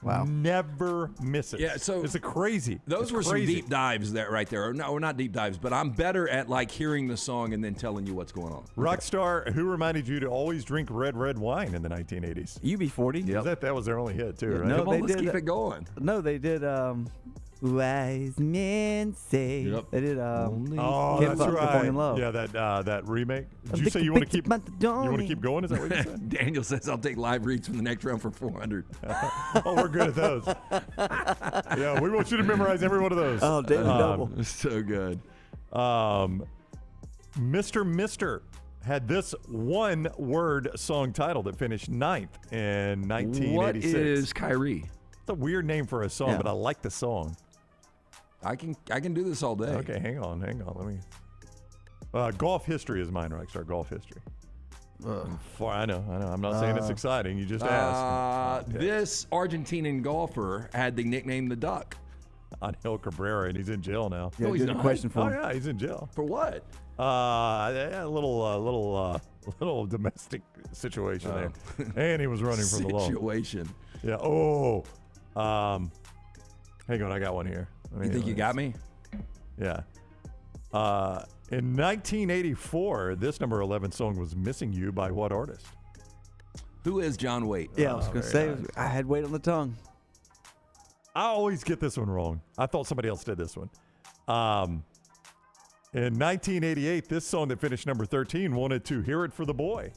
Wow. Never misses. Yeah, so it's crazy. Those were some deep dives right there. No, not deep dives, but I'm better at like hearing the song and then telling you what's going on. Rockstar, who reminded you to always drink red wine in the 1980s? UB40. Yeah, that was their only hit too, right? No, let's keep it going. No, they did. Wise men say. Yep. They did. That's right. In Love. Yeah, that remake. Did you say you want to keep? You want to keep going? Is that what you said? Daniel says I'll take live reads from the next round for 400. Oh, we're good at those. Yeah, we want you to memorize every one of those. Oh, David Double. So good. Mr. had this one-word song title that finished 9th in 1986. What is Kyrie? It's a weird name for a song, but I like the song. I can do this all day. Okay, hang on. Let me. Golf history is mine, Rockstar. Golf history. I know. I'm not saying it's exciting. You just asked. This Argentinian golfer had the nickname the Duck. Angel Cabrera, and he's in jail now. Yeah, good question for him. Oh yeah, he's in jail for what? A little domestic situation there, and he was running from the law. Situation. Yeah. Oh. Hang on, I got one here. You think you got me? Yeah. In 1984, this number 11 song was "Missing You" by what artist? Who is John Waite? Yeah, I was going to say, I had weight on the tongue. I always get this one wrong. I thought somebody else did this one. In 1988, this song that finished number 13 wanted to hear it for the boy.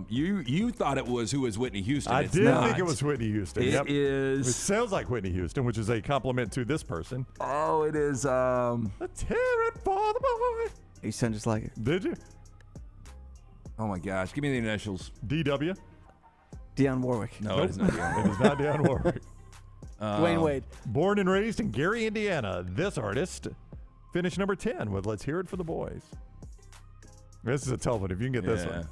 You thought it was who is Whitney Houston. I did think it was Whitney Houston. It is. It sounds like Whitney Houston, which is a compliment to this person. Oh, it is. Let's hear it for the boy. You sound just like it. Did you? Oh my gosh! Give me the initials. DW. Dionne Warwick. No, it is not Dionne. It is not Dionne Warwick. Dwayne Wade. Born and raised in Gary, Indiana, this artist finished number 10 with "Let's Hear It for the Boys." This is a tough one. If you can get this one.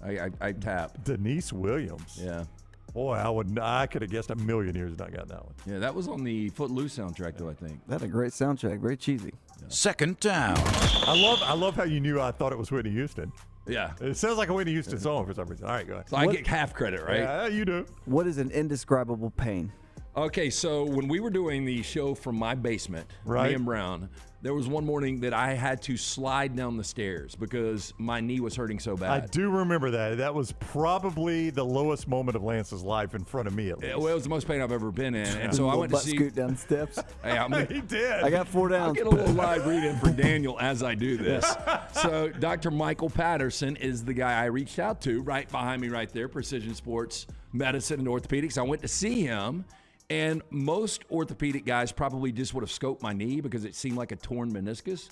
I tap. Denise Williams. Yeah. Boy, I could have guessed a million years not gotten that one. Yeah, that was on the Footloose soundtrack, though, I think. That had a great soundtrack. Very cheesy. Second down. I love how you knew I thought it was Whitney Houston. Yeah. It sounds like a Whitney Houston song for some reason. All right, go ahead. So I get half credit, right? Yeah, you do. What is an indescribable pain? Okay, so when we were doing the show from my basement, me and Brown, there was one morning that I had to slide down the stairs because my knee was hurting so bad. I do remember that. That was probably the lowest moment of Lance's life in front of me, at least. Well, it was the most pain I've ever been in, and so I went to see. Scoot down the steps. Hey, he did. I got 4 downs. I'll get a little live reading for Daniel as I do this. So Dr. Michael Patterson is the guy I reached out to, right behind me, right there, Precision Sports Medicine and Orthopedics. I went to see him. And most orthopedic guys probably just would have scoped my knee because it seemed like a torn meniscus,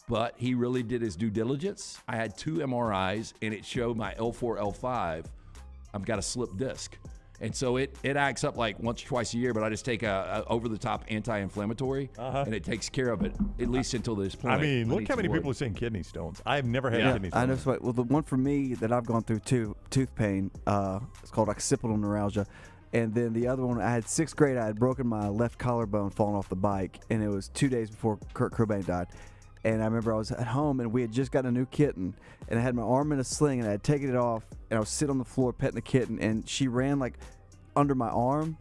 but he really did his due diligence. I had 2 MRIs, and it showed my L4, L5. I've got a slip disc. And so it acts up like once or twice a year, but I just take a over-the-top anti-inflammatory, and it takes care of it, at least until this point. I mean, look how many people are saying kidney stones. I've never had kidney stones. I know. So, well, the one for me that I've gone through tooth pain, it's called occipital neuralgia. And then the other one, I had 6th grade. I had broken my left collarbone falling off the bike, and it was 2 days before Kurt Cobain died. And I remember I was at home, and we had just got a new kitten, and I had my arm in a sling, and I had taken it off, and I was sitting on the floor petting the kitten, and she ran like under my arm,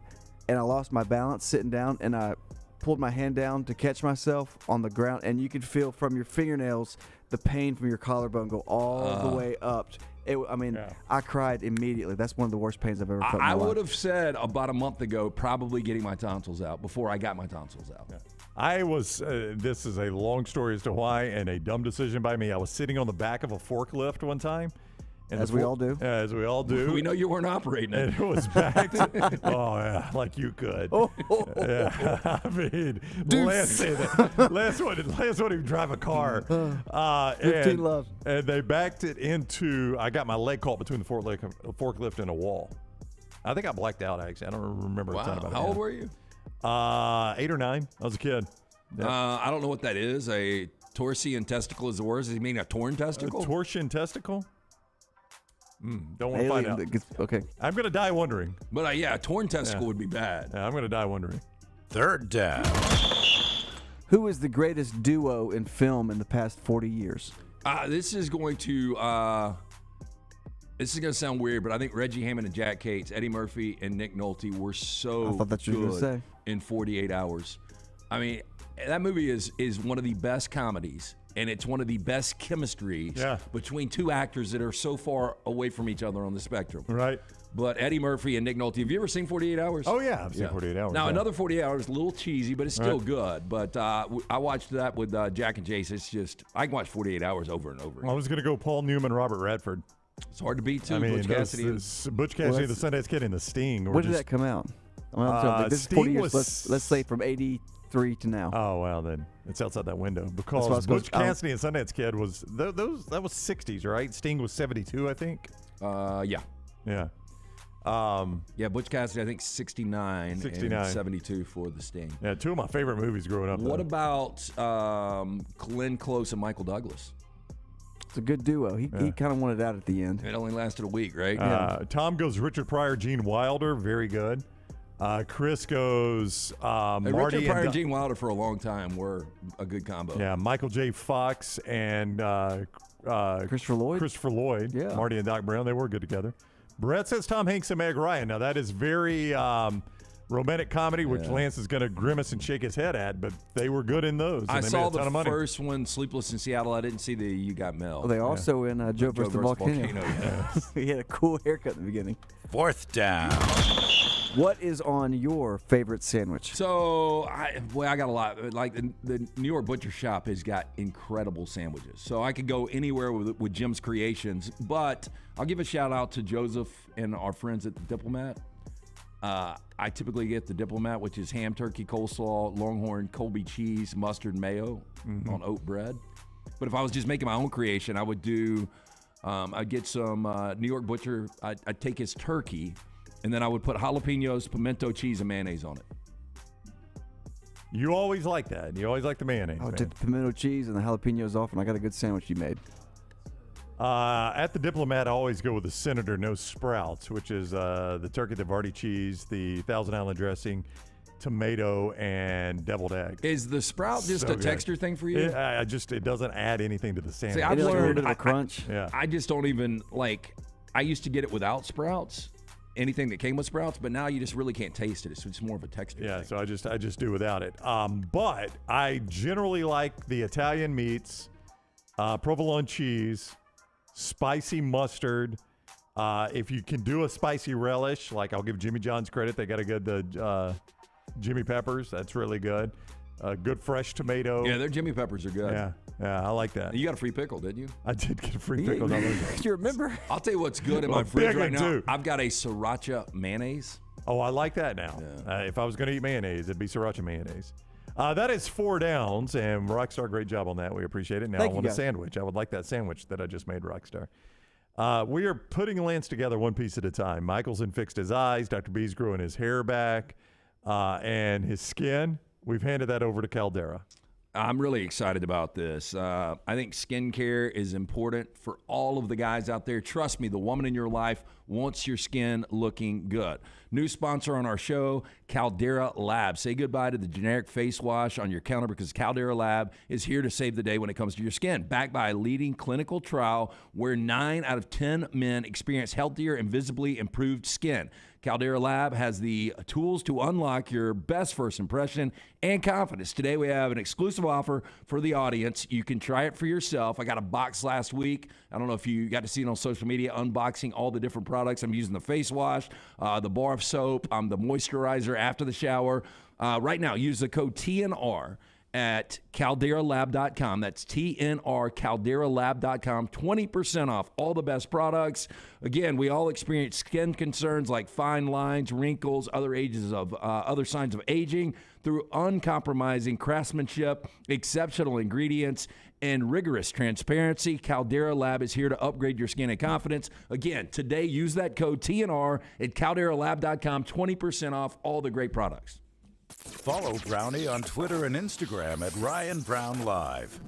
and I lost my balance sitting down, and I pulled my hand down to catch myself on the ground, and you could feel from your fingernails the pain from your collarbone go all the way up. I cried immediately. That's one of the worst pains I've ever felt in my I life. would have said about a month ago, probably getting my tonsils out before I got my tonsils out. Yeah. I was, this is a long story as to why, and a dumb decision by me. I was sitting on the back of a forklift one time. And as we all do. As we all do. We know you weren't operating it. And it was backed. Oh, yeah, like you could. Yeah, I mean, Lance wouldn't even drive a car. 15 love. And they backed it into, I got my leg caught between the forklift and a wall. I think I blacked out, actually. I don't remember a ton about it. How old were you? 8 or 9. I was a kid. Yep. I don't know what that is. A torsion testicle is the worst. Does he mean a torn testicle? A torsion testicle? Don't want to find out. Okay. I'm going to die wondering. But a torn testicle would be bad. Yeah, I'm going to die wondering. 3rd down. Who is the greatest duo in film in the past 40 years? This is going to sound weird, but I think Reggie Hammond and Jack Cates, Eddie Murphy and Nick Nolte were so I thought that's what you were good gonna say. in 48 Hours. I mean, that movie is one of the best comedies. And it's one of the best chemistries between 2 actors that are so far away from each other on the spectrum. Right. But Eddie Murphy and Nick Nolte. Have you ever seen 48 Hours? Oh, yeah. I've seen 48 Hours. Now, another 48 Hours, a little cheesy, but it's still good. But I watched that with Jack and Jace. It's just, I can watch 48 Hours over and over. I was going to go Paul Newman, Robert Redford. It's hard to beat, too. I mean, Butch Cassidy. Butch Cassidy, the Sundance Kid, and The Sting. When did that come out? This is 40 years. Let's say from 83 to now. Oh, well, then it's outside that window. Because Butch Cassidy and Sundance Kid was, that was 60s, right? Sting was 72, I think. Yeah. Yeah. Butch Cassidy, I think 69 and 72 for The Sting. Yeah, 2 of my favorite movies growing up. What about Glenn Close and Michael Douglas? It's a good duo. He kind of wanted out at the end. It only lasted a week, right? Tom goes Richard Pryor, Gene Wilder. Very good. Chris goes Marty Richard Pryor and Gene Wilder for a long time were a good combo. Yeah, Michael J. Fox and Christopher Lloyd. Christopher Lloyd. Yeah. Marty and Doc Brown. They were good together. Brett says Tom Hanks and Meg Ryan. Now, that is very romantic comedy, which Lance is going to grimace and shake his head at, but they were good in those. I saw the first one, Sleepless in Seattle. I didn't see the You Got Mail. Well, they also in Joe vs. the Volcano. He had a cool haircut in the beginning. 4th down. What is on your favorite sandwich? So, I got a lot. Like the New York Butcher Shop has got incredible sandwiches. So I could go anywhere with Jim's Creations, but I'll give a shout out to Joseph and our friends at the Diplomat. I typically get the Diplomat, which is ham, turkey, coleslaw, Longhorn, Colby cheese, mustard, mayo on oat bread. But if I was just making my own creation, I would do, I'd get some New York Butcher. I'd take his turkey, and then I would put jalapenos, pimento cheese, and mayonnaise on it. You always like that. You always like the mayonnaise. I would take the pimento cheese and the jalapenos off, and I got a good sandwich you made. At the Diplomat, I always go with the Senator No Sprouts, which is the turkey, the Vardy cheese, the Thousand Island dressing, tomato, and deviled egg. Is the sprout just a texture thing for you? It doesn't add anything to the sandwich. See, I've learned a little bit of a crunch. I just don't even like. I used to get it without sprouts, anything that came with sprouts, but now you just really can't taste it. It's just more of a texture. Yeah, thing. so I just do without it. But I generally like the Italian meats, provolone cheese, spicy mustard. If you can do a spicy relish, like I'll give Jimmy John's credit, they got a good Jimmy Peppers. That's really good. Good fresh tomato. Yeah, their Jimmy Peppers are good. Yeah, I like that. You got a free pickle, didn't you? I did get a free pickle. You remember? I'll tell you what's good in my fridge right now. I've got a sriracha mayonnaise. Oh, I like that now. Yeah. If I was going to eat mayonnaise, it'd be siracha mayonnaise. That is 4 downs, and Rockstar, great job on that. We appreciate it. Now I want a sandwich. I would like that sandwich that I just made, Rockstar. We are putting Lance together one piece at a time. Michelson fixed his eyes. Dr. B's growing his hair back and his skin. We've handed that over to Caldera. I'm really excited about this. I think skincare is important for all of the guys out there. Trust me, the woman in your life wants your skin looking good. New sponsor on our show, Caldera Lab. Say goodbye to the generic face wash on your counter because Caldera Lab is here to save the day when it comes to your skin. Backed by a leading clinical trial where 9 out of 10 men experience healthier and visibly improved skin. Caldera Lab has the tools to unlock your best first impression and confidence. Today we have an exclusive offer for the audience. You can try it for yourself. I got a box last week. I don't know if you got to see it on social media, unboxing all the different products. I'm using the face wash, the bar of soap, the moisturizer after the shower. Right now, use the code TNR at calderalab.com. That's TNR, calderalab.com. 20% off all the best products. Again, we all experience skin concerns like fine lines, wrinkles, other signs of aging. Through uncompromising craftsmanship, exceptional ingredients, and rigorous transparency, Caldera Lab is here to upgrade your skin and confidence. Again, today, use that code TNR at calderalab.com. 20% off all the great products. Follow Brownie on Twitter and Instagram at Ryan Brown Live.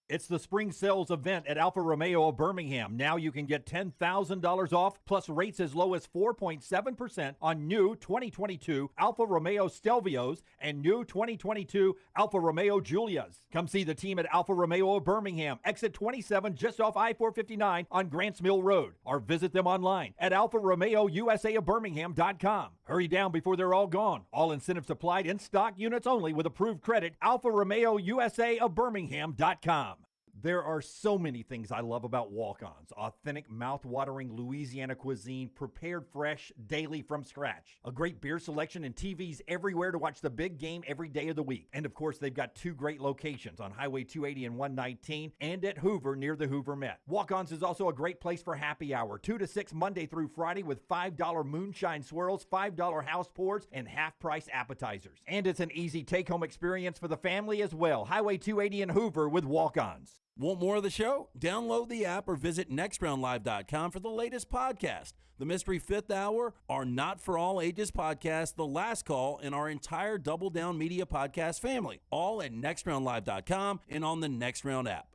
It's the spring sales event at Alfa Romeo of Birmingham. Now you can get $10,000 off plus rates as low as 4.7% on new 2022 Alfa Romeo Stelvios and new 2022 Alfa Romeo Giulias. Come see the team at Alfa Romeo of Birmingham, exit 27 just off I-459 on Grants Mill Road, or visit them online at alfaromeousa.birmingham.com. Hurry down before they're all gone. All incentives applied, in stock units only with approved credit. alfaromeousa.birmingham.com. There are so many things I love about Walk-Ons. Authentic, mouth-watering Louisiana cuisine, prepared fresh, daily from scratch. A great beer selection and TVs everywhere to watch the big game every day of the week. And of course, they've got 2 great locations on Highway 280 and 119 and at Hoover near the Hoover Met. Walk-Ons is also a great place for happy hour, 2 to 6 Monday through Friday with $5 moonshine swirls, $5 house pours, and half-price appetizers. And it's an easy take-home experience for the family as well. Highway 280 and Hoover with Walk-Ons. Want more of the show? Download the app or visit nextroundlive.com for the latest podcast. The Mystery Fifth Hour, our Not For All Ages podcast, The Last Call, and our entire Double Down Media podcast family. All at nextroundlive.com and on the Next Round app.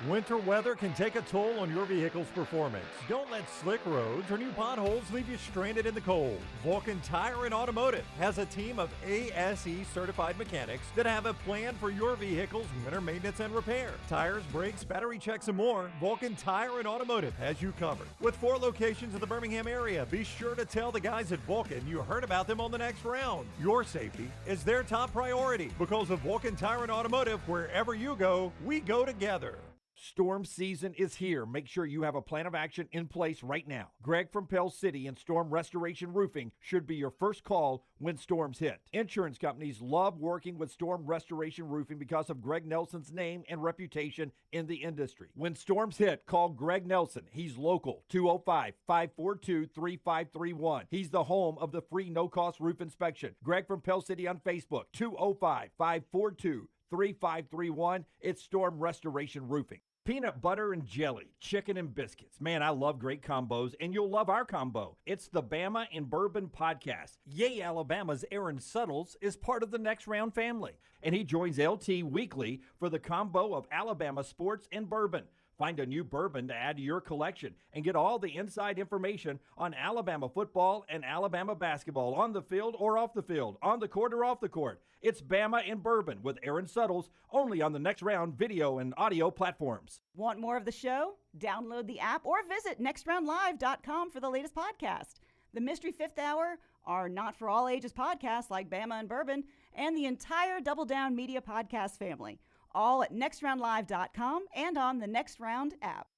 Winter weather can take a toll on your vehicle's performance. Don't let slick roads or new potholes leave you stranded in the cold. Vulcan Tire and Automotive has a team of ASE certified mechanics that have a plan for your vehicle's winter maintenance and repair. Tires, brakes, battery checks, and more. Vulcan Tire and Automotive has you covered. With 4 locations in the Birmingham area, be sure to tell the guys at Vulcan you heard about them on the Next Round. Your safety is their top priority because of Vulcan Tire and Automotive. Wherever you go, we go together. Storm season is here. Make sure you have a plan of action in place right now. Greg from Pell City and Storm Restoration Roofing should be your first call when storms hit. Insurance companies love working with Storm Restoration Roofing because of Greg Nelson's name and reputation in the industry. When storms hit, call Greg Nelson. He's local, 205-542-3531. He's the home of the free no-cost roof inspection. Greg from Pell City on Facebook, 205-542-3531. It's Storm Restoration Roofing. Peanut butter and jelly, chicken and biscuits. Man, I love great combos, and you'll love our combo. It's the Bama and Bourbon Podcast. Yay, Alabama's Aaron Suttles is part of the Next Round family, and he joins LT weekly for the combo of Alabama sports and bourbon. Find a new bourbon to add to your collection and get all the inside information on Alabama football and Alabama basketball on the field or off the field, on the court or off the court. It's Bama in Bourbon with Aaron Suttles, only on the Next Round video and audio platforms. Want more of the show? Download the app or visit nextroundlive.com for the latest podcast. The Mystery Fifth Hour, our not-for-all-ages podcast like Bama and Bourbon, and the entire Double Down Media podcast family. All at nextroundlive.com and on the Next Round app.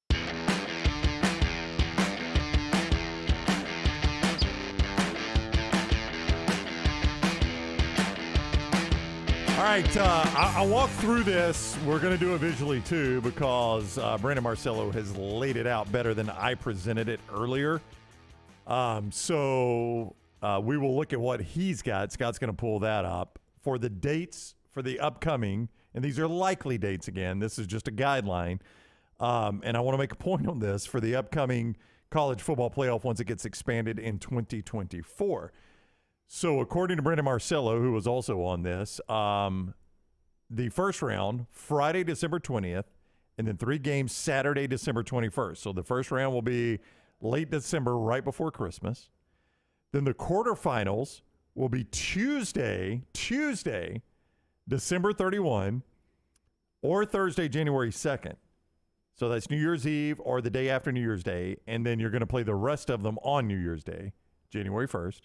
All right, I'll walk through this. We're going to do it visually, too, because Brandon Marcello has laid it out better than I presented it earlier. So we will look at what he's got. Scott's going to pull that up. For the dates for the upcoming, and these are likely dates again. This is just a guideline. And I want to make a point on this for the upcoming college football playoff once it gets expanded in 2024. So according to Brandon Marcello, who was also on this, the first round, Friday, December 20th, and then 3 games Saturday, December 21st. So the first round will be late December, right before Christmas. Then the quarterfinals will be Tuesday, December 31, or Thursday, January 2nd. So that's New Year's Eve or the day after New Year's Day, and then you're going to play the rest of them on New Year's Day, January 1st.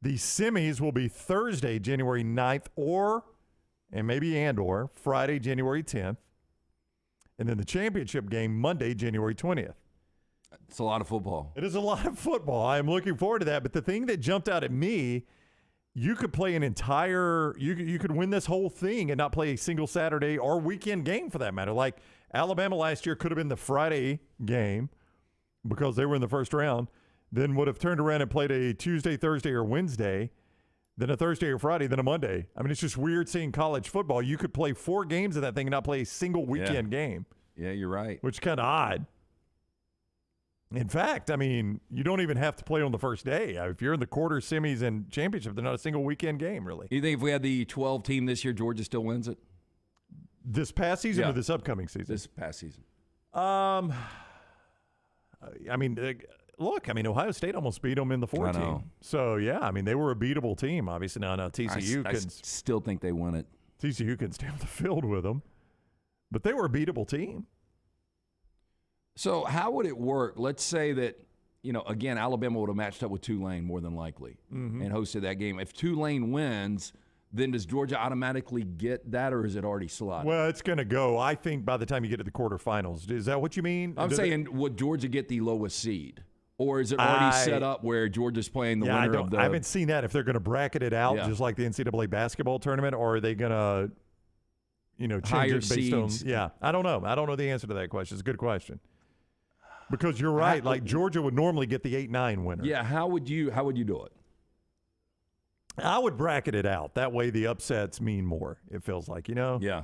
The semis will be Thursday, January 9th, or Friday, January 10th. And then the championship game, Monday, January 20th. It's a lot of football. It is a lot of football. I am looking forward to that. But the thing that jumped out at me, you could play an entire – you could win this whole thing and not play a single Saturday or weekend game for that matter. Like Alabama last year could have been the Friday game because they were in the first round, then would have turned around and played a Tuesday, Thursday, or Wednesday, then a Thursday or Friday, then a Monday. I mean, it's just weird seeing college football. You could play 4 games of that thing and not play a single weekend game. Yeah, you're right. Which is kind of odd. In fact, I mean, you don't even have to play on the first day. If you're in the quarter, semis, and championship, they're not a single weekend game, really. You think if we had the 12 team this year, Georgia still wins it? This past season or this upcoming season? This past season. I mean, look, Ohio State almost beat them in the 14. I know. So, yeah, I mean, they were a beatable team, obviously. Now TCU I still think they win it. TCU can stay on the field with them. But they were a beatable team. So how would it work? Let's say that, again, Alabama would have matched up with Tulane more than likely and hosted that game. If Tulane wins, then does Georgia automatically get that, or is it already slotted? Well, it's going to go, I think, by the time you get to the quarterfinals. Is that what you mean? I'm saying, would Georgia get the lowest seed? Or is it already set up where Georgia's playing the winner of the – I haven't seen that. If they're going to bracket it out just like the NCAA basketball tournament, or are they going to, change higher it based seeds. on – yeah, I don't know. I don't know the answer to that question. It's a good question. Because you're right. Like Georgia would normally get the 8-9 winner. Yeah, how would you do it? I would bracket it out. That way the upsets mean more, it feels like, Yeah.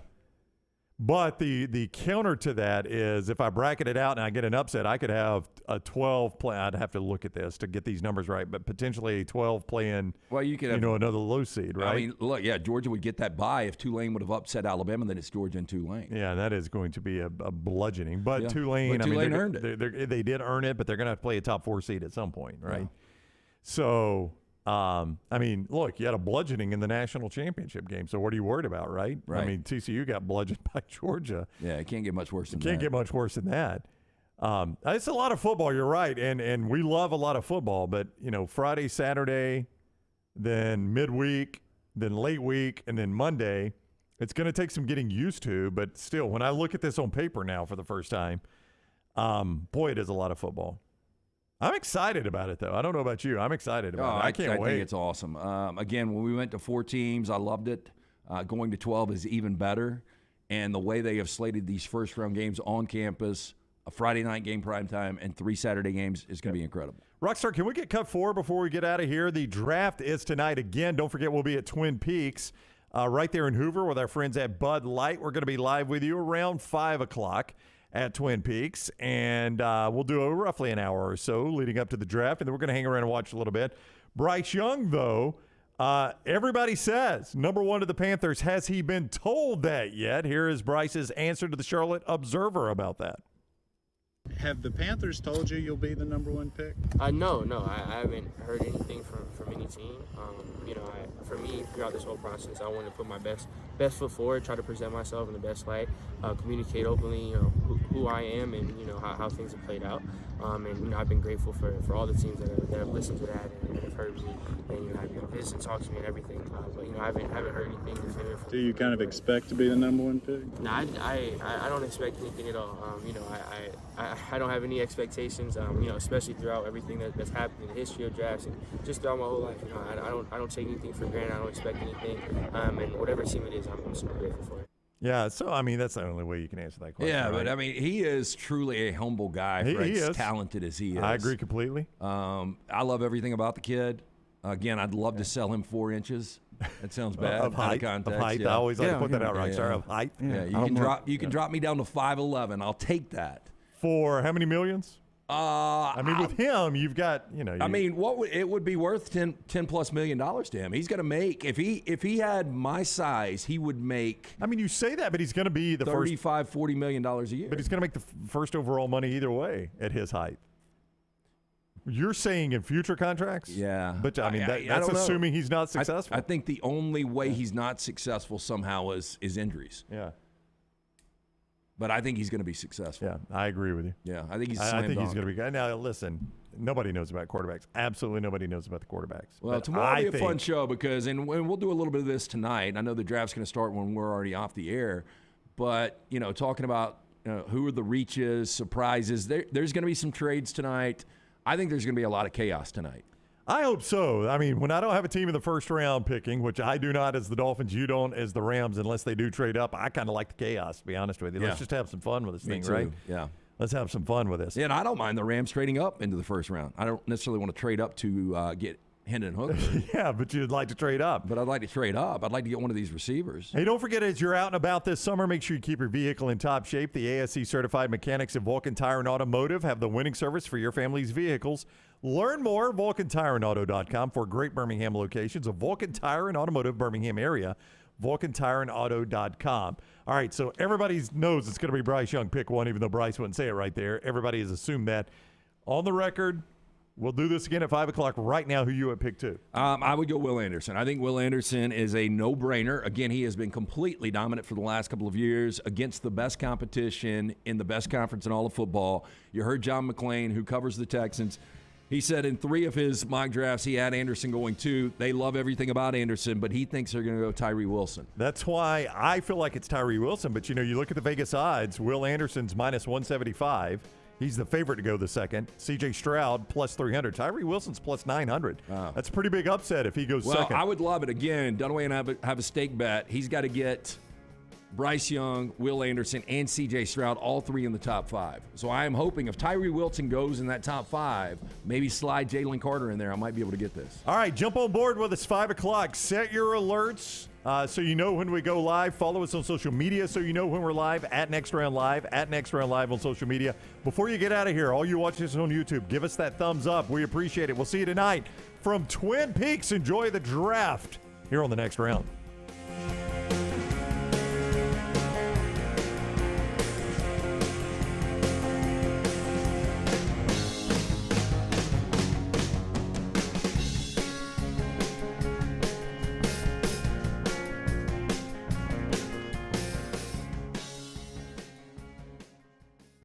But the counter to that is if I bracket it out and I get an upset, I could have a 12 play. I'd have to look at this to get these numbers right, but potentially a 12 playing, you could have, another low seed, right? I mean, look, Georgia would get that bye if Tulane would have upset Alabama, then it's Georgia and Tulane. Yeah, that is going to be a bludgeoning. But Tulane, Tulane earned it. They did earn it, but they're going to have to play a top 4 seed at some point, right? Yeah. So, look, you had a bludgeoning in the national championship game. So what are you worried about, right? Right. I mean, TCU got bludgeoned by Georgia. Yeah, it can't get much worse than that. Can't get much worse than that. It's a lot of football. You're right, and we love a lot of football. But Friday, Saturday, then midweek, then late week, and then Monday. It's going to take some getting used to. But still, when I look at this on paper now for the first time, boy, it is a lot of football. I'm excited about it, though. I don't know about you. I'm excited about it. I can't wait. I think it's awesome. Again, when we went to 4 teams, I loved it. Going to 12 is even better. And the way they have slated these first-round games on campus, a Friday night game primetime, and 3 Saturday games is going to be incredible. Rockstar, can we get cut 4 before we get out of here? The draft is tonight. Again, don't forget we'll be at Twin Peaks right there in Hoover with our friends at Bud Light. We're going to be live with you around 5 o'clock. At Twin Peaks, and we'll do roughly an hour or so leading up to the draft, and then we're going to hang around and watch a little bit. Bryce Young, though, everybody says, number 1 to the Panthers. Has he been told that yet? Here is Bryce's answer to the Charlotte Observer about that. Have the Panthers told you you'll be the number 1 pick? No, I haven't heard anything from any team. For me, throughout this whole process, I want to put my best foot forward, try to present myself in the best light, communicate openly, who I am and how things have played out. And I've been grateful for all the teams that have listened to that and have heard me and have visited and talked to me and everything. But I haven't heard anything definitive. Do you kind of expect to be the number 1 pick? No, I don't expect anything at all. I don't have any expectations. Especially throughout everything that's happened in the history of drafts and just throughout my whole life. I don't take anything for granted. I don't expect anything. And whatever team it is, I'm super grateful for it. Yeah, so that's the only way you can answer that question. Yeah, right? but he is truly a humble guy for as talented as he is. I agree completely. I love everything about the kid. Again, I'd love to sell him 4 inches. That sounds bad. Of height. Context, of height. yeah. I always like to put that out right, sir. Of height. Yeah, you can drop me down to 5'11". I'll take that. For how many millions? With him, you've got, it would be worth $10+ million to him. He's going to make, if he had my size, he would make. You say that, but he's going to be the $40 million a year. But he's going to make the first overall money either way at his height. You're saying in future contracts? Yeah. But that's assuming he's not successful. I think the only way he's not successful somehow is injuries. Yeah. But I think he's going to be successful. Yeah, I agree with you. Yeah, I think he's. I think he's going to be good. Now, listen, nobody knows about quarterbacks. Absolutely nobody knows about the quarterbacks. Well, tomorrow will be a fun show because, and we'll do a little bit of this tonight. I know the draft's going to start when we're already off the air, but talking about who are the reaches, surprises. There's going to be some trades tonight. I think there's going to be a lot of chaos tonight. I hope so. When I don't have a team in the first round picking, which I do not as the Dolphins, you don't as the Rams, unless they do trade up, I kind of like the chaos, to be honest with you. Yeah. Let's just have some fun with this Me thing, too. right? Yeah. Let's have some fun with this. Yeah, and I don't mind the Rams trading up into the first round. I don't necessarily want to trade up to get Hendon Hooker. Yeah, but you'd like to trade up. But I'd like to trade up. I'd like to get one of these receivers. Hey, don't forget, as you're out and about this summer, make sure you keep your vehicle in top shape. The ASE-certified mechanics of Vulcan Tire and Automotive have the winning service for your family's vehicles. Learn more, VulcanTireandAuto.com, for great Birmingham locations of Vulcan Tire and Automotive Birmingham area, VulcanTireandAuto.com. All right, so everybody knows it's going to be Bryce Young, pick 1, even though Bryce wouldn't say it right there. Everybody has assumed that. On the record, we'll do this again at 5 o'clock. Right now, who you at pick 2? I would go Will Anderson. I think Will Anderson is a no-brainer. Again, he has been completely dominant for the last couple of years against the best competition in the best conference in all of football. You heard John McClain, who covers the Texans. He said in 3 of his mock drafts, he had Anderson going 2. They love everything about Anderson, but he thinks they're going to go Tyree Wilson. That's why I feel like it's Tyree Wilson. But, you look at the Vegas odds. Will Anderson's minus 175. He's the favorite to go the second. C.J. Stroud plus 300. Tyree Wilson's plus 900. Wow. That's a pretty big upset if he goes second. Well, I would love it. Again, Dunaway and I have a stake bet. He's got to get Bryce Young, Will Anderson, and C.J. Stroud, all 3 in the top 5. So I am hoping if Tyree Wilson goes in that top 5, maybe slide Jalen Carter in there, I might be able to get this. All right, jump on board with us 5 o'clock. Set your alerts so you know when we go live. Follow us on social media so you know when we're live, at Next Round Live, at Next Round Live on social media. Before you get out of here, all you watching us on YouTube, give us that thumbs up. We appreciate it. We'll see you tonight from Twin Peaks. Enjoy the draft here on the Next Round.